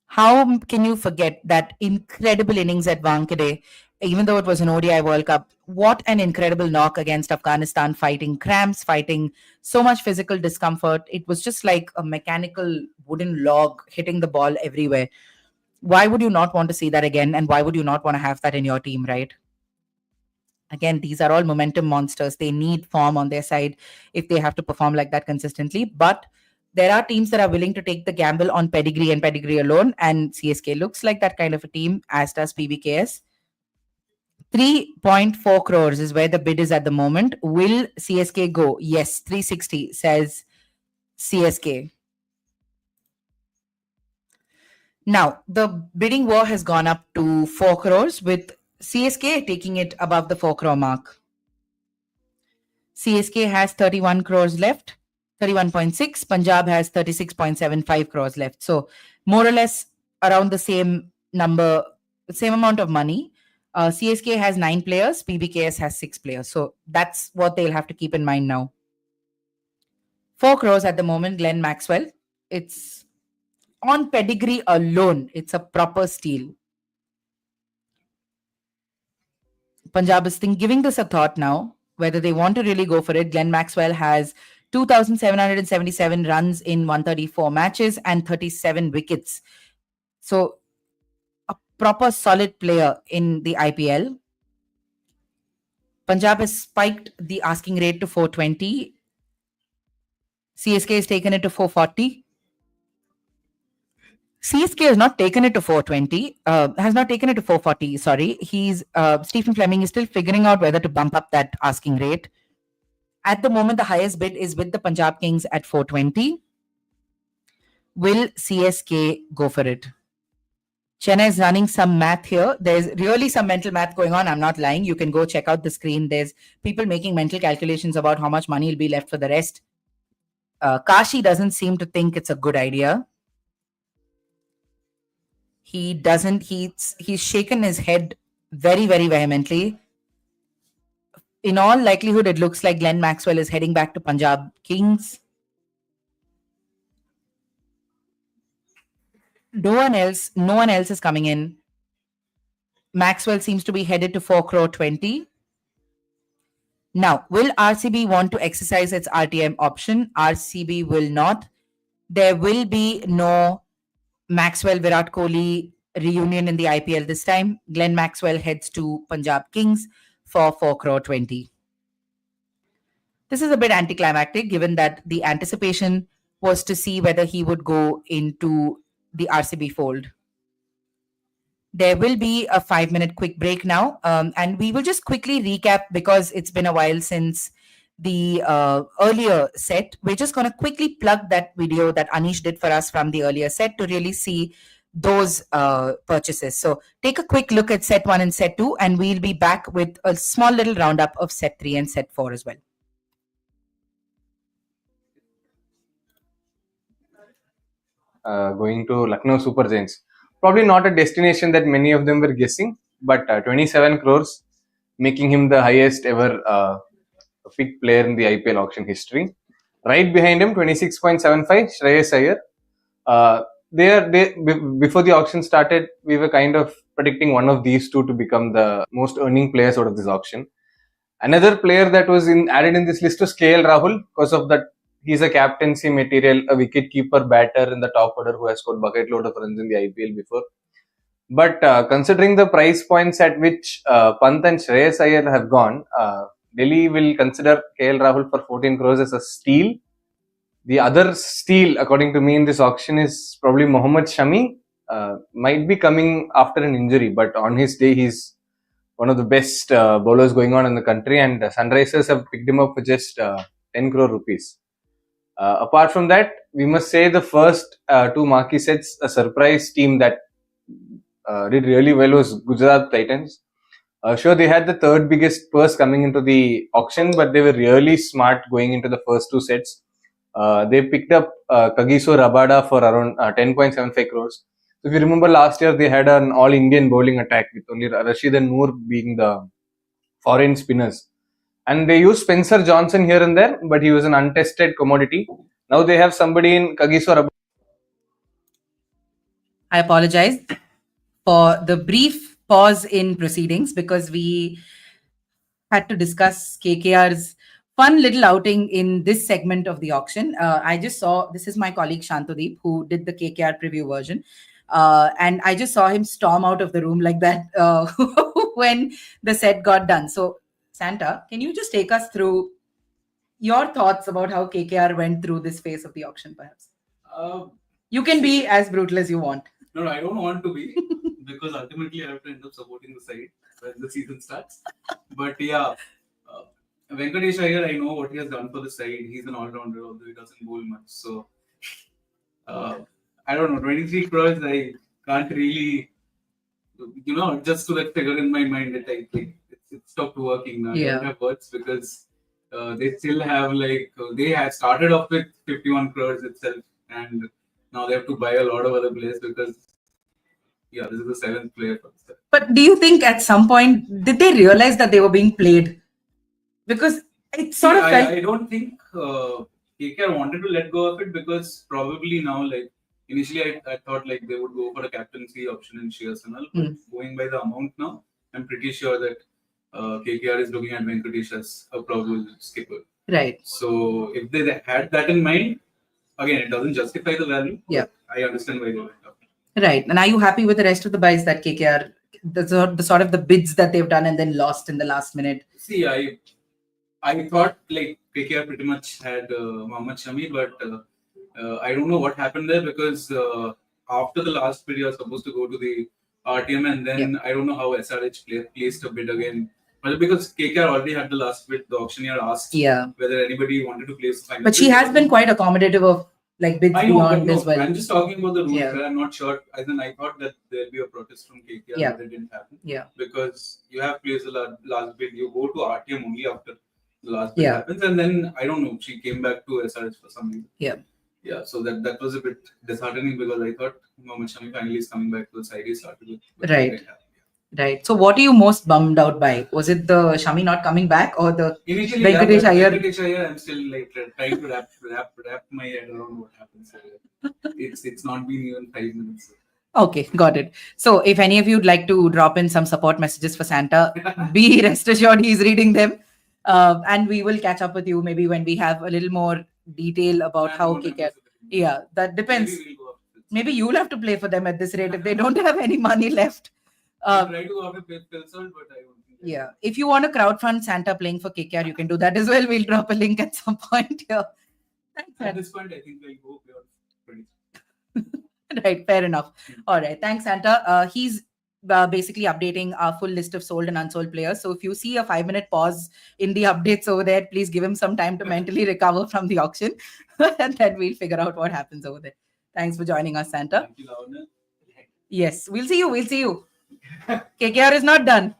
How can you forget that incredible innings at Wankhede, even though it was an ODI World Cup? What an incredible knock against Afghanistan, fighting cramps, fighting so much physical discomfort. It was just like a mechanical wooden log hitting the ball everywhere. Why would you not want to see that again? And why would you not want to have that in your team, right? Again, these are all momentum monsters. They need form on their side if they have to perform like that consistently. But there are teams that are willing to take the gamble on pedigree and pedigree alone. And CSK looks like that kind of a team, as does PBKS. 3.4 crores is where the bid is at the moment. Will CSK go? Yes, 360, says CSK. Now, the bidding war has gone up to 4 crores with CSK taking it above the 4 crore mark. CSK has 31 crores left, 31.6. Punjab has 36.75 crores left. So more or less around the same number, same amount of money. CSK has 9 players, PBKS has 6 players. So that's what they'll have to keep in mind now. 4 crores at the moment, Glenn Maxwell. It's on pedigree alone. It's a proper steal. Punjab is giving this a thought now, whether they want to really go for it. Glenn Maxwell has 2,777 runs in 134 matches and 37 wickets. So a proper solid player in the IPL. Punjab has spiked the asking rate to 420. CSK has taken it to 440. CSK has not taken it to 420, has not taken it to 440, sorry. Stephen Fleming is still figuring out whether to bump up that asking rate. At the moment, the highest bid is with the Punjab Kings at 420. Will CSK go for it? Chennai is running some math here. There's really some mental math going on. I'm not lying. You can go check out the screen. There's people making mental calculations about how much money will be left for the rest. Kashi doesn't seem to think it's a good idea. He doesn't. He's shaken his head very, very vehemently. In all likelihood, it looks like Glenn Maxwell is heading back to Punjab Kings. No one else is coming in. Maxwell seems to be headed to 4 crore 20. Now, will RCB want to exercise its RTM option? RCB will not. There will be no Maxwell Virat Kohli reunion in the IPL this time. Glenn Maxwell heads to Punjab Kings for 4 crore 20. This is a bit anticlimactic given that the anticipation was to see whether he would go into the RCB fold. There will be a 5-minute quick break now, and we will just quickly recap because it's been a while since the earlier set. We're just going to quickly plug that video that Anish did for us from the earlier set to really see those purchases. So take a quick look at set 1 and set 2, and we'll be back with a small little roundup of set 3 and set 4 as well. Going to Lucknow Super Giants. Probably not a destination that many of them were guessing, but 27 crores, making him the highest ever picked player in the IPL auction history. Right behind him, 26.75, Shreyas Iyer. Before the auction started, we were kind of predicting one of these two to become the most earning players out of this auction. Another player that was added in this list was KL Rahul because of that. He's a captaincy material, a wicket-keeper batter in the top order who has scored bucket load of runs in the IPL before. But considering the price points at which Pant and Shreyas Iyer have gone, Delhi will consider KL Rahul for 14 crores as a steal. The other steal, according to me, in this auction is probably Mohammad Shami. Might be coming after an injury, but on his day, he's one of the best bowlers going on in the country, and Sunrisers have picked him up for just 10 crore rupees. Apart from that, we must say the first two marquee sets, a surprise team that did really well was Gujarat Titans. Sure, they had the third biggest purse coming into the auction, but they were really smart going into the first two sets. They picked up Kagiso Rabada for around 10.75 crores. So if you remember last year, they had an all-Indian bowling attack with only Rashid and Noor being the foreign spinners. And they used Spencer Johnson here and there, but he was an untested commodity. Now they have somebody in Kagiso Rabada. I apologize for the brief pause in proceedings because we had to discuss KKR's fun little outing in this segment of the auction. I just saw, this is my colleague Shantodeep who did the KKR preview version. And I just saw him storm out of the room like that when the set got done. So Santa, can you just take us through your thoughts about how KKR went through this phase of the auction, perhaps? You can be as brutal as you want. No, I don't want to be because ultimately I have to end up supporting the side when the season starts. But yeah, Venkatesh Iyer, I know what he has done for the side. He's an all-rounder, although he doesn't bowl much. So I don't know, 23 crores, I can't really, just to that figure in my mind that I think it stopped working now. Yeah. I don't have words because they still have they had started off with 51 crores itself, and now they have to buy a lot of other players because this is the 7th player for the set. But do you think at some point did they realize that they were being played? Because it sort of felt... I don't think KKR wanted to let go of it because probably now, initially I thought they would go for a captaincy option in Shreyas Iyer, but going by the amount now, I'm pretty sure that KKR is looking at Venkatesh as a probable skipper. Right. So if they had that in mind, again, it doesn't justify the value. Yeah. I understand why they went up. Right. And are you happy with the rest of the buys that KKR, the sort of the bids that they've done and then lost in the last minute? See, I thought KKR pretty much had Mohammad Shami, but I don't know what happened there because after the last bid, you are supposed to go to the RTM, and then I don't know how SRH placed a bid again. But because KKR already had the last bid, the auctioneer asked whether anybody wanted to place the final But she bid. has been quite accommodative of like bids I know, but beyond no, as well. I'm just talking about the rules. Yeah. I'm not sure. As in, I thought that there'll be a protest from KKR, Yeah. but it didn't happen. Yeah. Because you have players the last bid, you go to RTM only after the last bid Yeah. happens, and then I don't know, she came back to SRS for some reason. Yeah. Yeah, so that was a bit disheartening because I thought Mohammad Shami finally is coming back to the side he started with. But Right. it didn't happen. Right. So, what are you most bummed out by? Was it the Shami not coming back or the Initially, Venkatesh Iyer? Venkatesh Iyer, I'm still like trying to wrap my head around what happens. It's not been even 5 minutes. Okay, got it. So, if any of you would like to drop in some support messages for Santa, be rest assured he's reading them. And we will catch up with you maybe when we have a little more detail about how KKR. Yeah, that depends. Maybe you'll have to play for them at this rate if they don't have any money left. Try to go with Pilsol, but I don't think. Yeah, if you want to crowdfund Santa playing for KKR, you can do that as well. We'll drop a link at some point here. Thanks, At this point, I think we'll go beyond 20. Right, fair enough. All right, thanks, Santa. He's basically updating our full list of sold and unsold players. So if you see a 5-minute pause in the updates over there, please give him some time to mentally recover from the auction, and then we'll figure out what happens over there. Thanks for joining us, Santa. Thank you, Lavanya. Yes, we'll see you. We'll see you. KKR is not done.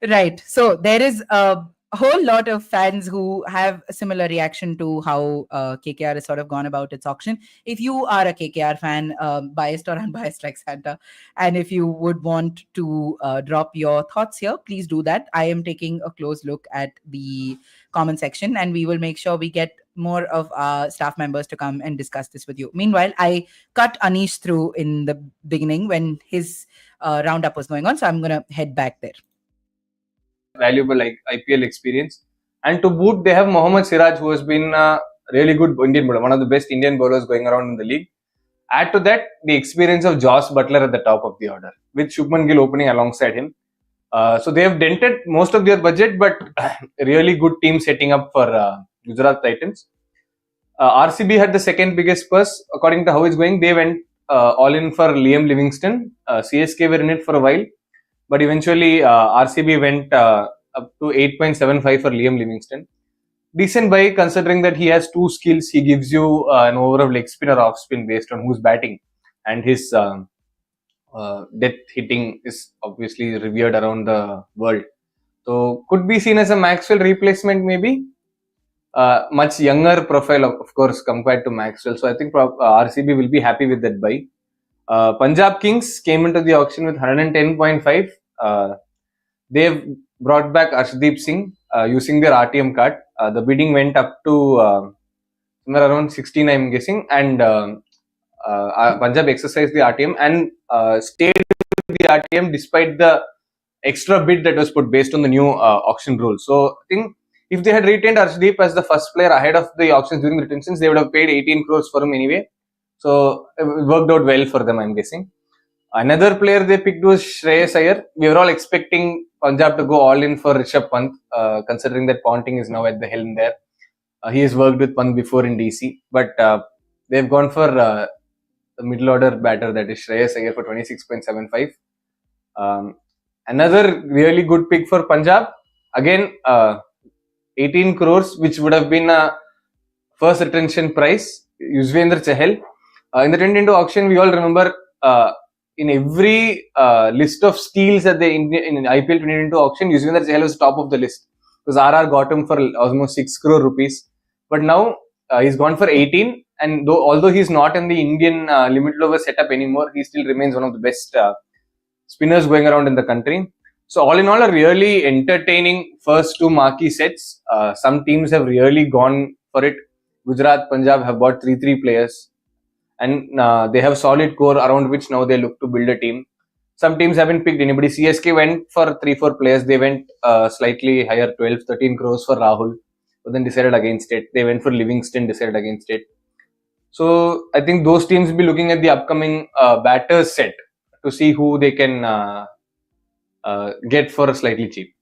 Right. So there is a whole lot of fans who have a similar reaction to how KKR has sort of gone about its auction. If you are a KKR fan, biased or unbiased like Santa, and if you would want to drop your thoughts here, please do that. I am taking a close look at the comment section, and we will make sure we get more of our staff members to come and discuss this with you. Meanwhile, I cut Anish through in the beginning when his roundup was going on, so I'm going to head back there. Valuable like IPL experience, and to boot they have Mohammad Siraj, who has been a really good Indian bowler, one of the best Indian bowlers going around in the league. Add to that the experience of Joss Butler at the top of the order, with Shubman Gill opening alongside him. So they have dented most of their budget, but really good team setting up for Gujarat Titans. RCB had the second biggest purse according to how it's going. They went all in for Liam Livingston. CSK were in it for a while, but eventually RCB went up to 8.75 for Liam Livingston. Decent buy considering that he has two skills. He gives you an over of leg spin or off spin based on who's batting, and his death hitting is obviously revered around the world. So could be seen as a Maxwell replacement maybe. Much younger profile of course compared to Maxwell. So I think RCB will be happy with that buy. Punjab Kings came into the auction with 110.5. They've brought back Arshdeep Singh using their RTM card. The bidding went up to somewhere around 16, I'm guessing, and Punjab exercised the RTM and stayed with the RTM despite the extra bid that was put based on the new auction rules. So I think if they had retained Arshdeep as the first player ahead of the auctions during the retentions, they would have paid 18 crores for him anyway. So it worked out well for them, I'm guessing. Another player they picked was Shreyas Iyer. We were all expecting Punjab to go all in for Rishabh Pant, considering that Ponting is now at the helm there. He has worked with Pant before in DC, but they've gone for the middle order batter, that is Shreyas Iyer, for 26.75. Another really good pick for Punjab. Again, 18 crores, which would have been a first retention price. Yuzvendra Chahal. In the 2022 auction, we all remember in every list of steals at the in IPL 2022 auction, Yuzvendra Chahal was top of the list because RR got him for almost 6 crore rupees. But now he's gone for 18, and although he's not in the Indian limited over setup anymore, he still remains one of the best spinners going around in the country. So all in all, a really entertaining first two marquee sets. Some teams have really gone for it. Gujarat, Punjab have bought 3 players, and they have solid core around which now they look to build a team. Some teams haven't picked anybody. CSK went for 3-4 players. They went slightly higher, 12-13 crores for Rahul, but then decided against it. They went for Livingston, decided against it. So I think those teams will be looking at the upcoming batters set to see who they can get for slightly cheap.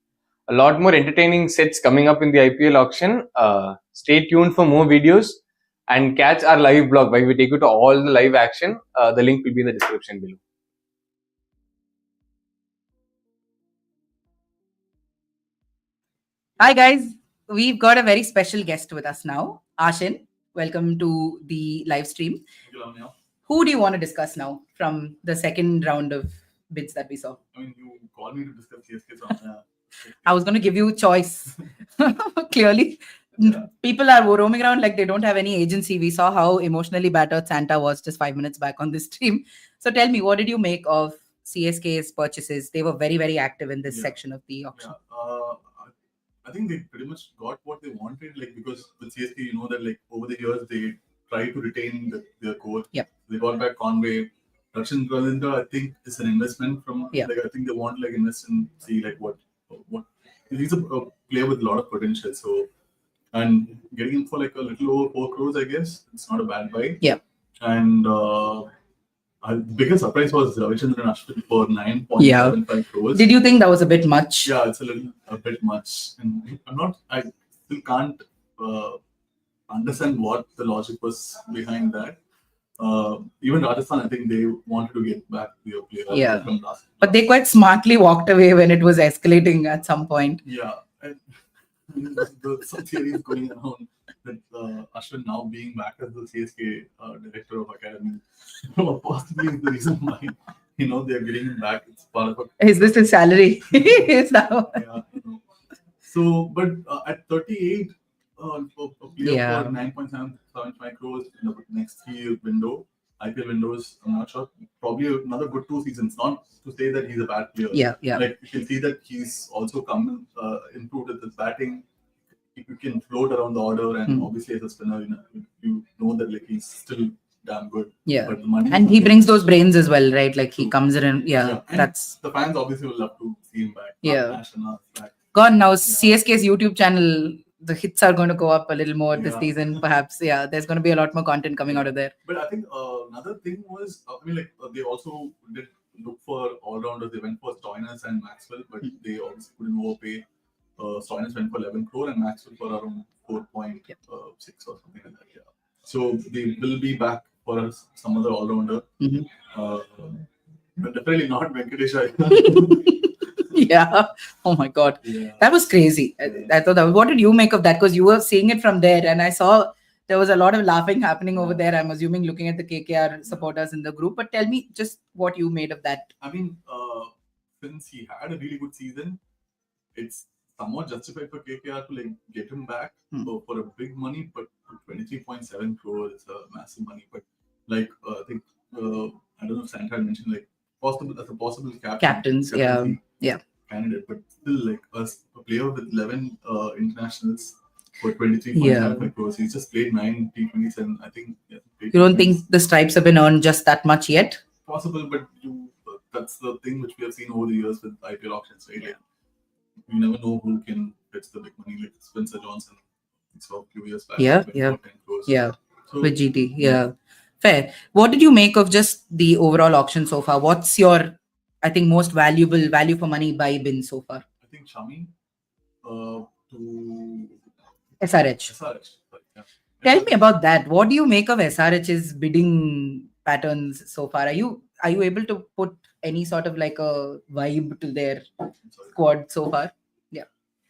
A lot more entertaining sets coming up in the IPL auction. Stay tuned for more videos and catch our live blog where we take you to all the live action. The link will be in the description below. Hi guys, we've got a very special guest with us now, Ashin. Welcome to the live stream. Thank you, Lamia. Who do you want to discuss now from the second round of bids that we saw? I mean, you called me to discuss CSK, so I was going to give you choice. Clearly, Yeah. people are roaming around like they don't have any agency. We saw how emotionally battered Santa was just 5 minutes back on this stream. So tell me, what did you make of CSK's purchases? They were very, very active in this Yeah. section of the auction. I think they pretty much got what they wanted, like, because with CSK, you know that like over the years they try to retain their core. Yep. They got back Conway. Darshan Ravindra, I think, is an investment from. Yeah. Like, I think they want to like invest and see like what. He's a player with a lot of potential. So, and getting him for like a little over 4 crores, I guess it's not a bad buy. Yeah. And biggest surprise was Ravichandran Ashwin for 9.75 crores. Did you think that was a bit much? Yeah, it's a bit much, and I still can't understand what the logic was behind that. Even Rajasthan, I think they wanted to get back their player from last. But they quite smartly walked away when it was escalating at some point. Yeah, and some theories going around that Ashwin now being back as the CSK director of academy possibly is the reason why they're getting him back. It's part of Is this his salary? Is now? Yeah. So, but at 38, a player for 9.75 crores in the next 3-year window, IPL windows, I'm not sure. Probably another good 2 seasons. Not to say that he's a bad player. Yeah. Like you can see that he's also come improved with his batting. You can float around the order, and obviously as a spinner, you know that like he's still damn good. Yeah. But the money And he brings those brains as well, right? Like he comes in and And that's the fans obviously will love to see him back. Yeah. Ash and us back. gone now. CSK's YouTube channel, the hits are going to go up a little more this Yeah. season, perhaps. Yeah, there's going to be a lot more content coming out of there. But I think another thing was, they also did look for all-rounders. They went for Stoinis and Maxwell, but they obviously couldn't overpay. Stoinis went for 11 crore and Maxwell for around 4.6 or something like that. Yeah. So they will be back for us, some other all-rounder. But definitely not Venkatesh Iyer. Yeah. Oh my God. Yeah. That was crazy. I thought what did you make of that? Because you were seeing it from there, and I saw there was a lot of laughing happening over there. I'm assuming looking at the KKR supporters in the group. But tell me just what you made of that. I mean, since he had a really good season, it's somewhat justified for KKR to like get him back for a big money, but 23.7 crore is a massive money. But like I think I don't know if Santa had mentioned like possible as a possible Captains, yeah. candidate, but still like a player with 11 internationals for 23.75 crores. He's just played 9 T20s, and I think You don't think the stripes have been earned just that much yet? possible, but that's the thing which we have seen over the years with IPL auctions, right? Like, you never know who can fetch the big money, like Spencer Johnson. We saw a few years back. Yeah, with yeah. 10 crores. Yeah. So, With GT, yeah. Fair. What did you make of just the overall auction so far? What's your, I think, most valuable value for money buy bin so far? I think Shami to SRH. SRH. Yeah. Tell me about that. What do you make of SRH's bidding patterns so far? Are you able to put any sort of like a vibe to their squad so far? Yeah.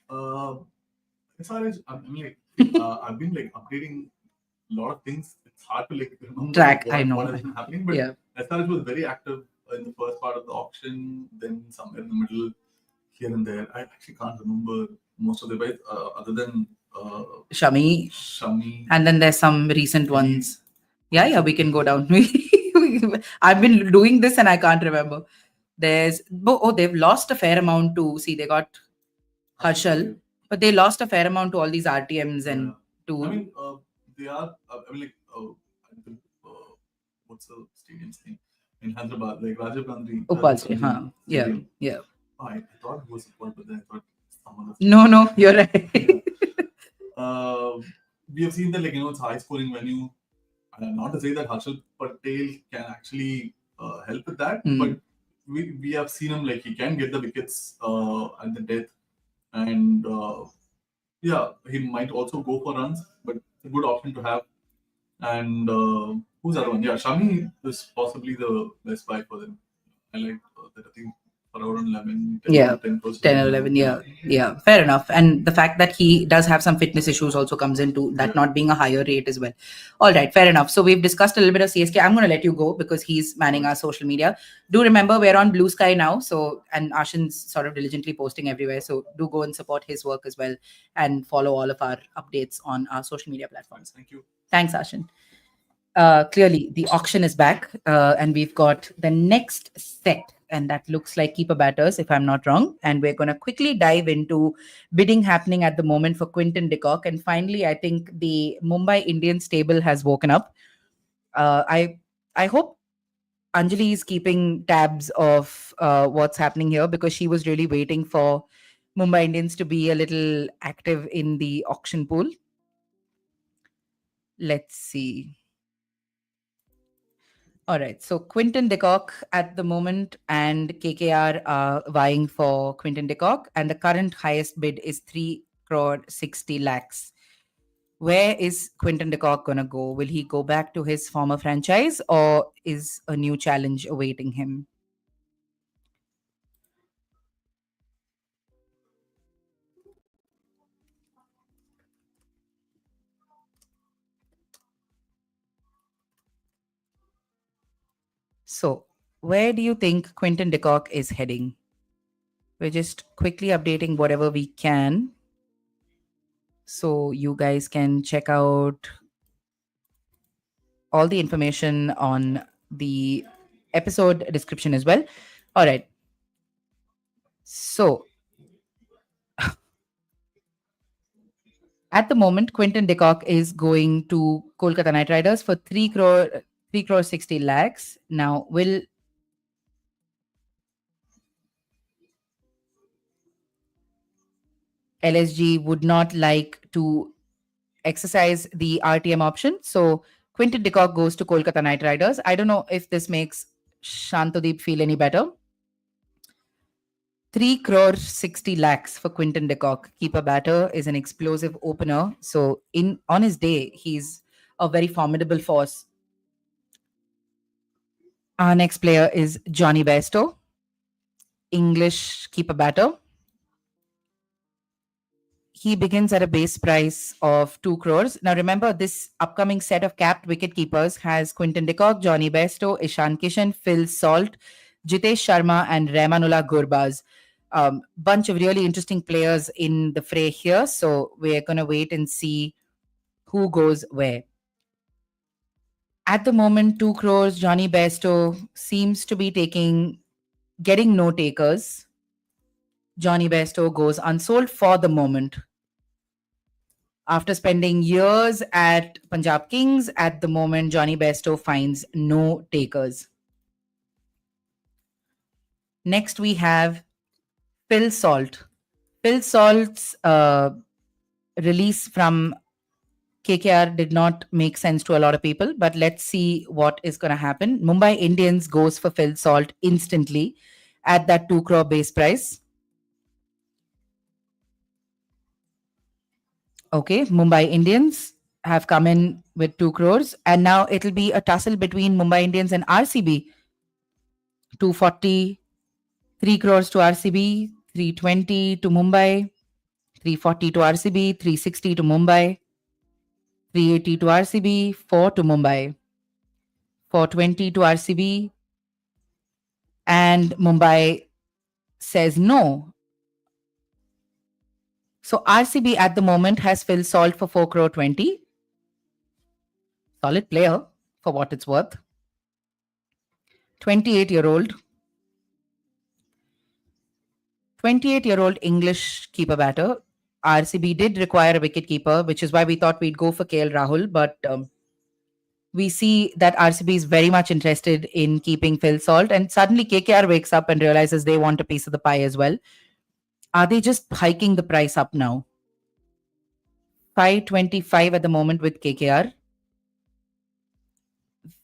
SRH, I mean, I've been like updating a lot of things. It's hard to like remember Track, what, I know. what has been happening, but Yeah. SRH was very active in the first part of the auction, then somewhere in the middle, here and there. I actually can't remember most of the bids other than Shami. And then there's some recent ones. Yeah, we can go down. I've been doing this and I can't remember. They've lost a fair amount to, see, they got Harshal, but they lost a fair amount to all these RTMs and to. I mean, they are, what's the stadium's name? In Hyderabad, like Rajiv Gandhi. Upal, Stadium. yeah. Oh, I thought it was Upal, but then I thought someone else. No, you're right. We have seen that, like, it's a high scoring venue. Not to say that Harshal Patel can actually help with that, but we have seen him, like, he can get the wickets at the death. And he might also go for runs, but it's a good option to have. And who's the other one? Yeah, Shami is possibly the best buy for them. I like that. I think around 11, 10, Yeah, 10%. 10 or 11. Yeah, fair enough. And the fact that he does have some fitness issues also comes into that not being a higher rate as well. All right, fair enough. So we've discussed a little bit of CSK. I'm going to let you go because he's manning our social media. Do remember we're on Blue Sky now, so and Ashin's sort of diligently posting everywhere. So do go and support his work as well and follow all of our updates on our social media platforms. Thank you. Thanks, Ashin. Clearly the auction is back, and we've got the next set, and that looks like keeper batters, if I'm not wrong. And we're going to quickly dive into bidding happening at the moment for Quinton de Kock. And finally, I think the Mumbai Indians table has woken up. I hope Anjali is keeping tabs of what's happening here, because she was really waiting for Mumbai Indians to be a little active in the auction pool. Let's see. All right. So Quinton de Kock at the moment and KKR are vying for Quinton de Kock, and the current highest bid is 3 crore 60 lakhs. Where is Quinton de Kock going to go? Will he go back to his former franchise, or is a new challenge awaiting him? So, where do you think Quinton de Kock is heading? We're just quickly updating whatever we can, so you guys can check out all the information on the episode description as well. All right. So, at the moment, Quinton de Kock is going to Kolkata Knight Riders for 3 crore 60 lakhs. Now, will LSG would not like to exercise the RTM option, so Quinton de Kock goes to Kolkata Knight Riders. I don't know if this makes Shantadeep feel any better. 3 crore 60 lakhs for Quinton de Kock. Keeper batter, is an explosive opener. So on his day, he's a very formidable force. Our next player is Johnny Bairstow, English keeper batter. He begins at a base price of 2 crores. Now remember, this upcoming set of capped wicket keepers has Quinton de Kock, Johnny Bairstow, Ishan Kishan, Phil Salt, Jitesh Sharma, and Rahmanullah Gurbaz. Bunch of really interesting players in the fray here. So we're going to wait and see who goes where. At the moment, 2 crores, Johnny Bairstow seems to be getting no takers. Johnny Bairstow goes unsold for the moment. After spending years at Punjab Kings, at the moment, Johnny Bairstow finds no takers. Next, we have Phil Salt. Phil Salt's release from KKR did not make sense to a lot of people, but let's see what is going to happen. Mumbai Indians goes for Phil Salt instantly at that 2 crore base price. Okay, Mumbai Indians have come in with 2 crores, and now it'll be a tussle between Mumbai Indians and RCB. 240, 3 crores to RCB, 320 to Mumbai, 340 to RCB, 360 to Mumbai, 380 to RCB, 4 to Mumbai, 420 to RCB, and Mumbai says no. So RCB at the moment has Phil Salt for 4 crore 20. Solid player for what it's worth. 28-year-old. 28-year-old English keeper batter. RCB did require a wicket keeper, which is why we thought we'd go for KL Rahul, but we see that RCB is very much interested in keeping Phil Salt, and suddenly KKR wakes up and realizes they want a piece of the pie as well. Are they just hiking the price up now? 525 at the moment with KKR.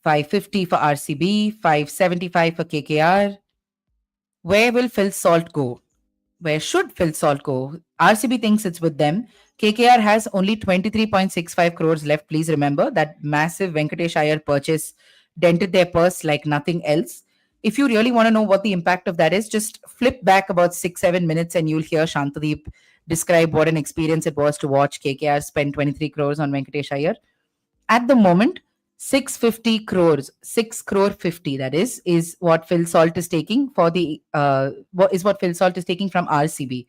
550 for RCB, 575 for KKR. Where will Phil Salt go? Where should Phil Salt go? RCB thinks it's with them. KKR has only 23.65 crores left. Please remember that massive Venkatesh Iyer purchase dented their purse like nothing else. If you really want to know what the impact of that is, just flip back about 6-7 minutes and you'll hear Shantadeep describe what an experience it was to watch KKR spend 23 crores on Venkatesh Iyer. At the moment, 650 crores, 6 crore 50, that is what Phil Salt is taking for the what Phil Salt is taking from RCB.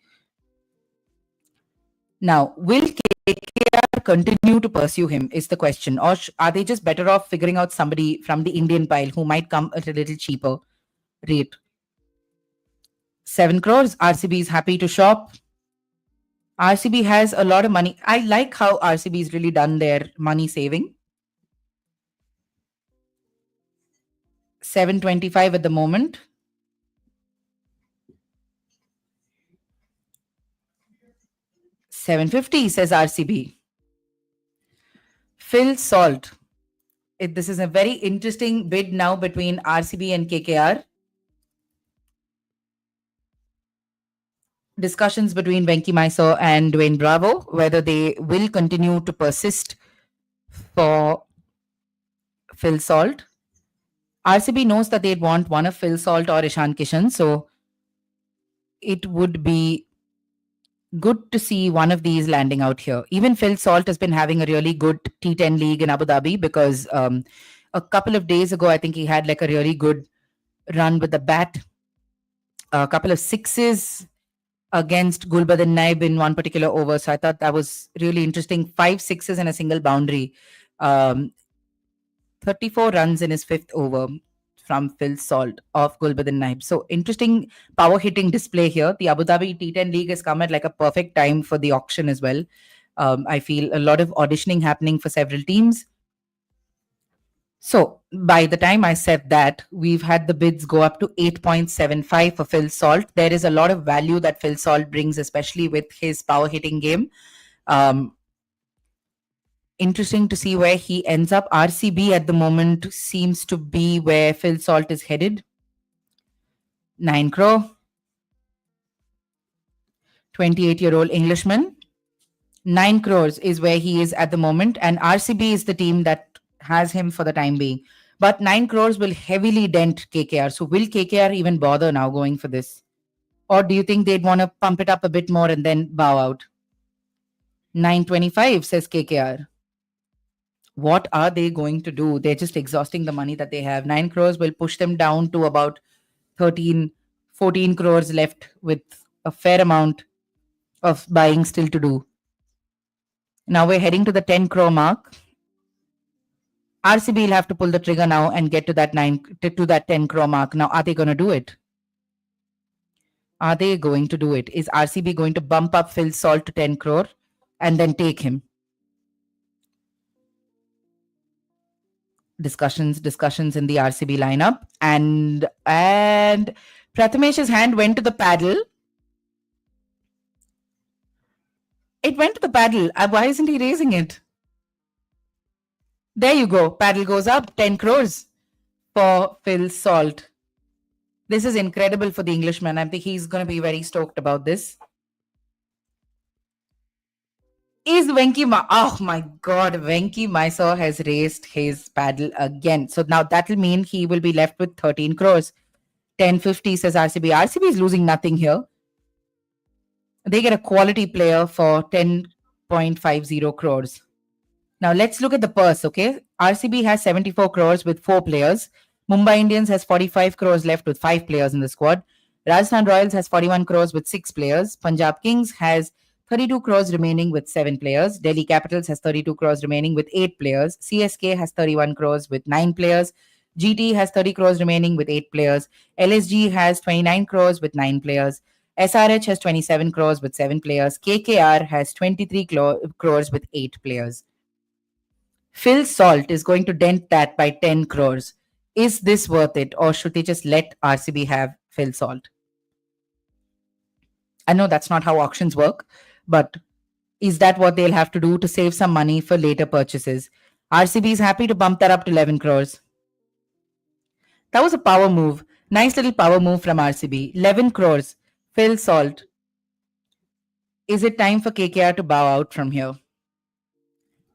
Now, will KKR continue to pursue him is the question, or are they just better off figuring out somebody from the Indian pile who might come at a little cheaper rate? 7 crores, RCB is happy to shop. RCB has a lot of money. I like how RCB has really done their money saving. 725 at the moment. $750, says RCB. Phil Salt. This is a very interesting bid now between RCB and KKR. Discussions between Venki Mysore and Dwayne Bravo, whether they will continue to persist for Phil Salt. RCB knows that they'd want one of Phil Salt or Ishan Kishan, so it would be good to see one of these landing out here. Even Phil Salt has been having a really good T10 league in Abu Dhabi because a couple of days ago, I think he had like a really good run with the bat. A couple of sixes against Gulbadan Naib in one particular over. So I thought that was really interesting. 5 sixes and a single boundary. 34 runs in his 5th over from Phil Salt of Gulbadan Naib. So interesting power hitting display here. The Abu Dhabi T10 League has come at like a perfect time for the auction as well. I feel a lot of auditioning happening for several teams. So by the time I said that, we've had the bids go up to 8.75 for Phil Salt. There is a lot of value that Phil Salt brings, especially with his power hitting game. Interesting to see where he ends up. RCB at the moment seems to be where Phil Salt is headed. 9 crore. 28-year-old Englishman. 9 crores is where he is at the moment. And RCB is the team that has him for the time being. But 9 crores will heavily dent KKR. So will KKR even bother now going for this? Or do you think they'd want to pump it up a bit more and then bow out? 925, says KKR. What are they going to do? They're just exhausting the money that they have. 9 crores will push them down to about 13, 14 crores left with a fair amount of buying still to do. Now we're heading to the 10 crore mark. RCB will have to pull the trigger now and get to that 10 crore mark. Now, are they going to do it? Are they going to do it? Is RCB going to bump up Phil Salt to 10 crore and then take him? Discussions in the RCB lineup. And Prathamesh's hand went to the paddle. It went to the paddle. Why isn't he raising it? There you go. Paddle goes up. 10 crores for Phil Salt. This is incredible for the Englishman. I think he's going to be very stoked about this. Is oh my God, Venki Mysore has raised his paddle again. So now that'll mean he will be left with 13 crores. 1050, says RCB. RCB is losing nothing here. They get a quality player for 10.50 crores. Now let's look at the purse, okay? RCB has 74 crores with 4 players. Mumbai Indians has 45 crores left with 5 players in the squad. Rajasthan Royals has 41 crores with 6 players. Punjab Kings has 32 crores remaining with 7 players. Delhi Capitals has 32 crores remaining with 8 players. CSK has 31 crores with 9 players. GT has 30 crores remaining with 8 players. LSG has 29 crores with 9 players. SRH has 27 crores with 7 players. KKR has 23 crores with 8 players. Phil Salt is going to dent that by 10 crores. Is this worth it, or should they just let RCB have Phil Salt? I know that's not how auctions work, but is that what they'll have to do to save some money for later purchases? RCB is happy to bump that up to 11 crores. That was a power move. Nice little power move from RCB. 11 crores. Phil Salt. Is it time for KKR to bow out from here?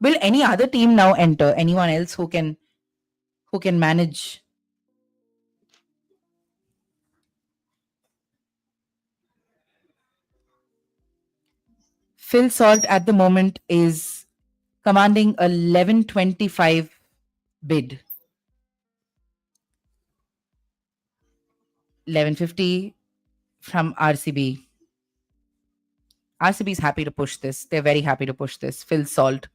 Will any other team now enter? Anyone else who can manage Phil Salt at the moment is commanding a 11.25 bid. 11.50 from RCB. RCB is happy to push this. They're very happy to push this. Phil Salt.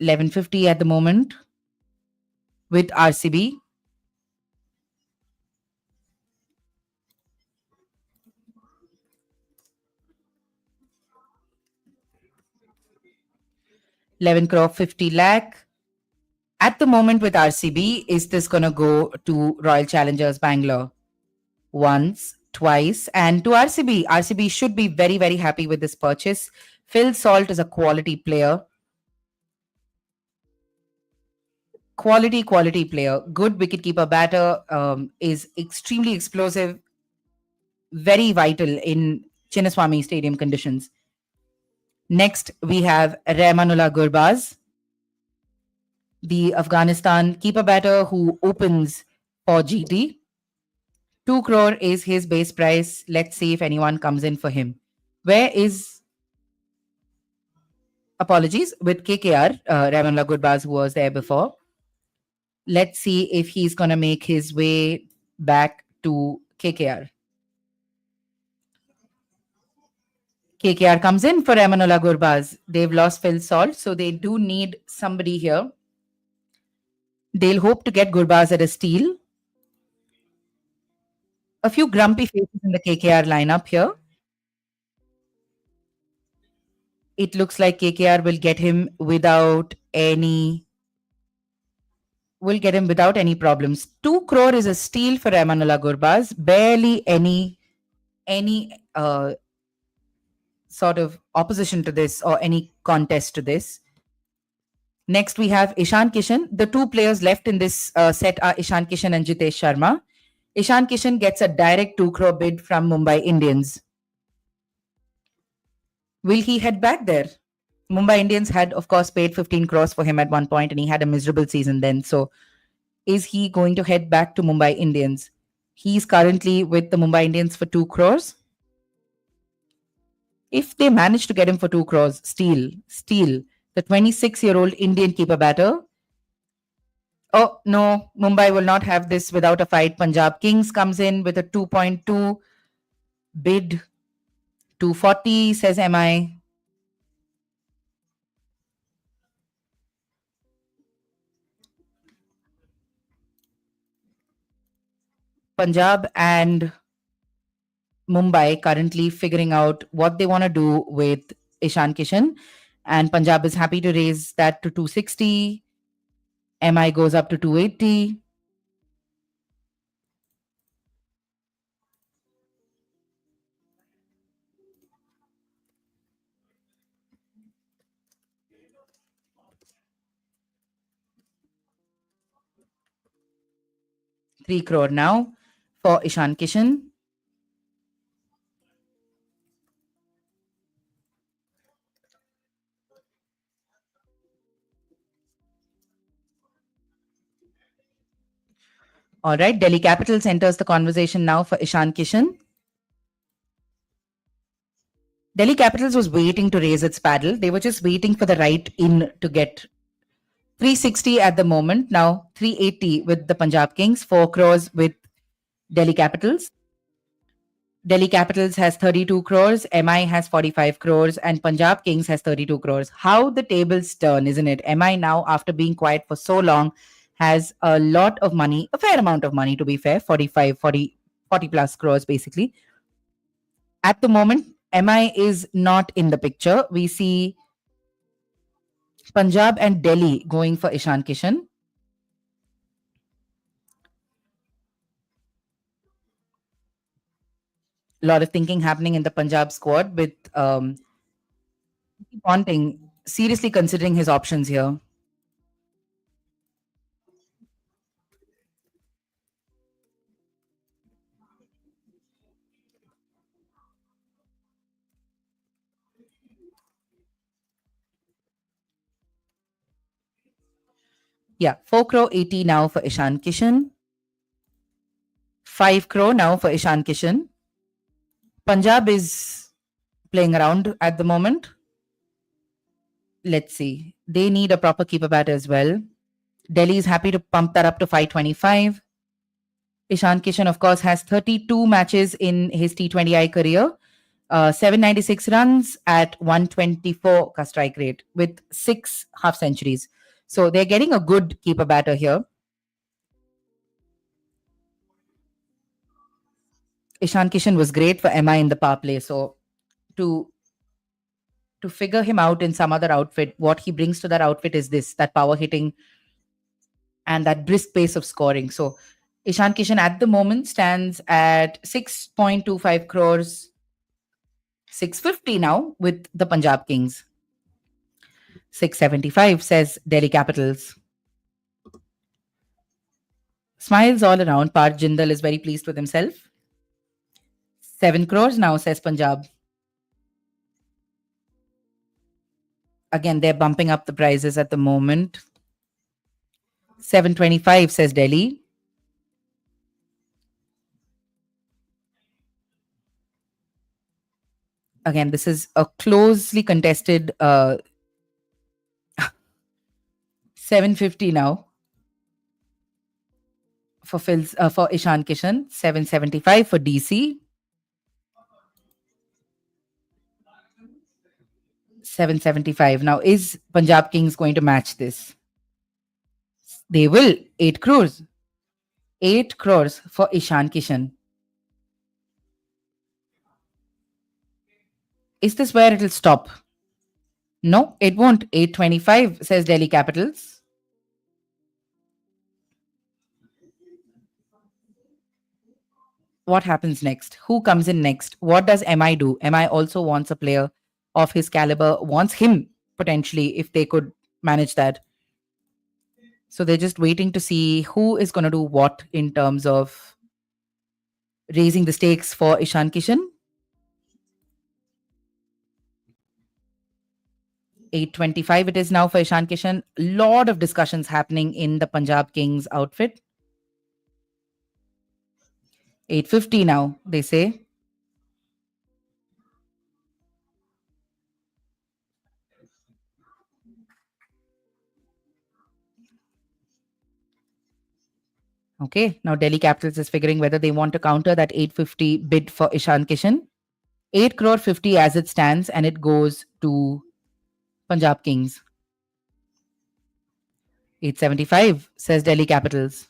11.50 at the moment with RCB. ₹11 crore 50 lakh. At the moment with RCB, is this going to go to Royal Challengers Bangalore? Once, twice, and to RCB. RCB should be very, very happy with this purchase. Phil Salt is a quality player. Quality player. Good wicketkeeper batter, is extremely explosive. Very vital in Chinnaswamy Stadium conditions. Next, we have Rahmanullah Gurbaz, the Afghanistan keeper batter who opens for GT. 2 crore is his base price. Let's see if anyone comes in for him. Where is... Apologies, with KKR, Rahmanullah Gurbaz, who was there before. Let's see if he's going to make his way back to KKR. KKR comes in for Rahmanullah Gurbaz. They've lost Phil Salt, so they do need somebody here. They'll hope to get Gurbaz at a steal. A few grumpy faces in the KKR lineup here. It looks like KKR will get him without any problems. 2 crore is a steal for Rahmanullah Gurbaz. Barely any sort of opposition to this or any contest to this. Next, we have Ishan Kishan. The two players left in this set are Ishan Kishan and Jitesh Sharma. Ishan Kishan gets a direct 2 crore bid from Mumbai Indians. Will he head back there? Mumbai Indians had, of course, paid 15 crores for him at one point, and he had a miserable season then. So, is he going to head back to Mumbai Indians? He's currently with the Mumbai Indians for 2 crores. If they manage to get him for 2 crores, steal. The 26-year-old Indian keeper batter. Oh, no, Mumbai will not have this without a fight. Punjab Kings comes in with a 2.2 bid. 240, says MI. Punjab and Mumbai currently figuring out what they want to do with Ishan Kishan. And Punjab is happy to raise that to 260. MI goes up to 280. ₹3 crore now for Ishan Kishan. All right, Delhi Capitals enters the conversation now for Ishan Kishan. Delhi Capitals was waiting to raise its paddle. They were just waiting for the right in to get 360 at the moment. Now 380 with the Punjab Kings, 4 crores with Delhi Capitals. Delhi Capitals has 32 crores, MI has 45 crores, and Punjab Kings has 32 crores. How the tables turn, isn't it? MI now, after being quiet for so long, has a lot of money, a fair amount of money to be fair, 40 plus crores basically. At the moment, MI is not in the picture. We see Punjab and Delhi going for Ishan Kishan. A lot of thinking happening in the Punjab squad with Ponting seriously considering his options here. Yeah, 4 crore 80 now for Ishan Kishan. 5 crore now for Ishan Kishan. Punjab is playing around at the moment. Let's see. They need a proper keeper batter as well. Delhi is happy to pump that up to 525. Ishan Kishan, of course, has 32 matches in his T20I career, 796 runs at 124 ka strike rate with 6 half centuries. So they're getting a good keeper batter here. Ishan Kishan was great for MI in the power play. So to figure him out in some other outfit, what he brings to that outfit is that power hitting and that brisk pace of scoring. So Ishan Kishan at the moment stands at 6.25 crores, 650 now with the Punjab Kings. 675 says Delhi Capitals. Smiles all around. Parth Jindal is very pleased with himself. 7 crores now, says Punjab. Again, they're bumping up the prices at the moment. 725 says Delhi. Again, this is a closely contested 750 now for Ishan Kishan. 775 for DC. 775. Now, is Punjab Kings going to match this? They will. 8 crores. 8 crores for Ishan Kishan. Is this where it'll stop? No, it won't. 825 says Delhi Capitals. What happens next? Who comes in next? What does MI do? MI also wants a player of his caliber, wants him potentially if they could manage that. So they're just waiting to see who is going to do what in terms of raising the stakes for Ishan Kishan. 825 it is now for Ishan Kishan. Lot of discussions happening in the Punjab Kings outfit. 850 now, they say. Okay, now Delhi Capitals is figuring whether they want to counter that 850 bid for Ishan Kishan. 8 crore 50 as it stands, and it goes to Punjab Kings. 875 says Delhi Capitals.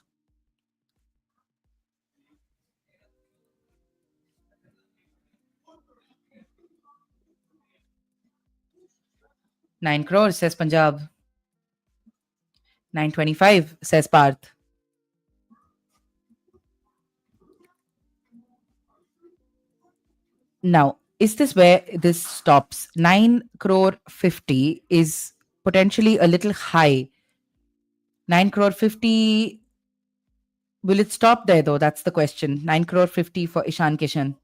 Nine crores says Punjab. 925 says Parth. Now, is this where this stops? 9 crore 50 is potentially a little high. 9 crore 50, will it stop there though? That's the question. 9 crore 50 for Ishan Kishan.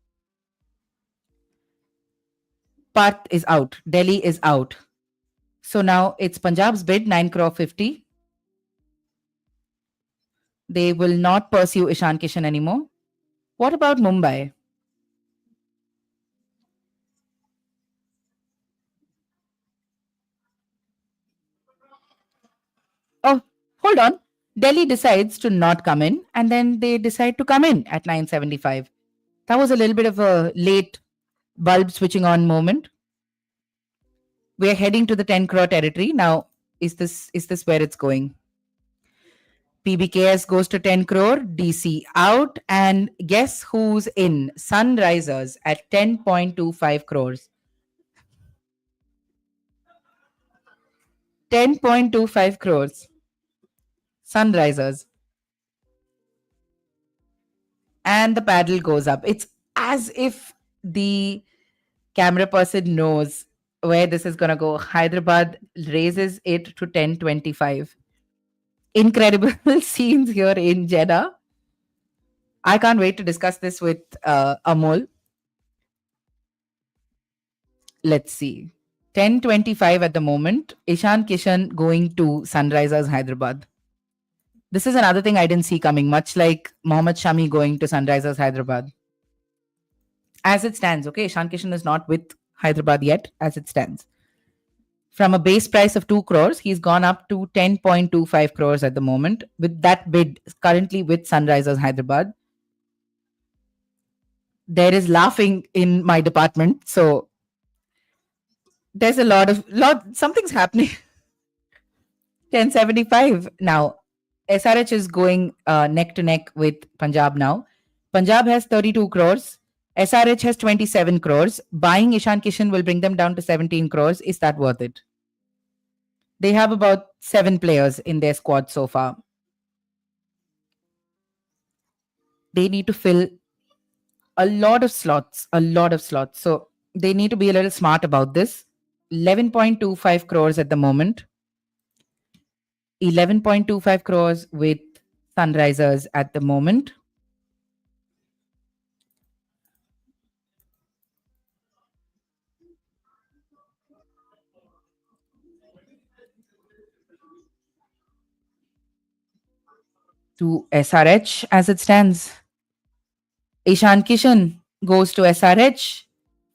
Parth is out. Delhi is out. So now it's Punjab's bid, 9 crore 50. They will not pursue Ishan Kishan anymore. What about Mumbai? Oh, hold on. Delhi decides to not come in, and then they decide to come in at 975. That was a little bit of a late bulb switching on moment. We're heading to the 10 crore territory. Now, is this where it's going? PBKS goes to 10 crore, DC out, and guess who's in? Sunrisers at 10.25 crores. 10.25 crores. Sunrisers. And the paddle goes up. It's as if the camera person knows where this is going to go. Hyderabad raises it to 1025. Incredible scenes here in Jeddah. I can't wait to discuss this with Amol. Let's see. 1025 at the moment. Ishan Kishan going to Sunrisers Hyderabad. This is another thing I didn't see coming, much like Mohammad Shami going to Sunrisers Hyderabad. As it stands, okay, Ishan Kishan is not with Hyderabad yet, as it stands. From a base price of 2 crores, he's gone up to 10.25 crores at the moment. With that bid currently with Sunrisers Hyderabad, there is laughing in my department. So there's a lot, something's happening. 1075 now. SRH is going neck to neck with Punjab now. Punjab has 32 crores. SRH has 27 crores. Buying Ishan Kishan will bring them down to 17 crores. Is that worth it? They have about 7 players in their squad so far. They need to fill a lot of slots. So they need to be a little smart about this. 11.25 crores at the moment. 11.25 crores with Sunrisers at the moment. To SRH as it stands. Ishan Kishan goes to SRH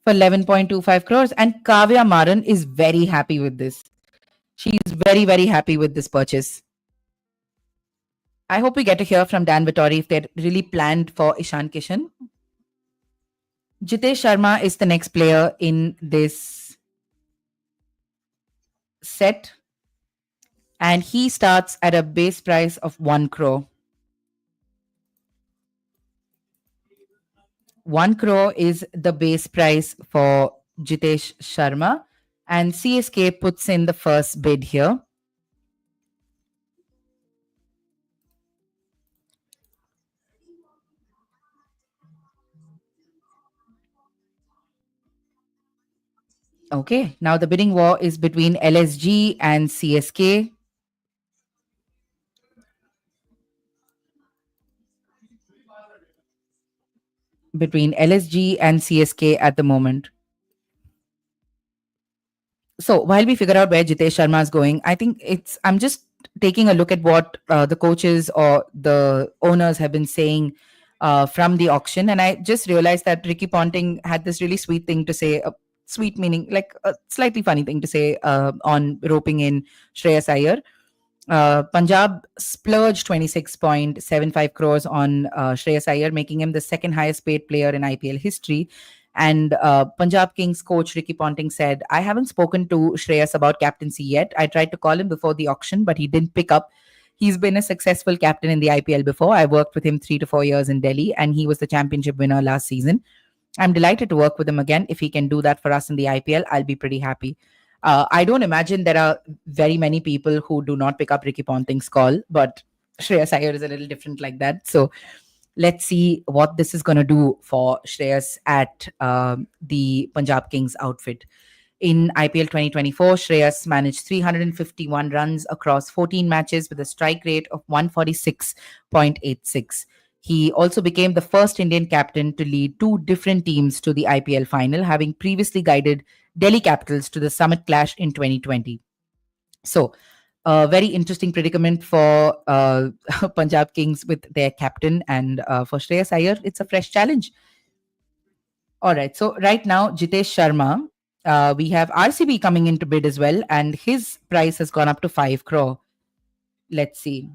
for 11.25 crores, and Kavya Maran is very happy with this. She's very, very happy with this purchase. I hope we get to hear from Dan Vittori if they're really planned for Ishan Kishan. Jitesh Sharma is the next player in this set, and he starts at a base price of 1 crore. 1 crore is the base price for Jitesh Sharma, and CSK puts in the first bid here. Okay, now the bidding war is between LSG and CSK. Between LSG and CSK at the moment. So while we figure out where Jitesh Sharma is going, I think I'm just taking a look at what the coaches or the owners have been saying from the auction. And I just realized that Ricky Ponting had this really sweet thing to say, sweet meaning like a slightly funny thing to say on roping in Shreyas Iyer. Punjab splurged 26.75 crores on Shreyas Iyer, making him the second highest paid player in IPL history. And Punjab Kings coach Ricky Ponting said, I haven't spoken to Shreyas about captaincy yet. I tried to call him before the auction, but he didn't pick up. He's been a successful captain in the IPL before. I worked with him 3 to 4 years in Delhi, and he was the championship winner last season. I'm delighted to work with him again. If he can do that for us in the IPL, I'll be pretty happy. I don't imagine there are very many people who do not pick up Ricky Ponting's call, but Shreyas Iyer is a little different like that. So let's see what this is going to do for Shreyas at the Punjab Kings outfit. In IPL 2024, Shreyas managed 351 runs across 14 matches with a strike rate of 146.86. He also became the first Indian captain to lead 2 different teams to the IPL final, having previously guided Delhi Capitals to the Summit Clash in 2020. So, a very interesting predicament for Punjab Kings with their captain, and for Shreyas Iyer, it's a fresh challenge. All right, so right now, Jitesh Sharma, we have RCB coming into bid as well, and his price has gone up to 5 crore. Let's see.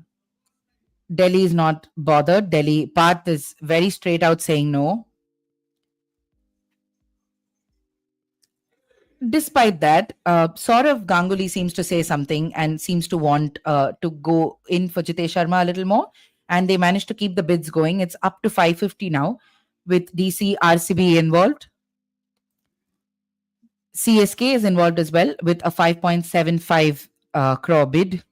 Delhi is not bothered. Delhi Path is very straight out saying no. Despite that, Saurav Ganguly seems to say something and seems to want to go in for Jitesh Sharma a little more. And they managed to keep the bids going. It's up to 550 now with DC RCB involved. CSK is involved as well with a 5.75 crore bid.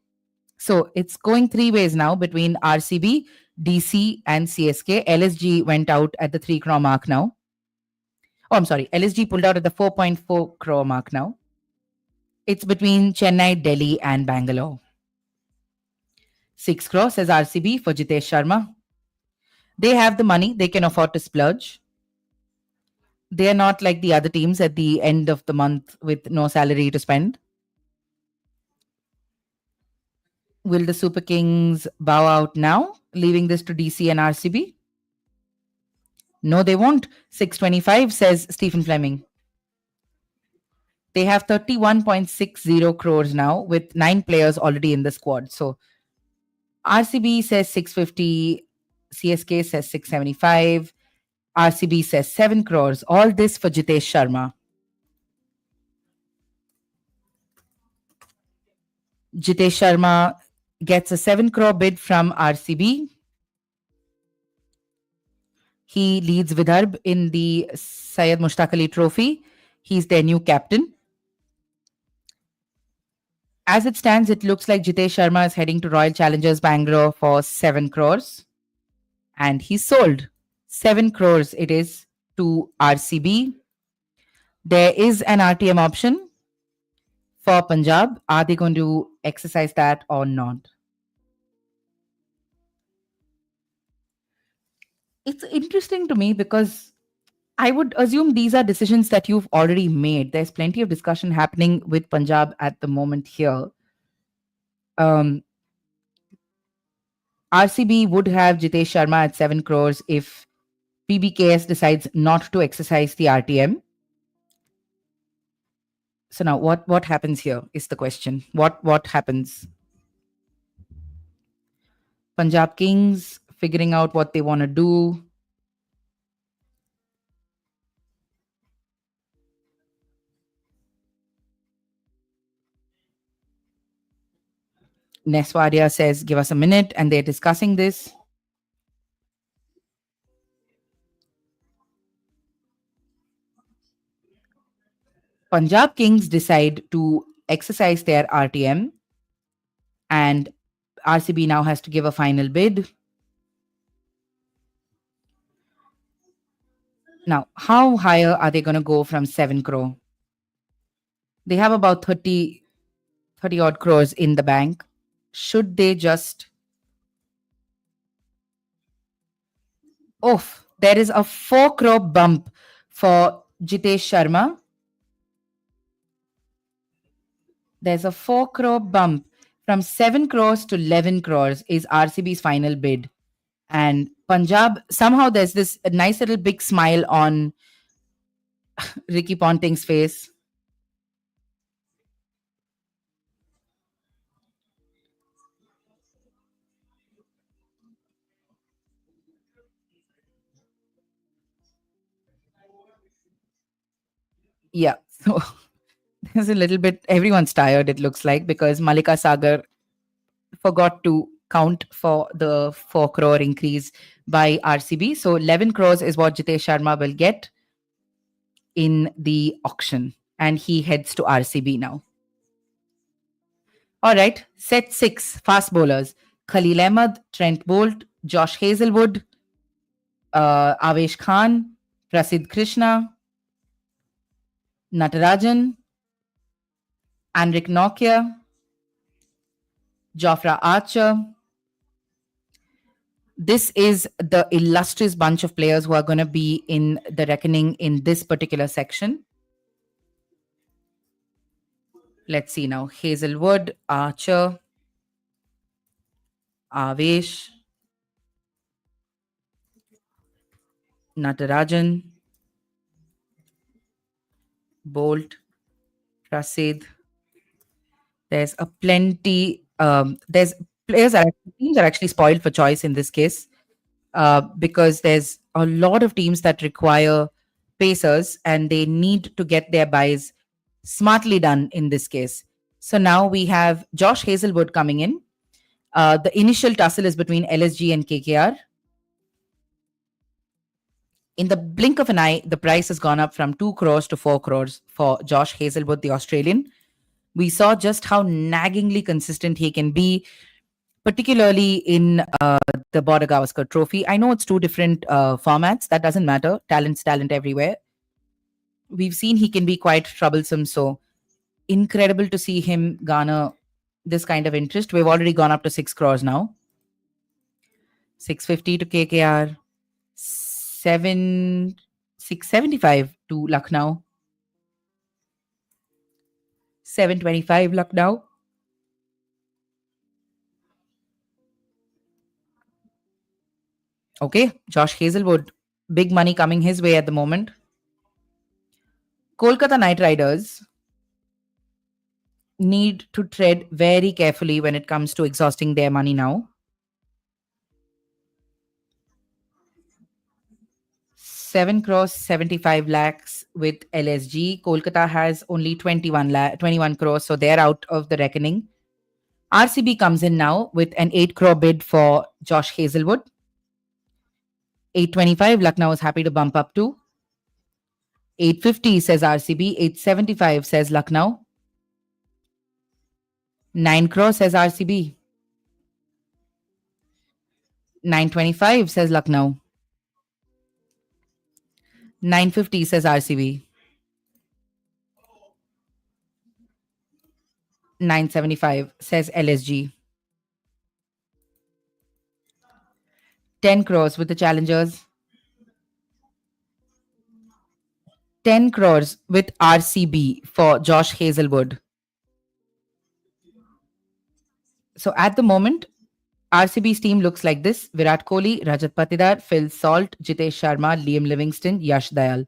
So it's going 3 ways now between RCB, DC, and CSK. LSG went out at the 3 crore mark now. Oh, I'm sorry. LSG pulled out at the 4.4 crore mark now. It's between Chennai, Delhi, and Bangalore. 6 crore says RCB for Jitesh Sharma. They have the money. They can afford to splurge. They are not like the other teams at the end of the month with no salary to spend. Will the Super Kings bow out now, leaving this to DC and RCB? No, they won't. 625, says Stephen Fleming. They have 31.60 crores now with 9 players already in the squad. So RCB says 650, CSK says 675, RCB says 7 crores. All this for Jitesh Sharma. Jitesh Sharma gets a 7 crore bid from RCB. He leads Vidarbh in the Syed Mushtaq Ali Trophy. He's their new captain. As it stands, it looks like Jitesh Sharma is heading to Royal Challengers Bangalore for 7 crores. And he's sold. 7 crores it is to RCB. There is an RTM option for Punjab. Are they going to exercise that or not? It's interesting to me because I would assume these are decisions that you've already made. There's plenty of discussion happening with Punjab at the moment here. RCB would have Jitesh Sharma at 7 crores if PBKS decides not to exercise the RTM. So now what happens here is the question. What happens? Punjab Kings figuring out what they want to do. Neswadia says, give us a minute, and they're discussing this. Punjab Kings decide to exercise their RTM, and RCB now has to give a final bid. Now, how higher are they going to go from 7 crore? They have about 30 odd crores in the bank. Should they just... there is a 4 crore bump for Jitesh Sharma. There's a 4 crore bump from 7 crores to 11 crores is RCB's final bid. And Punjab, somehow there's this nice little big smile on Ricky Ponting's face. Yeah, so there's a little bit, everyone's tired, it looks like, because Malika Sagar forgot to count for the 4 crore increase by RCB. So 11 crores is what Jitesh Sharma will get in the auction, and he heads to RCB now. All right, set 6, fast bowlers. Khalil Ahmed, Trent Bolt, Josh Hazelwood, Avesh Khan, Prasidh Krishna, Natarajan, Anrik Nokia, Jofra Archer. This is the illustrious bunch of players who are going to be in the reckoning in this particular section. Let's see now. Hazelwood, Archer, Avesh, Natarajan, Bolt, Prasid. There's a plenty. There's teams are actually spoiled for choice in this case because there's a lot of teams that require pacers and they need to get their buys smartly done in this case. So now we have Josh Hazelwood coming in. The initial tussle is between LSG and KKR. In the blink of an eye, the price has gone up from 2 crores to 4 crores for Josh Hazelwood, the Australian. We saw just how naggingly consistent he can be, particularly in the Border Gavaskar Trophy. I know it's 2 different formats. That doesn't matter. Talent's talent everywhere. We've seen he can be quite troublesome. So incredible to see him garner this kind of interest. We've already gone up to 6 crores now. 650 to KKR. 675 to Lucknow. 725 Lucknow. Okay, Josh Hazelwood Big money coming his way at the moment. Kolkata Knight Riders need to tread very carefully when it comes to exhausting their money now. 7 crores 75 lakhs with LSG. Kolkata has only 21 crores, so they're out of the reckoning. RCB comes in now with an 8 crore bid for Josh Hazelwood. 825, Lucknow is happy to bump up to. 850 says RCB. 875 says Lucknow. 9 crore says RCB. 925 says Lucknow. 950 says RCB. 975 says LSG. 10 crores with the challengers. 10 crores with RCB for Josh Hazelwood. So at the moment, RCB's team looks like this: Virat Kohli, Rajat Patidar, Phil Salt, Jitesh Sharma, Liam Livingston, Yash Dayal.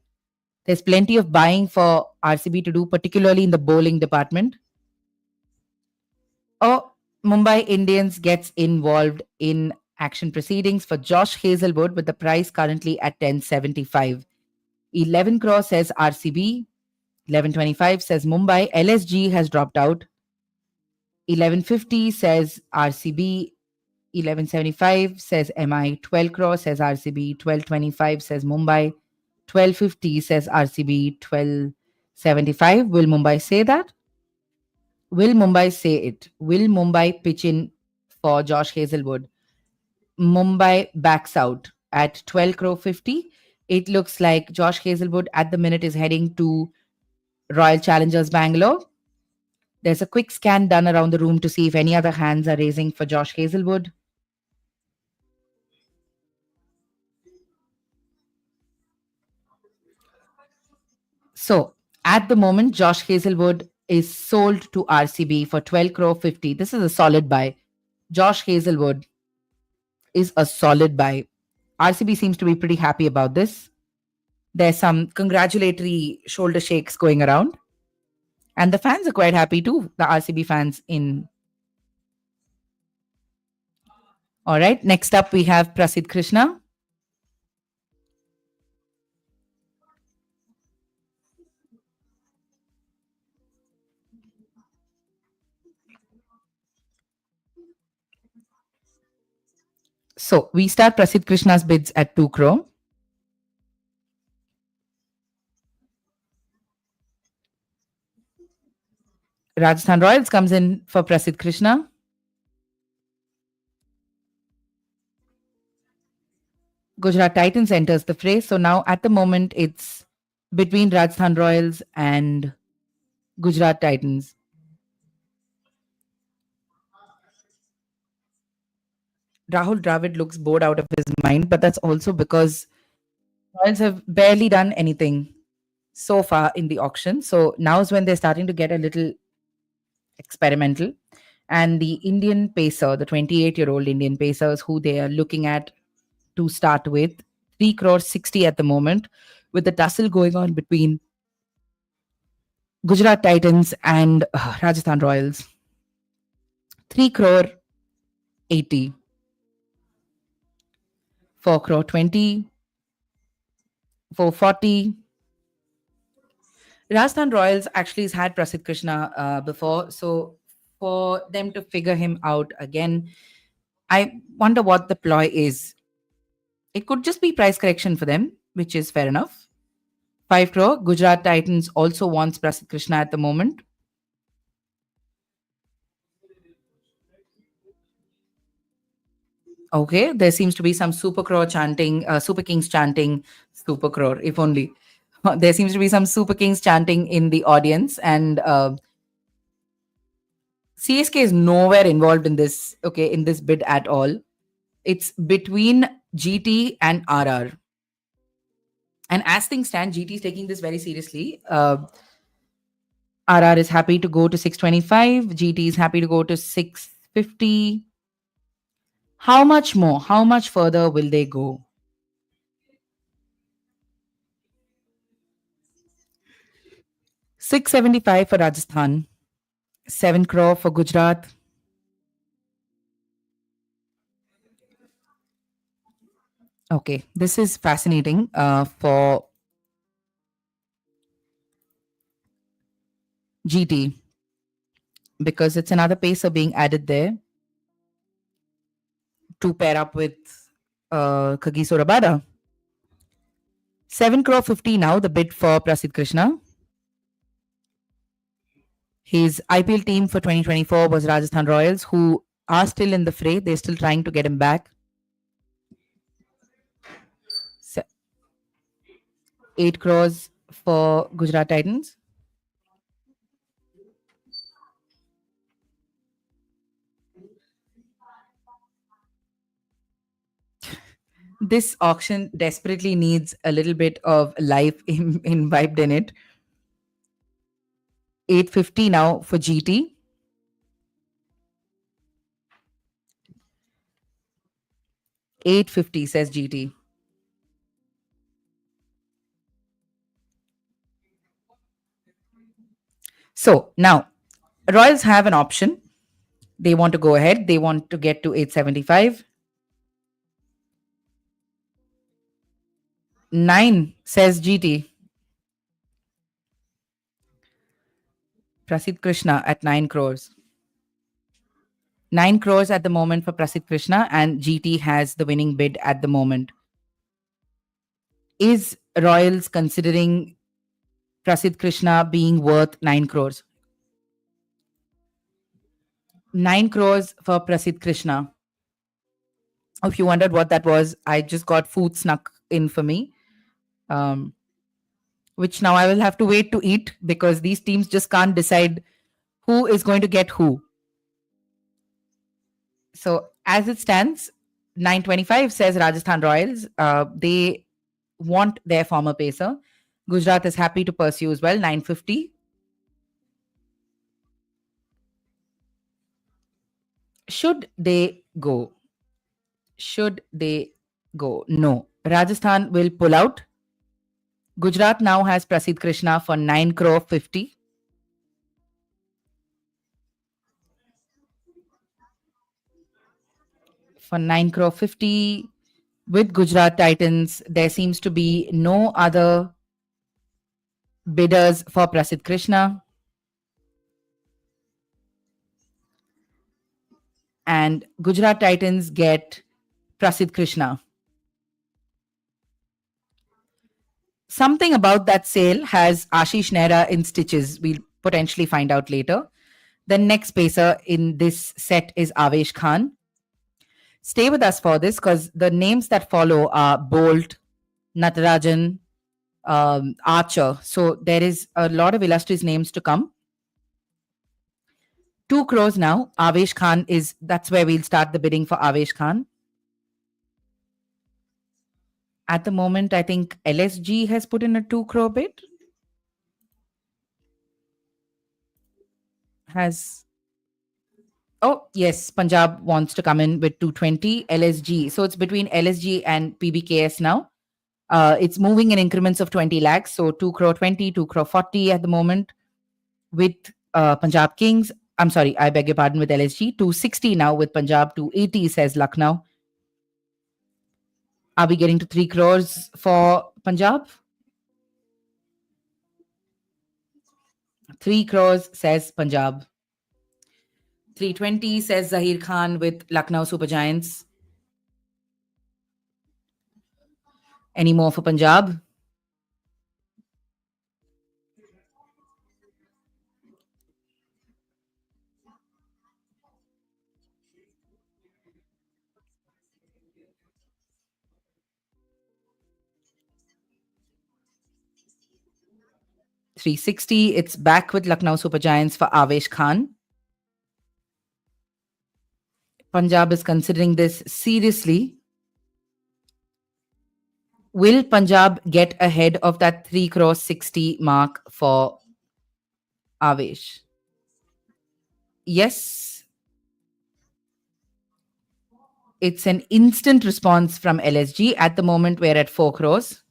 There's plenty of buying for RCB to do, particularly in the bowling department. Or Mumbai Indians gets involved in action proceedings for Josh Hazelwood with the price currently at 1075. 11 crore says RCB. 1125 says Mumbai. LSG has dropped out. 1150 says RCB. 1175 says MI. 12 crore says RCB. 1225 says Mumbai. 1250 says RCB. 1275. Will Mumbai say that? Will Mumbai say it? Will Mumbai pitch in for Josh Hazelwood? Mumbai backs out at 12 crore 50. It looks like Josh Hazelwood at the minute is heading to Royal Challengers Bangalore. There's a quick scan done around the room to see if any other hands are raising for Josh Hazelwood. So at the moment, Josh Hazelwood is sold to RCB for 12 crore 50. This is a solid buy. Josh Hazelwood is a solid buy. RCB seems to be pretty happy about this. There's some congratulatory shoulder shakes going around. And the fans are quite happy too, the RCB fans in. All right, next up we have Prasidh Krishna. So we start Prasidh Krishna's bids at 2 crore. Rajasthan Royals comes in for Prasidh Krishna. Gujarat Titans enters the fray. So now at the moment it's between Rajasthan Royals and Gujarat Titans. Rahul Dravid looks bored out of his mind, but that's also because Royals have barely done anything so far in the auction. So now is when they're starting to get a little experimental. And the Indian pacer, the 28-year-old Indian pacers who they are looking at to start with, 3 crore 60 at the moment, with the tussle going on between Gujarat Titans and Rajasthan Royals. 3 crore 80. 4 crore 20. 440. Rajasthan Royals actually has had Prasidh Krishna before, so for them to figure him out again, I wonder what the ploy is. It could just be price correction for them, which is fair enough. 5 crore. Gujarat Titans also wants Prasidh Krishna at the moment. Okay, there seems to be some Super Crow chanting, Super Kings chanting, Super Crow, if only. There seems to be some Super Kings chanting in the audience, and CSK is nowhere involved in this, okay, in this bid at all. It's between GT and RR. And as things stand, GT is taking this very seriously. RR is happy to go to 625. GT is happy to go to 650. How much more? How much further will they go? 675 for Rajasthan. 7 crore for Gujarat. Okay, this is fascinating for GT because it's another pacer being added there to pair up with Kagiso Rabada. 7 crore 50 now, the bid for Prasidh Krishna. His IPL team for 2024 was Rajasthan Royals, who are still in the fray. They're still trying to get him back. 8 crores for Gujarat Titans. This auction desperately needs a little bit of life imbibed in it. 850 now for GT. $850 says GT. So now Royals have an option. They want to go ahead. They want to get to 875. 9 says GT. Prasidh Krishna at 9 crores. 9 crores at the moment for Prasidh Krishna, and GT has the winning bid at the moment. Is Royals considering Prasidh Krishna being worth 9 crores? 9 crores for Prasidh Krishna. If you wondered what that was, I just got food snuck in for me, which now I will have to wait to eat because these teams just can't decide who is going to get who. So as it stands, 925 says Rajasthan Royals. They want their former pacer. Gujarat is happy to pursue as well. 950. Should they go? Should they go? No. Rajasthan will pull out. Gujarat now has Prasidh Krishna for 9 crore 50. For 9 crore 50 with Gujarat Titans, there seems to be no other bidders for Prasidh Krishna. And Gujarat Titans get Prasidh Krishna. Something about that sale has Ashish Nehra in stitches. We'll potentially find out later. The next pacer in this set is Avesh Khan. Stay with us for this because the names that follow are Bolt, Natarajan, Archer. So there is a lot of illustrious names to come. 2 crores now. Avesh Khan that's where we'll start the bidding for Avesh Khan. At the moment, I think LSG has put in a 2 crore bid. Oh, yes, Punjab wants to come in with 220. LSG. So it's between LSG and PBKS now. It's moving in increments of 20 lakhs. So 2 crore 20, 2 crore 40 at the moment with Punjab Kings. I'm sorry, I beg your pardon, with LSG. 260 now with Punjab. 280 says Lucknow. Are we getting to 3 crores for Punjab? 3 crores says Punjab. 320 says Zahir Khan with Lucknow Super Giants. Any more for Punjab? $360. It's back with Lucknow Super Giants for Avesh Khan. Punjab is considering this seriously. Will Punjab get ahead of that 3 crore 60 mark for Avesh? Yes. It's an instant response from LSG. At the moment, we're at 4 crores.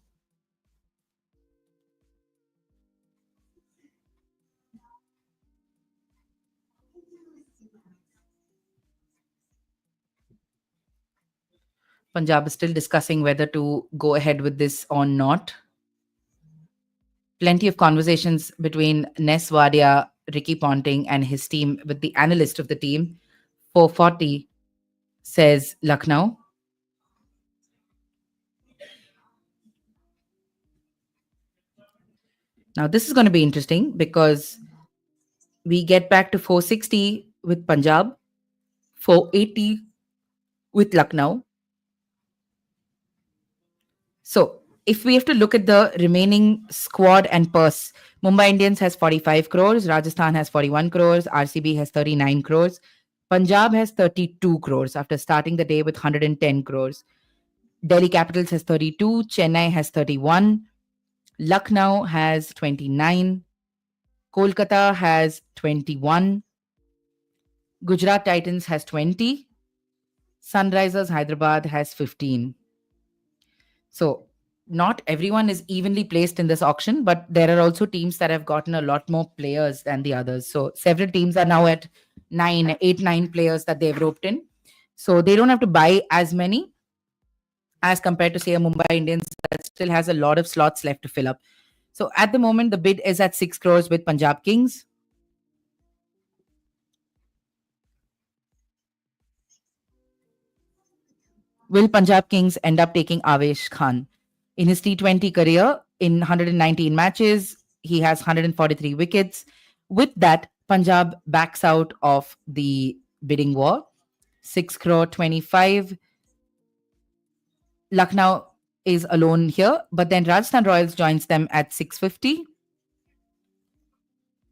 Punjab is still discussing whether to go ahead with this or not. Plenty of conversations between Nes Wadia, Ricky Ponting, and his team with the analyst of the team. 440 says Lucknow. Now, this is going to be interesting because we get back to 460 with Punjab, 480 with Lucknow. So, if we have to look at the remaining squad and purse, Mumbai Indians has 45 crores, Rajasthan has 41 crores, RCB has 39 crores, Punjab has 32 crores after starting the day with 110 crores. Delhi Capitals has 32, Chennai has 31, Lucknow has 29, Kolkata has 21, Gujarat Titans has 20, Sunrisers Hyderabad has 15. So, not everyone is evenly placed in this auction, but there are also teams that have gotten a lot more players than the others. So, several teams are now at 9 players that they've roped in. So, they don't have to buy as many as compared to, say, a Mumbai Indians that still has a lot of slots left to fill up. So, at the moment, the bid is at 6 crores with Punjab Kings. Will Punjab Kings end up taking Avesh Khan? In his T20 career, in 119 matches, he has 143 wickets. With that, Punjab backs out of the bidding war. 6 crore 25. Lucknow is alone here, but then Rajasthan Royals joins them at 650.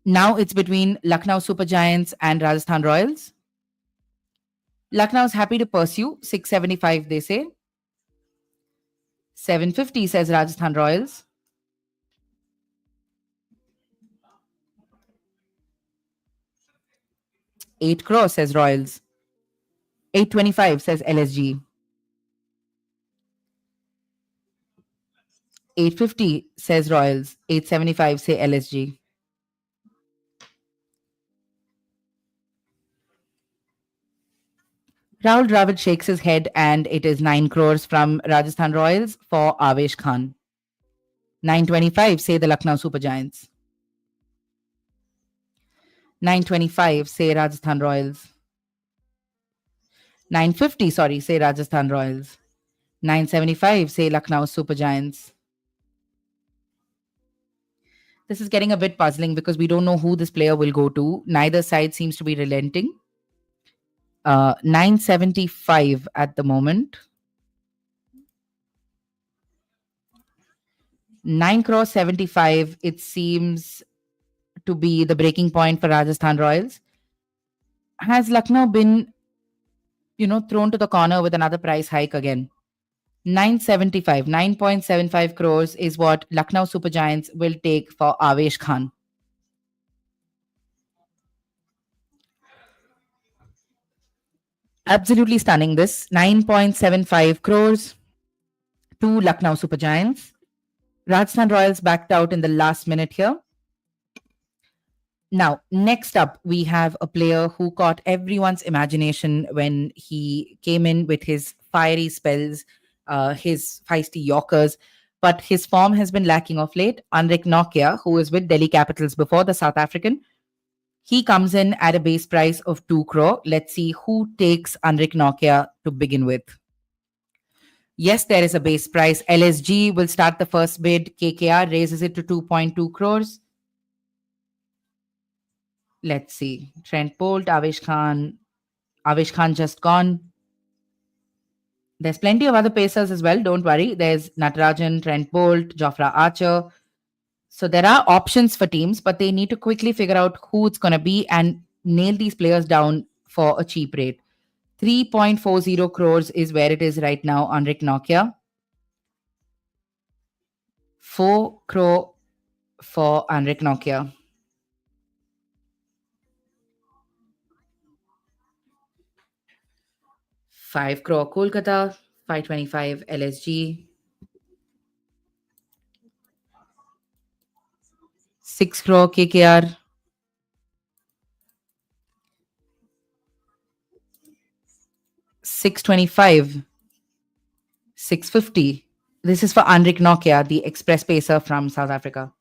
Now it's between Lucknow Super Giants and Rajasthan Royals. Lucknow is happy to pursue. 675, they say. 750, says Rajasthan Royals. 8 crore, says Royals. 825, says LSG. 850, says Royals. 875, say LSG. Rahul Dravid shakes his head and it is 9 crores from Rajasthan Royals for Avesh Khan. 925, say the Lucknow Super Giants. 925, say Rajasthan Royals. 950, sorry, say Rajasthan Royals. 975, say Lucknow Super Giants. This is getting a bit puzzling because we don't know who this player will go to. Neither side seems to be relenting. 975 at the moment. 9 crore 75, it seems to be the breaking point for Rajasthan Royals. Has Lucknow been, thrown to the corner with another price hike again? 975, 9.75 crores is what Lucknow Super Giants will take for Avesh Khan. Absolutely stunning this. 9.75 crores to Lucknow Super Giants. Rajasthan Royals backed out in the last minute here. Now, next up, we have a player who caught everyone's imagination when he came in with his fiery spells, his feisty Yorkers, but his form has been lacking of late. Anrik Nokia, who was with Delhi Capitals before, the South African, he comes in at a base price of 2 crore. Let's see who takes Anrik Nokia to begin with. Yes, there is a base price. LSG will start the first bid. KKR raises it to 2.2 crores. Let's see. Trent Bolt, Avesh Khan. Avesh Khan just gone. There's plenty of other pacers as well. Don't worry. There's Natarajan, Trent Bolt, Jofra Archer. So there are options for teams, but they need to quickly figure out who it's going to be and nail these players down for a cheap rate. 3.40 crores is where it is right now on Rick Nokia. 4 crore for Anrik Nokia. Five crore Kolkata, 525 LSG. 6 crore KKR. 625 650. This is for Anrik Nokia, the express pacer from South Africa.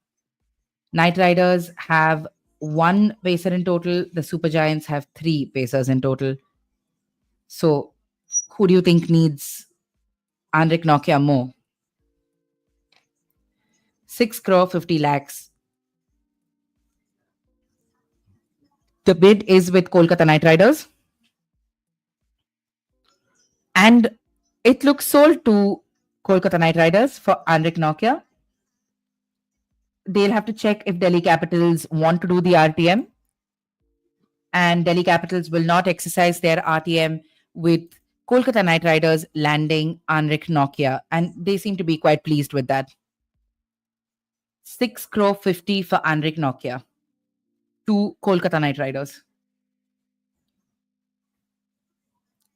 Knight Riders have 1 pacer in total. The Super Giants have 3 pacers in total. So, who do you think needs Anrik Nokia more? 6 crore 50 lakhs. The bid is with Kolkata Knight Riders. And it looks sold to Kolkata Knight Riders for Anrik Nokia. They'll have to check if Delhi Capitals want to do the RTM. And Delhi Capitals will not exercise their RTM with Kolkata Knight Riders landing Anrik Nokia. And they seem to be quite pleased with that. 6 crore 50 for Anrik Nokia to Kolkata Knight Riders.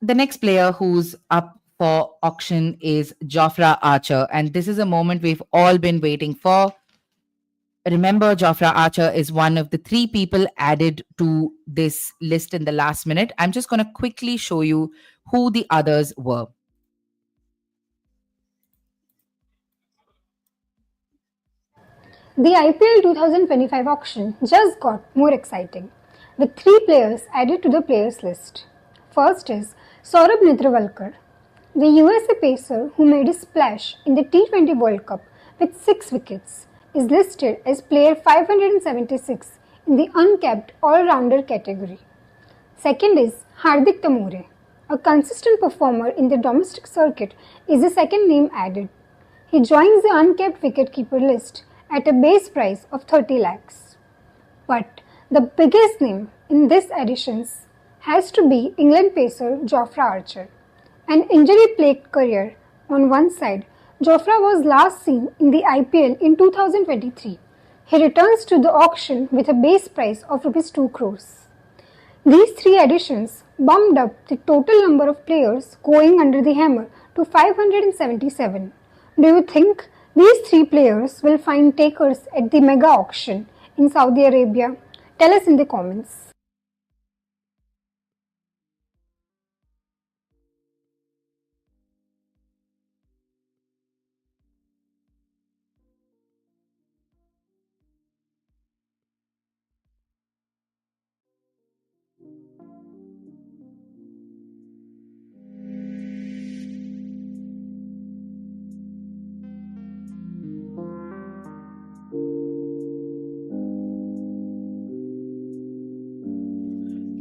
The next player who's up for auction is Jofra Archer. And this is a moment we've all been waiting for. Remember, Jofra Archer is one of the 3 people added to this list in the last minute. I'm just going to quickly show you who the others were. The IPL 2025 auction just got more exciting, with 3 players added to the players list. First is Saurabh Netravalkar, the USA pacer who made a splash in the T20 World Cup with 6 wickets, is listed as player 576 in the Uncapped all-rounder category. Second is Hardik Tamore, a consistent performer in the domestic circuit, is the second name added. He joins the Uncapped wicketkeeper list at a base price of 30 lakhs. But the biggest name in this addition has to be England pacer Jofra Archer. An injury-plagued career on one side, Jofra was last seen in the IPL in 2023. He returns to the auction with a base price of Rs 2 crores. These 3 additions bumped up the total number of players going under the hammer to 577. Do you think these 3 players will find takers at the mega auction in Saudi Arabia? Tell us in the comments.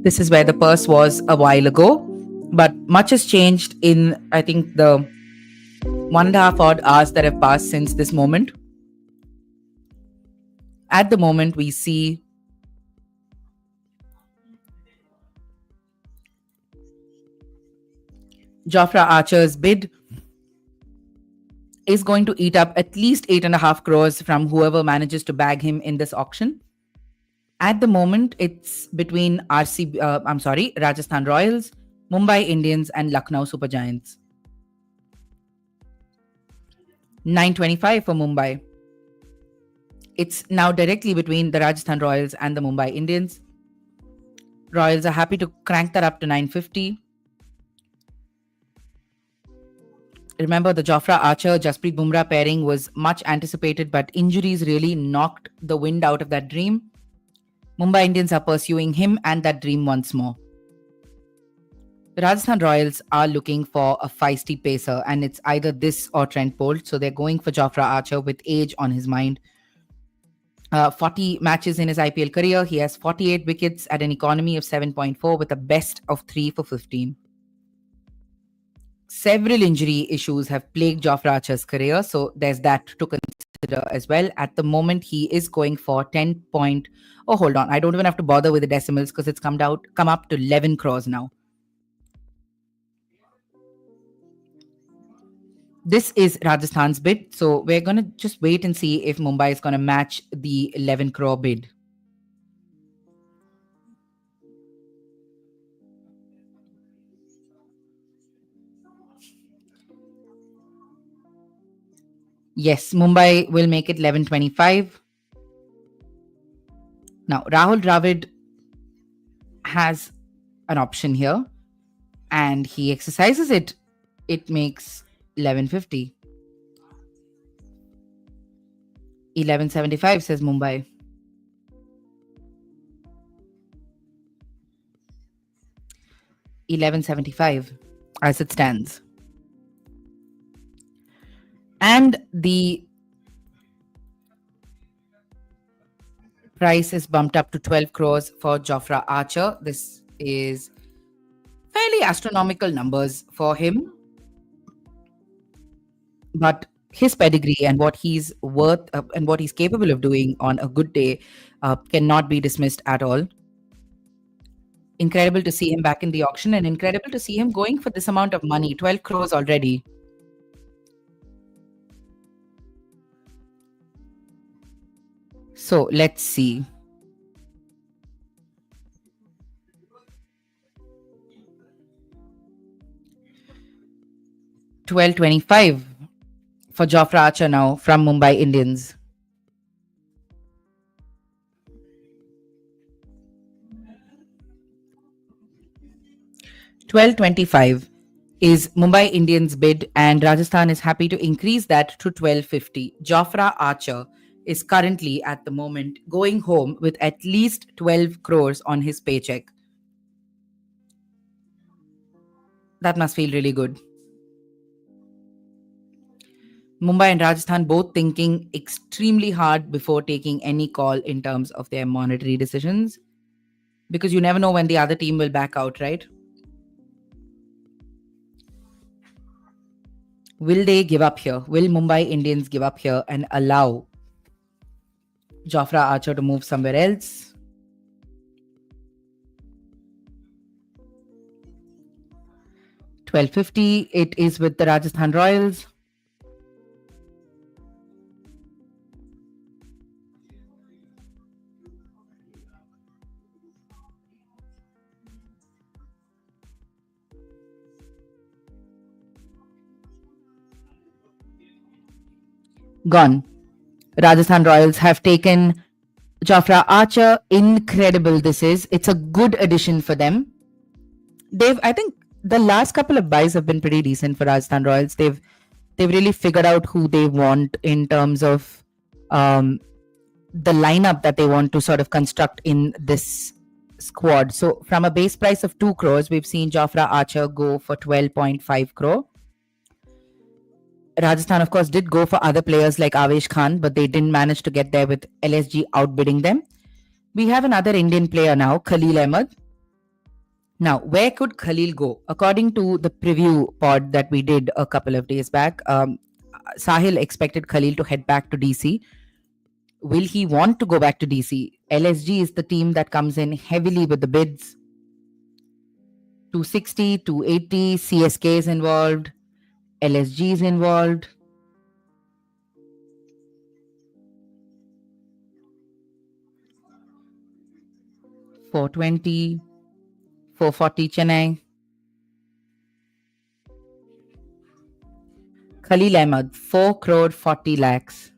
This is where the purse was a while ago, but much has changed in, I think, the 1.5 odd hours that have passed since this moment. At the moment, we see Jofra Archer's bid is going to eat up at least 8.5 crores from whoever manages to bag him in this auction. At the moment, it's between Rajasthan Royals, Mumbai Indians, and Lucknow Super Giants. 925 for Mumbai. It's now directly between the Rajasthan Royals and the Mumbai Indians. Royals are happy to crank that up to 950. Remember, the Jofra Archer Jasprit Bumrah pairing was much anticipated, but injuries really knocked the wind out of that dream. Mumbai Indians are pursuing him and that dream once more. The Rajasthan Royals are looking for a feisty pacer, and it's either this or Trent Bolt. So they're going for Jofra Archer with age on his mind. 40 matches in his IPL career. He has 48 wickets at an economy of 7.4 with a best of 3 for 15. Several injury issues have plagued Jofra Archer's career, so there's that to consider as well. At the moment, he is going for 10 point... Oh, hold on. I don't even have to bother with the decimals because it's come up to 11 crores now. This is Rajasthan's bid, so we're going to just wait and see if Mumbai is going to match the 11 crore bid. Yes, Mumbai will make it 1125. Now, Rahul Dravid has an option here and he exercises it. It makes 1150. 1175 says Mumbai. 1175 as it stands. And the price is bumped up to 12 crores for Jofra Archer. This is fairly astronomical numbers for him. But his pedigree and what he's worth and what he's capable of doing on a good day cannot be dismissed at all. Incredible to see him back in the auction and incredible to see him going for this amount of money, 12 crores already. So let's see. $12.25 for Jofra Archer now from Mumbai Indians. $12.25 is Mumbai Indians bid, and Rajasthan is happy to increase that to $12.50. Jofra Archer is currently at the moment going home with at least 12 crores on his paycheck. That must feel really good. Mumbai and Rajasthan both thinking extremely hard before taking any call in terms of their monetary decisions, because you never know when the other team will back out, right? Will they give up here? Will Mumbai Indians give up here and allow Jofra Archer to move somewhere else? $12.50. It is with the Rajasthan Royals. Gone. Rajasthan Royals have taken Jofra Archer. Incredible this is. It's a good addition for them. I think the last couple of buys have been pretty decent for Rajasthan Royals. They've really figured out who they want in terms of the lineup that they want to sort of construct in this squad. So from a base price of 2 crores, we've seen Jofra Archer go for 12.5 crore. Rajasthan, of course, did go for other players like Avesh Khan, but they didn't manage to get there with LSG outbidding them. We have another Indian player now, Khalil Ahmed. Now, where could Khalil go? According to the preview pod that we did a couple of days back, Sahil expected Khalil to head back to DC. Will he want to go back to DC? LSG is the team that comes in heavily with the bids. 260, 280, CSK is involved. LSG is involved. $420, $440 Chennai. Khalil Ahmed, 4 crore 40 lakhs.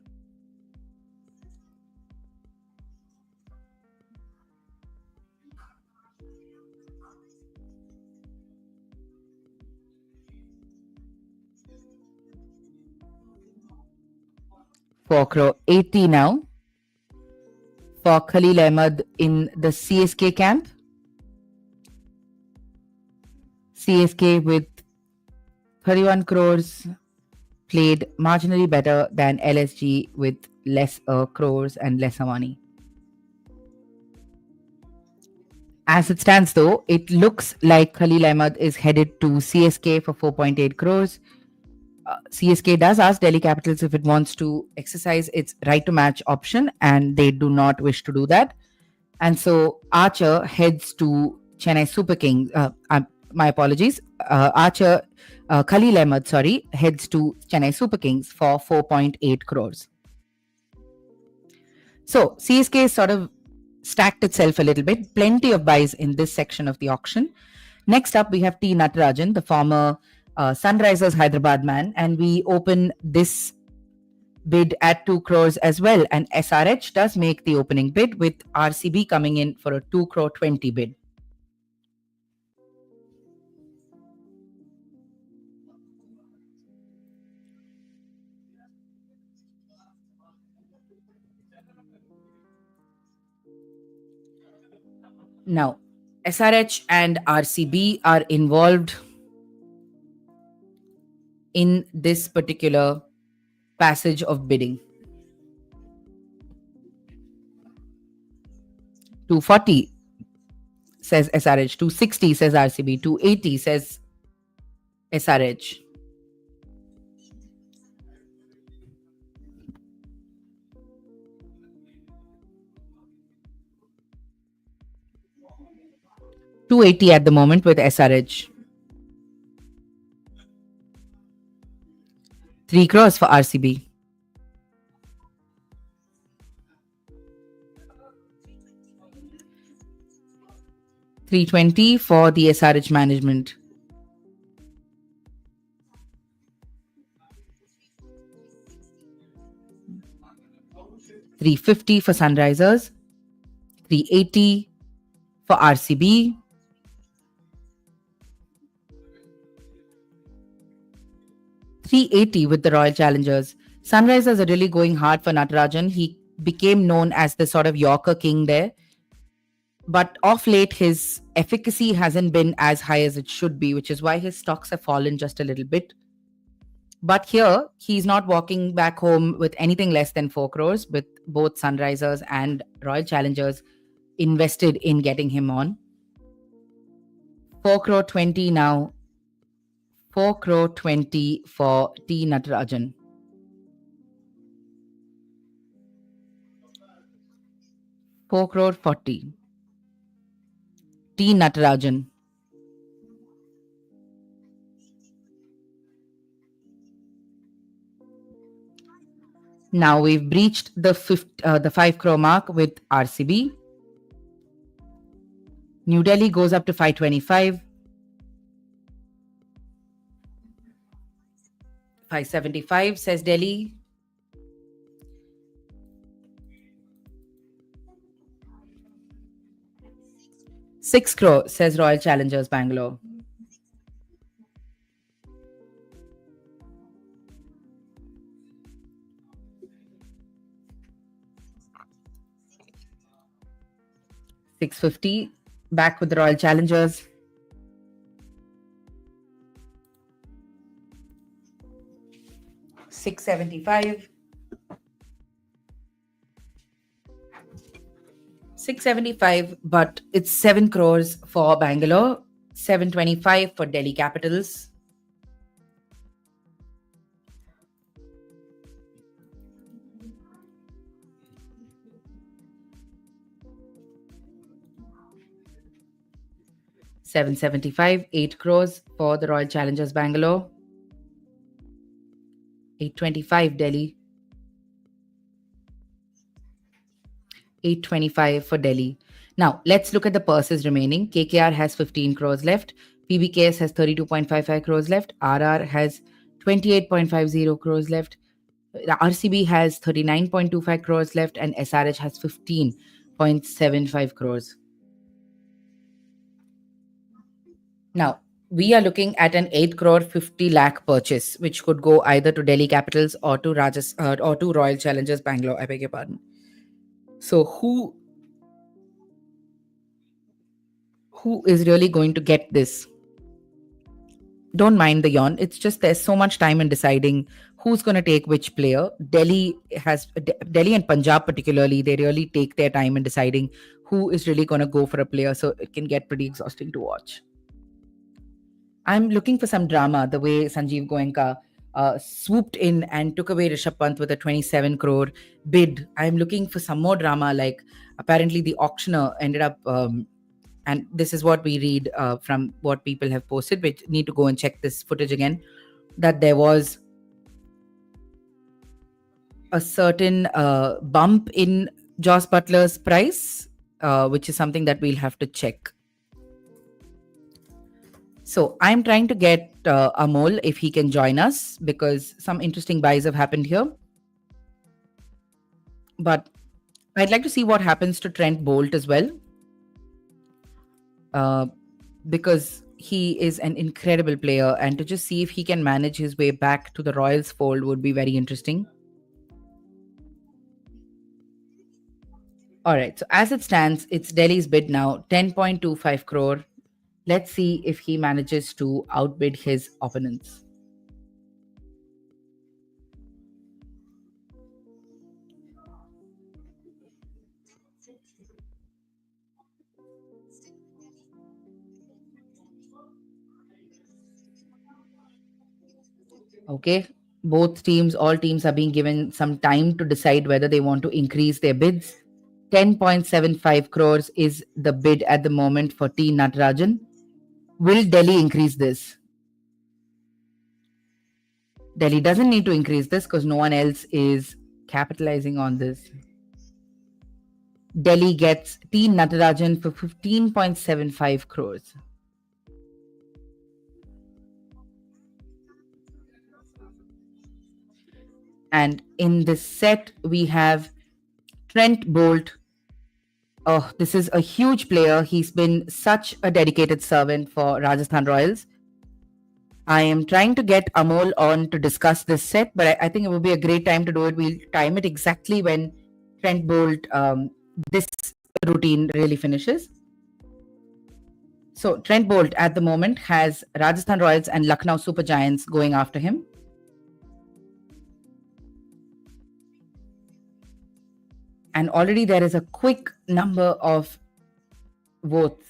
$4 crore 80 now for Khalil Ahmed in the CSK camp. CSK with 31 crores played marginally better than LSG with less crores and lesser money. As it stands though, it looks like Khalil Ahmed is headed to CSK for 4.8 crores. CSK does ask Delhi Capitals if it wants to exercise its right to match option, and they do not wish to do that. And so Archer heads to Chennai Super Kings. My apologies. Khalil Ahmed, heads to Chennai Super Kings for 4.8 crores. So CSK sort of stacked itself a little bit. Plenty of buys in this section of the auction. Next up, we have T. Natarajan, the former Sunrisers Hyderabad man, and we open this bid at 2 crores as well. And SRH does make the opening bid, with RCB coming in for a 2 crore 20 bid. Now, SRH and RCB are involved in this particular passage of bidding. 240 says SRH, 260 says RCB, 280 says SRH. $280 at the moment with SRH. 3 crores for RCB. $320 for the SRH management. $350 for Sunrisers. $380 for RCB. $380 with the Royal Challengers. Sunrisers are really going hard for Natarajan. He became known as the sort of Yorker king there. But of late, his efficacy hasn't been as high as it should be, which is why his stocks have fallen just a little bit. But here, he's not walking back home with anything less than 4 crores, with both Sunrisers and Royal Challengers invested in getting him on. 4 crore 20 now. 4 crore 20 for T. Natarajan. $4 crore 40. T. Natarajan. Now we've breached the 5 crore mark with RCB. New Delhi goes up to 525. 575 says Delhi. $6 crore says Royal Challengers Bangalore. $650 back with the Royal Challengers. $675. $675, but it's 7 crores for Bangalore. $725 for Delhi Capitals. $775, 8 crores for the Royal Challengers Bangalore. $825 Delhi. $825 for Delhi. Now, let's look at the purses remaining. KKR has 15 crores left. PBKS has 32.55 crores left. RR has 28.50 crores left. The RCB has 39.25 crores left, and SRH has 15.75 crores. Now, we are looking at an 8 crore 50 lakh purchase, which could go either to Delhi Capitals or to or to Royal Challengers Bangalore. I beg your pardon. So who is really going to get this? Don't mind the yawn. It's just there's so much time in deciding who's going to take which player. Delhi and Punjab particularly, they really take their time in deciding who is really going to go for a player. So it can get pretty exhausting to watch. I'm looking for some drama, the way Sanjeev Goenka swooped in and took away Rishabh Pant with a 27 crore bid. I'm looking for some more drama, like apparently the auctioneer ended up, and this is what we read from what people have posted, we need to go and check this footage again, that there was a certain bump in Joss Butler's price, which is something that we'll have to check. So I'm trying to get Amol if he can join us, because some interesting buys have happened here. But I'd like to see what happens to Trent Bolt as well, because he is an incredible player, and to just see if he can manage his way back to the Royals fold would be very interesting. All right. So as it stands, it's Delhi's bid now, 10.25 crore. Let's see if he manages to outbid his opponents. Okay. All teams are being given some time to decide whether they want to increase their bids. 10.75 crores is the bid at the moment for T. Natarajan. Will Delhi increase this? Delhi doesn't need to increase this because no one else is capitalizing on this. Delhi gets T. Natarajan for 15.75 crores. And in this set, we have Trent Bolt. Oh, this is a huge player. He's been such a dedicated servant for Rajasthan Royals. I am trying to get Amol on to discuss this set, but I think it would be a great time to do it. We'll time it exactly when Trent Bolt, this routine really finishes. So Trent Bolt at the moment has Rajasthan Royals and Lucknow Super Giants going after him. And already there is a quick number of votes.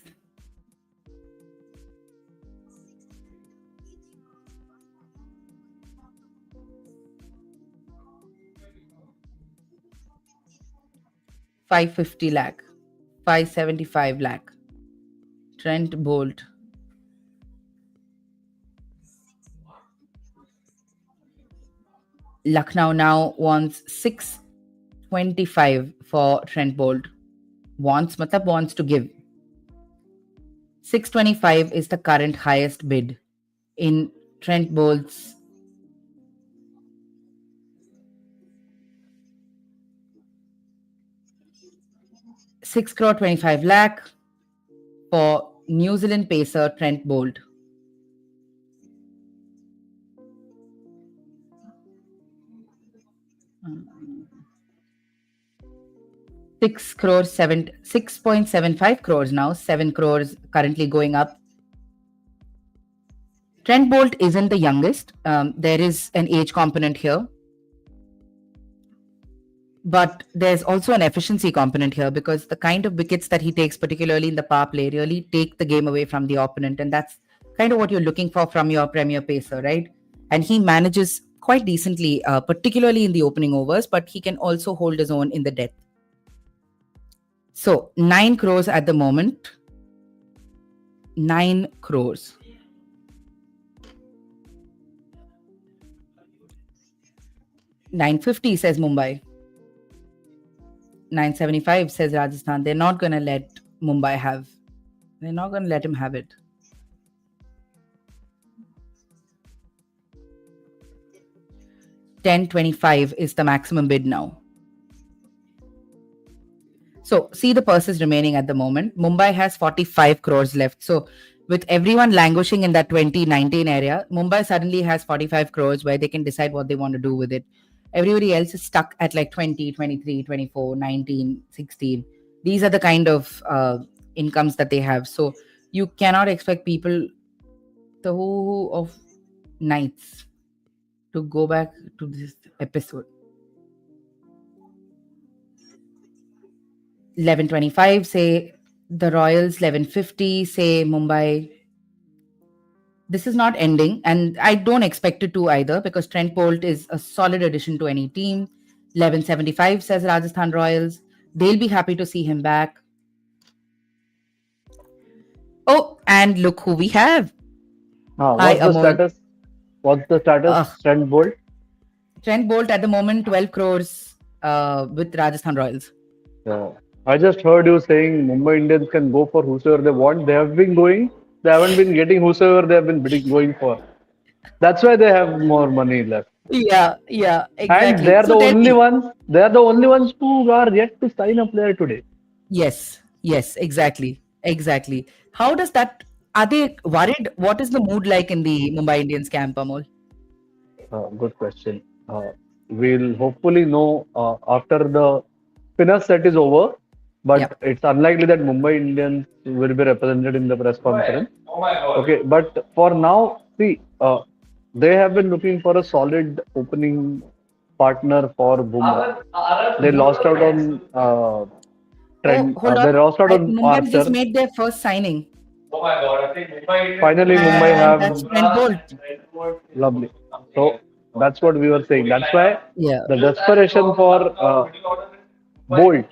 $550 lakh, 575 lakh. Trent Bolt. Lucknow now wants 625 for Trent Bolt. Wants to give. 625 is the current highest bid in Trent Bolt's. $6 crore 25 lakh for New Zealand pacer Trent Bolt. $6 6.75 crores now, 7 crores currently going up. Trent Bolt isn't the youngest. There is an age component here. But there's also an efficiency component here because the kind of wickets that he takes, particularly in the power play, really take the game away from the opponent. And that's kind of what you're looking for from your premier pacer, right? And he manages quite decently, particularly in the opening overs, but he can also hold his own in the death. So 9 crores at the moment. 9 crores. $950 says Mumbai. 975 says Rajasthan. They're not going to let Mumbai have. They're not going to let him have it. $10.25 is the maximum bid now. So see the purses remaining at the moment. Mumbai has 45 crores left. So with everyone languishing in that 2019 area, Mumbai suddenly has 45 crores where they can decide what they want to do with it. Everybody else is stuck at like 20, 23, 24, 19, 16. These are the kind of incomes that they have. So you cannot expect people, the who of nights, to go back to this episode. 11.25 say the Royals, 11.50 say Mumbai. This is not ending, and I don't expect it to either because Trent Bolt is a solid addition to any team. 11.75 says Rajasthan Royals. They'll be happy to see him back. Oh, and look who we have. What's the status? What's the status? Trent Bolt? Trent Bolt at the moment 12 crores with Rajasthan Royals. Yeah. I just heard you saying Mumbai Indians can go for whosoever they want. They have been going. They haven't been getting whosoever they have been going for. That's why they have more money left. Yeah, exactly. And they are the only ones. They are the only ones who are yet to sign a player today. Yes, exactly. How does that? Are they worried? What is the mood like in the Mumbai Indians camp, Amol? Good question. We'll hopefully know after the spinner set is over. but Yeah. it's unlikely that Mumbai Indians will be represented in the press conference. Okay, but for now, see, they have been looking for a solid opening partner for Bumrah. They lost out on Oh, Trent. hold on. They lost out on Mumbai just Archer. made their first signing. Finally, Mumbai And have that's Trent Bolt. lovely. So that's what we were saying. That's why Yeah. the desperation for Bolt,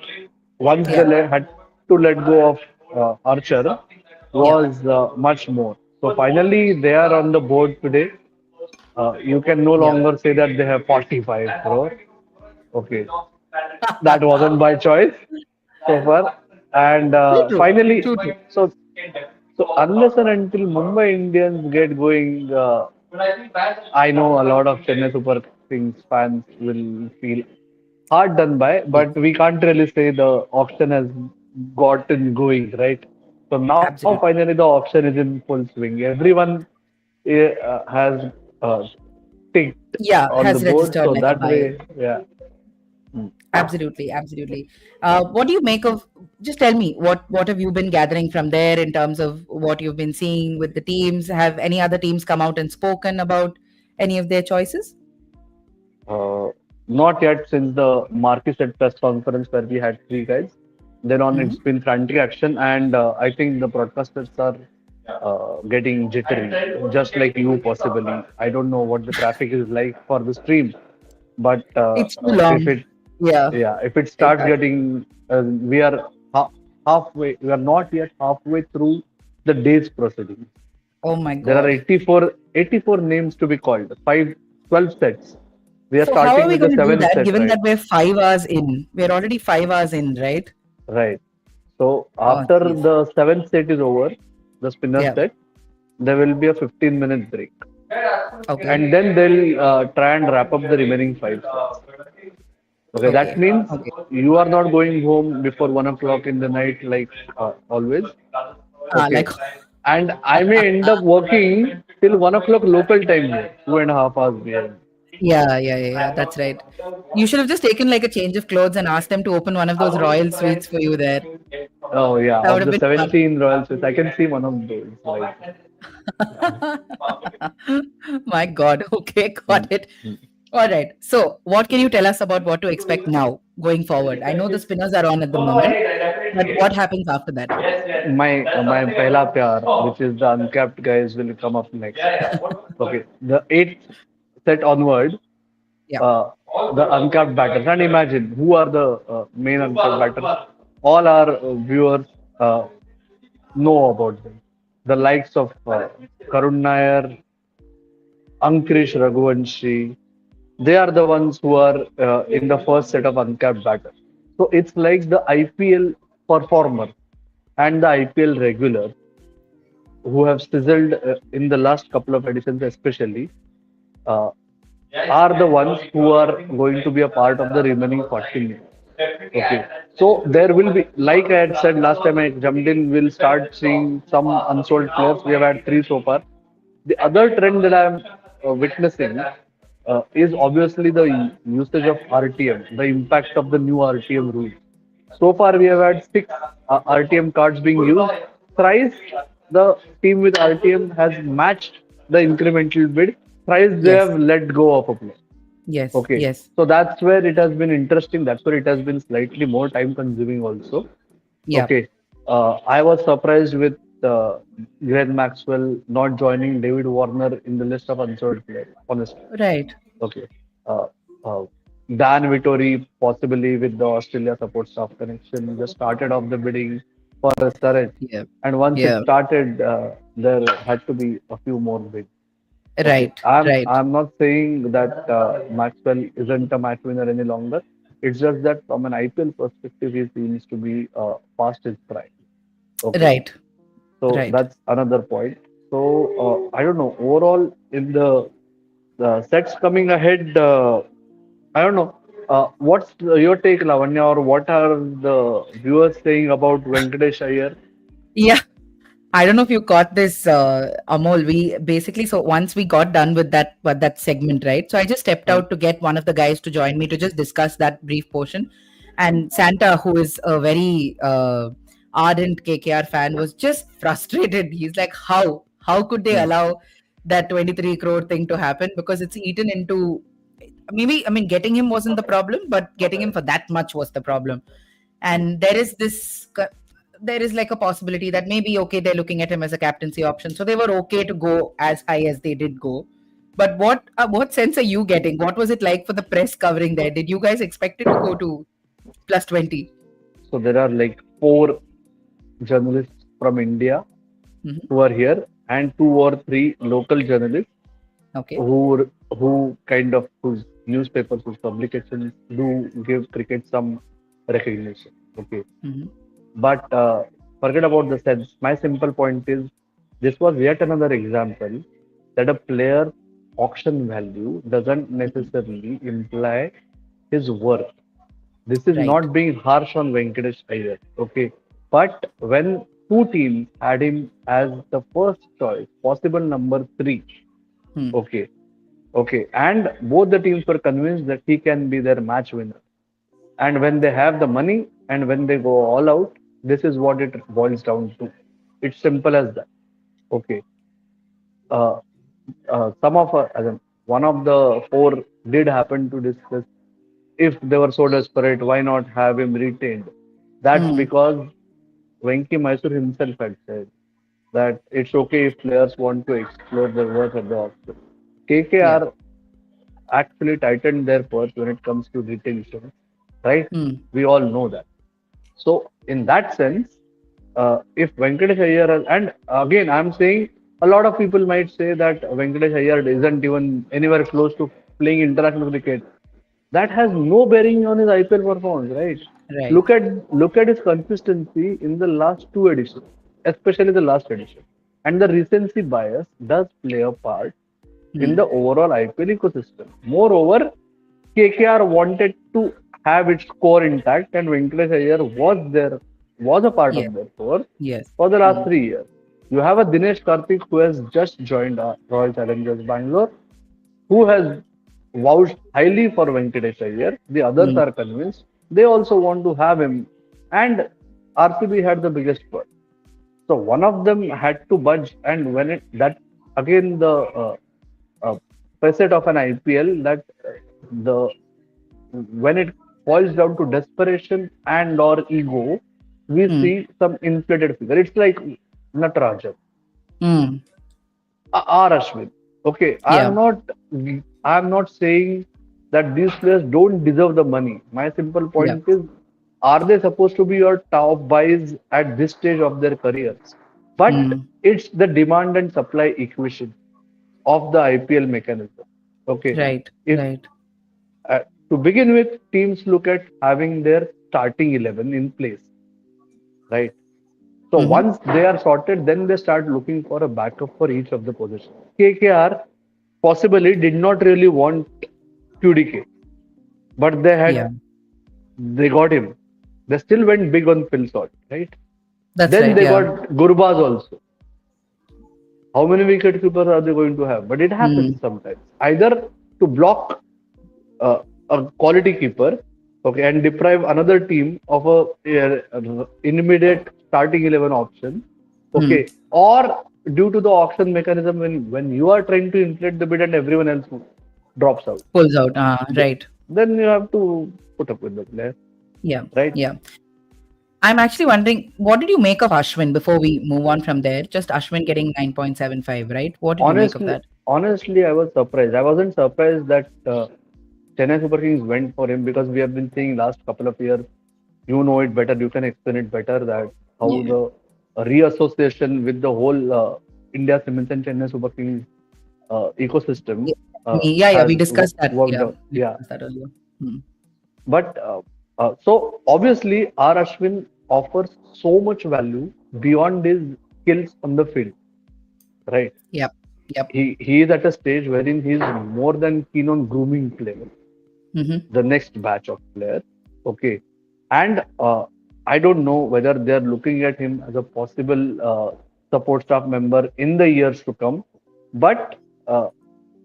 once they Yeah. had to let go of Archer, was much more. So finally, they are on the board today. You can no Yeah. longer say that they have 45 crore. Okay, that wasn't by choice so far. And True, true. finally, True, true. so unless and until Mumbai Indians get going, I know a lot of Chennai Super Kings fans will feel hard done by, Yeah. but we can't really say the auction has gotten going, right? So now Absolutely. finally the auction is in full swing. Everyone has uh, ticked Yeah, on the has board, registered so like a that buyer. way, yeah. Mm. Absolutely, absolutely. What do you make of? Just tell me what have you been gathering from there in terms of what you've been seeing with the teams? Have any other teams come out and spoken about any of their choices? Uh, Not yet since the Marquee said press conference where we had three guys. Then on it's Hmm. been frantic action, and I think the broadcasters are getting jittery, just like you possibly. I don't know what the traffic is like for the stream, but It's too long. if it Yeah, yeah if it it starts does. getting we are halfway. We are not yet halfway through the day's proceedings. Oh my There are God. 84 names to be called. 12 sets. We are So how are starting we with the going to do seventh that set, given right? that we're 5 hours in? We're already 5 hours in, right? Right. So Oh, after jeez. the seventh set is over, the spinner Yeah. set, there will be a 15-minute break. Okay. And then they'll try and wrap up the remaining five sets. Okay, that Okay. means Okay. you are not going home before 1 o'clock in the night like always. Okay. Like And I may end up working till 1 o'clock local time here, 2.5 hours behind. yeah, yeah, yeah, yeah. That's right. You should have just taken like a change of clothes and asked them to open one of those royal suites for you there. Oh yeah, That would of have the been fun. 17 Royal Swiss, I can see one of those. My God. Okay, Mm, got it. mm. All right. So, what can you tell us about what to expect now going forward? I know the spinners are on at the moment, but what happens after that? My Pehla Pyar, which is the uncapped guys, will come up next. Okay, the eighth set onward, Yeah. uh, the uncapped batters. And imagine who are the main uncapped batters. All our viewers uh, know about them. The likes of Karun Nair, Ankrish Raghuvanshi, they are the ones who are in the first set of uncapped batters. So it's like the IPL performer and the IPL regular who have sizzled in the last couple of editions, especially, uh, are the ones who are going to be a part of the remaining 14 minutes. Okay. So there will be, like I had said last time I jumped in, we'll start seeing some unsold players. We have had three so far. The other trend that I'm witnessing is obviously the usage of RTM, the impact of the new RTM rules. So far, we have had six RTM cards being used. Thrice, the team with RTM has matched the incremental bid. Thrice, they Yes. have let go of a player. Yes. Okay, Yes. so that's where it has been interesting. That's where it has been slightly more time consuming also. Yeah. Okay, I was surprised with Glenn Maxwell not joining David Warner in the list of unsold players, honestly. Right. Okay. Uh, uh, Dan Vittori, possibly with the Australia support staff connection, just started off the bidding for a Surrey. Yeah. And once it Yeah. started, there had to be a few more bids. Okay, Right. Right. I'm not saying that Maxwell isn't a match winner any longer. It's just that from an IPL perspective, he seems to be past his prime. Okay, Right. so Right. that's another point. So I don't know. Overall, in the sets coming ahead, I don't know. What's your take, Lavanya, or what are the viewers saying about Venkatesh Iyer? Yeah. I don't know if you caught this, Amol. We basically, so once we got done with that segment, right? So I just stepped Hmm. out to get one of the guys to join me to just discuss that brief portion. And Santa, who is a very ardent KKR fan, was just frustrated. He's like, how could they allow that 23 crore thing to happen? Because it's eaten into, maybe, I mean, getting him wasn't the problem, but getting him for that much was the problem. And there is like a possibility that maybe, okay, they're looking at him as a captaincy option, so they were okay to go as high as they did go. But what sense are you getting? What was it like for the press covering there? Did you guys expect it to go to plus 20? So there are like 4 journalists from India Mhm. who are here, and 2 or 3 local journalists Okay. who kind of, whose newspapers, whose publications do give cricket some recognition. Okay. Mhm. But forget about the sense. My simple point is, this was yet another example that a player auction value doesn't necessarily imply his worth. This is Right. not being harsh on Venkatesh Iyer, okay? But when 2 teams had him as the first choice, possible number 3, Hmm. okay, and both the teams were convinced that he can be their match winner. And when they have the money and when they go all out, this is what it boils down to. It's simple as that. Okay. Uh, some of as in, one of the 4 did happen to discuss, if they were so desperate, why not have him retained? That's Hmm. because Venki Mysore himself had said that it's okay if players want to explore their worth at the auction. Yeah. KKR actually tightened their purse when it comes to retention, right? Hmm. We all know that. So in that sense, if Venkatesh Iyer, and again I'm saying, a lot of people might say that Venkatesh Iyer isn't even anywhere close to playing international cricket. That has no bearing on his IPL performance, right? Right. Look at his consistency in the last 2 editions, especially the last edition. And the recency bias does play a part in Hmm. the overall IPL ecosystem. Moreover, KKR wanted to have its core intact, and Venkatesh Iyer was a part Yeah. of their core Yes. for the last Hmm. 3 years. You have a Dinesh Karthik who has just joined Royal Challengers Bangalore, who has vouched highly for Venkatesh Iyer. The others Hmm. are convinced. They also want to have him, and RCB had the biggest purse. So one of them had to budge, and when it that again the uh, facet of an IPL, that the when it boils down to desperation and or ego, we Hmm. see some inflated figure. It's like Natarajan, Hmm. R Ashwin. Okay, Yeah. I'm not saying that these players don't deserve the money. My simple Yeah. point is, are they supposed to be your top buys at this stage of their careers? But Hmm. it's the demand and supply equation of the IPL mechanism. Okay, Right. if Right. uh, to begin with, teams look at having their starting 11 in place, right? So Mm-hmm. once they are sorted, then they start looking for a backup for each of the positions. KKR possibly did not really want QDK, but Yeah. they got him. They still went big on Phil Salt, right? That's Then right. they Yeah. got Gurbaz also. How many wicket keepers are they going to have? But it Hmm. happens sometimes. Either to block a quality keeper, okay, and deprive another team of a immediate starting 11 option, Hmm. okay, or due to the auction mechanism, when you are trying to inflate the bid and everyone else drops out, Pulls out. Right. then you have to put up with the player, Yeah. right? Yeah. I'm actually wondering, what did you make of Ashwin before we move on from there? Just Ashwin getting 9.75, right? What did you make of Honestly, that? honestly, I was surprised. I wasn't surprised that Chennai Super Kings went for him, because we have been seeing last couple of years. You know it better. You can explain it better, that how Yeah. the reassociation with the whole India Cements and Chennai Super Kings ecosystem Yeah. Yeah. We has discussed that. worked Yeah. out. We Yeah, discussed that earlier. Hmm. but so obviously R Ashwin offers so much value beyond his skills on the field, right? Yep. Yep. He is at a stage wherein he is more than keen on grooming players, Mm-hmm. the next batch of players. Okay, and I don't know whether they are looking at him as a possible support staff member in the years to come. But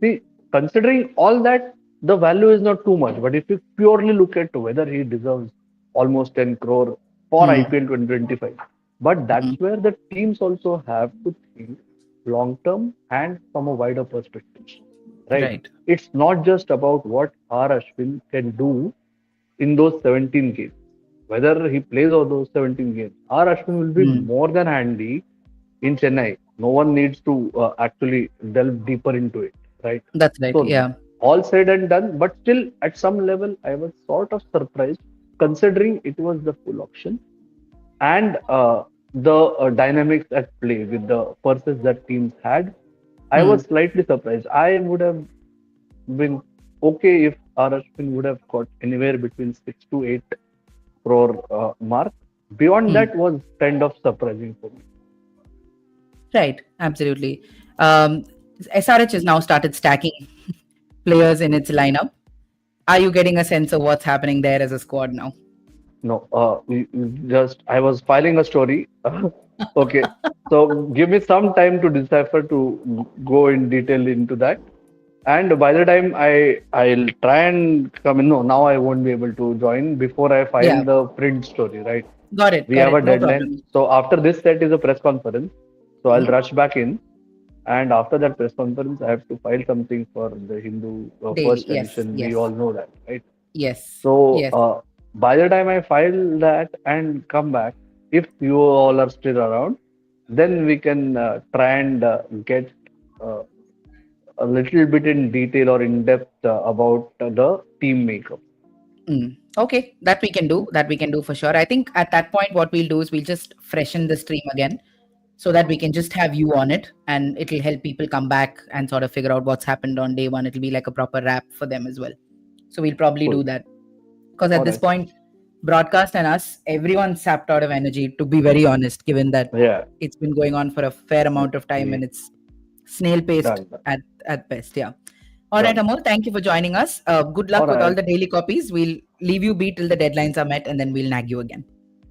see, considering all that, the value is not too much. But if you purely look at whether he deserves almost 10 crore for Hmm. IPL 2025. But that's where the teams also have to think long term and from a wider perspective. Right? Right. It's not just about what R. Ashwin can do in those 17 games. Whether he plays all those 17 games, R. Ashwin will be Hmm. more than handy in Chennai. No one needs to actually delve deeper into it, right? That's right. So, Yeah. all said and done, but still at some level, I was sort of surprised considering it was the full auction and the dynamics at play with the purses that teams had. I Hmm. was slightly surprised. I would have been okay if R. Ashwin would have got anywhere between 6 to 8 crore mark. Beyond Hmm. that was kind of surprising for me. Right. Absolutely. SRH has now started stacking players in its lineup. Are you getting a sense of what's happening there as a squad now? No, just I was filing a story. Okay, so give me some time to decipher to go in detail into that. And by the time I'll try and come in. No, now I won't be able to join before I file Yeah. the print story, right? Got it. We Got have a it. No deadline. problem. So after this set is a press conference. So I'll Mhm. rush back in. And after that press conference, I have to file something for the Hindu Daily. first Yes. edition. We Yes. all know that, right? Yes. So Yes. by the time I file that and come back, if you all are still around, then we can try and get uh, a little bit in detail or in depth about the team makeup. Okay, that we can do. That we can do for sure. I think at that point, what we'll do is we'll just freshen the stream again so that we can just have you on it and it'll help people come back and sort of figure out what's happened on day one. It'll be like a proper wrap for them as well. So we'll probably Cool. do that because at All this right. point, broadcast and us, everyone's sapped out of energy, to be very honest, given that Yeah. it's been going on for a fair amount of time and it's snail paced Done. at best. Yeah. All right, Done. Amol, thank you for joining us. Good All luck with all right. the daily copies. We'll leave you be till the deadlines are met and then we'll nag you again.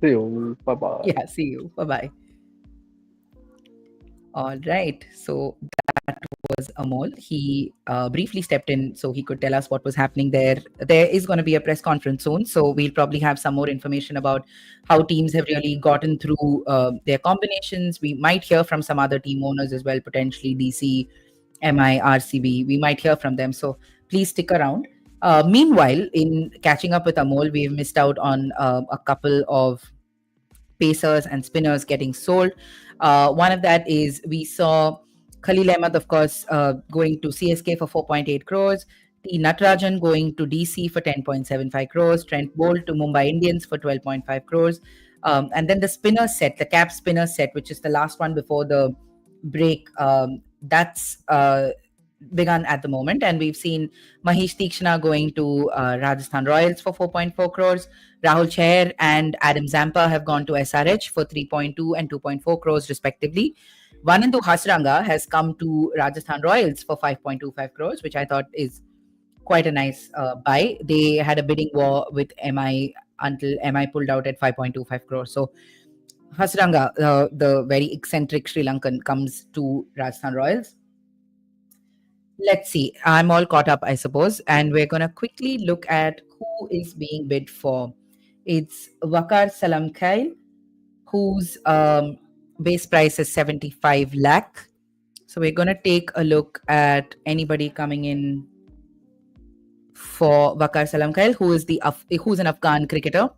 See you. Bye bye. Yeah, see you. Bye bye. All right. So that was Amol. He briefly stepped in so he could tell us what was happening there. There is going to be a press conference soon. So we'll probably have some more information about how teams have really gotten through their combinations. We might hear from some other team owners as well, potentially DC, MI, RCB. We might hear from them. So please stick around. Meanwhile, in catching up with Amol, we've missed out on a couple of pacers and spinners getting sold. One of that is we saw Khalil Ahmed, of course, going to CSK for 4.8 crores. T. Natarajan going to DC for 10.75 crores. Trent Bolt to Mumbai Indians for 12.5 crores. And then the spinner set, the cap spinner set, which is the last one before the break, that's begun at the moment. And we've seen Mahesh Tikshana going to Rajasthan Royals for 4.4 crores. Rahul Chair and Adam Zampa have gone to SRH for 3.2 and 2.4 crores respectively. Vanandu Hasranga has come to Rajasthan Royals for 5.25 crores, which I thought is quite a nice buy. They had a bidding war with MI until MI pulled out at 5.25 crores. So Hasranga, the very eccentric Sri Lankan, comes to Rajasthan Royals. Let's see. I'm all caught up, I suppose. And we're going to quickly look at who is being bid for. It's Wakar Salamkhail, whose base price is 75 lakh. So we're going to take a look at anybody coming in for Wakar Salamkhail, who's an Afghan cricketer.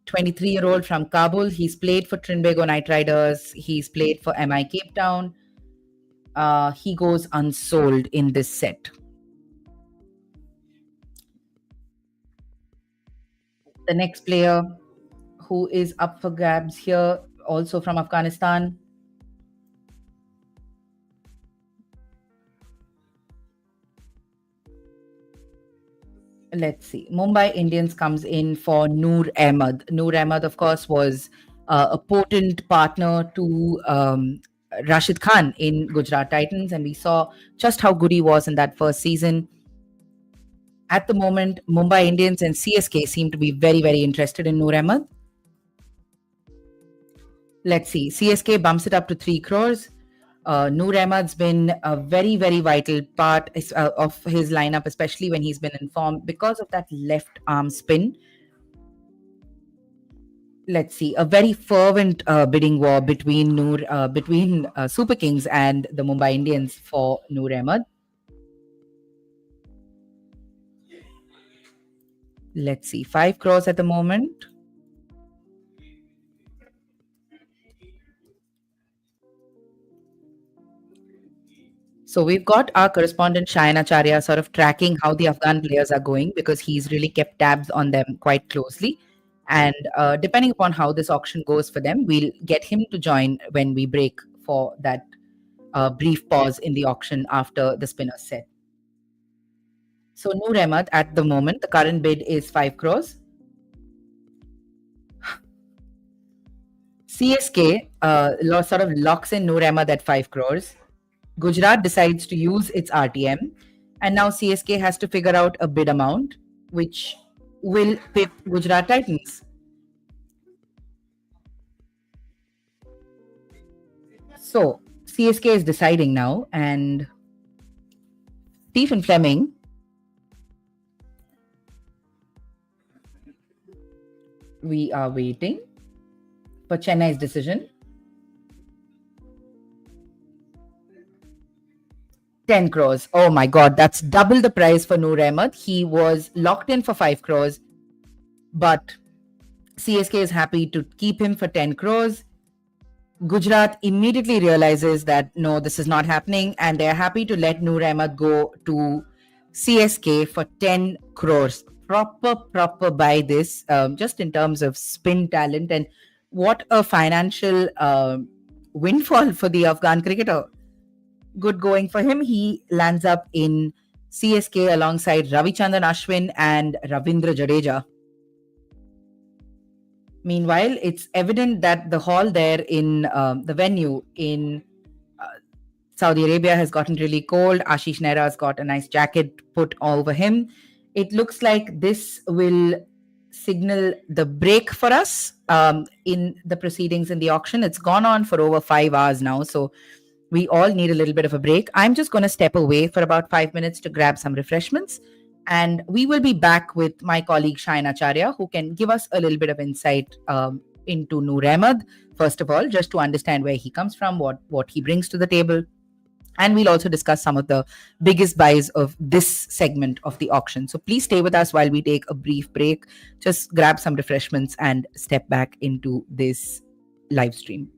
23-year-old from Kabul. He's played for Trinbago Knight Riders. He's played for MI Cape Town. He goes unsold in this set. The next player who is up for grabs here, also from Afghanistan. Let's see. Mumbai Indians comes in for Noor Ahmed. Noor Ahmed, of course, was a potent partner to Rashid Khan in Gujarat Titans, and we saw just how good he was in that first season. At the moment, Mumbai Indians and CSK seem to be very, very interested in Noor Ahmed. Let's see. CSK bumps it up to 3 crores. Noor Ahmed's been a very, very vital part of his lineup, especially when he's been in form because of that left arm spin. let's see, a very fervent bidding war between Super Kings and the Mumbai Indians for Noor Ahmed. Let's see, 5 crores at the moment. So we've got our correspondent Shayan Acharya sort of tracking how the Afghan players are going, because he's really kept tabs on them quite closely. And depending upon how this auction goes for them, we'll get him to join when we break for that brief pause in the auction after the spinners set. So Noor Ahmed, at the moment, the current bid is 5 crores. CSK sort of locks in Noor Ahmed at 5 crores. Gujarat decides to use its RTM, and now CSK has to figure out a bid amount which will pip Gujarat Titans. So CSK is deciding now, and Stephen Fleming we are waiting for Chennai's decision. 10 crores. Oh my God, that's double the price for Noor Ahmed. He was locked in for 5 crores, but CSK is happy to keep him for 10 crores. Gujarat immediately realizes that no, this is not happening, and they're happy to let Noor Ahmed go to CSK for 10 crores. Proper buy this, just in terms of spin talent, and what a financial windfall for the Afghan cricketer. Good going for him. He lands up in CSK alongside Ravichandran Ashwin and Ravindra Jadeja. Meanwhile, it's evident that the hall there in the venue in Saudi Arabia has gotten really cold. Ashish Nehra has got a nice jacket put over him. It looks like this will signal the break for us in the proceedings in the auction. It's gone on for over 5 hours now, so we all need a little bit of a break. I'm just going to step away for about 5 minutes to grab some refreshments, and we will be back with my colleague Shayan Acharya, who can give us a little bit of insight into Noor Ahmed, first of all, just to understand where he comes from, what he brings to the table. And we'll also discuss some of the biggest buys of this segment of the auction. So please stay with us while we take a brief break. Just grab some refreshments and step back into this live stream.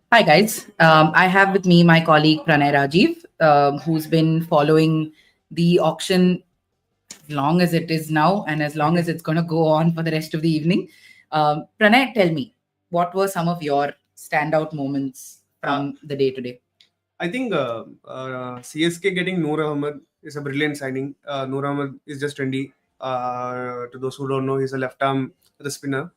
Hi, guys. I have with me my colleague Pranay Rajiv, who's been following the auction as long as it is now and as long as it's going to go on for the rest of the evening. Pranay, tell me, what were some of your standout moments from the day today? I think CSK getting Noor Ahmed is a brilliant signing. Noor Ahmed is just 20. To those who don't know, he's a left-arm spinner.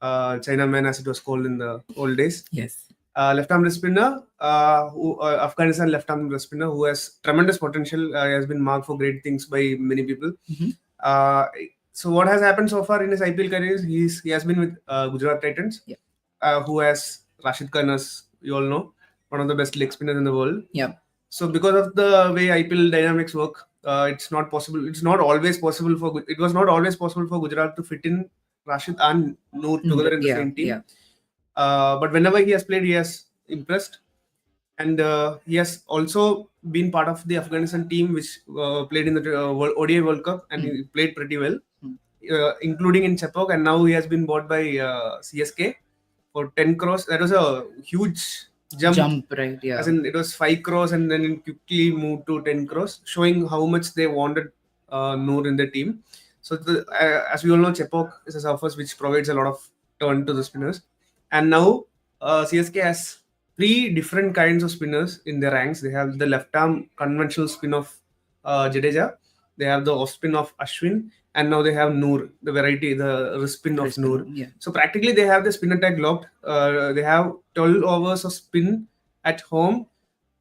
Chinaman, as it was called in the old days. Yes. Left-arm spinner, Afghanistan left-arm spinner who has tremendous potential. Has been marked for great things by many people. So what has happened so far in his IPL career is he has been with Gujarat Titans, who has Rashid Khan, as you all know, one of the best leg spinners in the world. Yeah. So because of the way IPL dynamics work, it's not possible. It's not always possible for. It was not always possible for Gujarat to fit in Rashid and Noor together in the same team. Yeah. But whenever he has played, he has impressed, and he has also been part of the Afghanistan team, which played in the ODI World Cup, and he played pretty well, including in Chepauk. And now he has been bought by CSK for 10 crores. That was a huge jump, right? Yeah. As in, it was 5 crores, and then it quickly moved to 10 crores, showing how much they wanted Noor in the team. So, as we all know, Chepauk is a surface which provides a lot of turn to the spinners. And now CSK has 3 different kinds of spinners in their ranks. They have the left-arm conventional spin of Jadeja. They have the off-spin of Ashwin. And now they have Noor, the variety, the wrist spin of Noor. Yeah. So practically they have the spin attack locked. They have 12 overs of spin at home.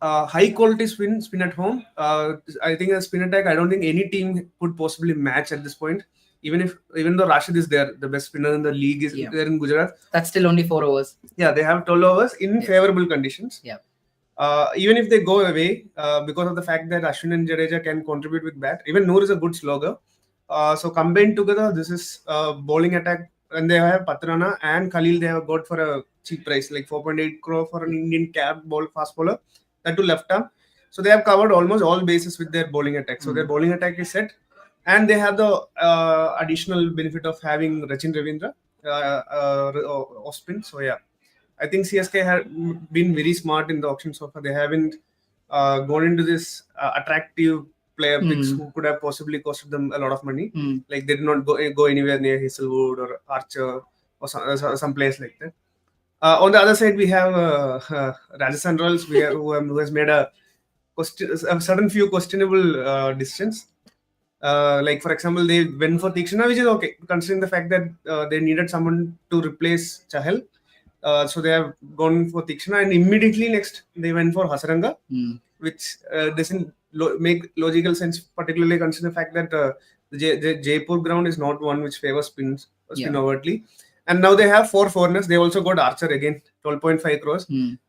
High quality spin at home. I think a spin attack, I don't think any team could possibly match at this point. Even though Rashid is there, the best spinner in the league is there in Gujarat. That's still only 4 overs. Yeah, they have 12 overs in favorable conditions. Yeah. Even if they go away, because of the fact that Ashwin and Jadeja can contribute with bat, even Noor is a good slogger. So combined together, this is bowling attack, and they have Patrana and Khalil. They have got for a cheap price, like 4.8 crore for an Indian capped fast bowler, that to left arm. So they have covered almost all bases with their bowling attack. So their bowling attack is set, and they have the additional benefit of having Rachin Ravindra off spin. So yeah, I think CSK have been very smart in the auction so far. They haven't gone into this attractive player picks who could have possibly costed them a lot of money. Like they did not go anywhere near Hazelwood or Archer or some place like that. On the other side, we have Rajasthan Royals, who has made a certain few questionable decisions. Like for example, they went for Tikshana, which is okay considering the fact that they needed someone to replace Chahal. So they have gone for Tikshana, and immediately next they went for Hasaranga, which doesn't make logical sense, particularly considering the fact that the Jaipur ground is not one which favors spin overtly. And now they have 4 foreigners. They also got Archer again, 12.5 crores.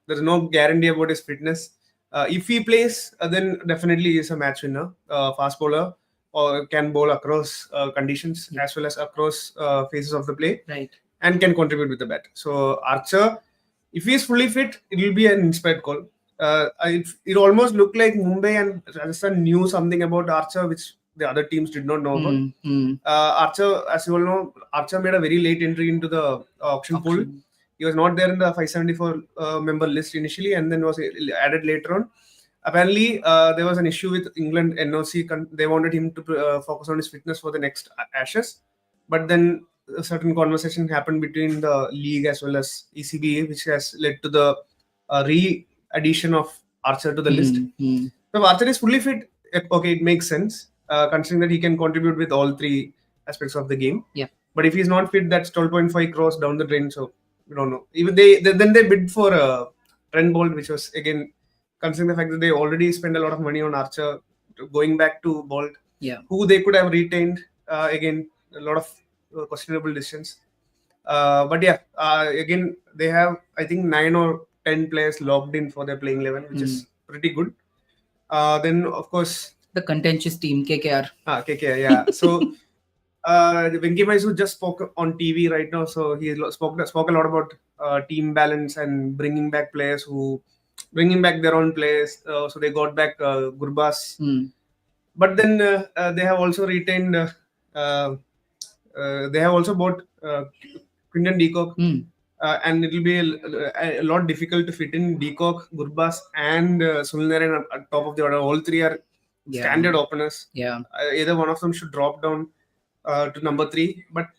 There's no guarantee about his fitness. If he plays, then definitely he is a match winner, fast bowler, or can bowl across conditions as well as across phases of the play. Right. And can contribute with the bat. So Archer, if he is fully fit, it will be an inspired call. It almost looked like Mumbai and Rajasthan knew something about Archer, which the other teams did not know about. Archer, as you all know, Archer made a very late entry into the auction pool. He was not there in the 574 member list initially, and then was added later on. Apparently, there was an issue with England NOC. They wanted him to focus on his fitness for the next Ashes, but then a certain conversation happened between the league as well as ECB, which has led to the re-addition of Archer to the list. So if Archer is fully fit, okay, it makes sense, considering that he can contribute with all three aspects of the game. Yeah. But if he's not fit, that's 12.5 crores down the drain. So we don't know. Even they bid for Trent Bolt, which was again considering the fact that they already spent a lot of money on Archer, going back to Bolt, who they could have retained. Again, a lot of questionable decisions. But yeah, again, they have, I think, 9 or 10 players locked in for their playing 11, which is pretty good. Then, of course, the contentious team, KKR. KKR, yeah. So, Venki Mysore just spoke on TV right now. So, he spoke a lot about team balance and bringing back their own players. So, they got back Gurbaz. But then they have also retained... they have also bought Quinton de Kock, and it will be a lot difficult to fit in de Kock, Gurbaz, and Sunil Narine at top of the order. All three are standard openers. Yeah. Either one of them should drop down to number 3. But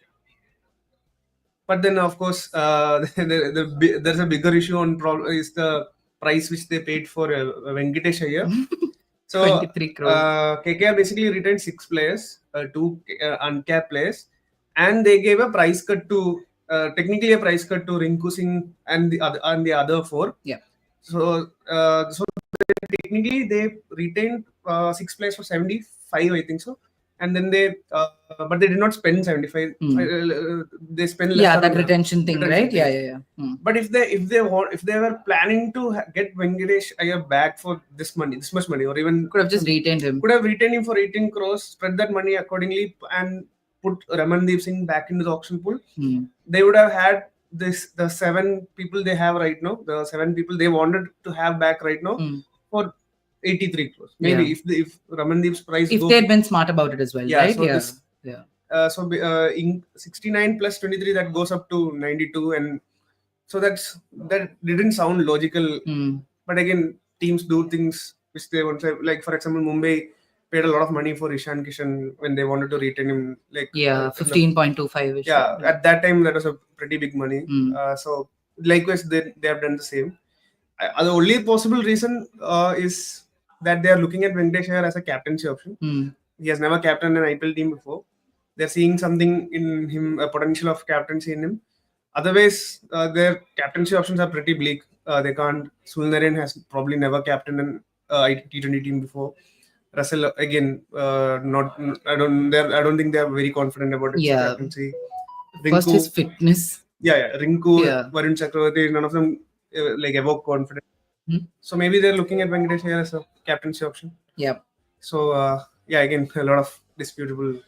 then, of course, there's a bigger issue is the price which they paid for Venkatesh Iyer. So 23 crores. KKR basically retained 6 players, 2 uncapped players, and they gave a price cut to technically a price cut to Rinku Singh and the other 4. Yeah. So technically they retained 6 players for 75, I think so, and then but they did not spend 75. They spent less. That retention thing, right? Yeah. But if they were planning to get Venkatesh Iyer back for this much money, or even could have just retained him. Could have retained him for 18 crores, spread that money accordingly, and put Ramandeep Singh back into the auction pool. They would have had the 7 people they have right now, the 7 people they wanted to have back right now for 83 crores. Maybe if Ramandeep's price. If they had been smart about it as well, right? So so in 69 plus 23, that goes up to 92, and so that didn't sound logical. But again, teams do things which they want to. Like for example, Mumbai paid a lot of money for Ishan Kishan when they wanted to retain him. 15.25. Yeah, at that time that was a pretty big money. So likewise, they have done the same. The only possible reason is that they are looking at Venkatesh Iyer as a captaincy option. He has never captained an IPL team before. They're seeing something in him, a potential of captaincy in him. Otherwise, their captaincy options are pretty bleak. They can't. Sunil Narine has probably never captained an T20 team before. Russell again, not. I don't think they are very confident about his captaincy. First, his fitness. Rinku, Varun Chakravarti, none of them evoke confidence. So maybe they're looking at Venkatesh Iyer as a captaincy option. Yeah. So again, a lot of disputable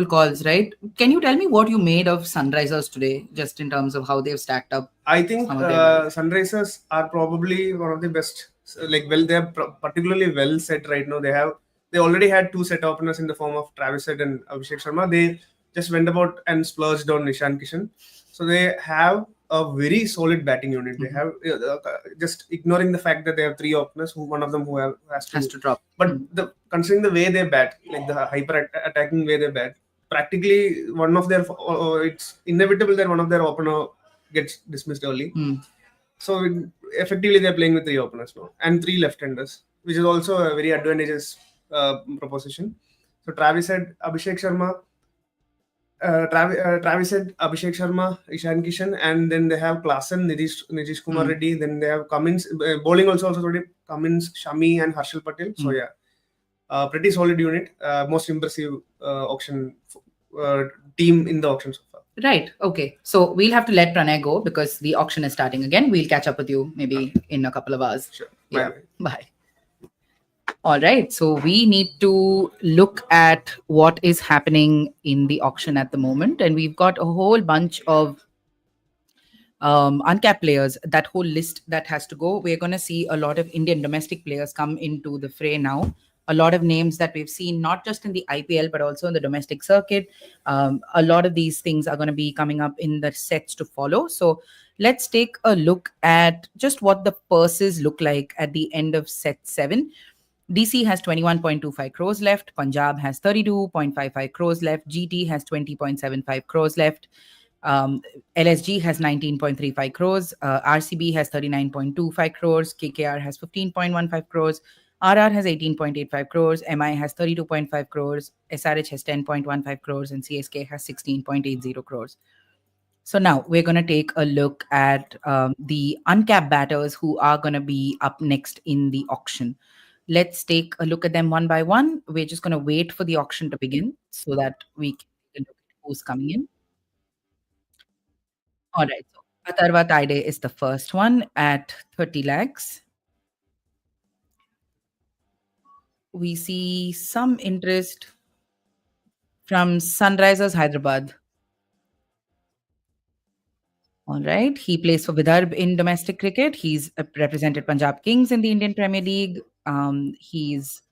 calls, right? Can you tell me what you made of Sunrisers today, just in terms of how they've stacked up? I think Sunrisers are probably one of the best. They're particularly well set right now. They already had 2 set openers in the form of Travis Head and Abhishek Sharma. They just went about and splurged on Ishan Kishan. So they have a very solid batting unit. They have just ignoring the fact that they have 3 openers, one of them has to drop. But considering the way they bat, like the hyper attacking way they bat, practically one of their it's inevitable that one of their opener gets dismissed early. So effectively they're playing with 3 openers now and 3 left-handers, which is also a very advantageous proposition. So Travis said Abhishek Sharma, Travis said Abhishek Sharma, Ishan Kishan, and then they have Klassen, Nidish Kumar Reddy. Then they have Cummins. Bowling also today Cummins, Shami, and Harshal Patel. So yeah, pretty solid unit. Most impressive auction team in the auction so far. Right. Okay. So we'll have to let Pranay go because the auction is starting again. We'll catch up with you maybe in a couple of hours. Sure. Yeah. Bye. All right. So we need to look at what is happening in the auction at the moment. And we've got a whole bunch of uncapped players, that whole list that has to go. We're going to see a lot of Indian domestic players come into the fray now. A lot of names that we've seen, not just in the IPL, but also in the domestic circuit. A lot of these things are going to be coming up in the sets to follow. So let's take a look at just what the purses look like at the end of set 7. DC has 21.25 crores left. Punjab has 32.55 crores left. GT has 20.75 crores left. LSG has 19.35 crores. RCB has 39.25 crores. KKR has 15.15 crores. RR has 18.85 crores. MI has 32.5 crores. SRH has 10.15 crores. And CSK has 16.80 crores. So now we're going to take a look at the uncapped batters who are going to be up next in the auction. Let's take a look at them one by one. We're just going to wait for the auction to begin so that we can take a look at who's coming in. All right. So Atharva Taide is the first one at 30 lakhs. We see some interest from Sunrisers Hyderabad. All right. He plays for Vidarbh in domestic cricket. He's represented Punjab Kings in the Indian Premier League. He's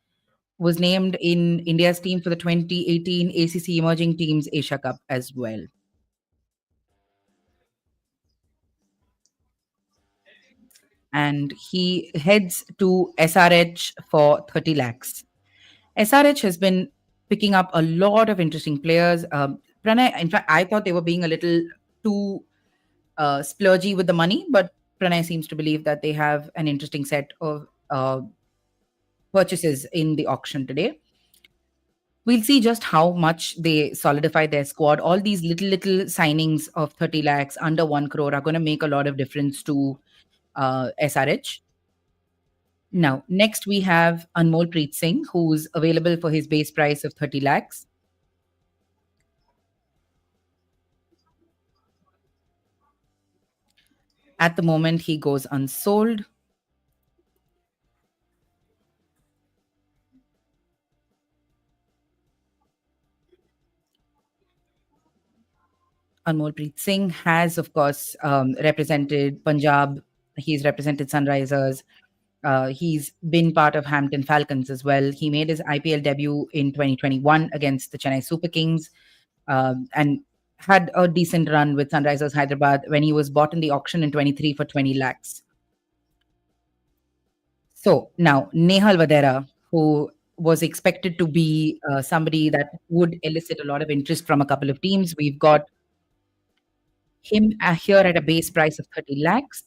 was named in India's team for the 2018 ACC Emerging Teams Asia Cup as well. And he heads to SRH for 30 lakhs. SRH has been picking up a lot of interesting players. Pranay, in fact, I thought they were being a little too splurgy with the money, but Pranay seems to believe that they have an interesting set of purchases in the auction today. We'll see just how much they solidify their squad. All these little signings of 30 lakhs, under 1 crore are going to make a lot of difference to SRH. Now, next we have Anmol Singh, who's available for his base price of 30 lakhs. At the moment, he goes unsold. Anmol Singh has, of course, represented Punjab. He's represented Sunrisers. He's been part of Hampton Falcons as well. He made his IPL debut in 2021 against the Chennai Super Kings and had a decent run with Sunrisers Hyderabad when he was bought in the auction in 23 for 20 lakhs. So now Nehal Vadera, who was expected to be somebody that would elicit a lot of interest from a couple of teams. We've got him here at a base price of 30 lakhs.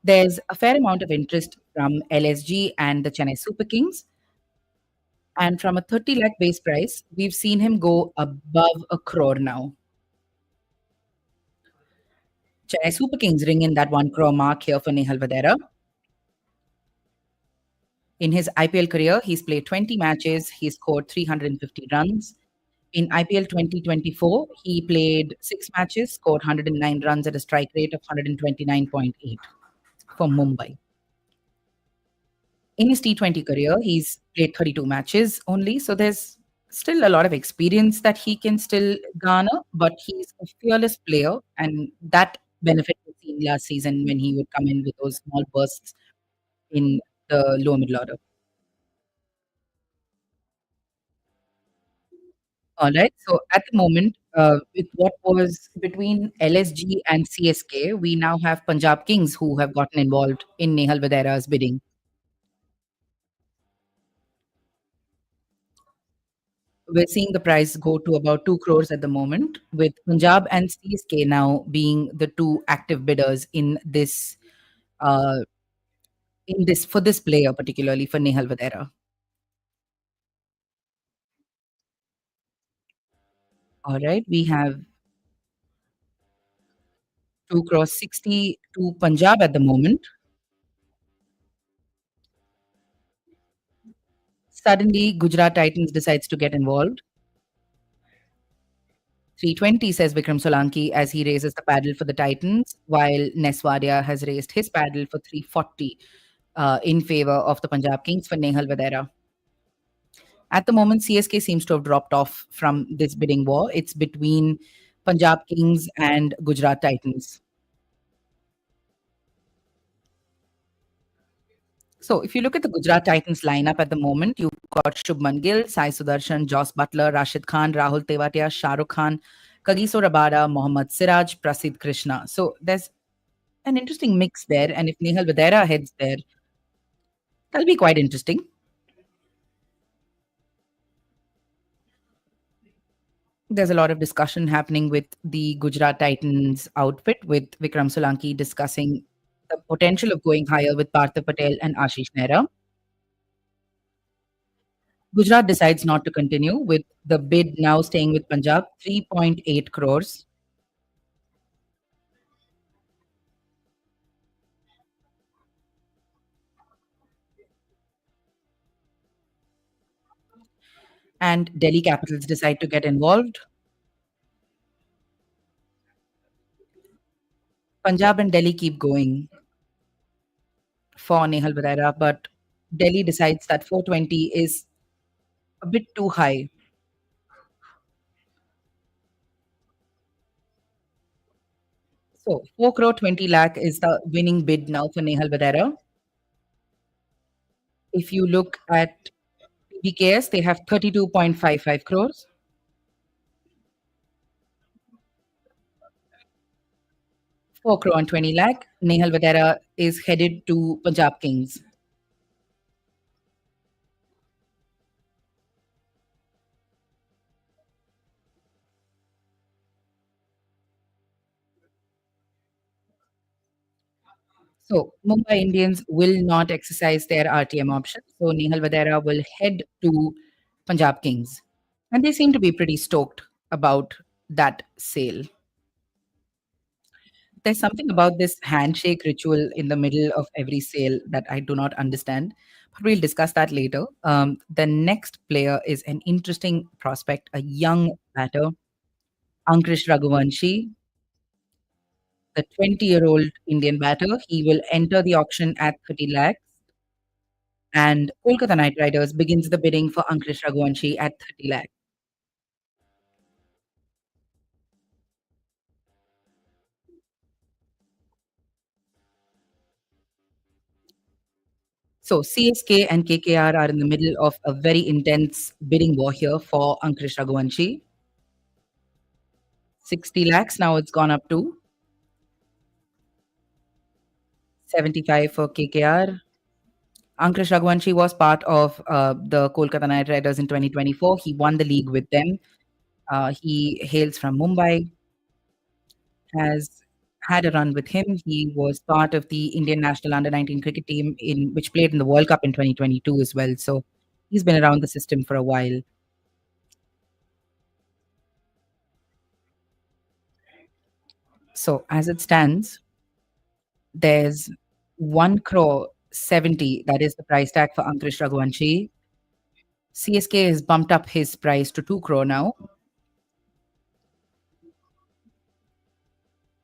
There's a fair amount of interest from LSG and the Chennai Super Kings. And from a 30 lakh base price, we've seen him go above a crore now. Chennai Super Kings ring in that 1 crore mark here for Nehal Vadera. In his IPL career, he's played 20 matches. He scored 350 runs. In IPL 2024, he played 6 matches, scored 109 runs at a strike rate of 129.8 for Mumbai. In his T20 career, he's played 32 matches only. So there's still a lot of experience that he can still garner, but he's a fearless player. And that benefit was seen last season when he would come in with those small bursts in the lower middle order. All right. So at the moment, with what was between LSG and CSK, we now have Punjab Kings who have gotten involved in Nehal Vadera's bidding. We're seeing the price go to about 2 crores at the moment, with Punjab and CSK now being the two active bidders in this for this player, particularly for Nehal Vadera. All right, we have 2 crores 60 to Punjab at the moment. Suddenly, Gujarat Titans decides to get involved. 320, says Vikram Solanki as he raises the paddle for the Titans, while Neswadia has raised his paddle for 340 in favor of the Punjab Kings for Nehal Vadera. At the moment, CSK seems to have dropped off from this bidding war. It's between Punjab Kings and Gujarat Titans. So, if you look at the Gujarat Titans lineup at the moment, you've got Shubman Gill, Sai Sudarshan, Joss Butler, Rashid Khan, Rahul Tewatia, Shah Rukh Khan, Kagiso Rabada, Mohammad Siraj, Prasidh Krishna. So, there's an interesting mix there. And if Nehal Vadera heads there, that'll be quite interesting. There's a lot of discussion happening with the Gujarat Titans outfit, with Vikram Solanki discussing the potential of going higher with Partha Patel and Ashish Nehra. Gujarat decides not to continue, with the bid now staying with Punjab, 3.8 crores. And Delhi Capitals decide to get involved. Punjab and Delhi keep going for Nehal Vadera, but Delhi decides that 420 is a bit too high. So 4 crore 20 lakh is the winning bid now for Nehal Vadera. If you look at BKS, they have 32.55 crores. Four crore and 20 lakh. Nehal Vadera is headed to Punjab Kings. So Mumbai Indians will not exercise their RTM option. So Nehal Vadera will head to Punjab Kings. And they seem to be pretty stoked about that sale. There's something about this handshake ritual in the middle of every sale that I do not understand, but we'll discuss that later. The next player is an interesting prospect, a young batter, Ankrish Raghuvanshi, the 20-year-old Indian batter. He will enter the auction at 30 lakhs. And Kolkata Knight Riders begins the bidding for Ankrish Raghuvanshi at 30 lakhs. So CSK and KKR are in the middle of a very intense bidding war here for Ankrish Raghuvanshi. 60 lakhs, now it's gone up to 75 for KKR. Ankrish Raghuvanshi was part of the Kolkata Knight Riders in 2024. He won the league with them. He hails from Mumbai, has had a run with him. He was part of the Indian national under-19 cricket team which played in the World Cup in 2022 as well. So he's been around the system for a while. So as it stands, there's 1 crore 70. That is the price tag for Ankrish Raghuvanshi. CSK has bumped up his price to 2 crore now.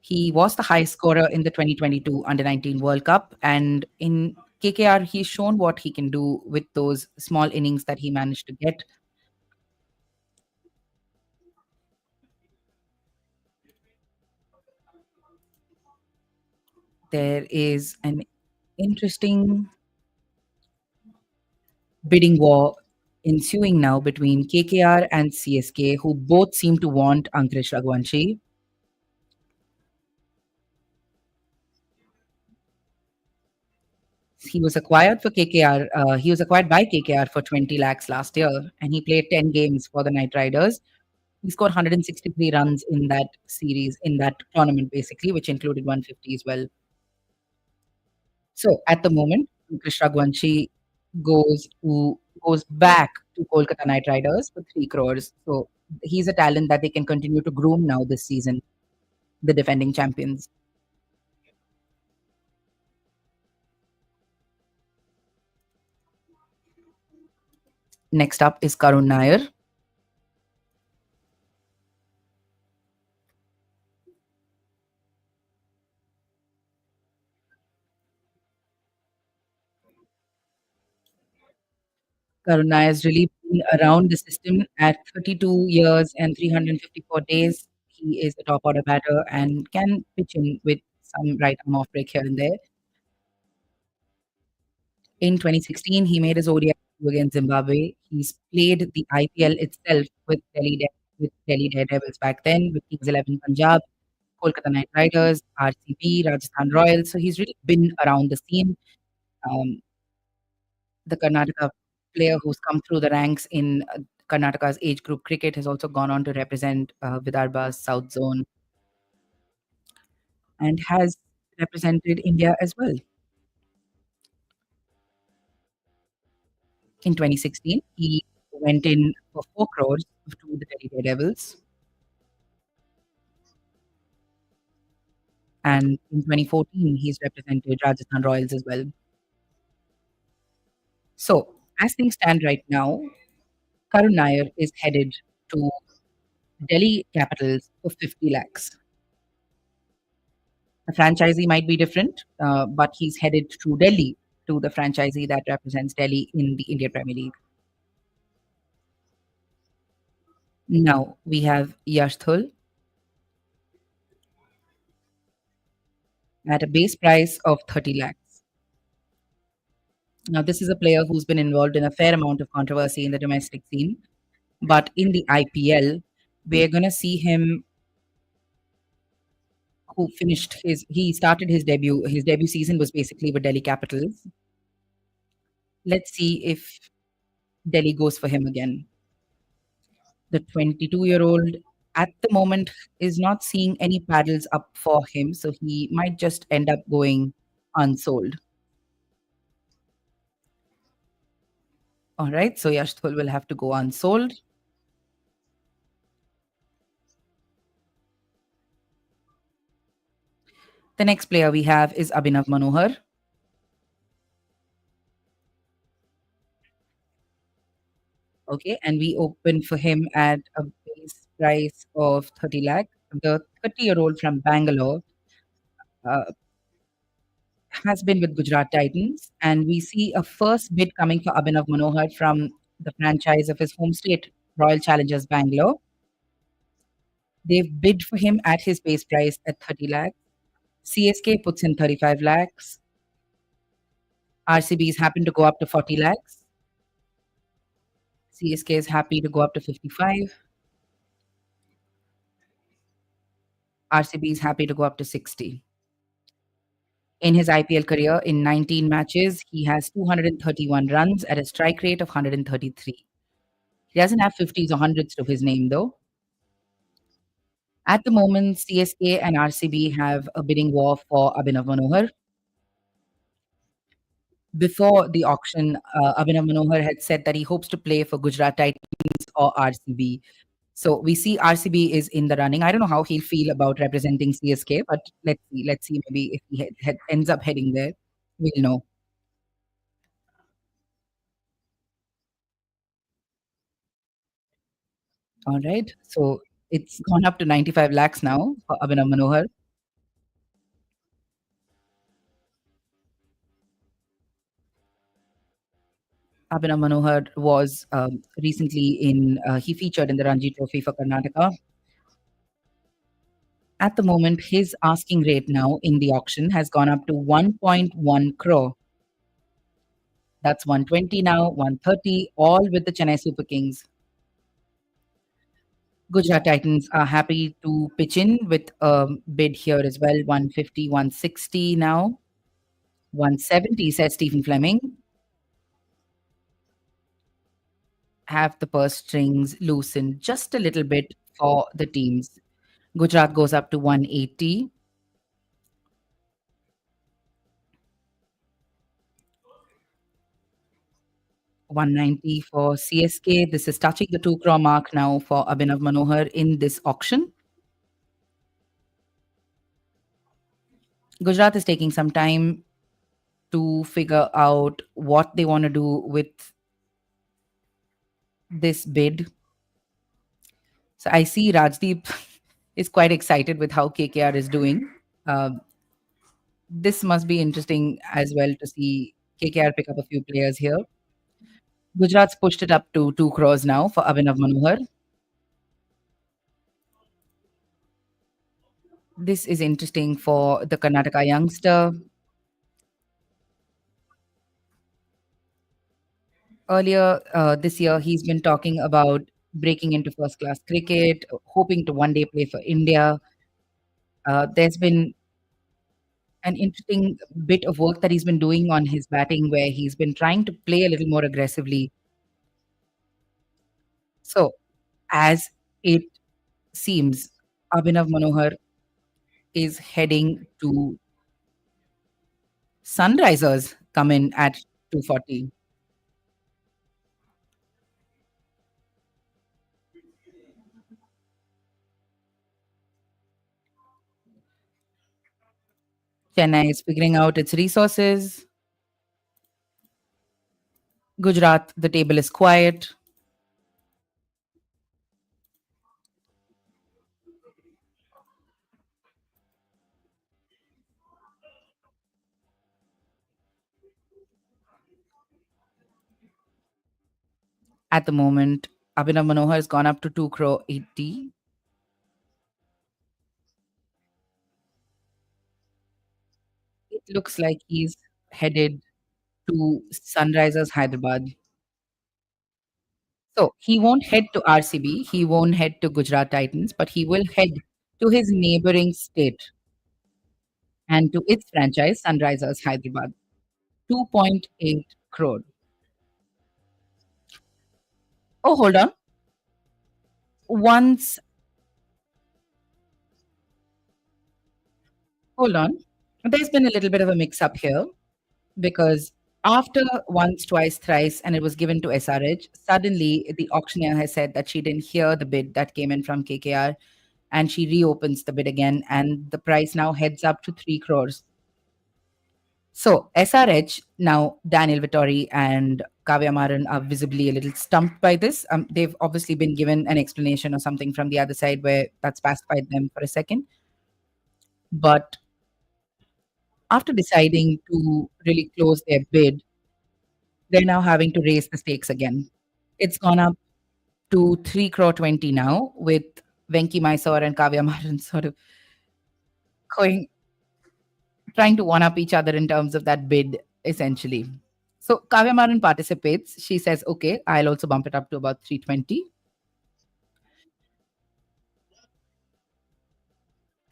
He was the high scorer in the 2022 Under-19 World Cup, and in KKR, he's shown what he can do with those small innings that he managed to get. There is an interesting bidding war ensuing now between KKR and CSK, who both seem to want Ankrish Raghuvanshi. He was acquired for KKR. He was acquired by KKR for 20 lakhs last year, and he played 10 games for the Knight Riders. He scored 163 runs in that series, in that tournament, basically, which included 150 as well. So at the moment, Ankrish Raghuvanshi goes back to Kolkata Knight Riders for 3 crores. So he's a talent that they can continue to groom now this season, the defending champions. Next up is Karun Nair. Karun Nair has really been around the system at 32 years and 354 days. He is a top order batter and can pitch in with some right arm off break here and there. In 2016, he made his ODI debut against Zimbabwe. He's played the IPL itself with Delhi Daredevils back then, with Kings 11 Punjab, Kolkata Knight Riders, RCB, Rajasthan Royals. So he's really been around the scene. The Karnataka player who's come through the ranks in Karnataka's age group cricket has also gone on to represent Vidarbha's South Zone and has represented India as well. In 2016, he went in for 4 crores to the Delhi Daredevils. And in 2014, he's represented Rajasthan Royals as well. So, as things stand right now, Karun Nair is headed to Delhi Capitals for 50 lakhs. The franchisee might be different, but he's headed to Delhi to the franchisee that represents Delhi in the Indian Premier League. Now we have Yash Thul at a base price of 30 lakhs. Now, this is a player who's been involved in a fair amount of controversy in the domestic scene, but in the IPL, we're going to see him he started his debut season was basically with Delhi Capitals. Let's see if Delhi goes for him again. The 22-year-old at the moment is not seeing any paddles up for him, so he might just end up going unsold. All right, so Yash Thul will have to go unsold. The next player we have is Abhinav Manohar. Okay, and we open for him at a base price of 30 lakh. The 30-year-old from Bangalore has been with Gujarat Titans, and we see a first bid coming for Abhinav Manohar from the franchise of his home state, Royal Challengers Bangalore. They've bid for him at his base price at 30 lakhs. CSK puts in 35 lakhs. RCB is happy to go up to 40 lakhs. CSK is happy to go up to 55. RCB is happy to go up to 60. In his IPL career, in 19 matches, he has 231 runs at a strike rate of 133. He doesn't have 50s or 100s to his name, though. At the moment, CSK and RCB have a bidding war for Abhinav Manohar. Before the auction, Abhinav Manohar had said that he hopes to play for Gujarat Titans or RCB. So we see RCB is in the running. I don't know how he'll feel about representing CSK, but let's see. Let's see maybe if he ends up heading there. We'll know. All right. So it's gone up to 95 lakhs now for Abhinav Manohar. Abhinav Manohar was recently he featured in the Ranji Trophy for Karnataka. At the moment, his asking rate now in the auction has gone up to 1.1 crore. That's 120 now, 130, all with the Chennai Super Kings. Gujarat Titans are happy to pitch in with a bid here as well, 150, 160 now. 170, says Stephen Fleming. Have the purse strings loosened just a little bit for the teams. Gujarat goes up to 180. 190 for CSK. This is touching the 2 crore mark now for Abhinav Manohar in this auction. Gujarat is taking some time to figure out what they want to do with this bid. So I see Rajdeep is quite excited with how KKR is doing. This must be interesting as well to see KKR pick up a few players here. Gujarat's pushed it up to 2 crores now for Abhinav Manohar. This is interesting for the Karnataka youngster. Earlier this year, he's been talking about breaking into first class cricket, hoping to one day play for India. There's been an interesting bit of work that he's been doing on his batting where he's been trying to play a little more aggressively. So, as it seems, Abhinav Manohar is heading to Sunrisers, come in at 240. Chennai is figuring out its resources. Gujarat, the table is quiet. At the moment, Abhinav Manohar has gone up to 2 crore 80. It looks like he's headed to Sunrisers Hyderabad. So he won't head to RCB, he won't head to Gujarat Titans, but he will head to his neighboring state and to its franchise, Sunrisers Hyderabad. 2.8 crore. Oh, hold on. Once, hold on. There's been a little bit of a mix up here because after once, twice, thrice, and it was given to SRH, suddenly the auctioneer has said that she didn't hear the bid that came in from KKR and she reopens the bid again, and the price now heads up to 3 crores. So SRH, now Daniel Vittori and Kavya Maran are visibly a little stumped by this. They've obviously been given an explanation or something from the other side where that's pacified them for a second. But after deciding to really close their bid, they're now having to raise the stakes again. It's gone up to 3 crore 20 now, with Venki Mysore and Kavya Maran sort of trying to one up each other in terms of that bid, essentially. So Kavya Maran participates. She says, okay, I'll also bump it up to about 320.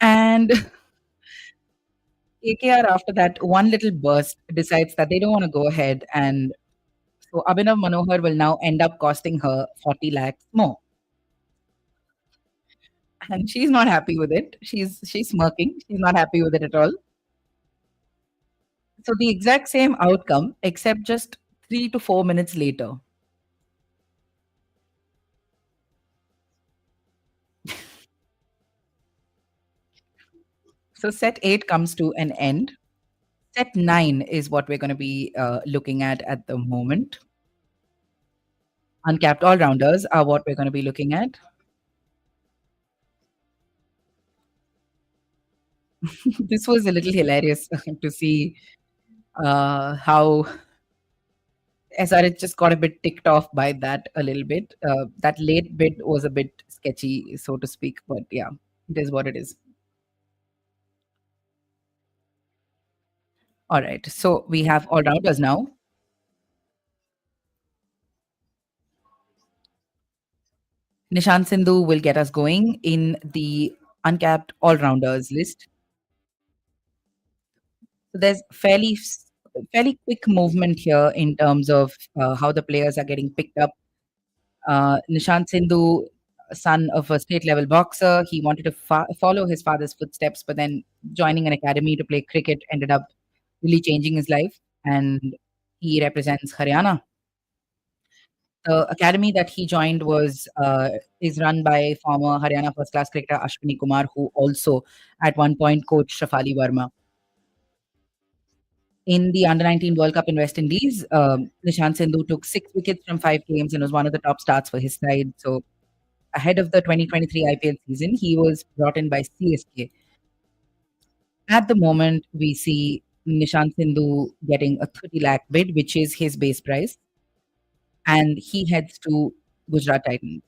And KKR, after that one little burst, decides that they don't want to go ahead. And so Abhinav Manohar will now end up costing her 40 lakhs more. And she's not happy with it. She's smirking. She's not happy with it at all. So the exact same outcome, except just 3 to 4 minutes later. So set 8 comes to an end. Set 9 is what we're going to be looking at the moment. Uncapped all-rounders are what we're going to be looking at. This was a little hilarious to see how SRH just got a bit ticked off by that a little bit. That late bid was a bit sketchy, so to speak, but yeah, it is what it is. All right, so we have all-rounders now. Nishant Sindhu will get us going in the uncapped all-rounders list. So there's fairly quick movement here in terms of how the players are getting picked up. Nishant Sindhu, son of a state-level boxer, he wanted to follow his father's footsteps, but then joining an academy to play cricket ended up really changing his life, and he represents Haryana. The academy that he joined is run by former Haryana first class cricketer Ashwini Kumar, who also at one point coached Shafali Verma. In the Under 19 World Cup in West Indies, Nishant Sindhu took 6 wickets from 5 games and was one of the top starts for his side. So ahead of the 2023 IPL season, he was brought in by CSK. At the moment, we see Nishant Sindhu getting a 30 lakh bid, which is his base price, and he heads to Gujarat Titans.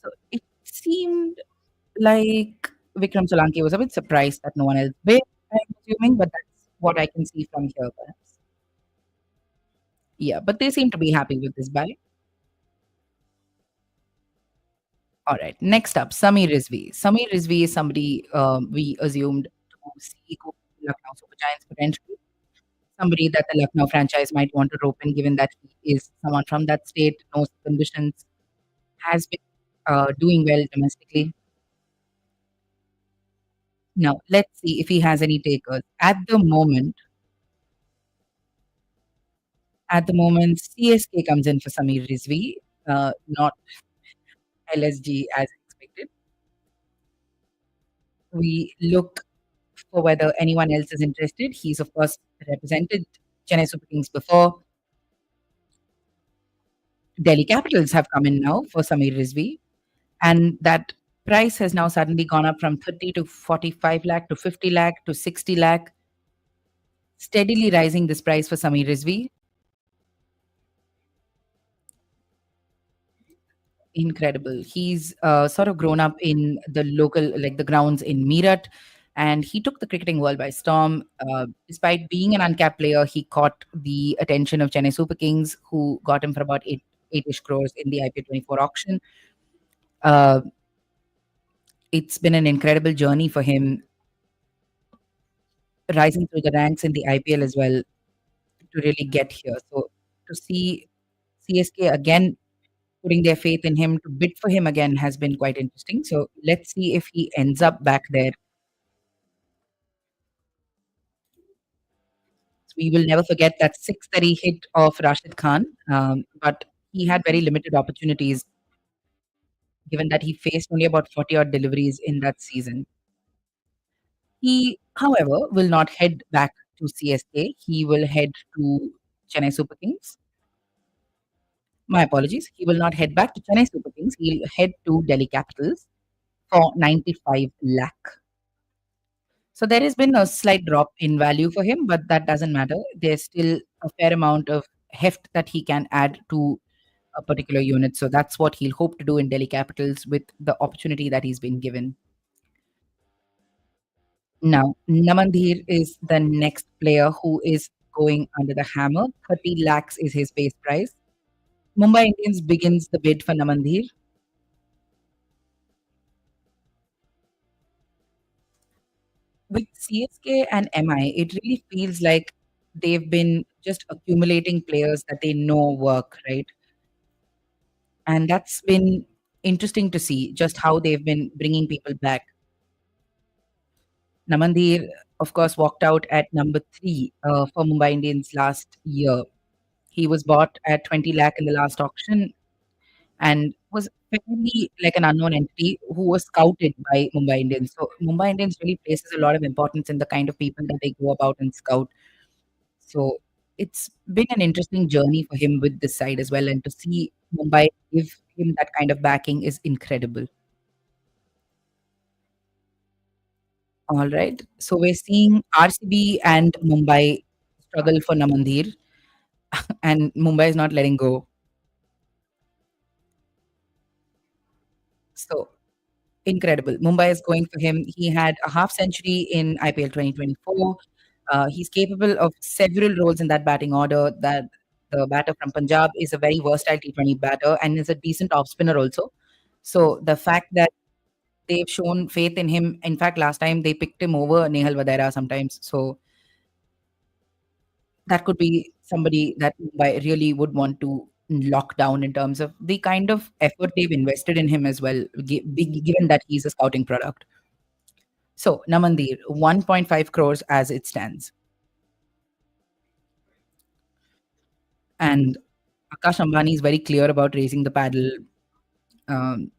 So it seemed like Vikram Solanki was a bit surprised that no one else bid, I'm assuming, but that's what I can see from here, perhaps. Yeah, but they seem to be happy with this buy. All right, next up, Samir Rizvi. Samir Rizvi is somebody we assumed to see go to Lucknow Super Giants potentially. Somebody that the Lucknow franchise might want to rope in, given that he is someone from that state, knows the conditions, has been doing well domestically. Now, let's see if he has any takers. At the moment, CSK comes in for Samir Rizvi, not LSG as expected. We look for whether anyone else is interested. He's, of course, represented Chennai Super Kings before. Delhi Capitals have come in now for Samir Rizvi, and that price has now suddenly gone up from 30 to 45 lakh to 50 lakh to 60 lakh, steadily rising this price for Samir Rizvi. Incredible. He's sort of grown up in the local, like the grounds in Meerut, and he took the cricketing world by storm. Despite being an uncapped player, he caught the attention of Chennai Super Kings, who got him for about 8-ish crores in the IPL 24 auction. It's been an incredible journey for him, rising through the ranks in the IPL as well to really get here. So to see CSK again putting their faith in him to bid for him again has been quite interesting. So let's see if he ends up back there. We will never forget that six that he hit of Rashid Khan, but he had very limited opportunities given that he faced only about 40 odd deliveries in that season. He, however, will not head back to CSK. He will head to Chennai Super Kings. My apologies. He will not head back to Chennai Super Kings. He'll head to Delhi Capitals for 95 lakh. So there has been a slight drop in value for him, but that doesn't matter. There's still a fair amount of heft that he can add to a particular unit. So that's what he'll hope to do in Delhi Capitals with the opportunity that he's been given. Now, Namandhir is the next player who is going under the hammer. 30 lakhs is his base price. Mumbai Indians begins the bid for Namandhir. With CSK and MI, it really feels like they've been just accumulating players that they know work, right? And that's been interesting to see just how they've been bringing people back. Namandir, of course, walked out at number 3 for Mumbai Indians last year. He was bought at 20 lakh in the last auction and was fairly like an unknown entity who was scouted by Mumbai Indians. So Mumbai Indians really places a lot of importance in the kind of people that they go about and scout. So it's been an interesting journey for him with this side as well. And to see Mumbai give him that kind of backing is incredible. All right. So we're seeing RCB and Mumbai struggle for Namandir, and Mumbai is not letting go. So incredible. Mumbai is going for him. He had a half century in IPL 2024. He's capable of several roles in that batting order. That the batter from Punjab is a very versatile T20 batter and is a decent off spinner also. So the fact that they've shown faith in him. In fact, last time they picked him over Nehal Vadera sometimes. So that could be somebody that Mumbai really would want to lock down in terms of the kind of effort they've invested in him as well, given that he's a scouting product. So Namandir, 1.5 crores as it stands. And Akash Ambani is very clear about raising the paddle. Um,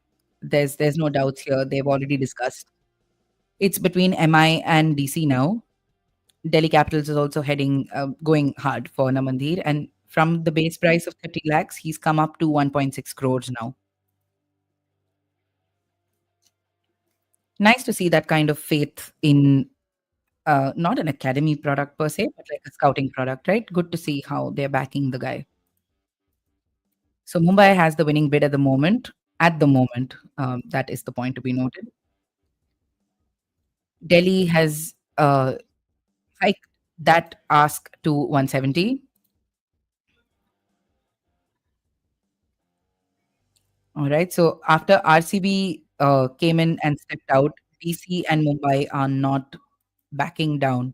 there's no doubts here. They've already discussed. It's between MI and DC now. Delhi Capitals is also going hard for Namandir, and from the base price of 30 lakhs, he's come up to 1.6 crores now. Nice to see that kind of faith in not an academy product per se, but like a scouting product, right? Good to see how they're backing the guy. So Mumbai has the winning bid at the moment. At the moment, that is the point to be noted. Delhi has hiked that ask to 170. All right. So after RCB came in and stepped out, DC and Mumbai are not backing down.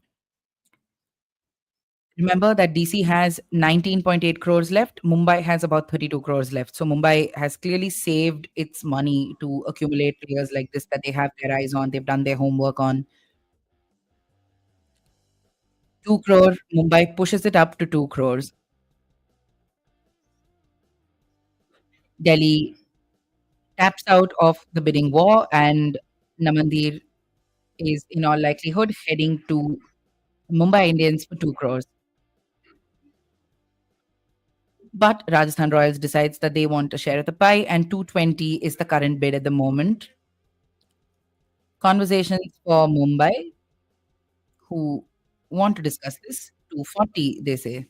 Remember that DC has 19.8 crores left. Mumbai has about 32 crores left. So Mumbai has clearly saved its money to accumulate players like this that they have their eyes on. They've done their homework on. 2 crore, Mumbai pushes it up to 2 crores. Delhi taps out of the bidding war, and Namandir is in all likelihood heading to Mumbai Indians for 2 crores. But Rajasthan Royals decides that they want a share of the pie, and 220 is the current bid at the moment. Conversations for Mumbai, who want to discuss this. 240, they say.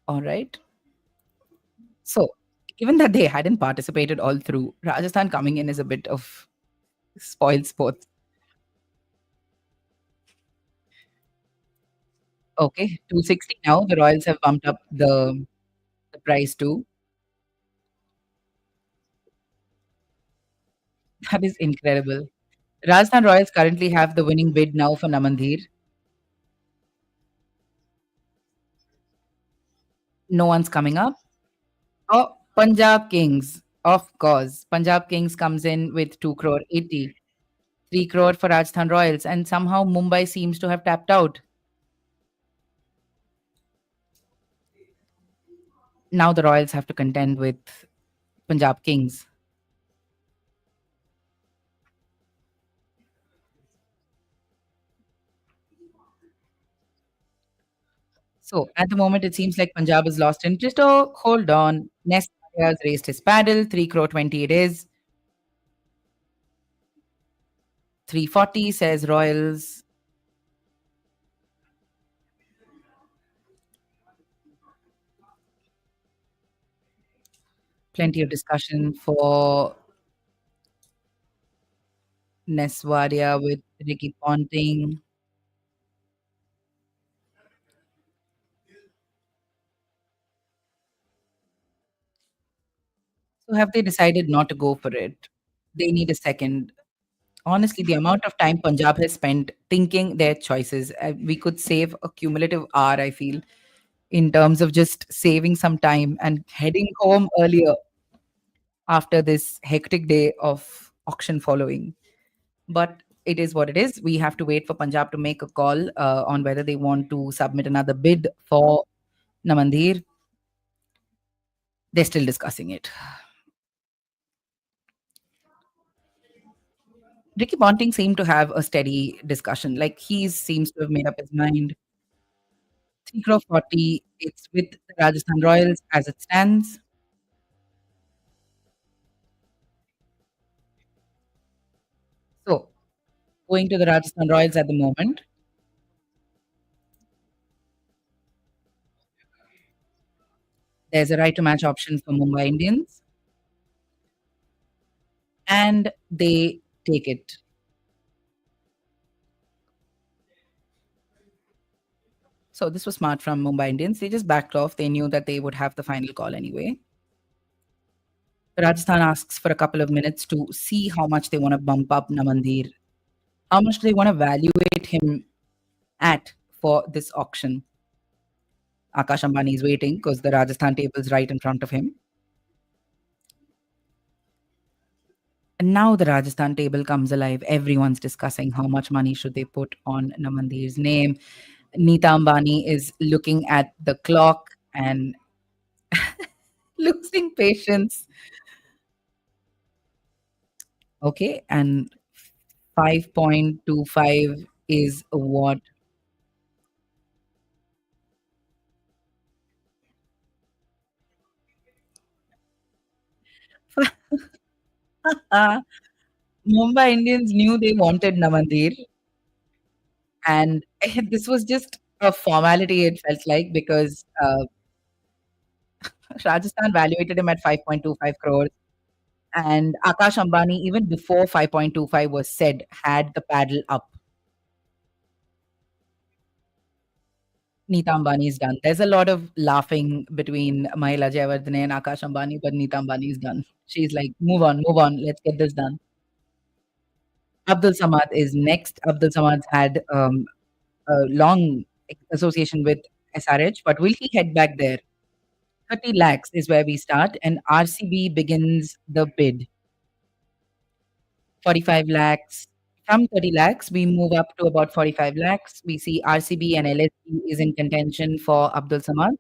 All right. So, given that they hadn't participated all through, Rajasthan coming in is a bit of spoiled sports. Okay, 260 now. The Royals have bumped up the price too. That is incredible. Rajasthan Royals currently have the winning bid now for Namandir. No one's coming up. Oh, Punjab Kings. Of course. Punjab Kings comes in with 2 crore 80. 3 crore for Rajasthan Royals, and somehow Mumbai seems to have tapped out. Now the Royals have to contend with Punjab Kings. So at the moment, it seems like Punjab has lost interest. Oh, hold on. Nest has raised his paddle. 3 crore 20 it is. 340 says Royals. Plenty of discussion for Neswadia with Ricky Ponting. So have they decided not to go for it? They need a second. Honestly, the amount of time Punjab has spent thinking their choices, we could save a cumulative hour, I feel, in terms of just saving some time and heading home earlier after this hectic day of auction following. But it is what it is. We have to wait for Punjab to make a call on whether they want to submit another bid for Namandir. They're still discussing it. Ricky Ponting seemed to have a steady discussion. Like he seems to have made up his mind. 3 crore 40, it's with the Rajasthan Royals as it stands. So, going to the Rajasthan Royals at the moment. There's a right to match option for Mumbai Indians. And they take it. So this was smart from Mumbai Indians. They just backed off. They knew that they would have the final call anyway. Rajasthan asks for a couple of minutes to see how much they want to bump up Namandir. How much do they want to evaluate him at for this auction? Akash Ambani is waiting because the Rajasthan table is right in front of him. And now the Rajasthan table comes alive. Everyone's discussing how much money should they put on Namandir's name. Neeta Ambani is looking at the clock and losing patience. Okay, and 5.25 is what Mumbai Indians knew they wanted Namandir, and this was just a formality, it felt like, because Rajasthan valuated him at 5.25 crores. And Akash Ambani, even before 5.25 was said, had the paddle up. Neeta Ambani is done. There's a lot of laughing between Mahila Jayawardene and Akash Ambani, but Neeta Ambani is done. She's like, move on, let's get this done. Abdul Samad is next. Abdul Samad's had a long association with SRH, but will he head back there? 30 lakhs is where we start, and RCB begins the bid. 45 lakhs. From 30 lakhs, we move up to about 45 lakhs. We see RCB and LSG is in contention for Abdul Samad.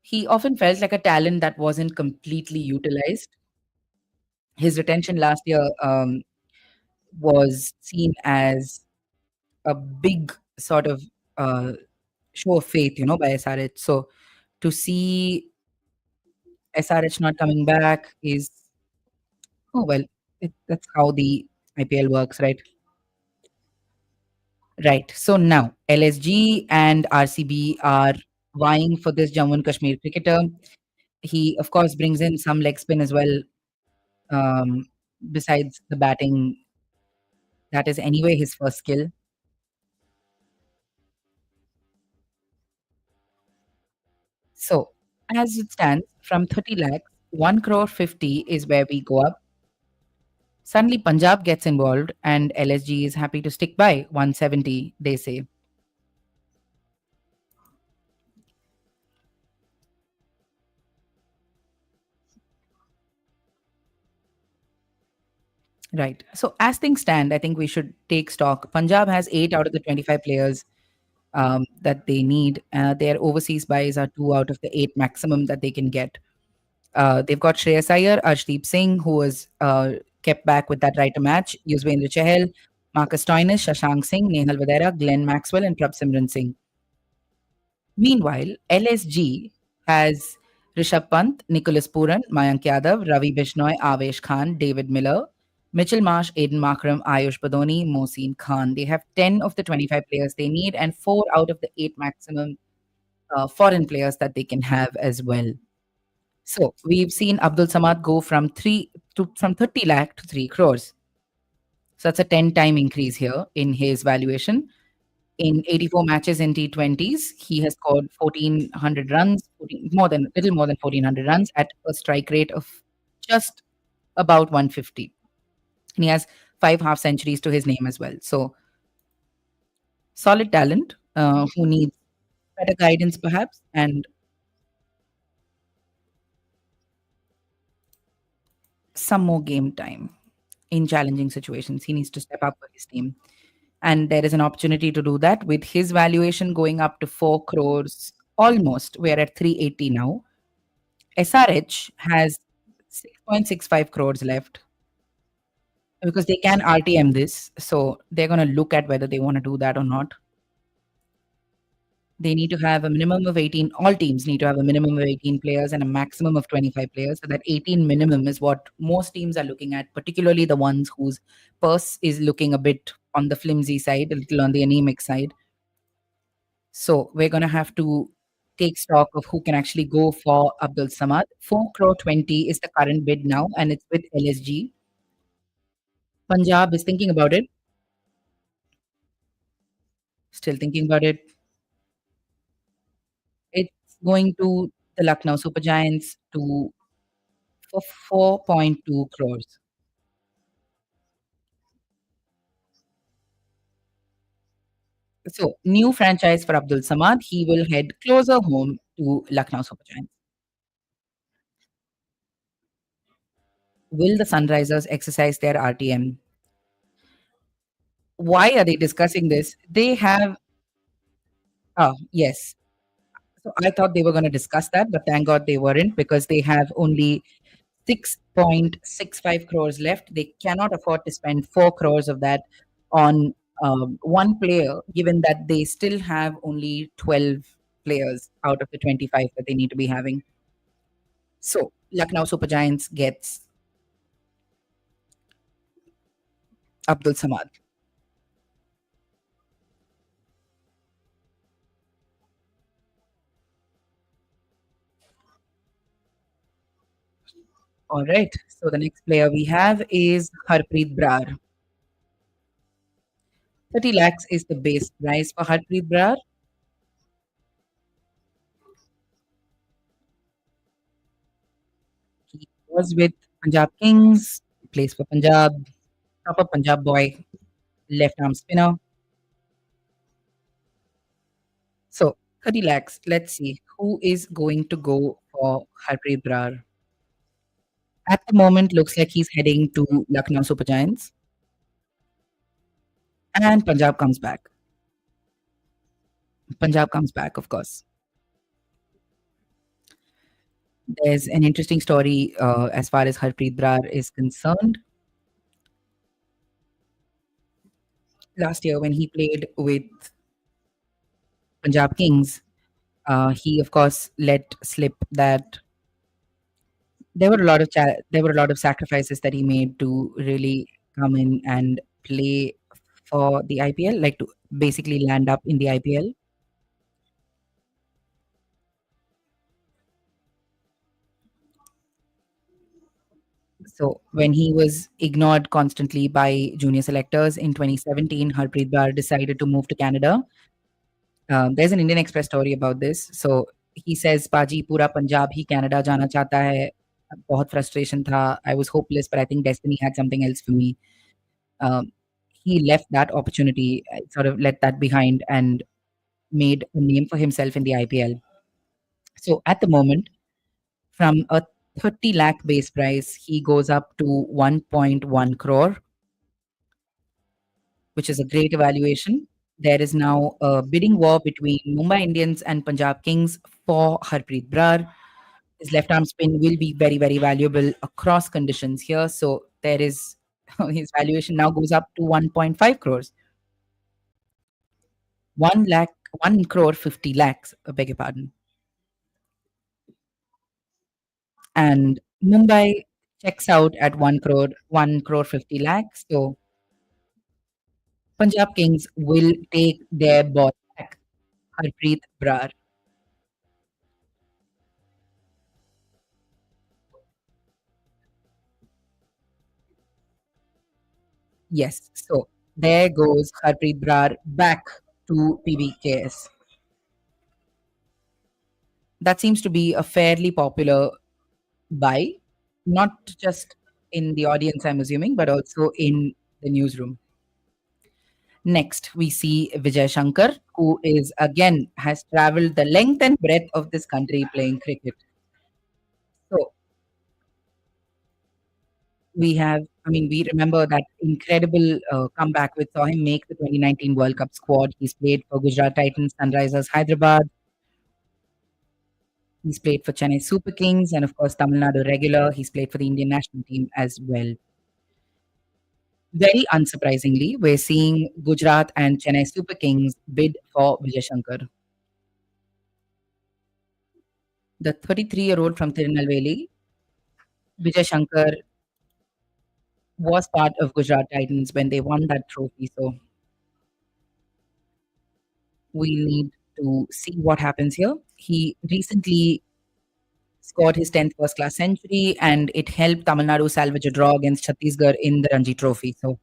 He often felt like a talent that wasn't completely utilized. His retention last year was seen as a big sort of show of faith, by SRH. So to see SRH not coming back is, oh, well, that's how the IPL works, right? Right. So now LSG and RCB are vying for this Jammu and Kashmir cricketer. He, of course, brings in some leg spin as well. Besides the batting, that is anyway his first skill. So as it stands, from 30 lakhs, 1 crore 50 is where we go up. Suddenly Punjab gets involved and LSG is happy to stick by 170, they say. Right. So as things stand, I think we should take stock. Punjab has 8 out of the 25 players that they need. Their overseas buys are 2 out of the 8 maximum that they can get. They've got Shreyas Iyer, Arshdeep Singh, who was kept back with that right to match, Yuzvendra Chahal, Marcus Stoinis, Shashank Singh, Nehal Vadera, Glenn Maxwell, and Prabh Simran Singh. Meanwhile, LSG has Rishabh Pant, Nicholas Puran, Mayank Yadav, Ravi Bishnoi, Avesh Khan, David Miller, Mitchell Marsh, Aiden Markram, Ayush Badoni, Mohsin Khan. They have 10 of the 25 players they need and 4 out of the 8 maximum foreign players that they can have as well. So we've seen Abdul Samad go from 30 lakh to 3 crores. So that's a 10-time increase here in his valuation. In 84 matches in T20s, he has scored 1,400 runs, little more than 1,400 runs at a strike rate of just about 150. And he has 5 half centuries to his name as well. So solid talent who needs better guidance perhaps and some more game time in challenging situations. He needs to step up for his team. And there is an opportunity to do that with his valuation going up to 4 crores almost. We're at 380 now. SRH has 6.65 crores left because they can RTM this. So they're going to look at whether they want to do that or not. They need to have a minimum of 18. All teams need to have a minimum of 18 players and a maximum of 25 players. So that 18 minimum is what most teams are looking at, particularly the ones whose purse is looking a bit on the flimsy side, a little on the anemic side. So we're going to have to take stock of who can actually go for Abdul Samad. 4 crore 20 is the current bid now, and it's with LSG. Punjab is thinking about it. Still thinking about it. It's going to the Lucknow Super Giants for 4.2 crores. So, new franchise for Abdul Samad. He will head closer home to Lucknow Super Giants. Will the Sunrisers exercise their RTM? Why are they discussing this? They have, yes. So I thought they were going to discuss that, but thank God they weren't, because they have only 6.65 crores left. They cannot afford to spend 4 crores of that on one player, given that they still have only 12 players out of the 25 that they need to be having. So Lucknow Super Giants gets Abdul Samad. All right. So the next player we have is Harpreet Brar. 30 lakhs is the base price for Harpreet Brar. He was with Punjab Kings, plays for Punjab, proper Punjab boy, left arm spinner. So 30 lakhs. Let's see who is going to go for Harpreet Brar. At the moment, looks like he's heading to Lucknow Super Giants. And Punjab comes back. Punjab comes back, of course. There's an interesting story as far as Harpreet Brar is concerned. Last year, when he played with Punjab Kings, he of course let slip that there were a lot of sacrifices that he made to really come in and play for the IPL, like to basically land up in the IPL. So when he was ignored constantly by junior selectors in 2017, Harpreet Brar decided to move to Canada. There's an Indian Express story about this. So he says, "Paji, pura Punjab he Canada जाना चाहता है." बहुत frustration था. I was hopeless, but I think destiny had something else for me. Um, he left that opportunity, sort of let that behind, and made a name for himself in the IPL. So at the moment, from a 30 lakh base price, he goes up to 1.1 crore, which is a great evaluation. There is now a bidding war between Mumbai Indians and Punjab Kings for Harpreet Brar. His left arm spin will be very, very valuable across conditions here. So there is his valuation now goes up to 1.5 crores. 1 crore 50 lakhs, I beg your pardon. And Mumbai checks out at 1 crore 50 lakhs. So Punjab Kings will take their ball back, Harpreet Brar. Yes, so there goes Harpreet Brar back to PBKS. That seems to be a fairly popular buy, not just in the audience, I'm assuming, but also in the newsroom. Next, we see Vijay Shankar, who is again has traveled the length and breadth of this country playing cricket. So we remember that incredible comeback which saw him make the 2019 World Cup squad. He's played for Gujarat Titans, Sunrisers Hyderabad. He's played for Chennai Super Kings and, of course, Tamil Nadu regular. He's played for the Indian national team as well. Very unsurprisingly, we're seeing Gujarat and Chennai Super Kings bid for Vijay Shankar. The 33-year-old from Tirunelveli, Vijay Shankar, was part of Gujarat Titans when they won that trophy. So we need to see what happens here. He recently scored his 10th first class century, and it helped Tamil Nadu salvage a draw against Chhattisgarh in the Ranji Trophy. So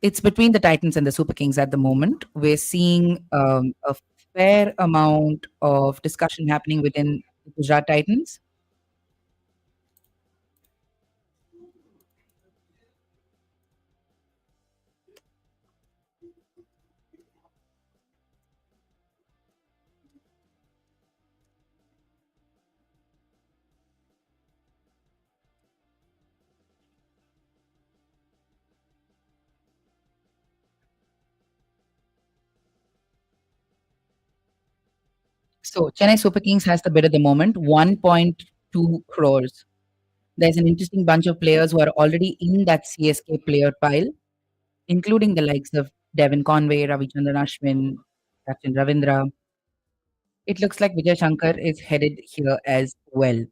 it's between the Titans and the Super Kings at the moment. We're seeing a fair amount of discussion happening within the Gujarat Titans. So Chennai Super Kings has the bid at the moment, 1.2 crores. There's an interesting bunch of players who are already in that CSK player pile, including the likes of Devin Conway, Ravichandran Ashwin, Sachin Ravindra. It looks like Vijay Shankar is headed here as well.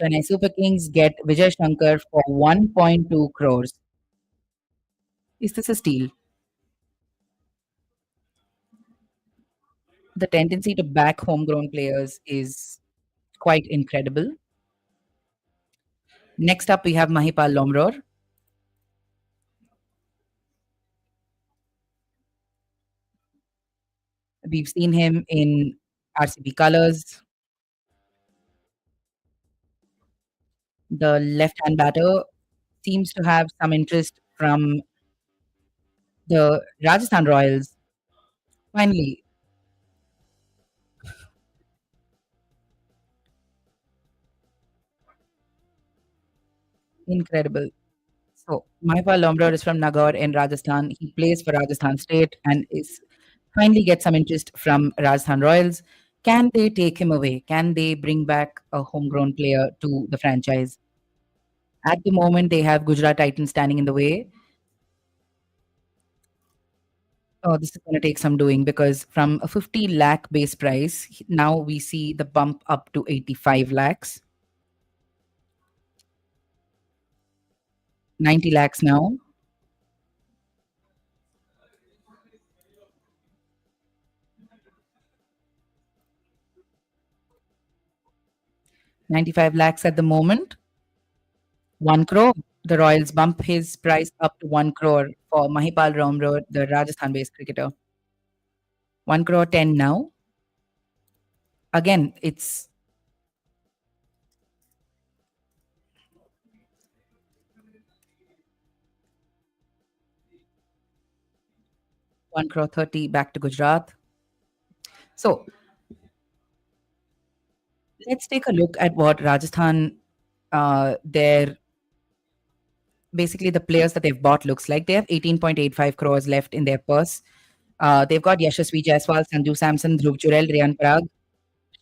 Chennai Super Kings get Vijay Shankar for 1.2 crores. Is this a steal? The tendency to back homegrown players is quite incredible. Next up, we have Mahipal Lomror. We've seen him in RCB colours. The left-hand batter seems to have some interest from the Rajasthan Royals. Finally, incredible. So, Mahipal Lomror is from Nagaur in Rajasthan. He plays for Rajasthan State and is finally get some interest from Rajasthan Royals. Can they take him away? Can they bring back a homegrown player to the franchise? At the moment, they have Gujarat Titans standing in the way. Oh, this is going to take some doing because from a 50 lakh base price, now we see the bump up to 85 lakhs. 90 lakhs now. $95 lakhs at the moment. 1 crore. The Royals bump his price up to 1 crore for Mahipal Lomror, the Rajasthan-based cricketer. 1 crore 10 now. Again, it's one crore 30 back to Gujarat. So let's take a look at what Rajasthan, their basically the players that they've bought looks like. They have 18.85 crores left in their purse. They've got Yashasvi Jaiswal, Sanju Samson, Dhruv Jurel, Riyan Parag,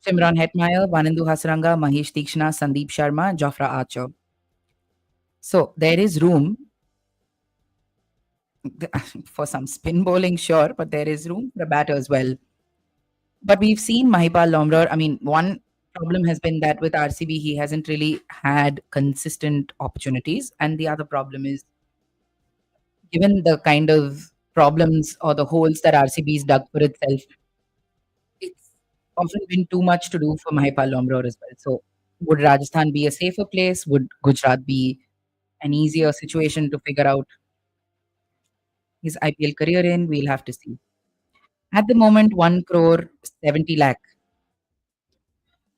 Simran Hetmeyer, Vanendu Hasaranga, Mahesh Tikshna, Sandeep Sharma, Jofra Archer. So there is room for some spin bowling, sure, but there is room for a batter as well. But we've seen Mahipal Lomror. I mean, one problem has been that with RCB, he hasn't really had consistent opportunities. And the other problem is, given the kind of problems or the holes that RCB's dug for itself, it's often been too much to do for Mahipal Lomror as well. So, would Rajasthan be a safer place? Would Gujarat be an easier situation to figure out his IPL career in? We'll have to see. At the moment, 1 crore 70 lakh.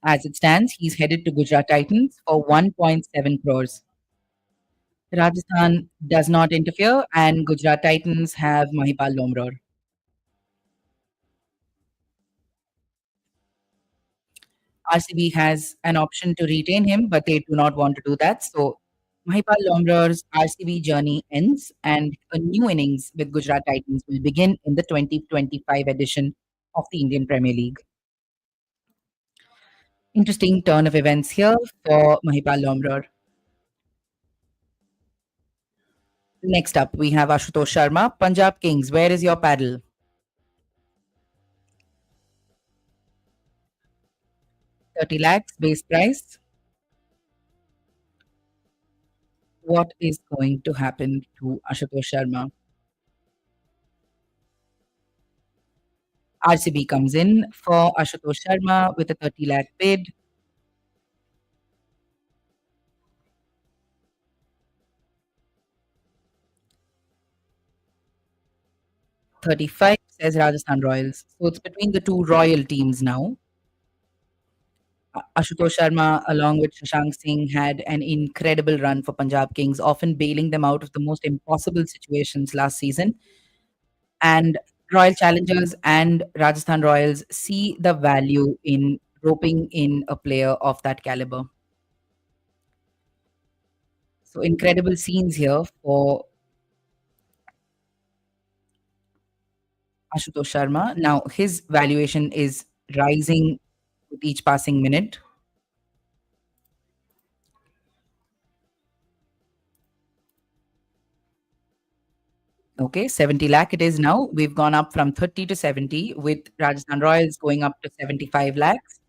As it stands, he's headed to Gujarat Titans for 1.7 crores. Rajasthan does not interfere, and Gujarat Titans have Mahipal Lomror. RCB has an option to retain him, but they do not want to do that. So Mahipal Lomror's RCB journey ends, and a new innings with Gujarat Titans will begin in the 2025 edition of the Indian Premier League. Interesting turn of events here for Mahipal Lomror. Next up, we have Ashutosh Sharma, Punjab Kings. Where is your paddle? $30 lakhs base price. What is going to happen to Ashutosh Sharma? RCB comes in for Ashutosh Sharma with a 30 lakh bid. $35 says Rajasthan Royals. So it's between the two Royal teams now. Ashutosh Sharma, along with Shashank Singh, had an incredible run for Punjab Kings, often bailing them out of the most impossible situations last season. And Royal Challengers and Rajasthan Royals see the value in roping in a player of that caliber. So incredible scenes here for Ashutosh Sharma. Now his valuation is rising with each passing minute. Okay, 70 lakh it is now. We've gone up from 30 to 70, with Rajasthan Royals going up to 75 lakhs.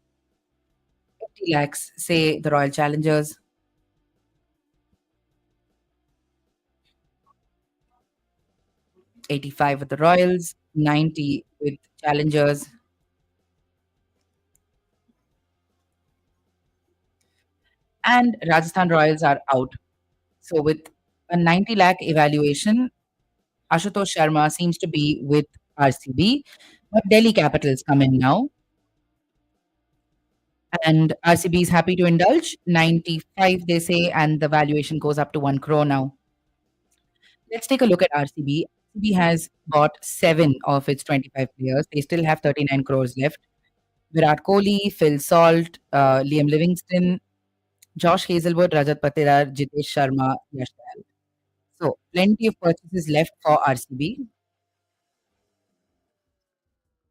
50 lakhs, say the Royal Challengers. 85 with the Royals, 90 with Challengers. And Rajasthan Royals are out. So with a 90 lakh evaluation, Ashutosh Sharma seems to be with RCB, but Delhi Capitals come in now. And RCB is happy to indulge. 95, they say, and the valuation goes up to 1 crore now. Let's take a look at RCB. RCB has bought 7 of its 25 players. They still have 39 crores left. Virat Kohli, Phil Salt, Liam Livingston, Josh Hazelwood, Rajat Patidar, Jitesh Sharma, Yash Dayal. So plenty of purchases left for RCB.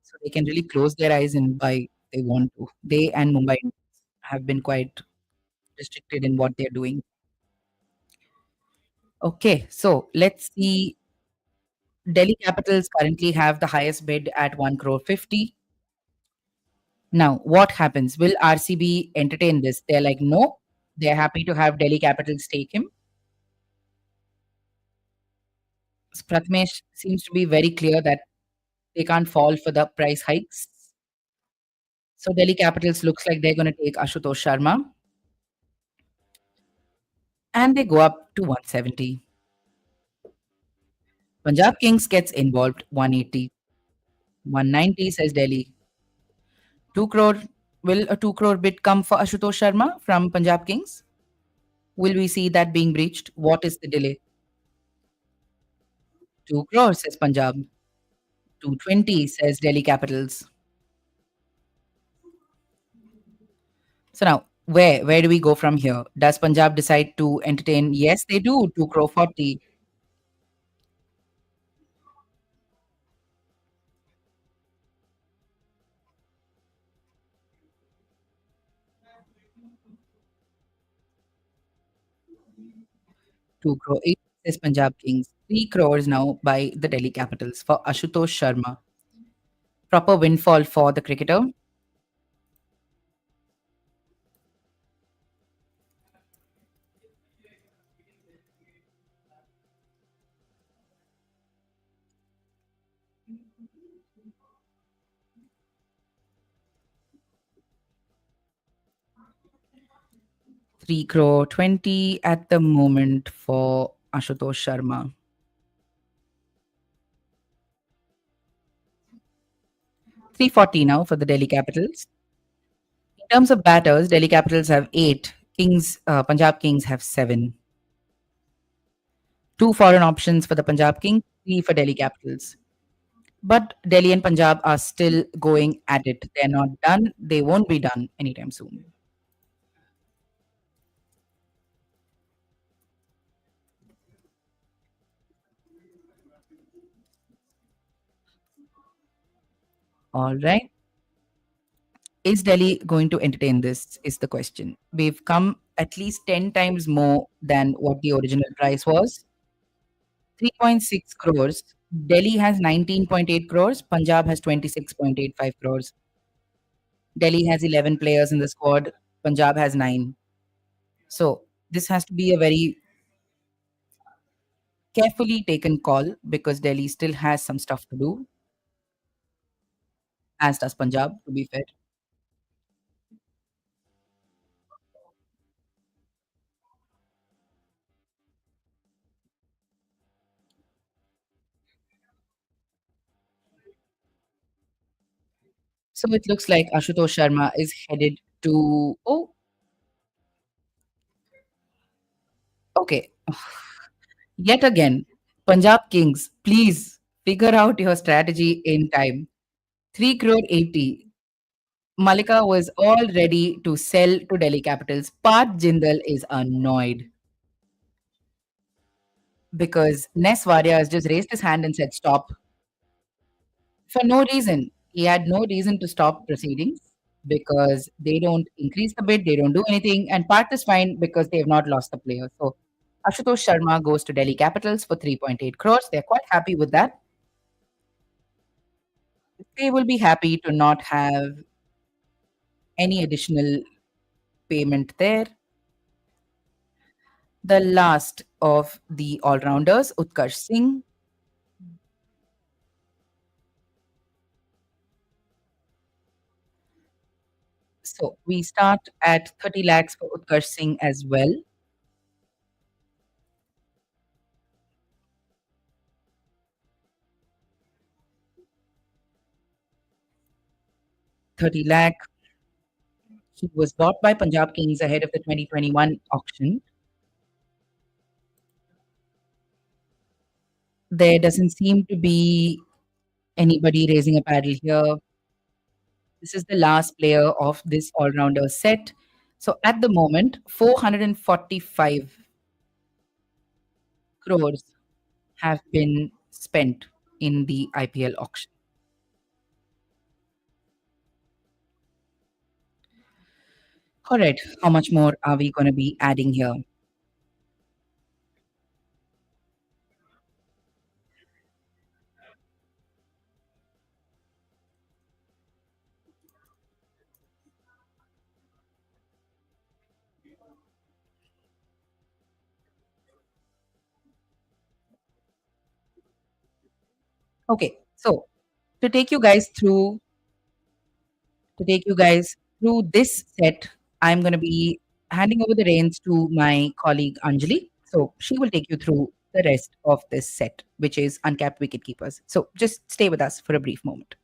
So they can really close their eyes and buy if they want to. They and Mumbai have been quite restricted in what they're doing. Okay, so let's see. Delhi Capitals currently have the highest bid at 1 crore 50. Now, what happens? Will RCB entertain this? They're like, no, they're happy to have Delhi Capitals take him. Pratmesh seems to be very clear that they can't fall for the price hikes. So Delhi Capitals looks like they're going to take Ashutosh Sharma. And they go up to 170. Punjab Kings gets involved, 180. 190, says Delhi. 2 crore. Will a 2 crore bid come for Ashutosh Sharma from Punjab Kings? Will we see that being breached? What is the delay? 2 crores, says Punjab. 220, says Delhi Capitals. So now, where do we go from here? Does Punjab decide to entertain? Yes, they do. 2 crore 40. Two crore 8, says Punjab Kings. 3 crores now by the Delhi Capitals for Ashutosh Sharma. Proper windfall for the cricketer. Three crore 20 at the moment for Ashutosh Sharma. 340 now for the Delhi Capitals. In terms of batters, Delhi Capitals have 8. Punjab Kings have 7. 2 foreign options for the Punjab Kings, 3 for Delhi Capitals. But Delhi and Punjab are still going at it. They're not done. They won't be done anytime soon. All right. Is Delhi going to entertain this? Is the question. We've come at least 10 times more than what the original price was. 3.6 crores. Delhi has 19.8 crores. Punjab has 26.85 crores. Delhi has 11 players in the squad. Punjab has 9. So this has to be a very carefully taken call because Delhi still has some stuff to do, as does Punjab, to be fair. So it looks like Ashutosh Sharma is headed to. Oh, okay. Yet again, Punjab Kings, please figure out your strategy in time. 3 crore 80. Malika was all ready to sell to Delhi Capitals. Pat Jindal is annoyed because Ness Varia has just raised his hand and said, stop. for no reason. He had no reason to stop proceedings because they don't increase the bid, they don't do anything, and part is fine because they have not lost the player. So Ashutosh Sharma goes to Delhi Capitals for 3.8 crores. They're quite happy with that. They will be happy to not have any additional payment there. The last of the all rounders, Utkarsh Singh. So we start at 30 lakhs for Utkarsh Singh as well. 30 lakh. He was bought by Punjab Kings ahead of the 2021 auction. There doesn't seem to be anybody raising a paddle here. This is the last player of this all rounder set. So at the moment, 445 crores have been spent in the IPL auction. All right, how much more are we going to be adding here? Okay, so to take you guys through this set, I'm going to be handing over the reins to my colleague Anjali. So she will take you through the rest of this set, which is uncapped wicket keepers. So just stay with us for a brief moment.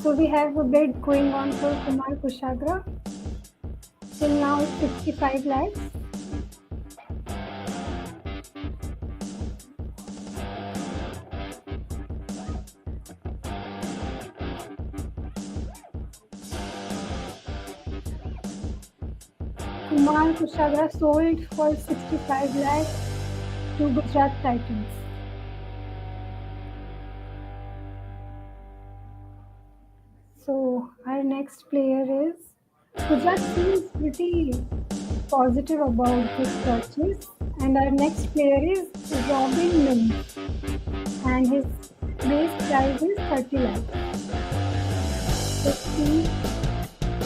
So we have a bid going on for Kumar Kushagra. Till now it's 65 lakhs. Amol Karhadkar sold for 65 lakhs to Gujarat Titans. So our next player is Gujarat seems pretty positive about this purchase, and our next player is Robin Mins, and his base price is 30 lakhs. Let's see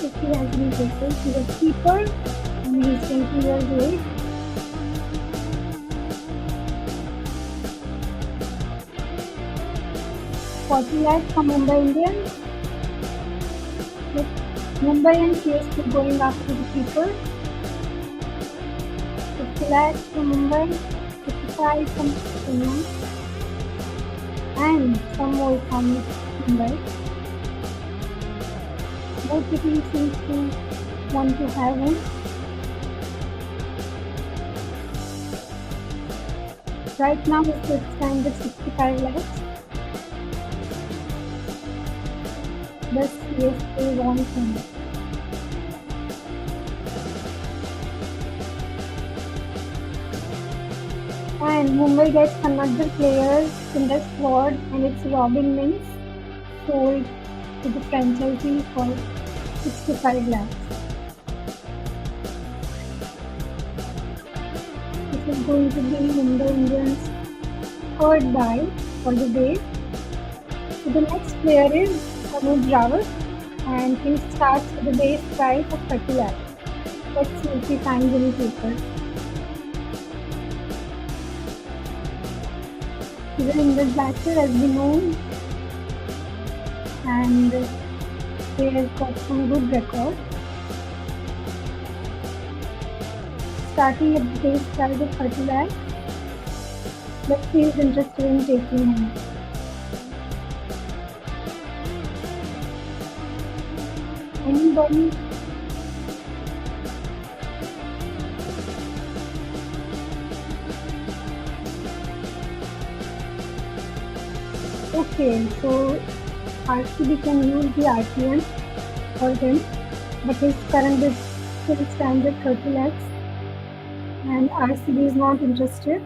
if he has been taken. He's a keeper and he's 20 years old. $40 lakhs from Mumbai Indians. With Mumbai and CSK going after the keeper. 50 lakhs from Mumbai, 55 from Chennai, and some more from Mumbai. Both the teams seem to want to have him. Right now his bid stands at 65 lakhs. Thus CSK wants him. And Mumbai gets another player in the squad, and it's Robin Mins, sold to the franchisee for 65 lakhs. This is going to be Mumbai Indians' third buy for the day. So the next player is Anuj Rawat, and he starts with a base price of 30 lakhs. Let's see if he finds any takers. He's an Indian batter, as we know, and he has got some good record. Starting at the base price of 30 lakhs. Let's see if he's interested in taking him. Anybody? Okay, so RCB can use the RTM for him, but his current bid still stands at 30 lakhs, and RCB is not interested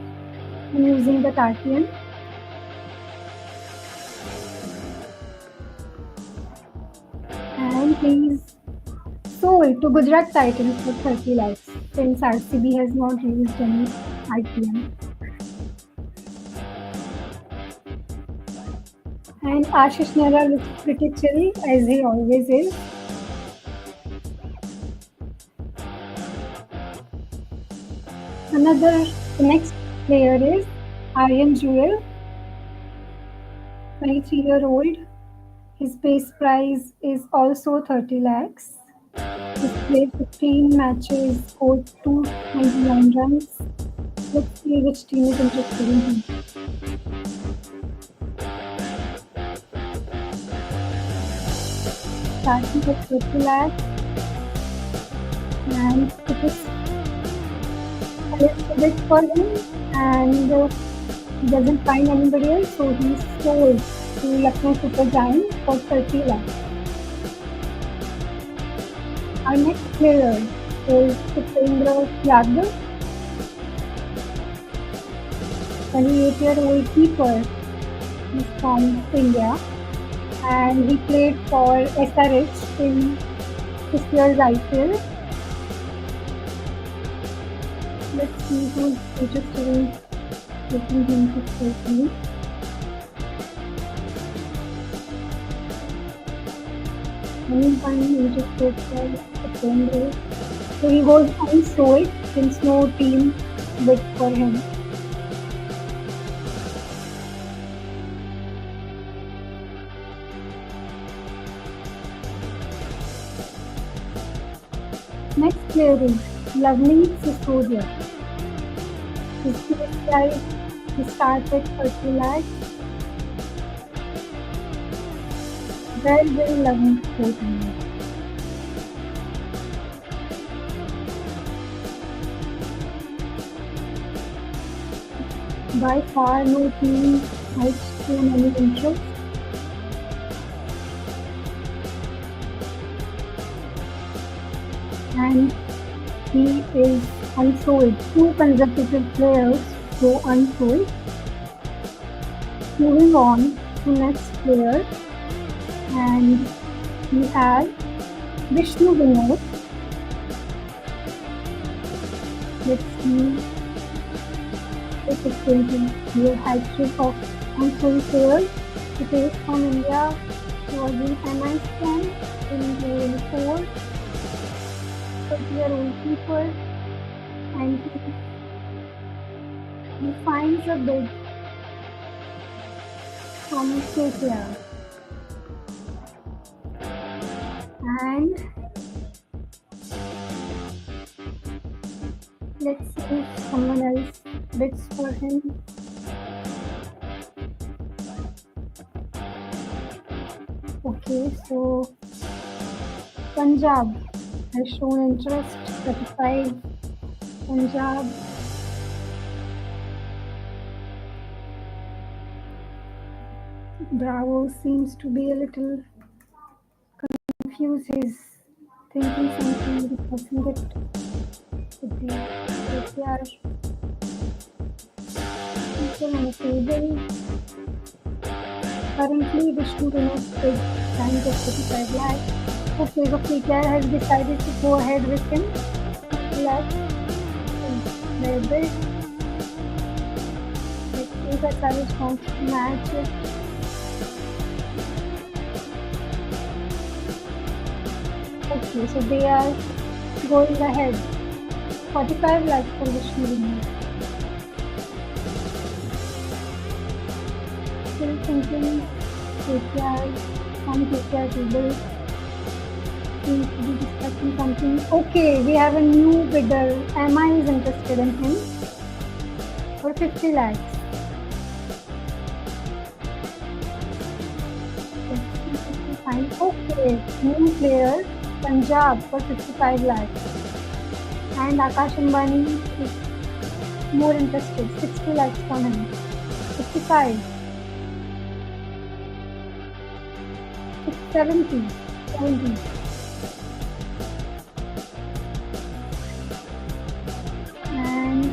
in using that RTM. And he's sold to Gujarat Titans for 30 lakhs since RCB has not used any IPL. And Ashish Nehra looks pretty chill, as he always is. The next player is Aryan Jewel, 23-year-old. His base price is also 30 lakhs. He's played 15 matches, scored 299 runs. Let's see which team is interested in him. Starting with 30 lakhs, and it is a little bit for him, and he doesn't find anybody else, so he's sold to Lucknow Super Giants for 30 lakhs. Our next player is Putendra Yadav, 28-year-old keeper. He's from India, and he played for SRH in this year's IPL. Let's see who's interested in taking him to first league. Anyone interested for Putendra? So he goes unsold since no team bid for him. Next player is Loveneet Sisodia. His base price, he starts at 30 lakhs. Very, very loving sport only. By far, no team has shown any interest. And he is unsold. Two consecutive players go unsold. Moving on to next player, and we have Vishnu Vinod. Let's see if it's going to be a hat-trick of unsold players. It is from India. He was in MI scan in 2004. 30-year-old keeper, and he finds a bid from KKR. And let's see if someone else bids for him. Okay, so Punjab has shown interest, 35. Punjab. Bravo seems to be a little confused. He's thinking something, discussing it with the KKR people on the table. Currently, Vishnu Vinod's bid stands at 35 lakhs. Okay, so KKR has decided to go ahead with him. 50 lakhs is their bid. Let's see if SRH wants to match it. Okay, so they are going ahead. 45 lakhs for Vishnu Vinod. Still thinking KKR, from KKR table seems to be discussing something. Okay, we have a new bidder. MI is interested in him for 50 lakhs. Let's see if we find. Okay, new player, Punjab for 55 lakhs. And Akash Ambani is more interested, 60 lakhs from him. 55. 70. 70. And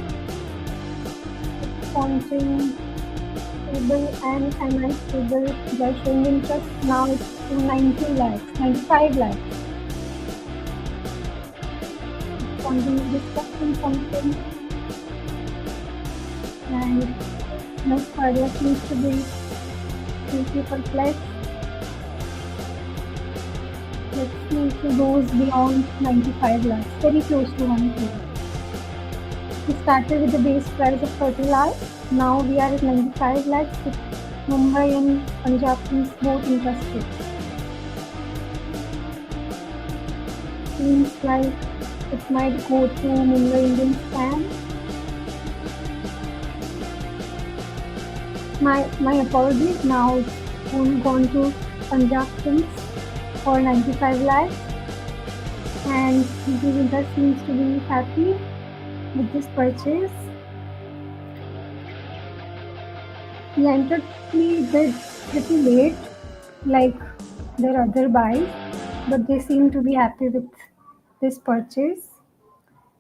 pointing table and MI table, they are showing interest. Now it's to 90 lakhs, 95 lakhs. Pointing, discussing something. And no further seems to be thinking for flex. Let's see if he goes beyond 95 lakhs, very close to 1 crore. We started with the base price of 30 lakhs. Now we are at 95 lakhs with Mumbai and Punjab Kings both interested. Seems like it might go to Mumbai Indians fan. My apologies. Now it's gone to Punjab Kings for 95 lakhs, and Jeddah seems to be happy with this purchase. He entered the bid pretty late, like their other buys, but they seem to be happy with this purchase.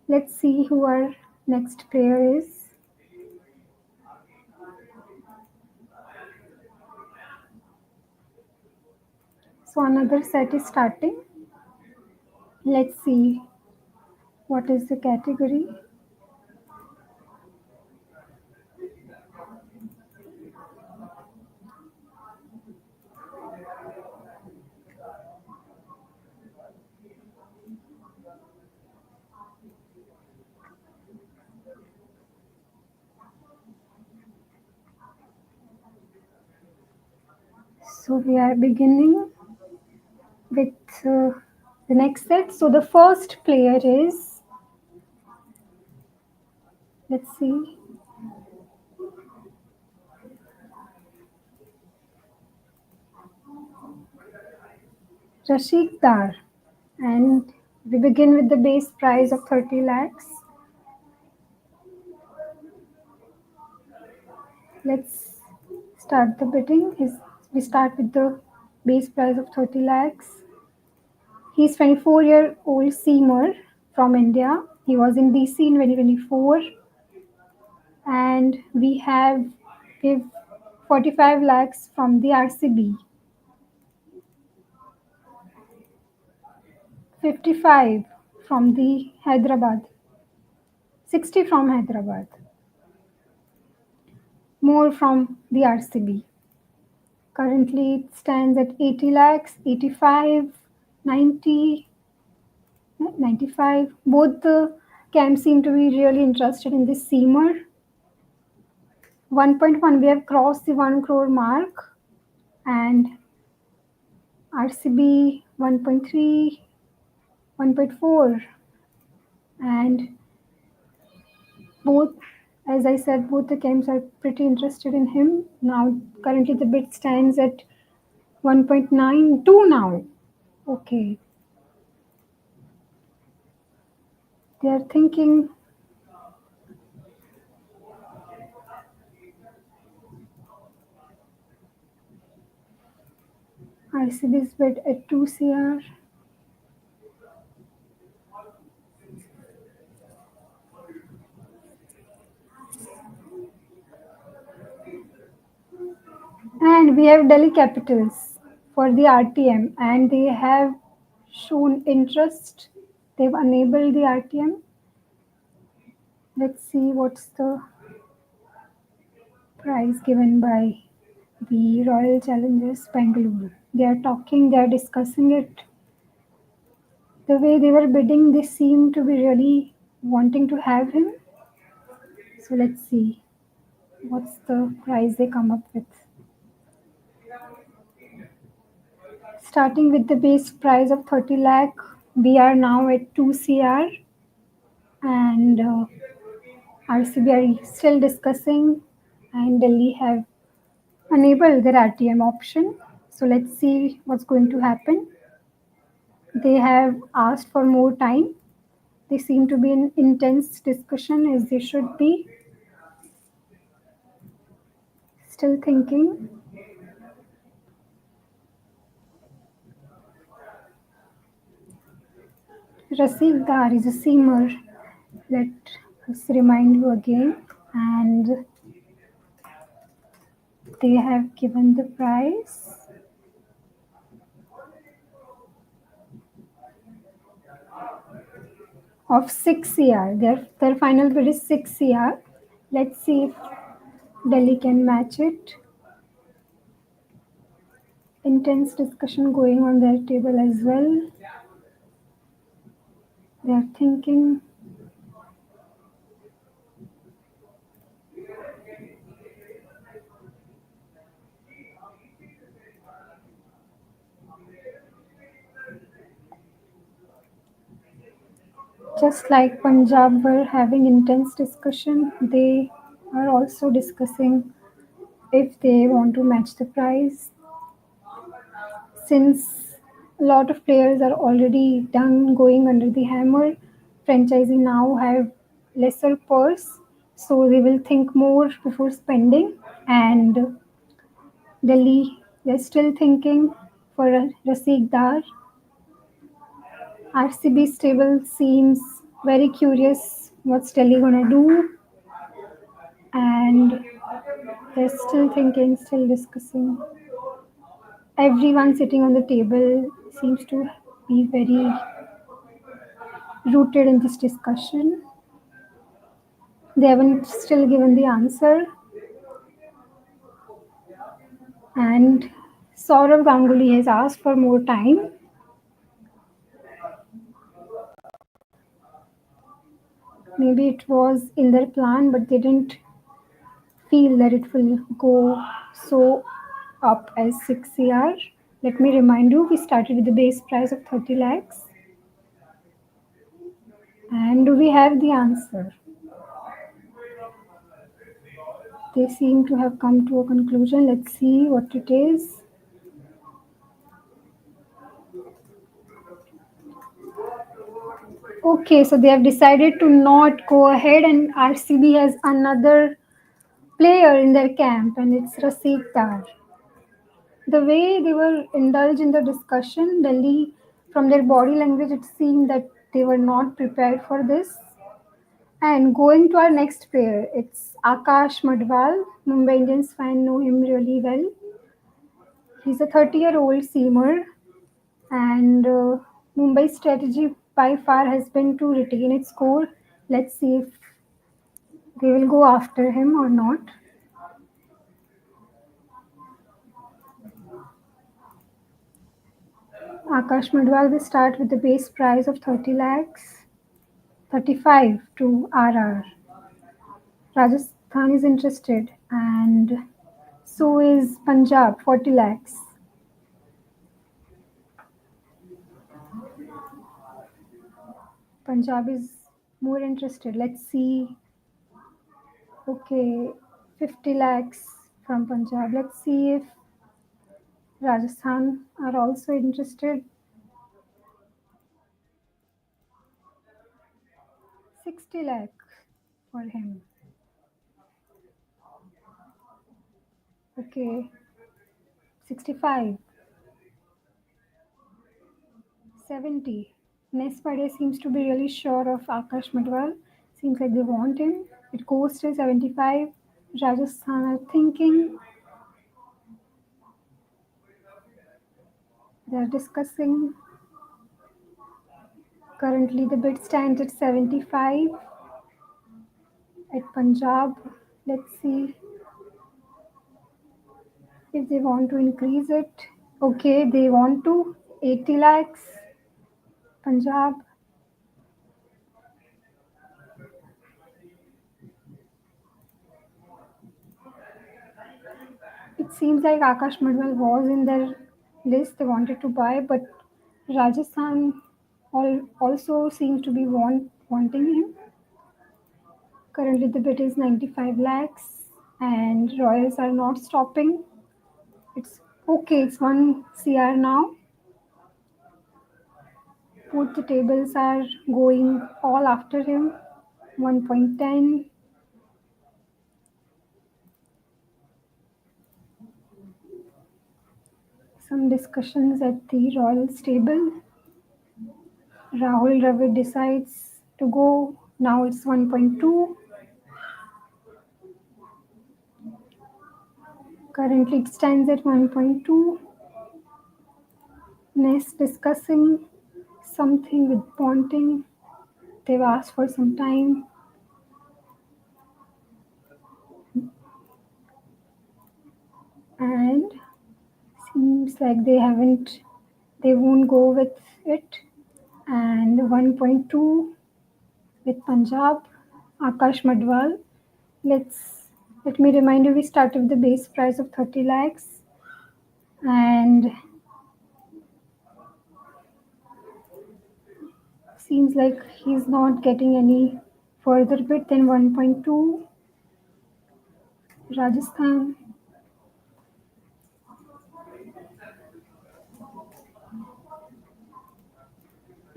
Let's see who our next player is. So another set is starting. Let's see what is the category. So we are beginning with the next set. So the first player is, let's see, Rashid Dar, and we begin with the base price of 30 lakhs. Let's start the bidding. We start with the base price of 30 lakhs. He's 24-year-old seamer from India. He was in DC in 2024, and we have give 45 lakhs from the RCB, 55 from the Hyderabad, 60 from Hyderabad, more from the RCB. Currently it stands at 80 lakhs, 85, 90, 95. Both the camps seem to be really interested in this seamer. 1.1, we have crossed the 1 crore mark, and RCB 1.3, 1.4, and both, as I said, both the camps are pretty interested in him. Now, currently the bid stands at 1.92 now. Okay. They are thinking RCB's bid at 2 CR. And we have Delhi Capitals for the RTM, and they have shown interest. They've enabled the RTM. Let's see what's the prize given by the Royal Challengers Bangalore. They are discussing it. The way they were bidding, they seem to be really wanting to have him. So let's see what's the price they come up with. Starting with the base price of 30 lakh, we are now at 2 CR, and RCB are still discussing, and Delhi have enabled their RTM option. So let's see what's going to happen. They have asked for more time. They seem to be in intense discussion, as they should be. Still thinking. Rasid Dar is a seamer. Let us remind you again. And they have given the price of 6 CR. Their final bid is 6 CR. Let's see if Delhi can match it. Intense discussion going on their table as well. They are thinking. Just like Punjab were having intense discussion, they are also discussing if they want to match the price. Since a lot of players are already done going under the hammer, franchisee now have lesser purse, so they will think more before spending. And Delhi, they're still thinking for Rasid Dar. RCB stable seems very curious what's Delhi gonna do, and they're still thinking, still discussing. Everyone sitting on the table seems to be very rooted in this discussion. They haven't still given the answer. And Saurav Ganguly has asked for more time. Maybe it was in their plan, but they didn't feel that it will go so up as 6 CR. Let me remind you, we started with the base price of 30 lakhs. And do we have the answer? They seem to have come to a conclusion. Let's see what it is. Okay, so they have decided to not go ahead, and RCB has another player in their camp, and it's Raseek Dar. The way they were indulged in the discussion, Delhi, from their body language, it seemed that they were not prepared for this. And going to our next player, it's Akash Madhwal. Mumbai Indians fan know him really well. He's a 30-year-old seamer, and Mumbai's strategy by far has been to retain its core. Let's see if they will go after him or not. Akash Madhwal will start with the base price of 30 lakhs, 35 to RR. Rajasthan is interested, and so is Punjab, 40 lakhs. Punjab is more interested. Let's see. Okay, 50 lakhs from Punjab. Let's see if Rajasthan are also interested. 60 lakhs for him. Okay, 65. 70. Nespade seems to be really sure of Akash Madhwal. Seems like they want him. It goes to 75. Rajasthan are thinking. They are discussing. Currently, the bid stands at 75 at Punjab. Let's see if they want to increase it. Okay, they want to 80 lakhs. Punjab. It seems like Akash Madhwal was in their list they wanted to buy, but Rajasthan also seems to be wanting him. Currently, the bid is 95 lakhs, and Royals are not stopping. It's okay, it's 1 CR now. Both the tables are going all after him. 1.10. Some discussions at the Royals table. Rahul Dravid decides to go. Now it's 1.2. Currently it stands at 1.2. Next, discussing something with Ponting. They've asked for some time. And seems like they won't go with it. And 1.2 with Punjab, Akash Madhwal. Let me remind you, we started with the base price of 30 lakhs. And seems like he's not getting any further bid than 1.2. Rajasthan.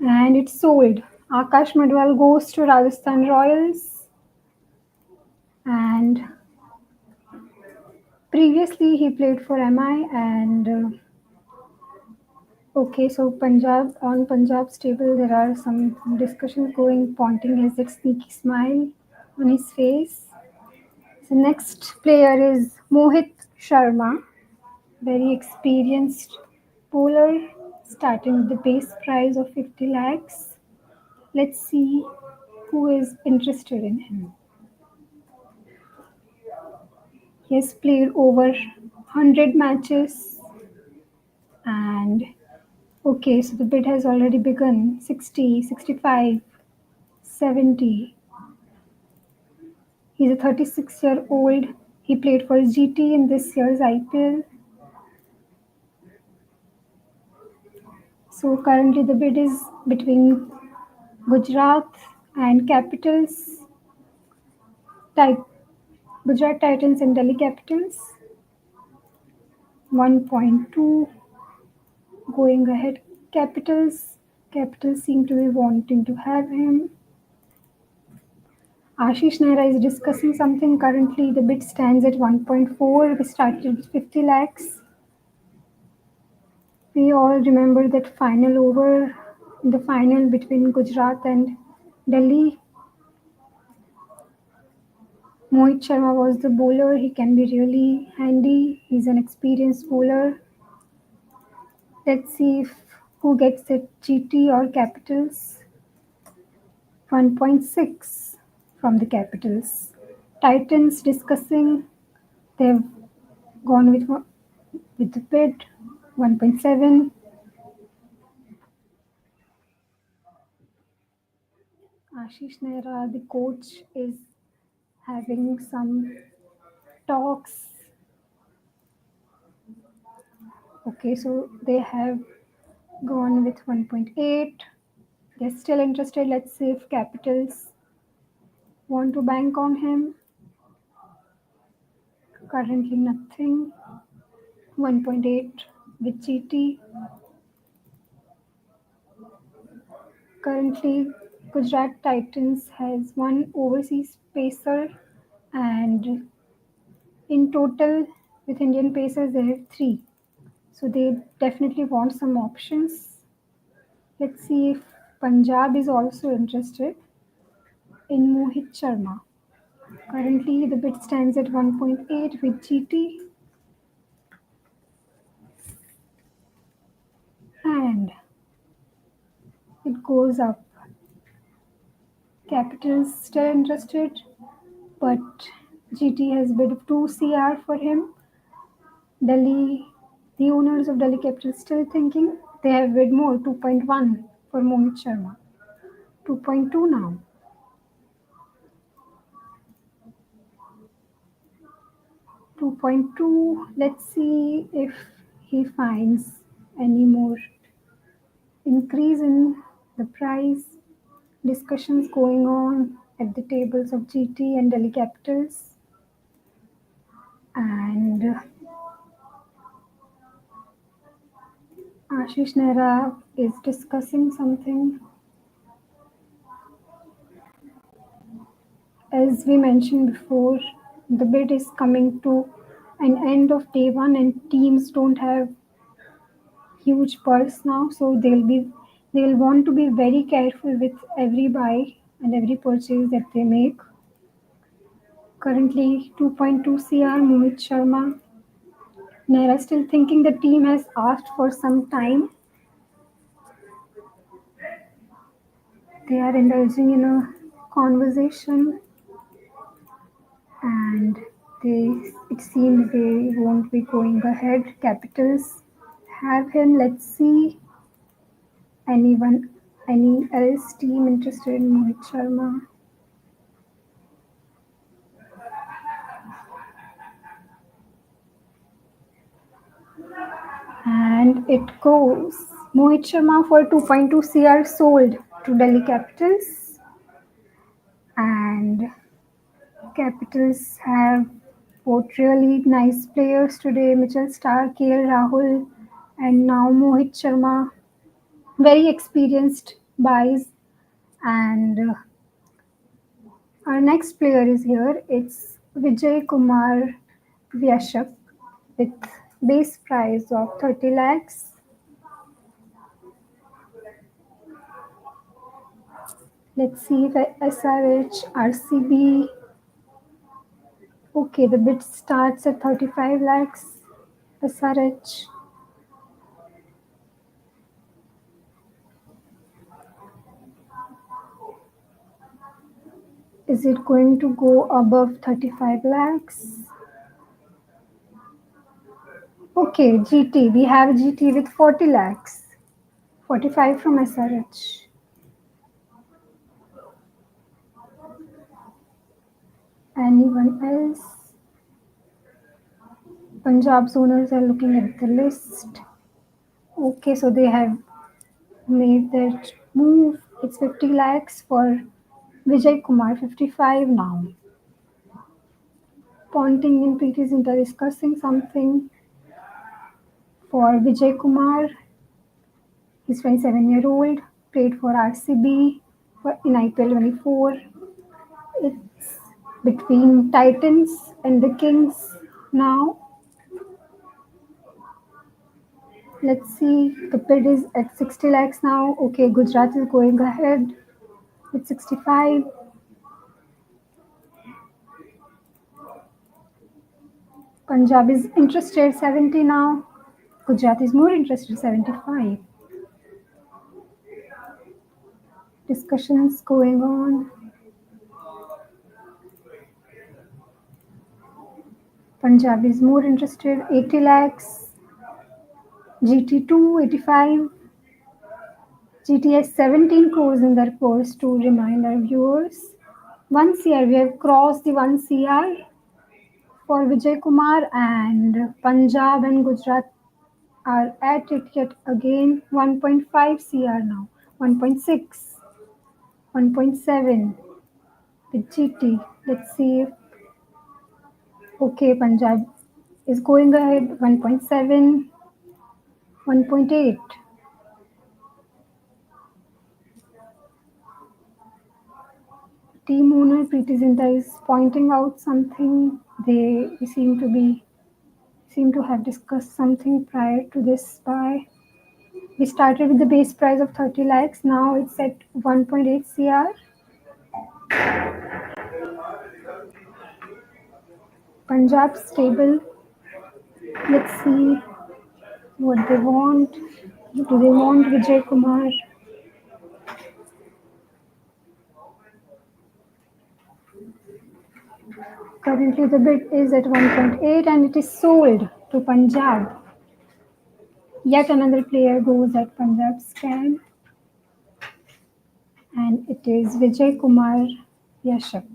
And it's sold. Akash Madhwal goes to Rajasthan Royals. And previously he played for MI and okay, so Punjab's table there are some discussions going. Ponting has that sneaky smile on his face. The next player is Mohit Sharma, very experienced bowler, starting with the base price of 50 lakhs. Let's see who is interested in him. He has played over 100 matches and okay, so the bid has already begun. 60, 65, 70. He's a 36-year-old. He played for GT in this year's IPL. So currently the bid is between Gujarat and Capitals. Gujarat Titans and Delhi Capitals. 1.2 going ahead. Capitals Capitals seem to be wanting to have him. Ashish Nehra is discussing something. Currently, the bid stands at 1.4. We started with 50 lakhs. We all remember that final over in the final between Gujarat and Delhi. Mohit Sharma was the bowler. He can be really handy. He's an experienced bowler. Let's see if who gets it, GT or Capitals. 1.6 from the Capitals. Titans discussing. They've gone with the bid. 1.7. Ashish Nehra, the coach, is having some talks. Okay, so they have gone with 1.8. They're still interested. Let's see if Capitals want to bank on him. Currently nothing. 1.8 with GT. Currently, Gujarat Titans has one overseas pacer, and in total with Indian pacers they have 3. So they definitely want some options. Let's see if Punjab is also interested in Mohit Sharma. Currently, the bid stands at 1.8 with GT. And it goes up. Capitals still interested, but GT has bid 2 CR for him. Delhi, the owners of Delhi Capitals still thinking. They have bid more, 2.1 for Mohit Sharma. 2.2 now. Let's see if he finds any more increase in the price. Discussions going on at the tables of GT and Delhi Capitals. And Ashish Nehra is discussing something. As we mentioned before, the bid is coming to an end of day one and teams don't have huge purse now, so they'll want to be very careful with every buy and every purchase that they make. Currently 2.2 CR Mohit Sharma. Nehra still thinking. The team has asked for some time. They are indulging in a conversation and it seems they won't be going ahead. Capitals have him. Let's see any else team interested in Mohit Sharma. And it goes. Mohit Sharma for 2.2 CR sold to Delhi Capitals. And Capitals have bought really nice players today. Mitchell Starc, KL Rahul, and now Mohit Sharma. Very experienced buys. And our next player is here. It's Vijay Kumar Vyashak with base price of 30 lakhs. Let's see if SRH, RCB. Okay, the bid starts at 35 lakhs. SRH. Is it going to go above 35 lakhs? Okay, GT. We have GT with 40 lakhs. 45 from SRH. Anyone else? Punjab's owners are looking at the list. Okay, so they have made that move. It's 50 lakhs for Vijay Kumar, 55 now. Ponting and Preeti Zinta discussing something for Vijay Kumar. He's 27-year-old. played for RCB in IPL 24. It's between Titans and the Kings now. Let's see, the bid is at 60 lakhs now. Okay, Gujarat is going ahead with 65. Punjab is interested 70 now. Gujarat is more interested 75. Discussions going on. Punjab is more interested 80 lakhs. GT2 85. GT has 17 crores in their purse to remind our viewers. 1 CR, we have crossed the 1 CR for Vijay Kumar, and Punjab and Gujarat are at it yet again. 1.5 CR now, 1.6, 1.7 with GT. Let's see. Okay, Punjab is going ahead. 1.7, 1.8. Team owner Preeti Zinta is pointing out something. They seem to have discussed something prior to this buy. We started with the base price of 30 lakhs. Now it's at 1.8 CR. Punjab stable. Let's see what they want. Do they want Vijay Kumar? Currently the bid is at 1.8 and it is sold to Punjab. Yet another player goes at Punjab's can, and it is Vijay Kumar Yashak.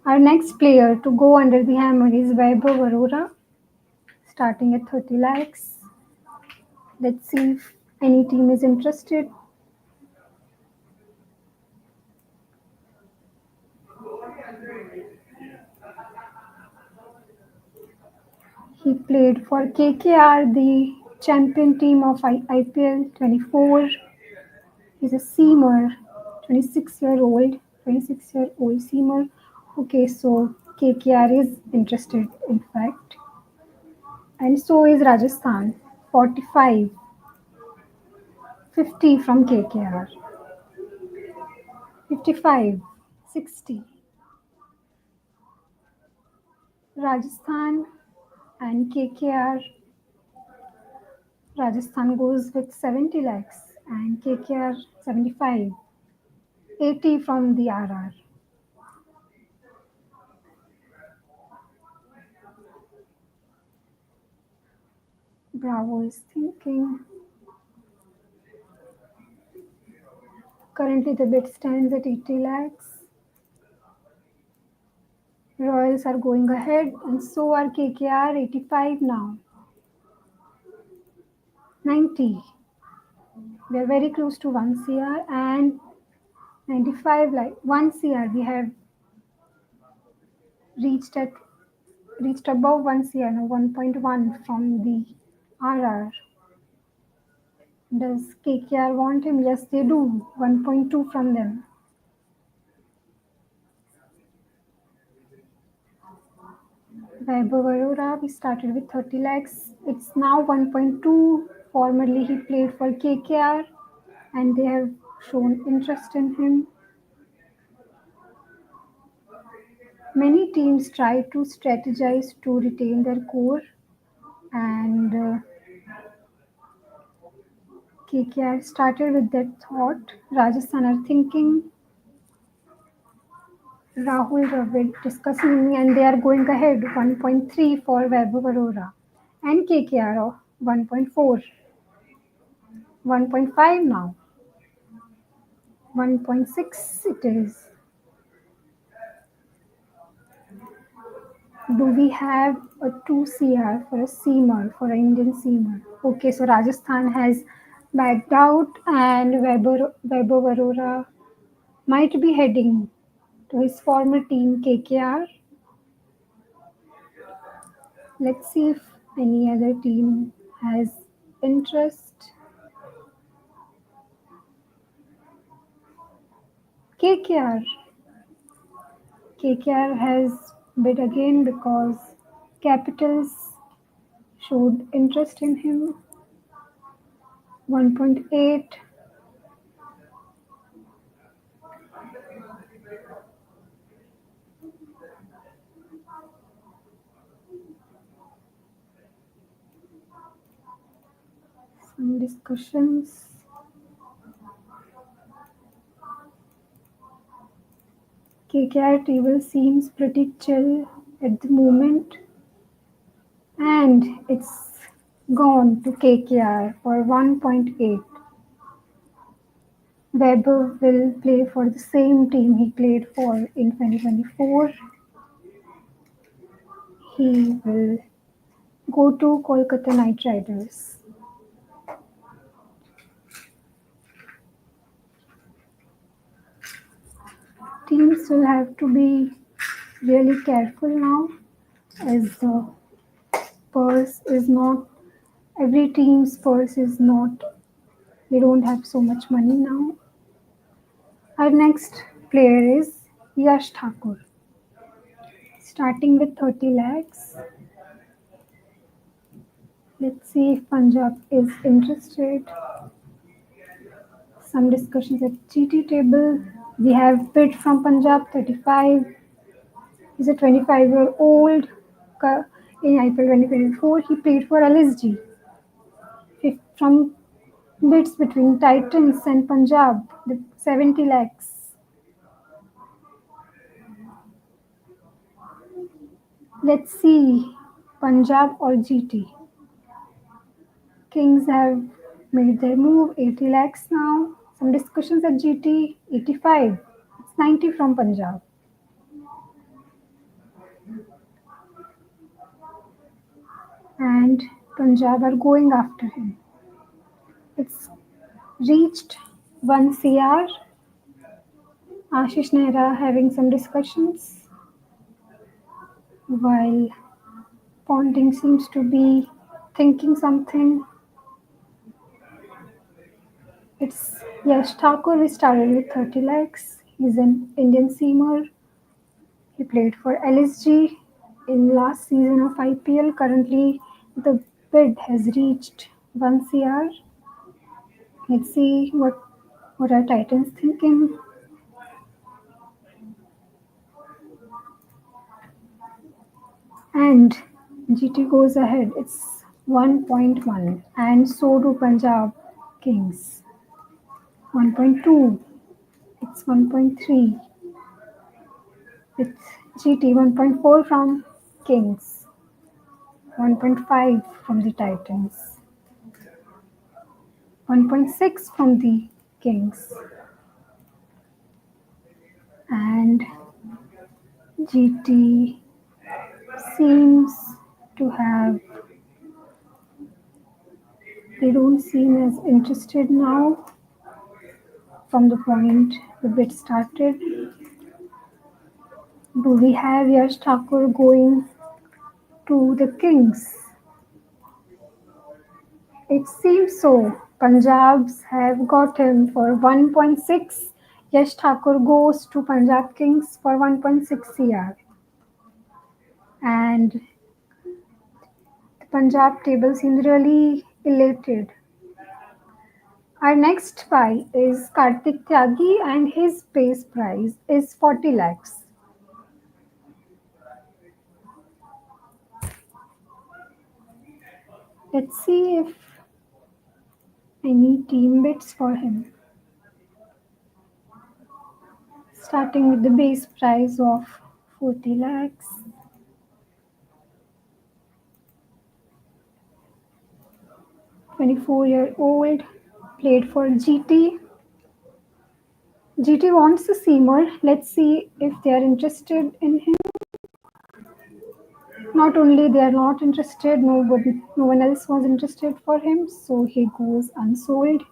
Our next player to go under the hammer is Vaibhav Arora, starting at 30 lakhs. Let's see if any team is interested. He played for KKR, the champion team of IPL 24. He's a seamer, 26-year-old seamer. Okay, so KKR is interested, in fact. And so is Rajasthan, 45. 50 from KKR. 55. 60. Rajasthan and KKR. Rajasthan goes with 70 lakhs and KKR 75. 80 from the RR. Bravo is thinking. Currently the bid stands at 80 lakhs. Royals are going ahead and so are KKR, 85 now. 90. We are very close to 1 CR and 95 like 1 CR. We have reached above 1 CR now, 1.1 from the RR. Does KKR want him? Yes, they do. 1.2 from them. Vaibhav Arora, we started with 30 lakhs. It's now 1.2. Formerly, he played for KKR and they have shown interest in him. Many teams try to strategize to retain their core, and KKR started with that thought. Rajasthan are thinking. Rahul Dravid discussing, and they are going ahead 1.3 for Vaibhav Arora and KKR of 1.4, 1.5 now, 1.6 it is. Do we have a 2 CR for a seamer, for an Indian seamer? Okay, so Rajasthan has backed out and Vaibhav Arora might be heading to his former team KKR. Let's see if any other team has interest. KKR. KKR has bid again because Capitals showed interest in him. 1.8. Some discussions. KKR table seems pretty chill at the moment, and it's gone to KKR for 1.8. Weber will play for the same team he played for in 2024. He will go to Kolkata Knight Riders. Teams will have to be really careful now, as the purse is not, every team's purse is not, they don't have so much money now. Our next player is Yash Thakur, starting with 30 lakhs. Let's see if Punjab is interested. Some discussions at GT table. We have bid from Punjab 35. He's a 25-year-old. In IPL 2024, he played for LSG. From bids between Titans and Punjab, the 70 lakhs. Let's see, Punjab or GT. Kings have made their move, 80 lakhs now. Some discussions at GT, 85. It's 90 from Punjab. And Punjab are going after him. It's reached 1 CR. Ashish Nehra having some discussions, while Ponting seems to be thinking something. It's Yash Thakur. We started with 30 lakhs. He's an Indian seamer. He played for LSG in last season of IPL. Currently, the bid has reached 1 CR. Let's see what are Titans thinking. And GT goes ahead. It's 1.1, and so do Punjab Kings. 1.2. It's 1.3. It's GT. 1.4 from Kings. 1.5 from the Titans. 1.6 from the Kings. And GT seems to have, they don't seem as interested now from the point the bid started. Do we have Yash Thakur going to the Kings? It seems so. Punjabs have got him for 1.6. Yash Thakur goes to Punjab Kings for 1.6 CR. And the Punjab table seems really elated. Our next spy is Kartik Tyagi, and his base price is 40 lakhs. Let's see if any team bids for him. Starting with the base price of 40 lakhs. "24-year-old, played for GT. GT wants a seamer. Let's see if they are interested in him. Not only they are not interested, no one else was interested for him, so he goes unsold.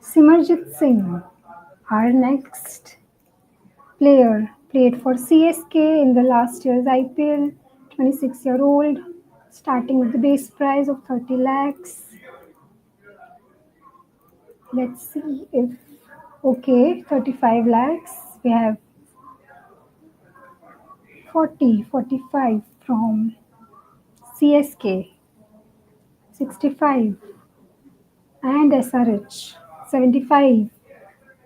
Simarjit Singh, our next player, played for CSK in the last year's IPL. 26-year-old, starting with the base price of 30 lakhs. Let's see if, okay, 35 lakhs. We have 45 from CSK, 65, and SRH, 75,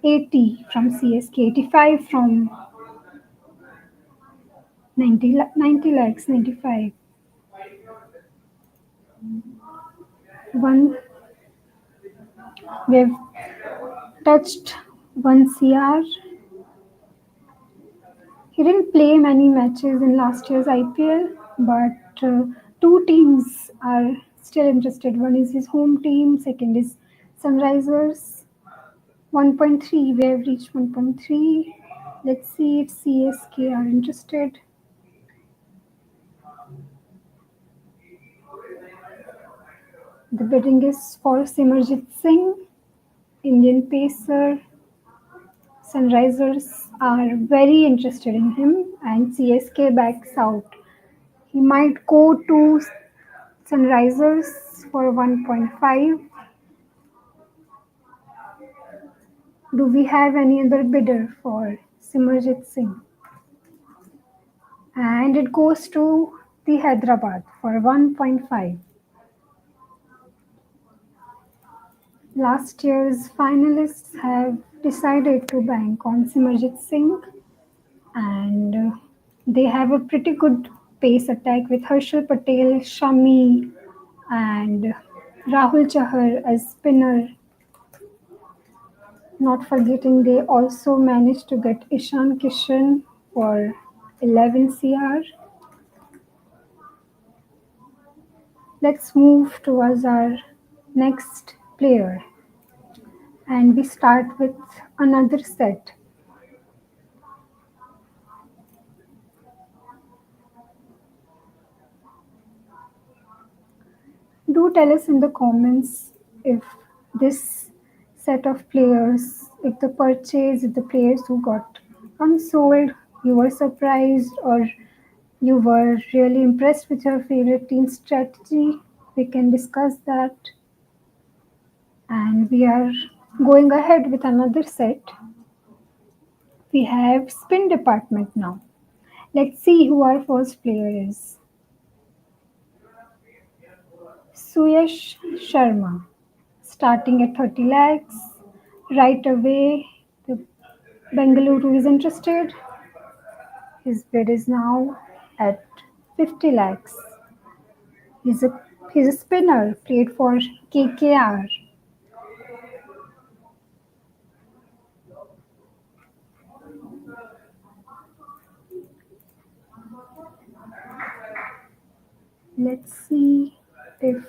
80 from CSK, 85 from 90 lakhs, 95. One, we've touched 1 CR. He didn't play many matches in last year's IPL, but two teams are still interested. One is his home team, second is Sunrisers. 1.3, we have reached 1.3. Let's see if CSK are interested. The bidding is for Simarjit Singh, Indian pacer. Sunrisers are very interested in him, and CSK backs out. He might go to Sunrisers for 1.5. Do we have any other bidder for Simarjit Singh? And it goes to the Hyderabad for 1.5. Last year's finalists have decided to bank on Simarjit Singh, and they have a pretty good pace attack with Harshal Patel, Shami, and Rahul Chahar as spinner. Not forgetting, they also managed to get Ishan Kishan for 11 CR. Let's move towards our next player, and we start with another set. Do tell us in the comments if this set of players, if the purchase, if the players who got unsold, you were surprised or you were really impressed with your favorite team strategy. We can discuss that. And we are going ahead with another set. We have spin department now. Let's see who our first player is. Suyash Sharma, starting at 30 lakhs. Right away, the Bengaluru is interested. His bid is now at 50 lakhs. He's a spinner, played for KKR. Let's see if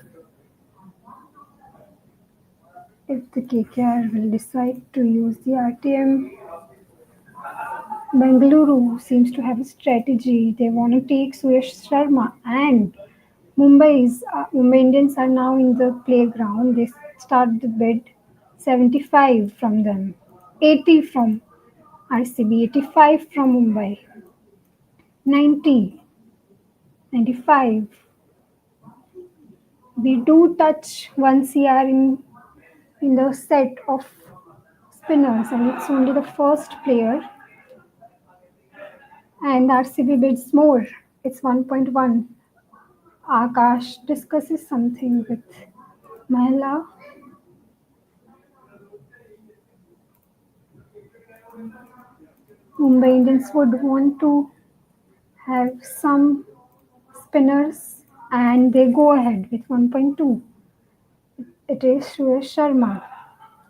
the KKR will decide to use the RTM. Bengaluru seems to have a strategy. They want to take Suyash Sharma, and Mumbai Indians are now in the playground. They start the bid 75 from them, 80 from RCB, 85 from Mumbai, 90, 95. We do touch 1 CR in the set of spinners, and it's only the first player. And RCB bids more. It's 1.1. Akash discusses something with Mahela. Mumbai Indians would want to have some spinners, and they go ahead with 1.2. It is Suyash Sharma.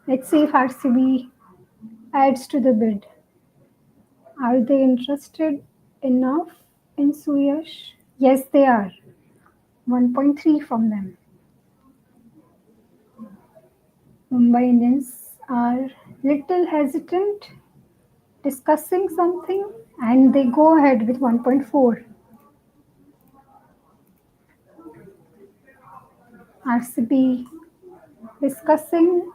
Let's see if RCB adds to the bid. Are they interested enough in Suyash? Yes, they are. 1.3 from them. Mumbai Indians are little hesitant, discussing something, and they go ahead with 1.4. RCB discussing.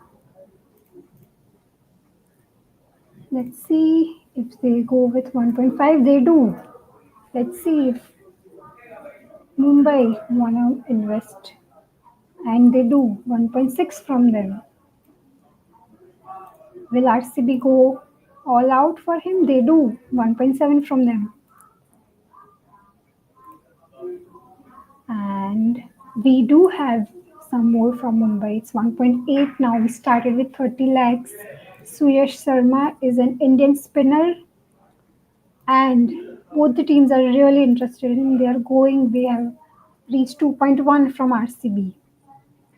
Let's see if they go with 1.5. They do. Let's see if Mumbai wanna invest, and they do 1.6 from them. Will RCB go all out for him? They do 1.7 from them. And we do have some more from Mumbai. It's 1.8 now. We started with 30 lakhs. Suyash Sharma is an Indian spinner, and both the teams are really interested in. They are going. They have reached 2.1 from RCB.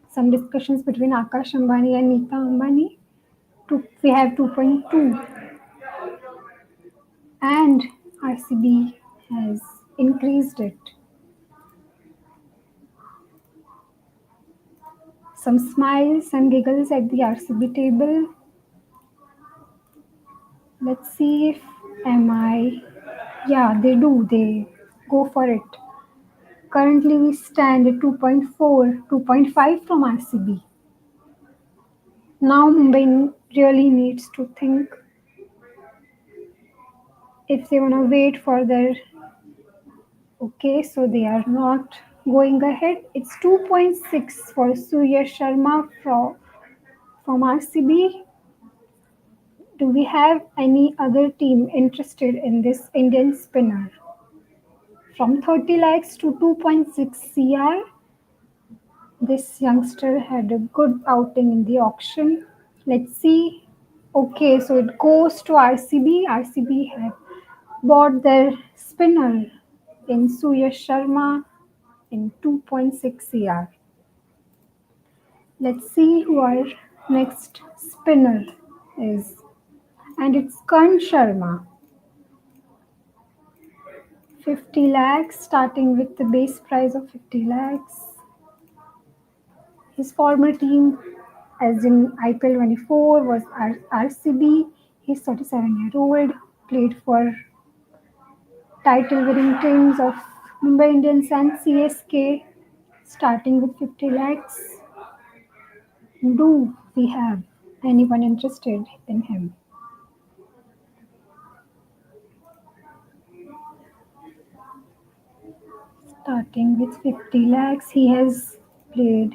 Some discussions between Akash Ambani and Neeta Ambani. We have 2.2, and RCB has increased it. Some smiles and giggles at the RCB table. Let's see if MI. Yeah, they do. They go for it. Currently, we stand at 2.4, 2.5 from RCB. Now, Mumbai really needs to think if they want to wait for their. Okay, so they are not going ahead. It's 2.6 for Suyash Sharma from RCB. Do we have any other team interested in this Indian spinner? From 30 lakhs to 2.6 CR, this youngster had a good outing in the auction. Let's see. Okay, so it goes to RCB. RCB have bought their spinner in Suyash Sharma in 2.6 CR. Let's see who our next spinner is. And it's Karn Sharma. 50 lakhs, starting with the base price of 50 lakhs. His former team, as in IPL 24, was RCB. He's 37-year-old, played for title-winning teams of Mumbai Indians and CSK, starting with 50 lakhs. Do we have anyone interested in him? Starting with 50 lakhs, he has played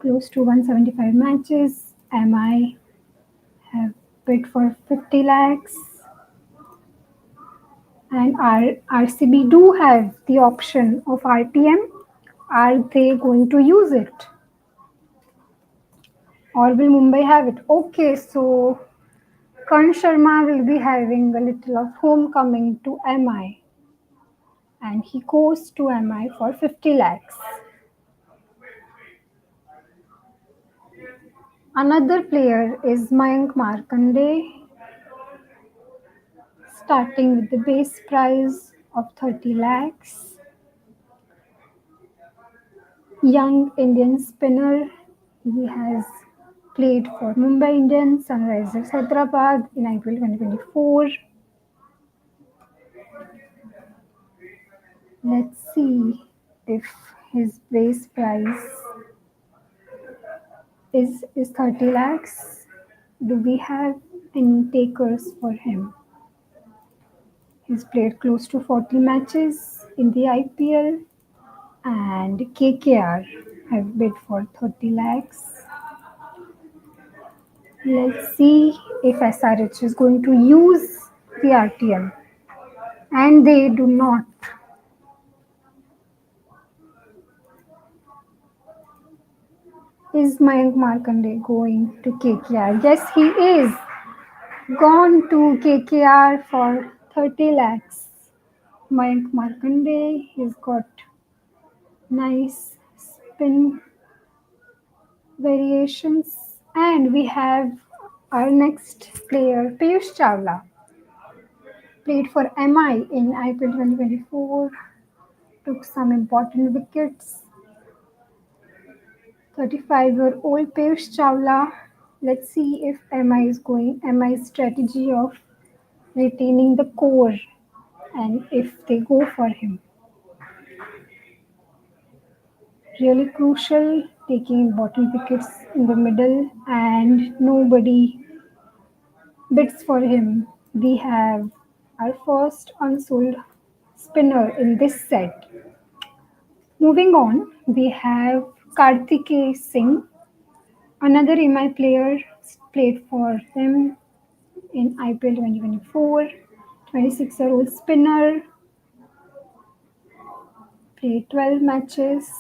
close to 175 matches. MI have bid for 50 lakhs. And RCB do have the option of RTM. Are they going to use it? Or will Mumbai have it? Okay, so Karn Sharma will be having a little of homecoming to MI. And he goes to MI for 50 lakhs. Another player is Mayank Markande, starting with the base price of 30 lakhs. Young Indian spinner. He has played for Mumbai Indians, Sunrisers Hyderabad in IPL 2024. Let's see if his base price is 30 lakhs. Do we have any takers for him? He's played close to 40 matches in the IPL, and KKR have bid for 30 lakhs. Let's see if SRH is going to use the RTM, and they do not. Is Mayank Markande going to KKR? Yes, he is. Gone to KKR for 30 lakhs. Mayank Markande, he's got nice spin variations. And we have our next player, Piyush Chawla. Played for MI in IPL 2024. Took some important wickets. 35-year-old Piyush Chawla. Let's see if MI's strategy of retaining the core, and if they go for him. Really crucial, taking important wickets in the middle, and nobody bids for him. We have our first unsold spinner in this set. Moving on, we have Karthikeya Singh, another MI player, played for them in IPL 2024. 26-year-old spinner, played 12 matches.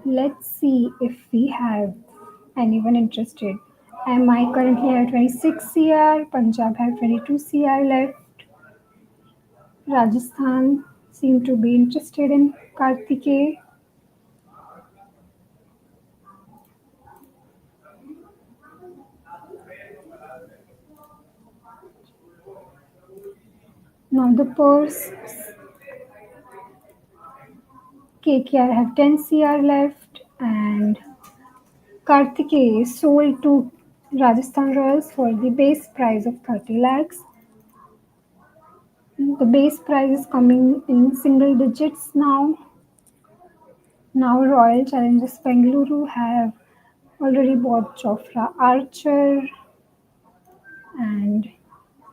Let's see if we have anyone interested. MI currently have 26 CR, Punjab have 22 CR left. Rajasthan seem to be interested in Karthikeya. Now the purse, KKR have 10 CR left, and Karthikeya is sold to Rajasthan Royals for the base price of 30 lakhs. The base price is coming in single digits now. Now Royal Challengers Bengaluru have already bought Jofra Archer and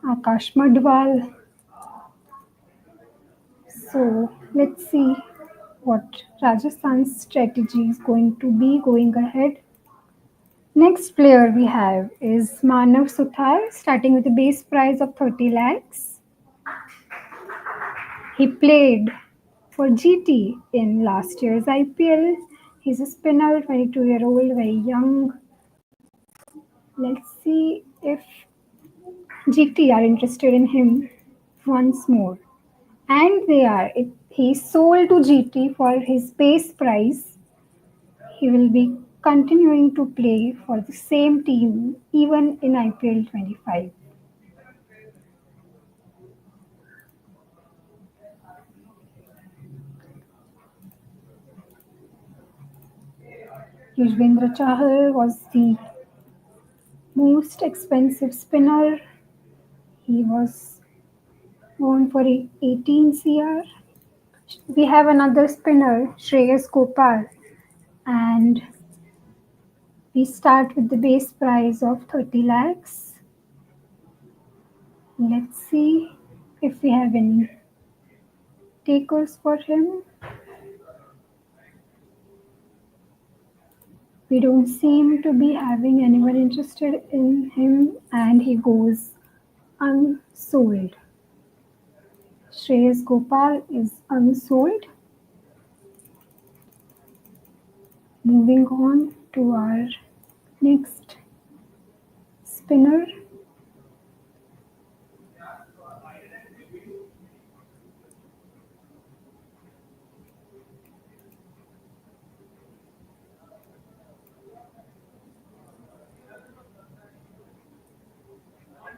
Akash Madhwal. So let's see what Rajasthan's strategy is going to be going ahead. Next player we have is Manav Suthar, starting with a base price of 30 lakhs. He played for GT in last year's IPL. He's a spinner, 22-year-old, very young. Let's see if GT are interested in him once more. And they are. He's sold to GT for his base price. He will be continuing to play for the same team even in IPL 25. Yuzvendra Chahal was the most expensive spinner. He was going for 18 CR. We have another spinner, Shreyas Gopal, and we start with the base price of 30 lakhs. Let's see if we have any takers for him. We don't seem to be having anyone interested in him, and he goes unsold. Shreyas Gopal is unsold. Moving on to our next spinner.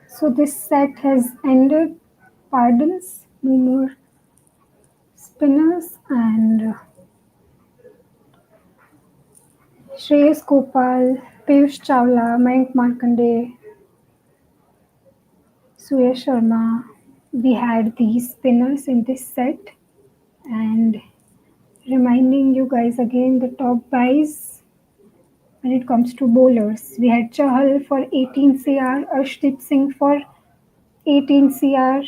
So this set has ended. Pardons, no more spinners, and Shreyas Gopal, Piyush Chawla, Mayank Markande, Suyash Sharma. We had these spinners in this set, and reminding you guys again the top buys when it comes to bowlers. We had Chahal for 18 CR, Arshdeep Singh for 18 CR,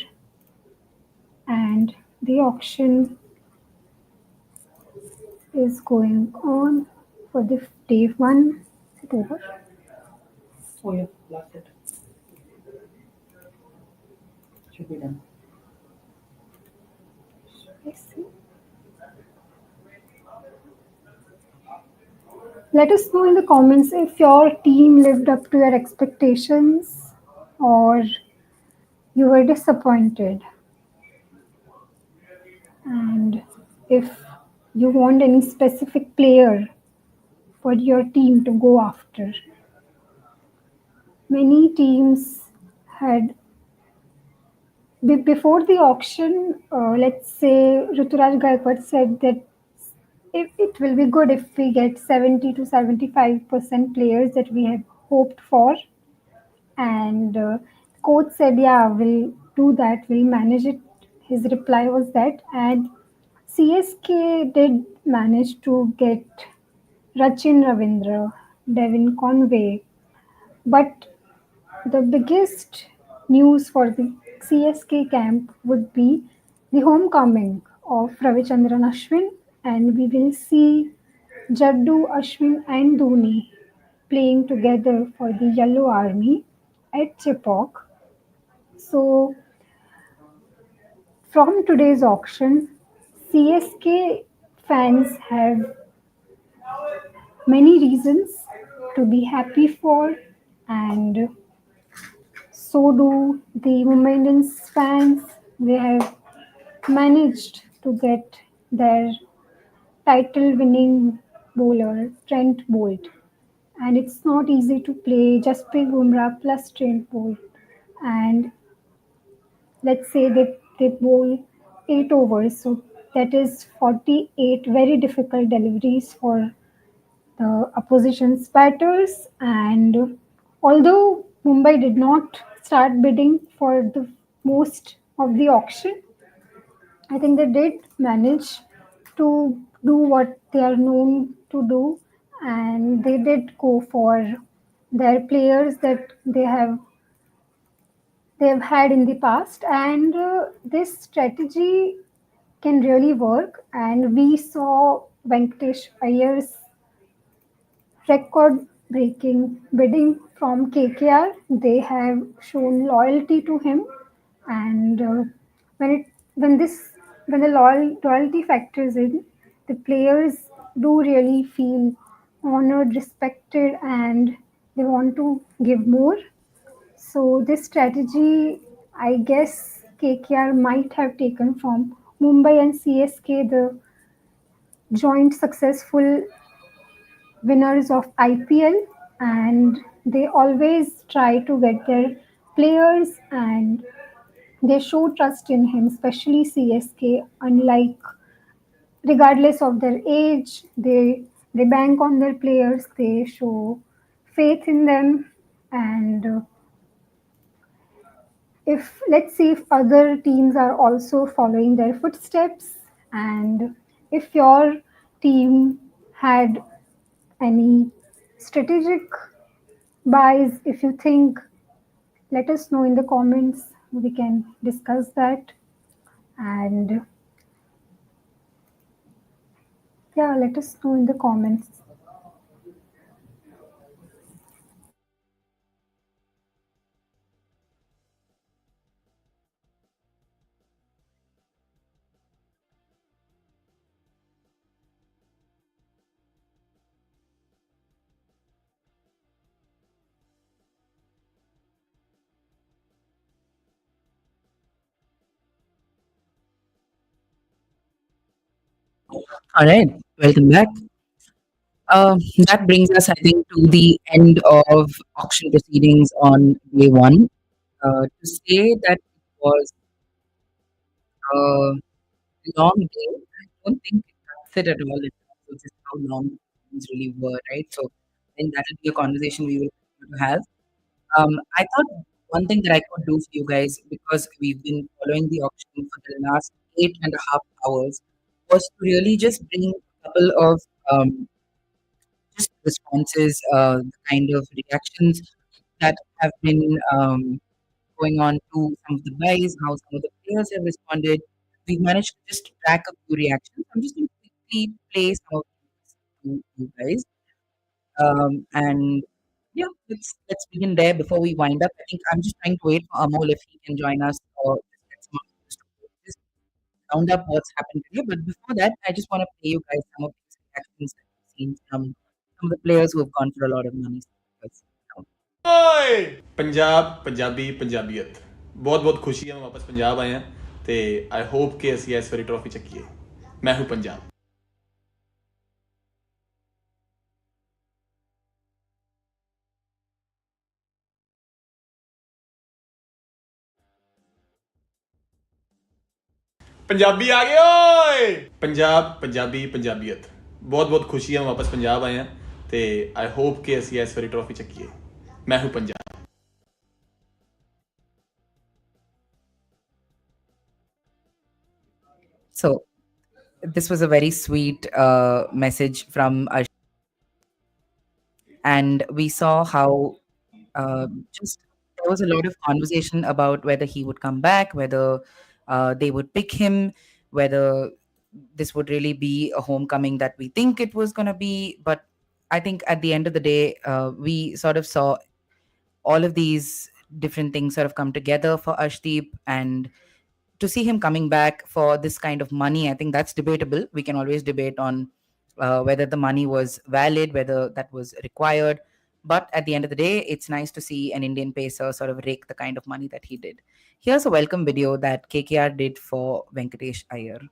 and the auction is going on for the day one. Is it over? Oh, yeah, lost it. Should be done. I see. Let us know in the comments if your team lived up to your expectations or you were disappointed. And if you want any specific player for your team to go after. Many teams had, before the auction, let's say Ruturaj Gaikwad said that it will be good if we get 70 to 75% players that we had hoped for. And coach said, yeah, we'll do that, we'll manage it. His reply was that. And CSK did manage to get Rachin Ravindra, Devin Conway. But the biggest news for the CSK camp would be the homecoming of Ravichandran Ashwin, and we will see Jaddu, Ashwin, and Dhoni playing together for the Yellow Army at Chepauk. So, from today's auction, CSK fans have many reasons to be happy for, and so do the Mumbai Indians fans. They have managed to get their title winning bowler Trent Bolt, and it's not easy to play Jasprit Bumrah plus Trent Bolt. And let's say they bowl 8 overs, so that is 48 very difficult deliveries for the opposition's batters. And although Mumbai did not start bidding for the most of the auction, I think they did manage to do what they are known to do, and they did go for their players that they have had in the past, and this strategy can really work. And we saw Venkatesh Iyer's record breaking bidding from KKR. They have shown loyalty to him, and when it when this when the loyalty factors in, the players do really feel honored, respected, and they want to give more. So this strategy, I guess, KKR might have taken from Mumbai and CSK, the joint successful winners of IPL, and they always try to get their players, and they show trust in him, especially CSK. Unlike, regardless of their age, they bank on their players. They show faith in them, and if let's see if other teams are also following their footsteps, and if your team had any strategic buys, if you think, let us know in the comments. We can discuss that. And yeah, let us know in the comments. All right, welcome back. That brings us, I think, to the end of auction proceedings on day one. To say that it was a long day, I don't think that's it at all in terms of just how long things really were, right? So I think that will be a conversation we will continue to have. I thought one thing that I could do for you guys, because we've been following the auction for the last 8.5 hours, was to really just bring a couple of just responses, the kind of reactions that have been going on to some of the buys, how some of the players have responded. We've managed to just track a few reactions. I'm just going to quickly play some of these to you guys. And yeah, let's begin there before we wind up. I think I'm just trying to wait for Amol if he can join us, or just get some of just to round up what's happened today. But before that, I just want to play you guys some of these reactions that we've seen from some of the players who have gone for a lot of money. Punjab Punjabi ਪੰਜਾਬੀਅਤ ਬਹੁਤ ਬਹੁਤ ਖੁਸ਼ੀ ਹੈ ਮੈਂ ਵਾਪਸ ਪੰਜਾਬ ਆਇਆ ਤੇ I hope ਕਿ ਅਸੀਂ ਇਸ ਵਾਰੀ ਟਰੋਫੀ ਚੱਕੀਏ ਮੈਂ ਹੂੰ ਪੰਜਾਬ ਪੰਜਾਬੀ ਆ ਗਏ ਓਏ ਪੰਜਾਬ ਪੰਜਾਬੀ ਪੰਜਾਬੀਅਤ ਬਹੁਤ ਬਹੁਤ ਖੁਸ਼ੀ ਹੈ ਮੈਂ ਵਾਪਸ ਪੰਜਾਬ ਆਇਆ ਤੇ ਆਈ ਹੋਪ ਕਿ ਅਸੀਂ ਇਸ ਵਾਰੀ ਟਰੋਫੀ ਚੱਕੀਏ ਮੈਂ ਹੂੰ Punjab So this was a very sweet message from Ash, and we saw how just there was a lot of conversation about whether he would come back, whether they would pick him. whether this would really be a homecoming that we think it was going to be. But I think at the end of the day, we sort of saw all of these different things sort of come together for Ashdeep, and to see him coming back for this kind of money, I think that's debatable. We can always debate on whether the money was valid, whether that was required. But at the end of the day, it's nice to see an Indian pacer sort of rake the kind of money that he did. Here's a welcome video that KKR did for Venkatesh Iyer.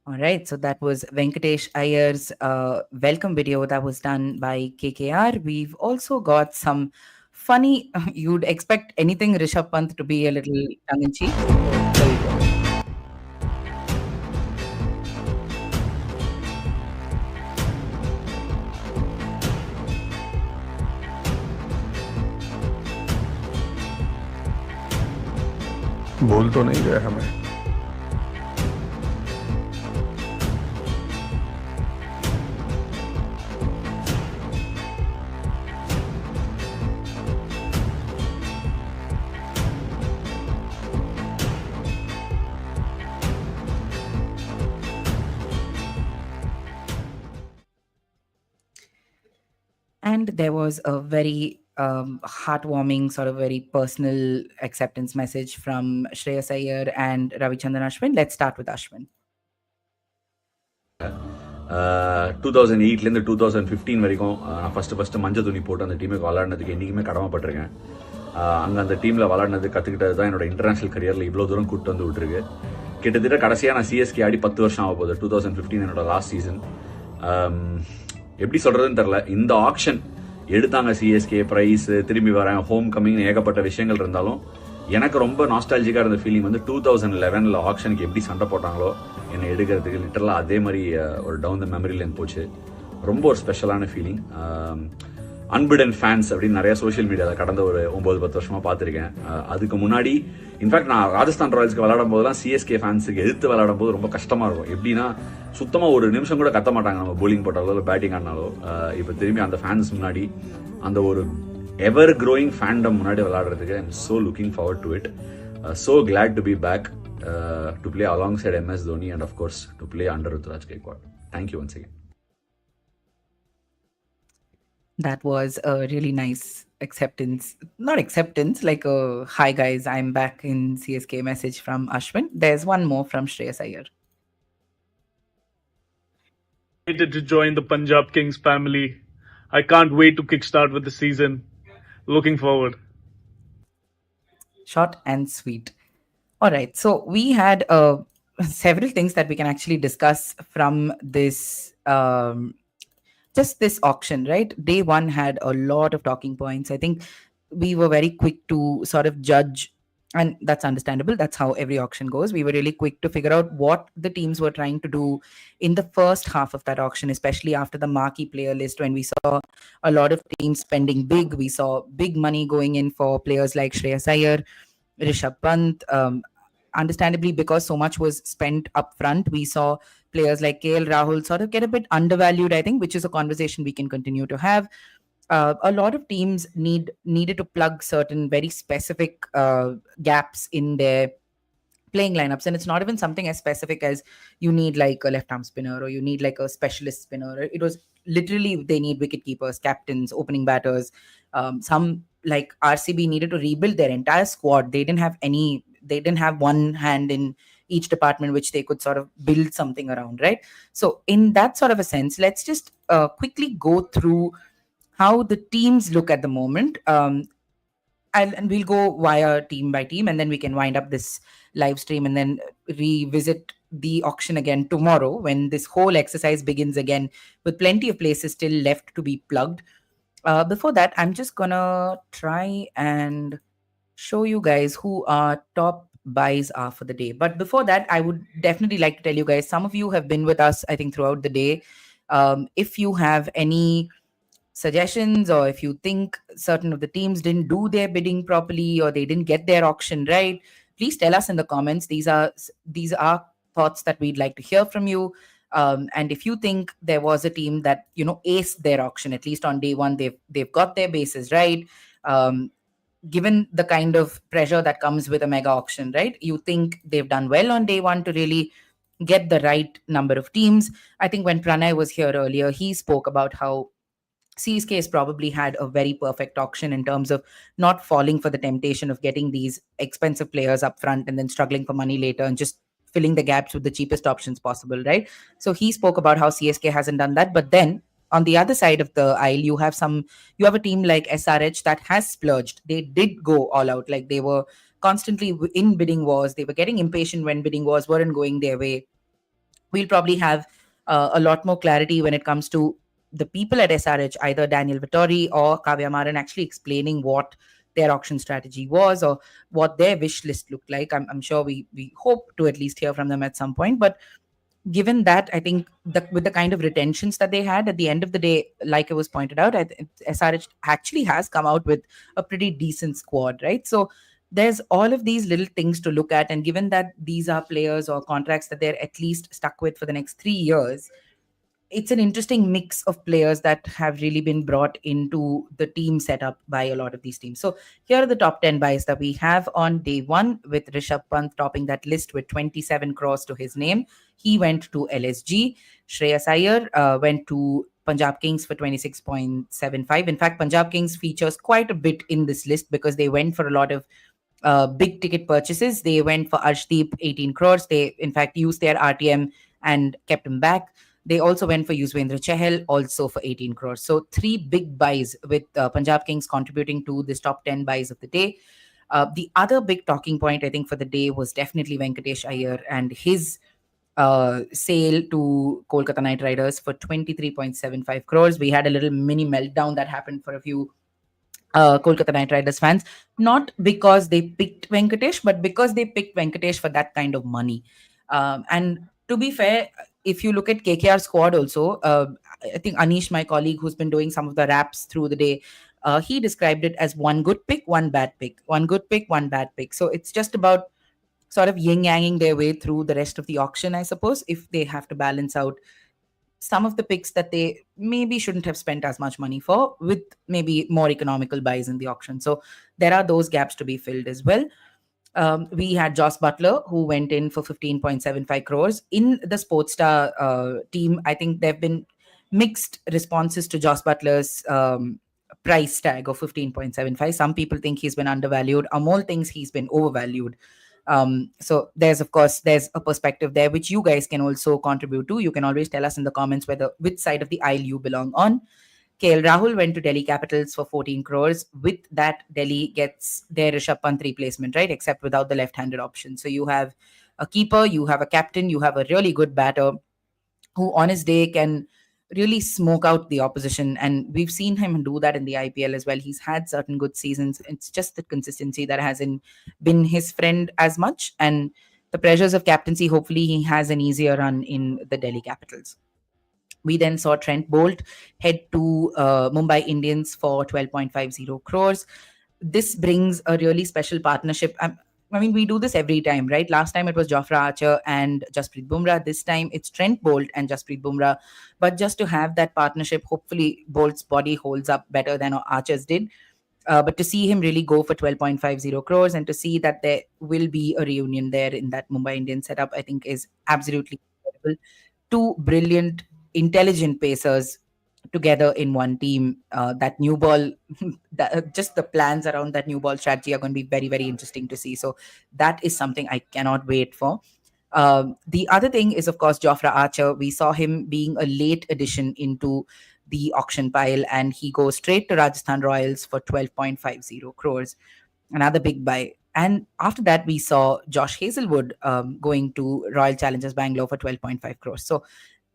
All right, so that was Venkatesh Iyer's welcome video that was done by KKR. We've also got some funny, you'd expect anything Rishabh Pant to be a little tongue-in-cheek. There you go. भूल तो नहीं गए हमें. And there was a very heartwarming, sort of very personal acceptance message from Shreyas Iyer and Ravichandran Ashwin. Let's start with Ashwin. 2008லேருந்து 2015 வரைக்கும் நான் first மஞ்சள் துணி போட்டு அந்த டீமுக்கு விளாட்னதுக்கு என்றைக்குமே கடமைப்பட்டிருக்கேன். அங்கே அந்த டீமில் விளாட்னது கற்றுக்கிட்டது தான் என்னோட இன்டர்நேஷனல் கரியரில் இவ்வளோ தூரம் கூப்பிட்டு வந்து விட்டுருக்கு. கிட்டத்தட்ட கடைசியாக நான் சிஎஸ்கே ஆடி 10 வருஷம் ஆக போகுது. 2015 என்னோட லாஸ்ட் சீசன். எப்படி சொல்கிறதுன்னு தெரில. இந்த ஆக்ஷன் எடுத்தாங்க சிஎஸ்கே ப்ரைஸ், திரும்பி வரேன், ஹோம் கம்மிங்னு ஏகப்பட்ட விஷயங்கள் இருந்தாலும் எனக்கு ரொம்ப நாஸ்டாலஜிக்காக இருந்த ஃபீலிங் வந்து 2011 ஆக்ஷனுக்கு எப்படி சண்டை போட்டாங்களோ என்னை எடுக்கிறதுக்கு லிட்டரலாக அதே மாதிரி ஒரு டவுன் த மெமரி லைன் போச்சு. ரொம்ப ஒரு ஸ்பெஷலான ஃபீலிங். அன்பிடன் ஃபேன்ஸ் அப்படின்னு நிறைய சோஷியல் மீடியாவில் கடந்த ஒரு 9-10 வருஷமாக பார்த்துருக்கேன். அதுக்கு முன்னாடி இன்ஃபேக்ட் நான் ராஜஸ்தான் ராயல்ஸ்க்கு விளையாடும் போதெல்லாம் சிஎஸ்கே ஃபேன்ஸுக்கு எதிர்த்து விளையாடும் போது ரொம்ப கஷ்டமாக இருக்கும். எப்படின்னா சுத்தமாக ஒரு நிமிஷம் கூட கத்த மாட்டாங்க நம்ம போலிங் போட்டாலோ இல்லை பேட்டிங் ஆடினாலோ. இப்போ திரும்பி அந்த ஃபேன்ஸ் முன்னாடி அந்த ஒரு எவர் க்ரோயிங் ஃபேண்டம் முன்னாடி விளையாடுறதுக்கு I am so looking forward to it. So glad to be back to play alongside MS Dhoni and of course to play under Ruturaj Gaikwad. Thank you once again. That was a really nice acceptance, not acceptance, like a hi guys, I'm back in CSK message from Ashwin. There's one more from Shreyas Iyer. Excited to join the Punjab Kings family. I can't wait to kickstart with the season. Looking forward. Short and sweet. All right, so we had several things that we can actually discuss from this just this auction, right? Day one had a lot of talking points. I think we were very quick to sort of judge, and that's understandable. That's how every auction goes. We were really quick to figure out what the teams were trying to do in the first half of that auction, especially after the marquee player list, when we saw a lot of teams spending big. We saw big money going in for players like Shreyas Iyer, Rishabh Pant. Understandably, because so much was spent up front, we saw players like KL Rahul sort of get a bit undervalued, I think, which is a conversation we can continue to have. A lot of teams needed to plug certain very specific gaps in their playing lineups, and it's not even something as specific as you need like a left arm spinner or you need like a specialist spinner. It was literally they need wicket keepers, captains, opening batters. Some like RCB needed to rebuild their entire squad. They didn't have one hand in each department which they could sort of build something around, right? So in that sort of a sense, let's just quickly go through how the teams look at the moment. And we'll go via team by team, and then we can wind up this live stream and then revisit the auction again tomorrow when this whole exercise begins again with plenty of places still left to be plugged. Before that, I'm just gonna try and show you guys who our top buys are for the day. But before that, I would definitely like to tell you guys, some of you have been with us, I think, throughout the day. If you have any suggestions, or if you think certain of the teams didn't do their bidding properly or they didn't get their auction right, please tell us in the comments. These are thoughts that we'd like to hear from you. And if you think there was a team that aced their auction, at least on day one, they've got their bases right. Given the kind of pressure that comes with a mega auction, right? You think they've done well on day one to really get the right number of teams. I think when Pranay was here earlier, he spoke about how CSK has probably had a very perfect auction in terms of not falling for the temptation of getting these expensive players up front and then struggling for money later and just filling the gaps with the cheapest options possible, right? So he spoke about how CSK hasn't done that. But then on the other side of the aisle, you have a team like SRH that has splurged. They did go all out. Like, they were constantly in bidding wars. They were getting impatient when bidding wars weren't going their way. We'll probably have a lot more clarity when it comes to the people at SRH, either Daniel Vittori or Kavya Maran, actually explaining what their auction strategy was or what their wish list looked like. I'm sure we hope to at least hear from them at some point. But given that, I think with the kind of retentions that they had at the end of the day, like it was pointed out, SRH actually has come out with a pretty decent squad, right? So there's all of these little things to look at. And given that these are players or contracts that they're at least stuck with for the next 3 years, it's an interesting mix of players that have really been brought into the team setup by a lot of these teams. So here are the top 10 buys that we have on day one, with Rishabh Pant topping that list with 27 crores to his name. He went to LSG. Shreyas Iyer went to Punjab Kings for 26.75. In fact, Punjab Kings features quite a bit in this list because they went for a lot of big ticket purchases. They went for Arshdeep, 18 crores. They, in fact, used their RTM and kept him back. They also went for Yuzvendra Chahal, also for 18 crores. So 3 big buys, with Punjab Kings contributing to this top 10 buys of the day. The other big talking point, I think, for the day was definitely Venkatesh Iyer and his sale to Kolkata Knight Riders for 23.75 crores. We had a little mini meltdown that happened for a few Kolkata Knight Riders fans, not because they picked Venkatesh, but because they picked Venkatesh for that kind of money. And to be fair, if you look at KKR squad also, I think Anish, my colleague who's been doing some of the raps through the day, he described it as one good pick, one bad pick, one good pick, one bad pick. So it's just about sort of yin-yanging their way through the rest of the auction, I suppose, if they have to balance out some of the picks that they maybe shouldn't have spent as much money for with maybe more economical buys in the auction. So there are those gaps to be filled as well. We had Joss Butler, who went in for 15.75 crores. In the Sportstar team, I think there have been mixed responses to Joss Butler's price tag of 15.75. Some people think he's been undervalued. Amol thinks he's been overvalued. So there's a perspective there which you guys can also contribute to. You can always tell us in the comments which side of the aisle you belong on. KL Rahul went to Delhi Capitals for 14 crores. With that, Delhi gets their Rishabh Pant replacement, right? Except without the left-handed option. So you have a keeper, you have a captain, you have a really good batter who on his day can really smoke out the opposition. And we've seen him do that in the IPL as well. He's had certain good seasons. It's just the consistency that hasn't been his friend as much. And the pressures of captaincy, hopefully he has an easier run in the Delhi Capitals. We then saw Trent Bolt head to Mumbai Indians for 12.50 crores. This brings a really special partnership. I mean, we do this every time, right? Last time it was Jofra Archer and Jasprit Bumrah. This time it's Trent Bolt and Jasprit Bumrah. But just to have that partnership, hopefully Bolt's body holds up better than Archer's did. But to see him really go for 12.50 crores and to see that there will be a reunion there in that Mumbai Indians setup, I think is absolutely incredible. Two brilliant, intelligent pacers together in one team. That new ball, just the plans around that new ball strategy are going to be very, very interesting to see. So that is something I cannot wait for. The other thing is, of course, Jofra Archer. We saw him being a late addition into the auction pile, and he goes straight to Rajasthan Royals for 12.50 crores. Another big buy. And after that, we saw Josh Hazelwood going to Royal Challengers Bangalore for 12.5 crores. So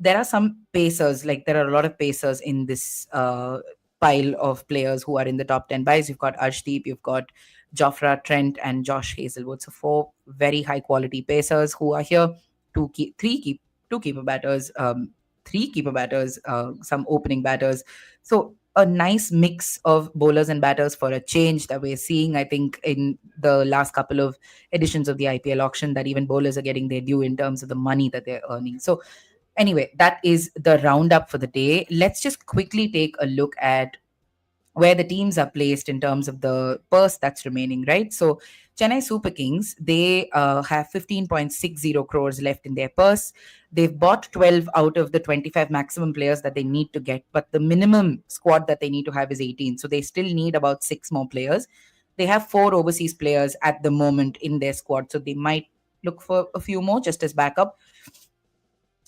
there are some pacers, like there are a lot of pacers in this pile of players who are in the top 10 buys. You've got Arshdeep, you've got Jofra, Trent, and Josh Hazelwood. So 4 very high quality pacers who are here. Two keeper batters, 3 keeper batters, some opening batters. So a nice mix of bowlers and batters for a change that we're seeing, I think, in the last couple of editions of the IPL auction, that even bowlers are getting their due in terms of the money that they're earning. So anyway, that is the roundup for the day. Let's just quickly take a look at where the teams are placed in terms of the purse that's remaining, right? So Chennai Super Kings, they have 15.60 crores left in their purse. They've bought 12 out of the 25 maximum players that they need to get, but the minimum squad that they need to have is 18. So they still need about 6 more players. They have 4 overseas players at the moment in their squad, so they might look for a few more just as backup.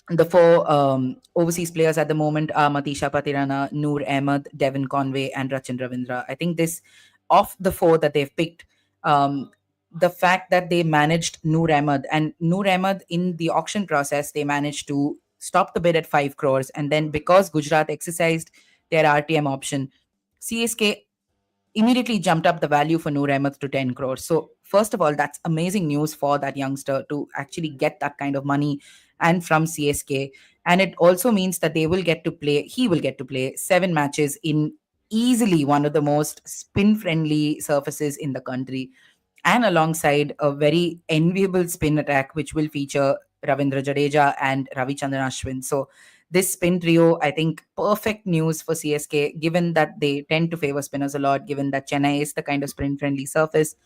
The 4 overseas players at the moment are Matisha Patirana, Noor Ahmed, Devon Conway, and Rachin Ravindra. I think this, of the 4 that they've picked, the fact that they managed Noor Ahmed, and Noor Ahmed in the auction process, they managed to stop the bid at 5 crores. And then because Gujarat exercised their RTM option, CSK immediately jumped up the value for Noor Ahmed to 10 crores. So, first of all, that's amazing news for that youngster to actually get that kind of money and from CSK. And it also means that he will get to play 7 matches in easily one of the most spin friendly surfaces in the country, and alongside a very enviable spin attack, which will feature Ravindra Jadeja and Ravichandran Ashwin. So, this spin trio, I think, perfect news for CSK, given that they tend to favor spinners a lot, given that Chennai is the kind of spin friendly surface.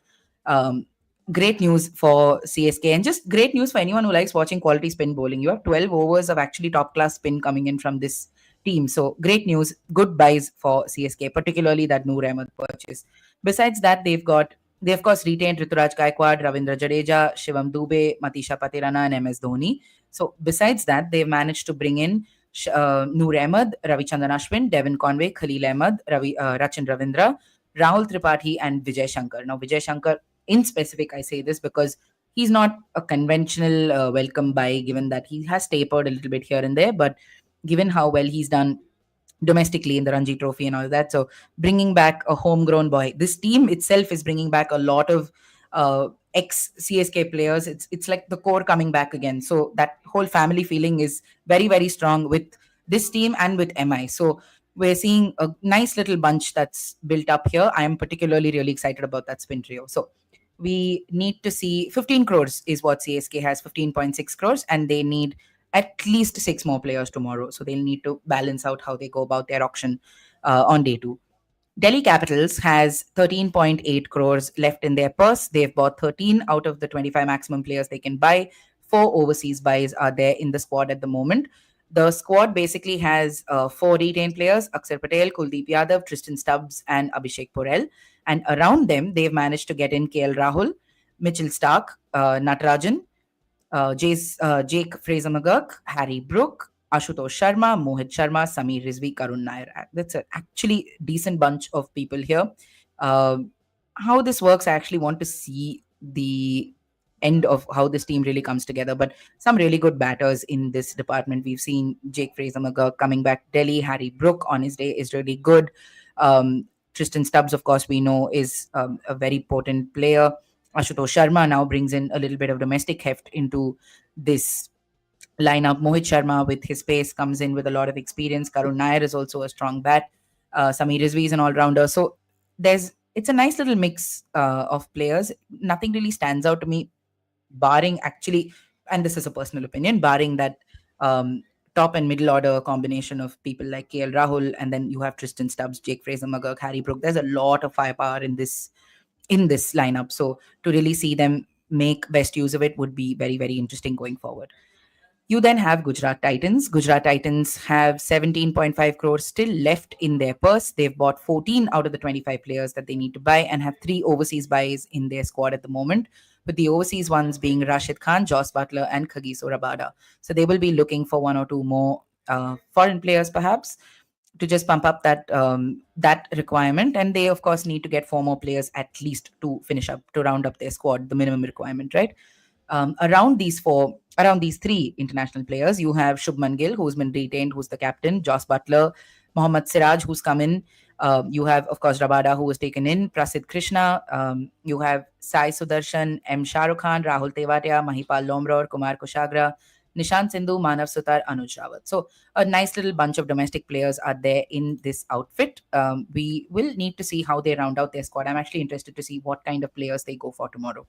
Um, Great news for CSK, and just great news for anyone who likes watching quality spin bowling. You have 12 overs of actually top class spin coming in from this team. So great news, good buys for CSK, particularly that Noor Ahmed purchase. Besides that, they of course retained Rituraj Gaikwad, Ravindra Jadeja, Shivam Dube, Matisha Patirana, and MS Dhoni. So besides that, they've managed to bring in Noor Ahmed, Ravichandran Ashwin, Devon Conway, Khalil Ahmed, Rachin Ravindra, Rahul Tripathi, and Vijay Shankar. Now, Vijay Shankar in specific, I say this because he's not a conventional welcome buy, given that he has tapered a little bit here and there, but given how well he's done domestically in the Ranji Trophy and all that, so bringing back a homegrown boy, this team itself is bringing back a lot of ex CSK players. It's like the core coming back again. So that whole family feeling is very, very strong with this team and with MI. So we're seeing a nice little bunch that's built up here. I am particularly really excited about that spin trio. So we need to see 15 crores is what CSK has, 15.6 crores, and they need at least 6 more players tomorrow. So they'll need to balance out how they go about their auction on day 2. Delhi Capitals has 13.8 crores left in their purse. They've bought 13 out of the 25 maximum players they can buy. 4 overseas buys are there in the squad at the moment. The squad basically has 4 retained players: Akshar Patel, Kuldeep Yadav, Tristan Stubbs, and Abhishek Porel. And around them, they've managed to get in KL Rahul, Mitchell Stark, Natarajan, Jake Fraser McGurk, Harry Brook, Ashutosh Sharma, Mohit Sharma, Samir Rizvi, Karun Nair. That's a actually decent bunch of people here. How this works, I actually want to see the end of how this team really comes together. But some really good batters in this department. We've seen Jake Fraser McGurk coming back. Delhi, Harry Brook on his day is really good. Tristan Stubbs, of course, we know is a very potent player. Ashutosh Sharma now brings in a little bit of domestic heft into this lineup. Mohit Sharma, with his pace, comes in with a lot of experience. Karun Nair is also a strong bat. Samir Rizvi is an all-rounder. So it's a nice little mix of players. Nothing really stands out to me, barring actually, and this is a personal opinion, barring that top and middle order combination of people like KL Rahul, and then you have Tristan Stubbs, Jake Fraser McGurk, Harry Brook. There's a lot of firepower in this lineup. So to really see them make best use of it would be very, very interesting going forward. You then have Gujarat Titans. Gujarat Titans have 17.5 crores still left in their purse. They've bought 14 out of the 25 players that they need to buy and have 3 overseas buys in their squad at the moment, with the overseas ones being Rashid Khan, Joss Butler, and Kagiso Rabada. So they will be looking for 1 or 2 more foreign players, perhaps, to just pump up that requirement. And they, of course, need to get 4 more players at least to round up their squad, the minimum requirement, right? Around these 3 international players, you have Shubman Gill, who's been retained, who's the captain, Joss Butler, Mohammad Siraj, who's come in. You have, of course, Rabada, who was taken in, Prasidh Krishna. You have Sai Sudarshan, M. Shahrukh Khan, Rahul Tewatia, Mahipal Lomror, Kumar Kushagra, Nishant Sindhu, Manav Sutar, Anuj Rawat. So a nice little bunch of domestic players are there in this outfit. We will need to see how they round out their squad. I'm actually interested to see what kind of players they go for tomorrow.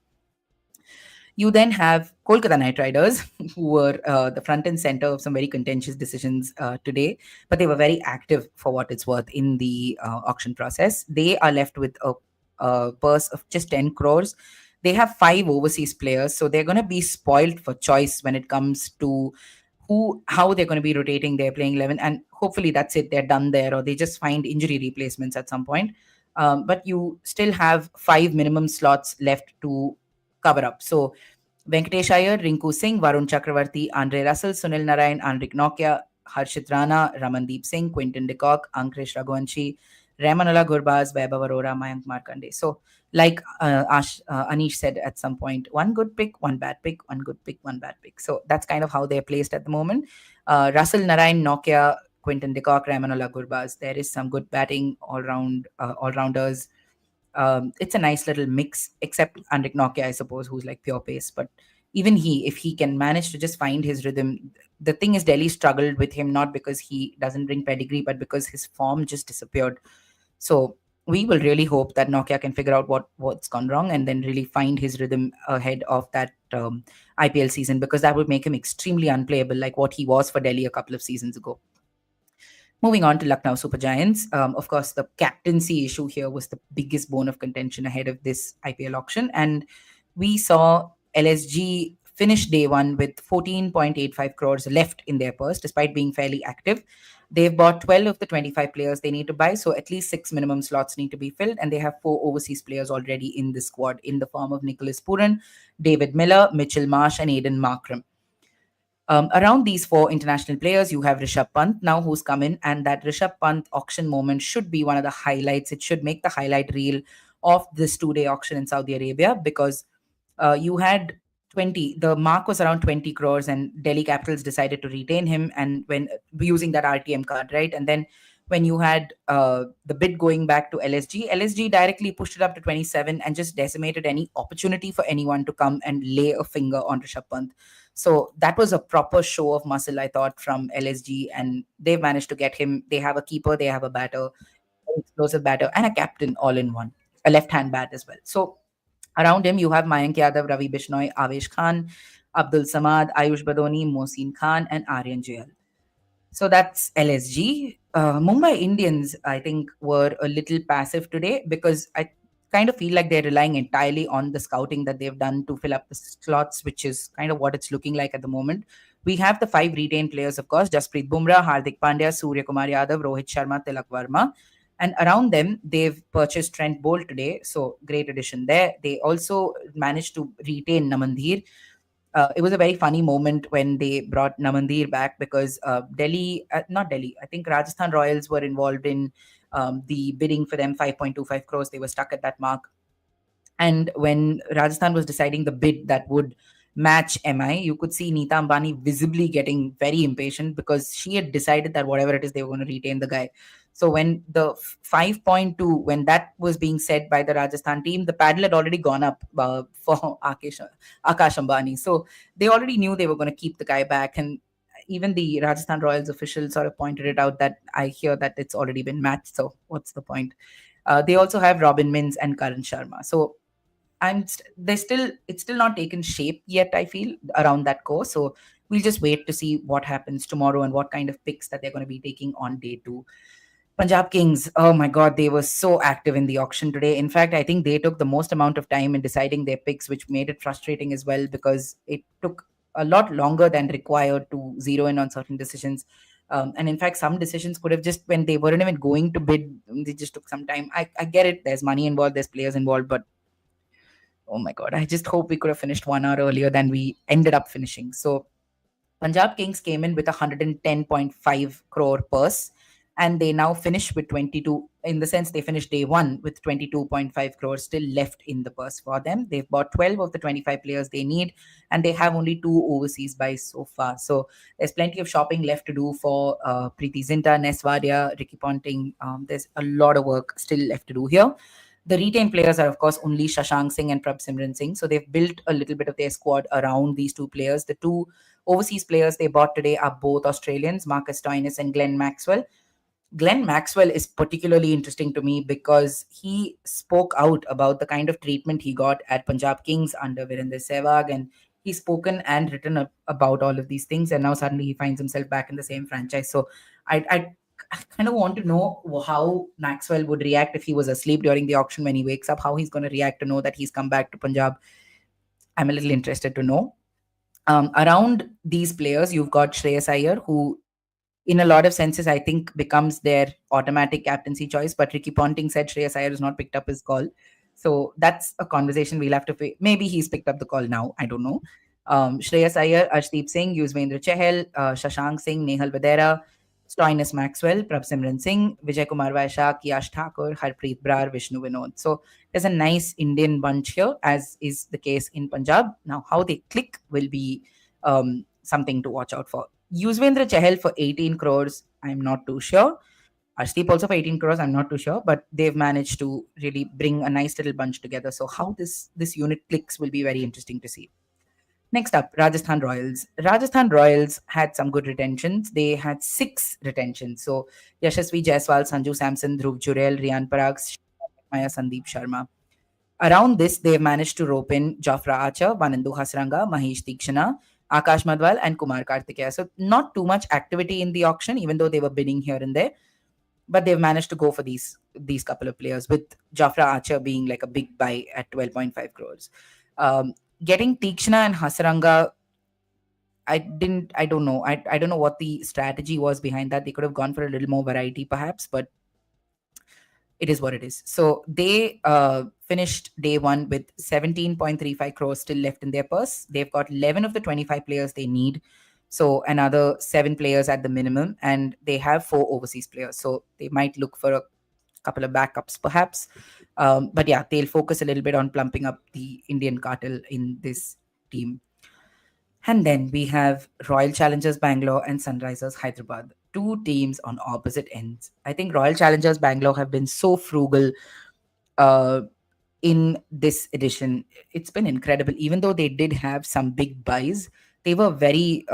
You then have Kolkata Knight Riders, who were the front and center of some very contentious decisions today, but they were very active for what it's worth in the auction process. They are left with a purse of just 10 crores. They have 5 overseas players, so they're going to be spoiled for choice when it comes to how they're going to be rotating their playing 11, and hopefully that's it, they're done there, or they just find injury replacements at some point. But you still have 5 minimum slots left to cover up. So Venkatesh Iyer, Rinku Singh, Varun Chakravarti, Andre Russell, Sunil Narayan, Anrik Nokia, Harshit Rana, Ramandeep Singh, Quinton de Kock, Ankush Raghuvanshi, Ramanala Gurbaz, Vaibhav Arora, Mayank Markande. So, like Anish said at some point, one good pick, one bad pick, one good pick, one bad pick. So that's kind of how they're placed at the moment. Russell, Narayan, Nokia, Quinton de Kock, Ramanala Gurbaz. There is some good batting all-rounders. It's a nice little mix, except Anrik Nokia, I suppose, who's like pure pace. But even if he can manage to just find his rhythm, the thing is Delhi struggled with him, not because he doesn't bring pedigree, but because his form just disappeared. So we will really hope that Nokia can figure out what's gone wrong and then really find his rhythm ahead of that IPL season, because that would make him extremely unplayable, like what he was for Delhi a couple of seasons ago. Moving on to Lucknow Super Giants. Of course, the captaincy issue here was the biggest bone of contention ahead of this IPL auction. And we saw LSG finish day one with 14.85 crores left in their purse, despite being fairly active. They've bought 12 of the 25 players they need to buy, so at least 6 minimum slots need to be filled, and they have 4 overseas players already in the squad in the form of Nicholas Puran, David Miller, Mitchell Marsh, and Aidan Markram. Around these 4 international players, you have Rishabh Pant now, who's come in, and that Rishabh Pant auction moment should be one of the highlights. It should make the highlight reel of this 2-day auction in Saudi Arabia, because you had the mark was around 20 crores, and Delhi Capitals decided to retain him, and when using that RTM card, right? And then when you had the bid going back to LSG directly pushed it up to 27 and just decimated any opportunity for anyone to come and lay a finger on Rishabh Pant. So that was a proper show of muscle, I thought, from LSG, and they've managed to get him. They have a keeper, they have a batter, an explosive batter, and a captain all in one, a left-hand bat as well. So around him, you have Mayank Yadav, Ravi Bishnoi, Avesh Khan, Abdul Samad, Ayush Badoni, Mohsin Khan, and Aryan Jayal. So that's LSG. Mumbai Indians, I think, were a little passive today, because I kind of feel like they're relying entirely on the scouting that they've done to fill up the slots, which is kind of what it's looking like at the moment. We have the 5 retained players, of course: Jasprit Bumrah, Hardik Pandya, Surya Kumar Yadav, Rohit Sharma, Tilak Varma. And around them, they've purchased Trent Bolt today. So great addition there. They also managed to retain Namandhir. It was a very funny moment when they brought Namandhir back, because not Delhi, I think Rajasthan Royals were involved in the bidding for them, 5.25 crores. They were stuck at that mark. And when Rajasthan was deciding the bid that would match MI, you could see Neeta Ambani visibly getting very impatient, because she had decided that whatever it is, they were going to retain the guy. So when the 5.2, when that was being said by the Rajasthan team, the paddle had already gone up for Akash Ambani. So they already knew they were going to keep the guy back. And even the Rajasthan Royals officials sort of pointed it out, that I hear that it's already been matched. So what's the point? They also have Robin Mins and Karan Sharma. So it's still not taken shape yet, I feel, around that core. So we'll just wait to see what happens tomorrow and what kind of picks that they're going to be taking on day 2. Punjab Kings, oh my God, they were so active in the auction today. In fact, I think they took the most amount of time in deciding their picks, which made it frustrating as well, because it took a lot longer than required to zero in on certain decisions. And in fact, some decisions could have just, when they weren't even going to bid, they just took some time. I get it. There's money involved, there's players involved, but oh my God, I just hope we could have finished 1 hour earlier than we ended up finishing. So Punjab Kings came in with 110.5 crore purse, and they now finish with 22, in the sense they finished day 1 with 22.5 crores still left in the purse for them. They've bought 12 of the 25 players they need, and they have only 2 overseas buys so far. So there's plenty of shopping left to do for Preeti Zinta, Nes Wadia, Ricky Ponting. There's a lot of work still left to do here. The retained players are, of course, only Shashank Singh and Prabh Simran Singh. So they've built a little bit of their squad around these 2 players. The 2 overseas players they bought today are both Australians, Marcus Stoinis and Glenn Maxwell. Glenn Maxwell is particularly interesting to me because he spoke out about the kind of treatment he got at Punjab Kings under Virender Sehwag, and he's spoken and written about all of these things, and now suddenly he finds himself back in the same franchise. So I kind of want to know how Maxwell would react if he was asleep during the auction when he wakes up, how he's going to react to know that he's come back to Punjab. I'm a little interested to know. Around these players, you've got Shreyas Iyer, who in a lot of senses, I think becomes their automatic captaincy choice. But Ricky Ponting said Shreyas Iyer has not picked up his call. So that's a conversation we'll have to pay. Maybe he's picked up the call now. I don't know. Shreyas Iyer, Arshdeep Singh, Yuzvendra Chahal, Shashank Singh, Nehal Vadera, Stoinis Maxwell, Prabhsimran Singh, Vijay Kumar Vaishak, Yash Thakur, Harpreet Brar, Vishnu Vinod. So there's a nice Indian bunch here, as is the case in Punjab. Now, how they click will be something to watch out for. Yuzvendra Chahal for 18 crores, I'm not too sure. Arshdeep also for 18 crores, I'm not too sure, but they've managed to really bring a nice little bunch together. So how this unit clicks will be very interesting to see. Next up, Rajasthan Royals. Rajasthan Royals had some good retentions. They had 6 retentions. So Yashasvi Jaiswal, Sanju Samson, Dhruv Jurel, Riyan Parag, Maya Sandeep Sharma. Around this, they've managed to rope in Jofra Archer, Vanandu Hasranga, Mahesh Tikshana, Akash Madwal, and Kumar Kartikeya. So not too much activity in the auction, even though they were bidding here and there. But they've managed to go for these couple of players, with Jofra Archer being like a big buy at 12.5 crores. Getting Tikshana and Hasranga, I don't know. I don't know what the strategy was behind that. They could have gone for a little more variety perhaps, but it is what it is. So they finished day one with 17.35 crores still left in their purse. They've got 11 of the 25 players they need. So another 7 players at the minimum, and they have 4 overseas players. So they might look for a couple of backups perhaps. But yeah, they'll focus a little bit on plumping up the Indian cartel in this team. And then we have Royal Challengers Bangalore and Sunrisers Hyderabad, 2 teams on opposite ends. I think Royal Challengers Bangalore have been so frugal in this edition. It's been incredible. Even though they did have some big buys, they were very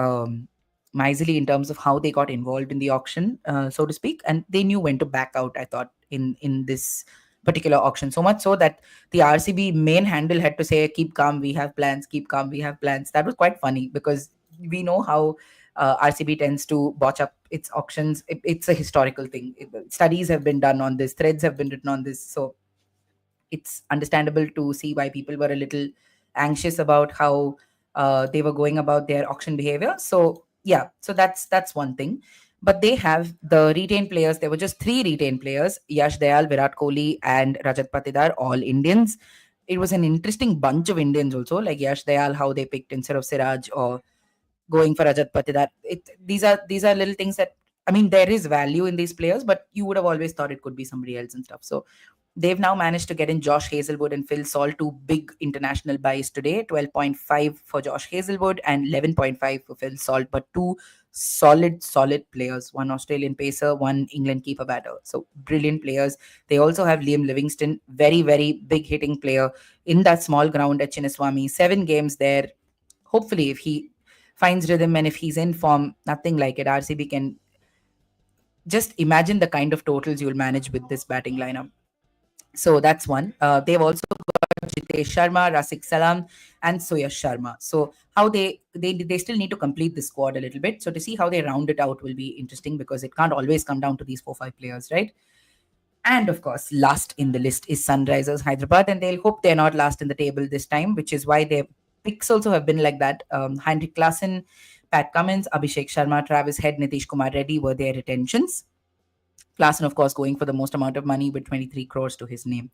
miserly in terms of how they got involved in the auction, so to speak. And they knew when to back out, I thought, in this particular auction. So much so that the RCB main handle had to say, keep calm, we have plans, keep calm, we have plans. That was quite funny because we know how RCB tends to botch up its auctions. It's a historical thing. Studies have been done on this, threads have been written on this. So it's understandable to see why people were a little anxious about how they were going about their auction behavior. So yeah, so that's one thing. But they have the retained players. There were just 3 retained players: Yash Dayal, Virat Kohli, and Rajat Patidar, all Indians. It was an interesting bunch of Indians also, like Yash Dayal, how they picked instead of Siraj, or going for Rajat Patidar. These are little things that, I mean, there is value in these players, but you would have always thought it could be somebody else and stuff. So they've now managed to get in Josh Hazelwood and Phil Salt, 2 big international buys today. 12.5 for Josh Hazelwood and 11.5 for Phil Salt, but 2 solid players, 1 Australian pacer, 1 England keeper batter. So brilliant players. They also have Liam Livingston, very big hitting player in that small ground at Chinnaswamy. 7 games there. Hopefully, if he finds rhythm and if he's in form, nothing like it. RCB can just imagine the kind of totals you'll manage with this batting lineup. So that's one. They've also got Jitesh Sharma, Rasik Salam, and Suyash Sharma. So how they still need to complete the squad a little bit. So to see how they round it out will be interesting, because it can't always come down to these 4-5 players, right? And of course, last in the list is Sunrisers Hyderabad, and they'll hope they're not last in the table this time, which is why their picks also have been like that. Heinrich Klaassen, Pat Cummins, Abhishek Sharma, Travis Head, Nitish Kumar Reddy were their retentions. Klaassen, of course, going for the most amount of money with 23 crores to his name.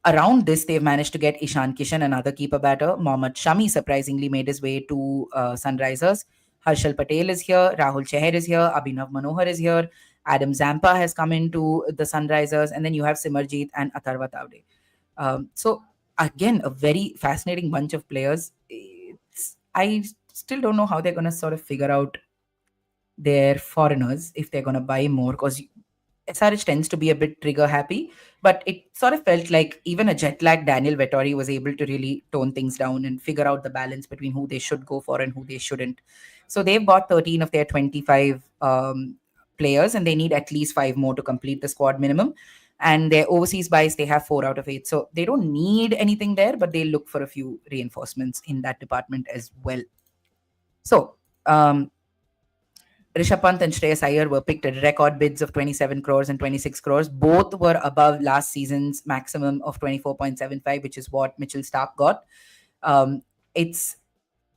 Around this, they've managed to get Ishan Kishan, another keeper batter. Mohammad Shami surprisingly made his way to Sunrisers. Harshal Patel is here. Rahul Chahar is here. Abhinav Manohar is here. Adam Zampa has come into the Sunrisers. And then you have Simarjeet and Atharva Tavde. So again, a very fascinating bunch of players. I still don't know how they're going to sort of figure out their foreigners, if they're going to buy more, because SRH tends to be a bit trigger happy, but it sort of felt like even a jet lag Daniel Vettori was able to really tone things down and figure out the balance between who they should go for and who they shouldn't. So they've got 13 of their 25 players, and they need at least 5 more to complete the squad minimum. And their overseas buys, they have 4 out of 8. So they don't need anything there, but they look for a few reinforcements in that department as well. So, Rishabh Pant and Shreyas Iyer were picked at record bids of 27 crores and 26 crores. Both were above last season's maximum of 24.75, which is what Mitchell Stark got. It's,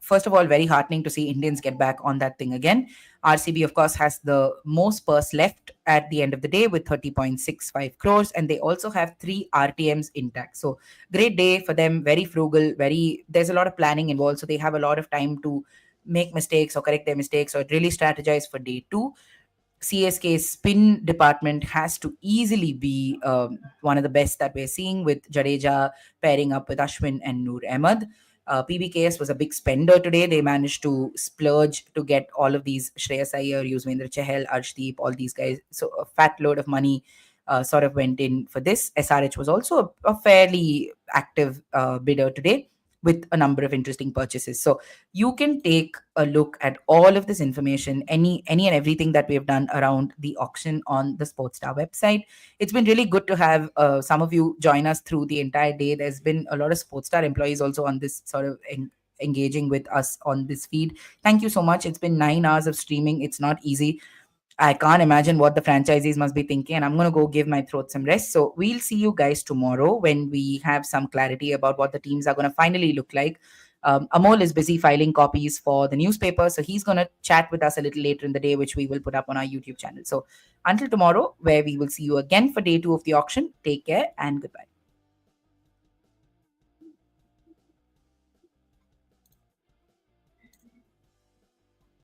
first of all, very heartening to see Indians get back on that thing again. RCB, of course, has the most purse left at the end of the day with 30.65 crores, and they also have 3 RTMs intact. So, great day for them, very frugal, there's a lot of planning involved, so they have a lot of time to make mistakes or correct their mistakes or really strategize for day 2. CSK's spin department has to easily be one of the best that we're seeing, with Jadeja pairing up with Ashwin and Noor Ahmed. PBKS was a big spender today. They managed to splurge to get all of these Shreyas Iyer, Yuzvendra Chahal, Arshdeep, all these guys. So a fat load of money sort of went in for this. SRH was also a fairly active bidder today, with a number of interesting purchases. So you can take a look at all of this information, any and everything that we have done around the auction on the Sportstar website. It's been really good to have some of you join us through the entire day. There's been a lot of Sportstar employees also on this sort of engaging with us on this feed. Thank you so much. It's been 9 hours of streaming. It's not easy. I can't imagine what the franchisees must be thinking, and I'm going to go give my throat some rest. So we'll see you guys tomorrow when we have some clarity about what the teams are going to finally look like. Amol is busy filing copies for the newspaper, so he's going to chat with us a little later in the day, which we will put up on our YouTube channel. So until tomorrow, where we will see you again for day 2 of the auction, take care and goodbye.